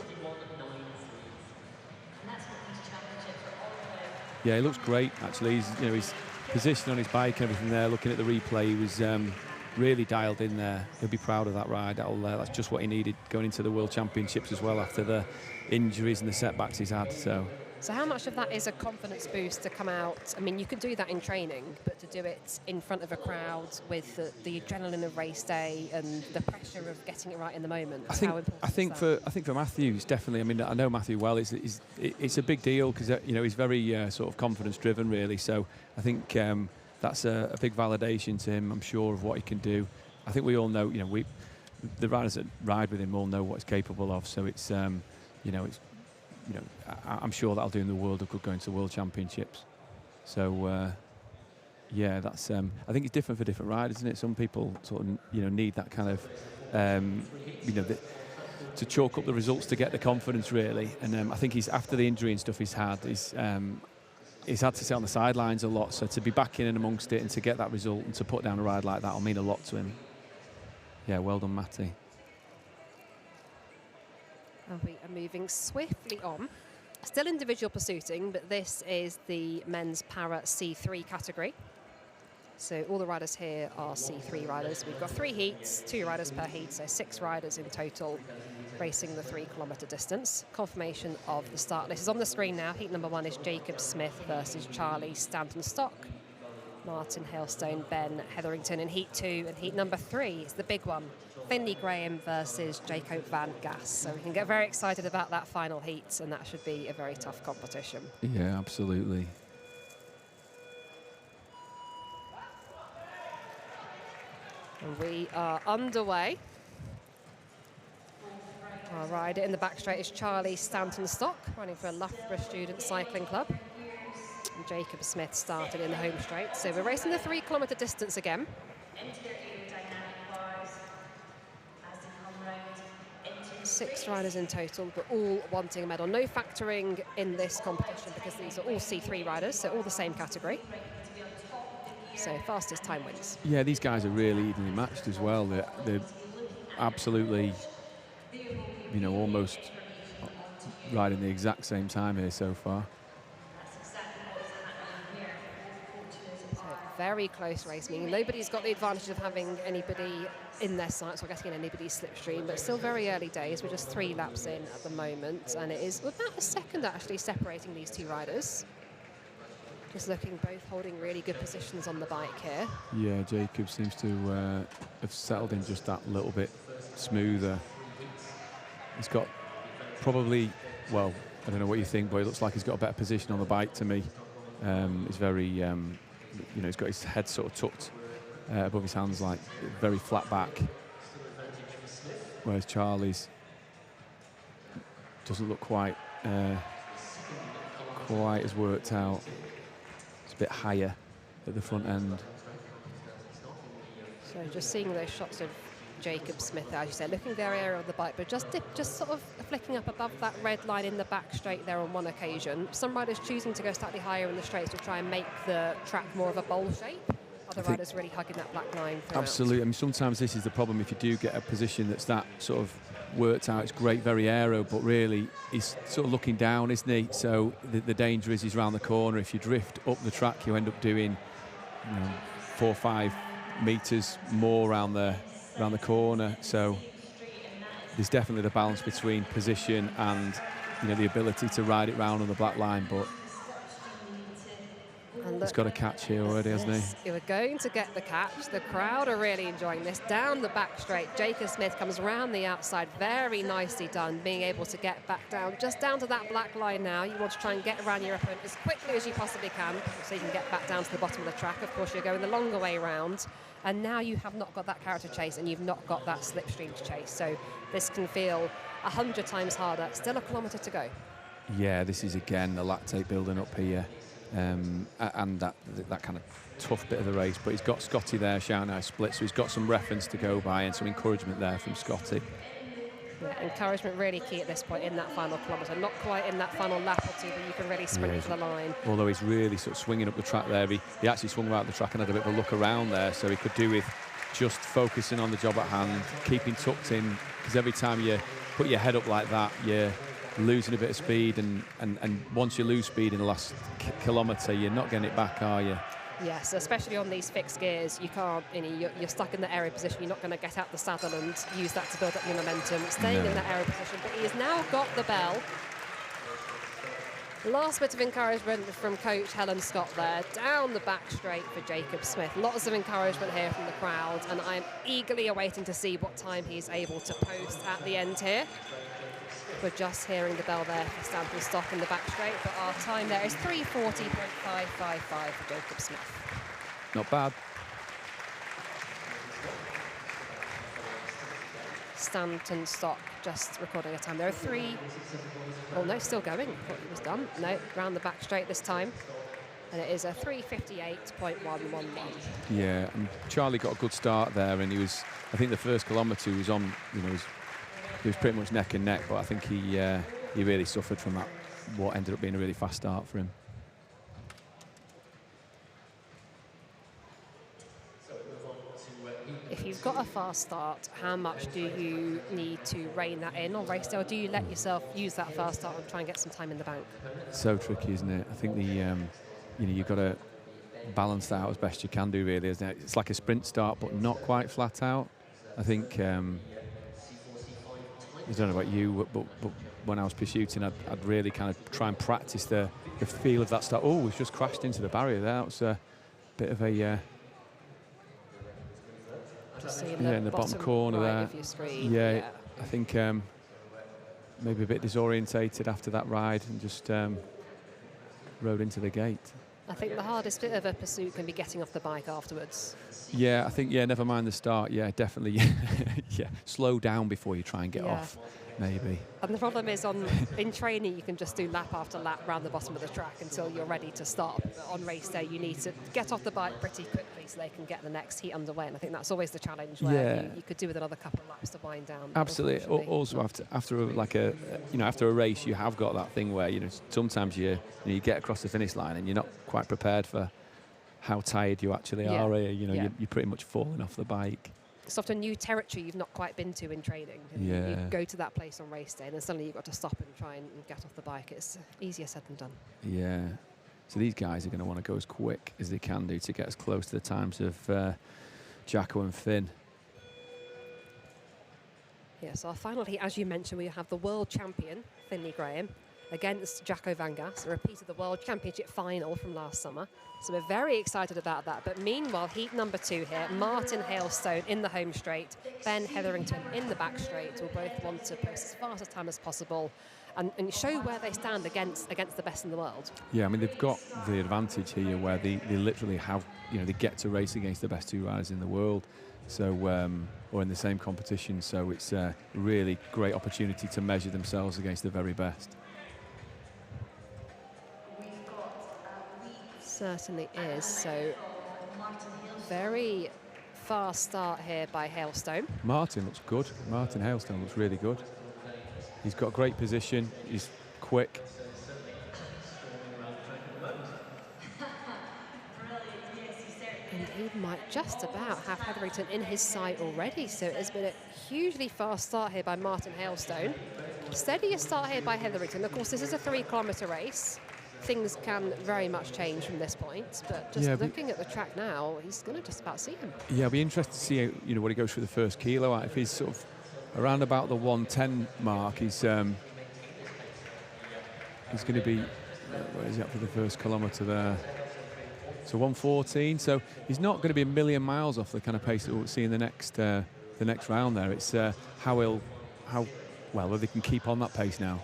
Yeah, he looks great actually. His position on his bike and everything there, looking at the replay, he was really dialed in there. He'll be proud of that ride. That's just what he needed going into the World Championships as well, after the injuries and the setbacks he's had. So how much of that is a confidence boost to come out? I mean, you can do that in training, but to do it in front of a crowd with the adrenaline of race day and the pressure of getting it right in the moment, I think for Matthew, it's definitely. I mean, I know Matthew well. It's a big deal because he's very sort of confidence driven, really. So I think that's a big validation to him, I'm sure, of what he can do. I think we all know, the riders that ride with him all know what he's capable of. So it's I'm sure that'll do him the world of good going to the World Championships. So, that's. I think it's different for different riders, isn't it? Some people sort of, need that kind of, to chalk up the results to get the confidence, really. And I think he's, after the injury and stuff he's had to sit on the sidelines a lot. So to be back in and amongst it and to get that result and to put down a ride like that will mean a lot to him. Yeah, well done, Matty. And we are moving swiftly on. Still individual pursuiting, but this is the men's para C3 category. So all the riders here are C3 riders. We've got 3 heats, 2 riders per heat, so 6 riders in total racing the 3 kilometre distance. Confirmation of the start list is on the screen now. Heat number 1 is Jacob Smith versus Charlie Stanton-Stock. Martin Hailstone, Ben Hetherington in heat 2, and heat number 3 is the big one. Finley Graham versus Jacob Van Gass. So we can get very excited about that final heat, and that should be a very tough competition. Yeah, absolutely. And we are underway. Our rider in the back straight is Charlie Stanton-Stock, running for Loughborough Student Cycling Club. And Jacob Smith started in the home straight. So we're racing the 3 kilometre distance again. 6 riders in total, but all wanting a medal. No factoring in this competition because these are all C3 riders, so all the same category. So fastest time wins. Yeah, these guys are really evenly matched as well. They're absolutely, almost riding the exact same time here so far. Very close race, meaning nobody's got the advantage of having anybody in their sights or getting in anybody's slipstream, but still very early days. We're just 3 laps in at the moment, and it is about a second actually separating these 2 riders. Just looking, both holding really good positions on the bike here. Yeah, Jacob seems to have settled in just that little bit smoother. He's got probably, I don't know what you think, but it looks like he's got a better position on the bike to me. He's very, you know, he's got his head sort of tucked above his hands, like very flat back. Whereas Charlie's doesn't look quite as worked out. It's a bit higher at the front end. So just seeing those shots of Jacob Smith, as you say, looking very aerial on the bike, but just sort of flicking up above that red line in the back straight there on one occasion. Some riders choosing to go slightly higher in the straights to try and make the track more of a bowl shape. Other riders really hugging that black line throughout. Absolutely. I mean, sometimes this is the problem. If you do get a position that's that sort of worked out, it's great, very aero, but really he's sort of looking down, isn't he? So the danger is he's round the corner. If you drift up the track, you end up doing 4 or 5 metres more around the corner. So there's definitely the balance between position and the ability to ride it round on the black line, but he's got a catch here already, hasn't he? He was going to get the catch. The crowd are really enjoying this. Down the back straight, Jacob Smith comes around the outside. Very nicely done, being able to get back down, just down to that black line now. You want to try and get around your opponent as quickly as you possibly can so you can get back down to the bottom of the track. Of course, you're going the longer way round. And now you have not got that character chase and you've not got that slipstream to chase. So this can feel 100 times harder. Still a kilometre to go. Yeah, this is again the lactate building up here. And that kind of tough bit of the race. But he's got Scotty there shouting out split, so he's got some reference to go by and some encouragement there from Scotty. Yeah, encouragement really key at this point in that final kilometre. Not quite in that final lap or two, but you can really sprint to the line. Although he's really sort of swinging up the track there. He actually swung right up the track and had a bit of a look around there, so he could do with just focusing on the job at hand, keeping tucked in, because every time you put your head up like that, you're losing a bit of speed, and once you lose speed in the last kilometre, you're not getting it back, are you? Yes, especially on these fixed gears, you can't. You're stuck in the aero position. You're not going to get out the saddle and use that to build up your momentum. Staying in that aero position, but he has now got the bell. Last bit of encouragement from coach Helen Scott there, down the back straight for Jacob Smith. Lots of encouragement here from the crowd, and I'm eagerly awaiting to see what time he's able to post at the end here. We're just hearing the bell there for stand and stop in the back straight, but our time there is 3:40.555 for Jacob Smith. Not bad. Stanton Stock just recording a time. There are 3. Oh no, still going. I thought it was done. No, round the back straight this time. And it is a 3:58.111. Yeah, and Charlie got a good start there, and he was, I think the first kilometre he was on, he was pretty much neck and neck, but I think he really suffered from that, what ended up being a really fast start for him. If you've got a fast start, how much do you need to rein that in on race day, or do you let yourself use that fast start and try and get some time in the bank? So tricky, isn't it? I think you've got to balance that out as best you can do, really, isn't it? It's like a sprint start, but not quite flat out. I think, I don't know about you, but when I was pursuing, I'd really kind of try and practice the feel of that start. Oh, we've just crashed into the barrier there. That was a bit of a... in the bottom corner right there. of your screen. Yeah, I think maybe a bit disorientated after that ride and just rode into the gate. I think the hardest bit of a pursuit can be getting off the bike afterwards. Yeah, I think, never mind the start. Yeah, definitely. Yeah, slow down before you try and get off, maybe. And the problem is in training, you can just do lap after lap round the bottom of the track until you're ready to stop. But on race day, you need to get off the bike pretty quickly so they can get the next heat underway. And I think that's always the challenge, where you could do with another couple of laps to wind down. Absolutely. Also, after a race, you have got that thing where sometimes you get across the finish line and you're not quite prepared for how tired you actually are. You're pretty much falling off the bike. It's often new territory you've not quite been to in training. And you go to that place on race day and then suddenly you've got to stop and try and get off the bike. It's easier said than done. Yeah. So these guys are going to want to go as quick as they can do to get as close to the times of Jacko and Finn. Yeah, so finally, as you mentioned, we have the world champion, Finley Graham, against Jacko van Gas, a repeat of the World Championship final from last summer. So we're very excited about that. But meanwhile, heat number 2 here, Martin Hailstone in the home straight, Ben Hetherington in the back straight will both want to post as fast a time as possible. and show where they stand against the best in the world. Yeah, I mean, they've got the advantage here where they literally have, they get to race against the best two riders in the world, so or in the same competition. So it's a really great opportunity to measure themselves against the very best. Certainly is. So very fast start here by Hailstone. Martin looks good. Martin Hailstone looks really good. He's got great position. He's quick. And he might just about have Hetherington in his sight already. So it's been a hugely fast start here by Martin Hailstone. Steadier start here by Hetherington. Of course, this is a 3-kilometre race. Things can very much change from this point, but just looking at the track now, he's going to just about see him. Yeah, I'll be interested to see what he goes for the first kilo at. If he's sort of around about the 110 mark, he's going to be, where is he at for the first kilometre there? So 114. So he's not going to be a million miles off the kind of pace that we'll see in the next round there. It's how well they can keep on that pace now.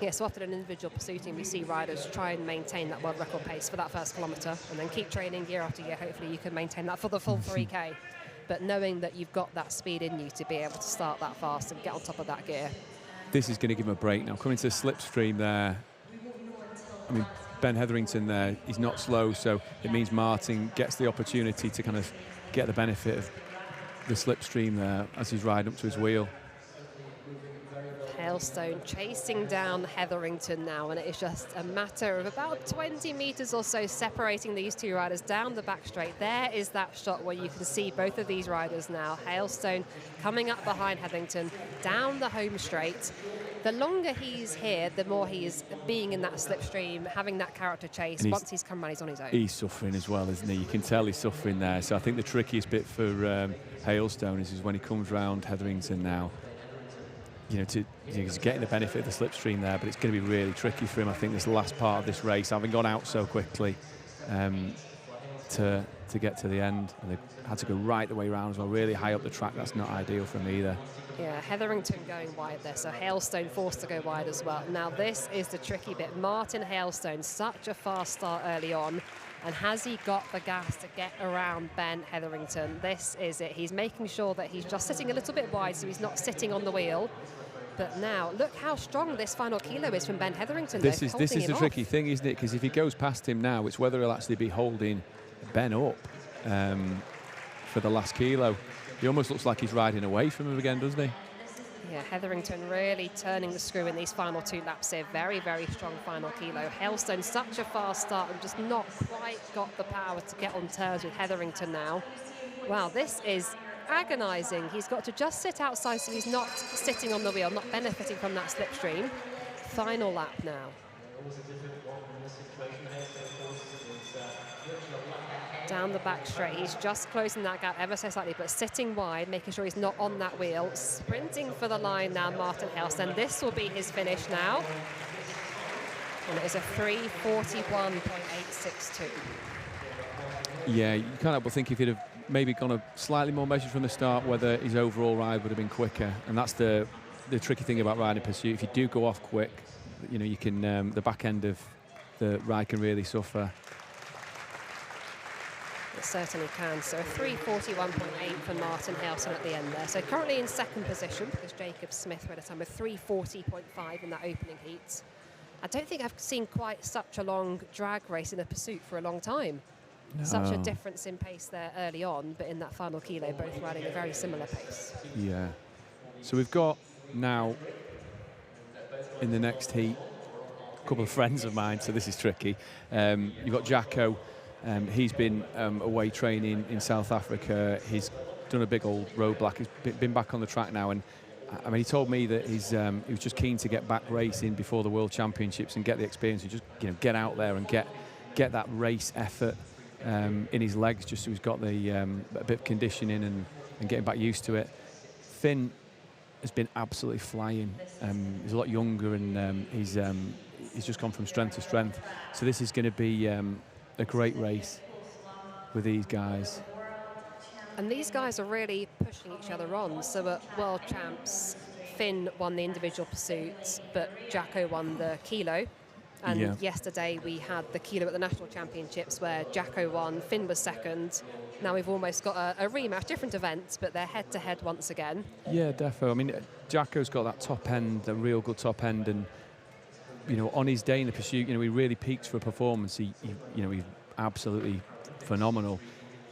Yeah, so after an individual pursuiting, we see riders try and maintain that world record pace for that first kilometre and then keep training year after year. Hopefully you can maintain that for the full 3K. But knowing that you've got that speed in you to be able to start that fast and get on top of that gear. This is going to give him a break now. Coming to the slipstream there, I mean, Ben Hetherington there, he's not slow, so it means Martin gets the opportunity to kind of get the benefit of the slipstream there as he's riding up to his wheel. Hailstone chasing down Hetherington now, and it is just a matter of about 20 metres or so separating these two riders down the back straight. There is that shot where you can see both of these riders now. Hailstone coming up behind Hetherington down the home straight. The longer he's here, the more he is being in that slipstream, having that character chase. Once he's come around, he's on his own. He's suffering as well, isn't he? You can tell he's suffering there. So I think the trickiest bit for Hailstone is when he comes round Hetherington now. He's getting the benefit of the slipstream there, but it's going to be really tricky for him, I think, this last part of this race, having gone out so quickly to get to the end. And they had to go right the way around as well, really high up the track. That's not ideal for him either. Yeah, Hetherington going wide there, so Hailstone forced to go wide as well. Now this is the tricky bit. Martin Hailstone, such a fast start early on, and has he got the gas to get around Ben Hetherington? This is it. He's making sure that he's just sitting a little bit wide, so he's not sitting on the wheel. But now, look how strong this final kilo is from Ben Hetherington. This is the tricky thing, isn't it? Because if he goes past him now, it's whether he'll actually be holding Ben up for the last kilo. He almost looks like he's riding away from him again, doesn't he? Yeah, Hetherington really turning the screw in these final 2 laps here. Very, very strong final kilo. Hailstone, such a fast start and just not quite got the power to get on terms with Hetherington now. Wow, this is agonising. He's got to just sit outside so he's not sitting on the wheel, not benefiting from that slipstream. Final lap now. Down the back straight, he's just closing that gap ever so slightly, but sitting wide, making sure he's not on that wheel. Sprinting for the line now, Martin Hailstone. This will be his finish now. And it is a 3:41.862. Yeah, you can't help but think if he'd have maybe gone a slightly more measured from the start, whether his overall ride would have been quicker. And that's the tricky thing about riding pursuit. If you do go off quick, you can the back end of the ride can really suffer. It certainly can. So a 3:41.8 for Martin Hailstone at the end there. So currently in second position because Jacob Smith ran a time of 3:40.5 in that opening heat. I don't think I've seen quite such a long drag race in a pursuit for a long time. No. Such a difference in pace there early on, but in that final kilo, both riding a very similar pace. Yeah. So we've got now in the next heat a couple of friends of mine, so this is tricky. You've got Jacko. He's been away training in South Africa. He's done a big old roadblock. He's been back on the track now, and I mean, he told me that he was just keen to get back racing before the World Championships and get the experience and just get out there and get that race effort in his legs, just so he's got the a bit of conditioning and getting back used to it. Finn has been absolutely flying. He's a lot younger and he's just gone from strength to strength. So this is going to be a great race with these guys. And these guys are really pushing each other on. So at World Champs, Finn won the individual pursuit, but Jacko won the kilo. And yesterday we had the kilo at the national championships where Jacko won, Finn was second. Now we've almost got a rematch, different events, but they're head-to-head once again. Yeah, defo. I mean, Jacko's got that top end, a real good top end, and on his day in the pursuit, he really peaked for a performance. He's absolutely phenomenal.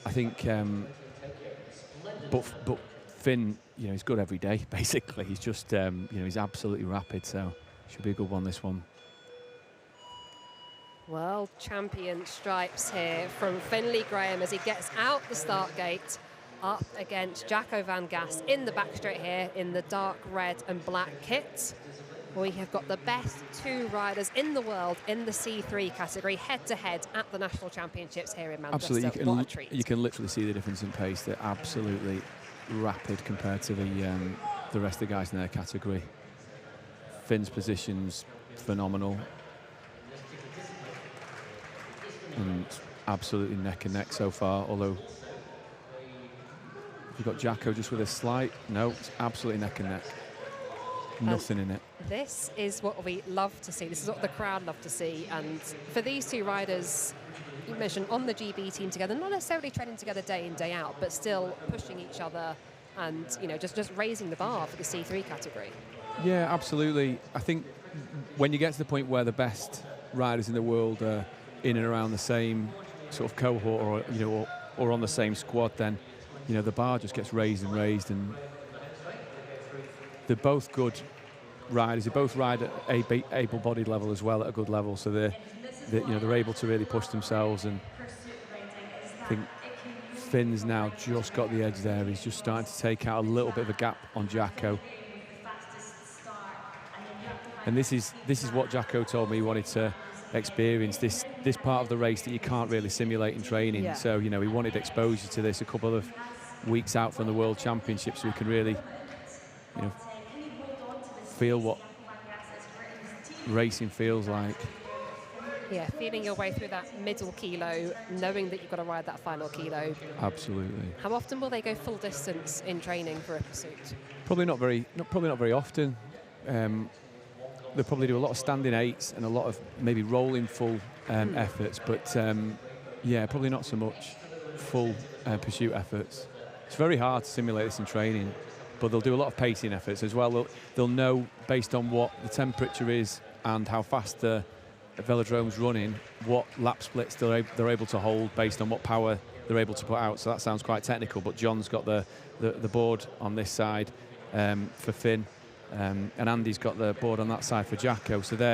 I think, but Finn, he's good every day. Basically, he's just, he's absolutely rapid. So should be a good one, this one. World champion stripes here from Finley Graham as he gets out the start gate up against Jacco van Gas in the back straight here in the dark red and black kit. We have got the best 2 riders in the world in the C3 category head-to-head at the National Championships here in Manchester. Absolutely, what a treat. You can literally see the difference in pace. They're absolutely rapid compared to the rest of the guys in their category. Finn's position's phenomenal. And absolutely neck and neck so far, although we've got Jacko just with a slight, no, it's absolutely neck and neck. Nothing in it. This is what we love to see. This is what the crowd love to see. And for these 2 riders, you mentioned on the GB team together, not necessarily training together day in, day out, but still pushing each other and, just raising the bar for the C3 category. Yeah, absolutely. I think when you get to the point where the best riders in the world are in and around the same sort of cohort or on the same squad, then the bar just gets raised, and they're both good riders. They both ride at able-bodied level as well, at a good level, so they're able to really push themselves. And I think Finn's now just got the edge there. He's just starting to take out a little bit of a gap on Jacko. And this is what Jacko told me he wanted to experience, this part of the race that you can't really simulate in training. Yeah. So, he wanted exposure to this a couple of weeks out from the World Championships so we can really, feel what racing feels like. Yeah, feeling your way through that middle kilo, knowing that you've got to ride that final kilo. Absolutely. How often will they go full distance in training for a pursuit? Probably not very often. They probably do a lot of standing 8s and a lot of maybe rolling full efforts, but probably not so much full pursuit efforts. It's very hard to simulate this in training, but they'll do a lot of pacing efforts as well. They'll know based on what the temperature is and how fast the velodrome's running, what lap splits they're able to hold based on what power they're able to put out. So that sounds quite technical, but John's got the board on this side for Finn. And Andy's got the board on that side for Jacko, so they're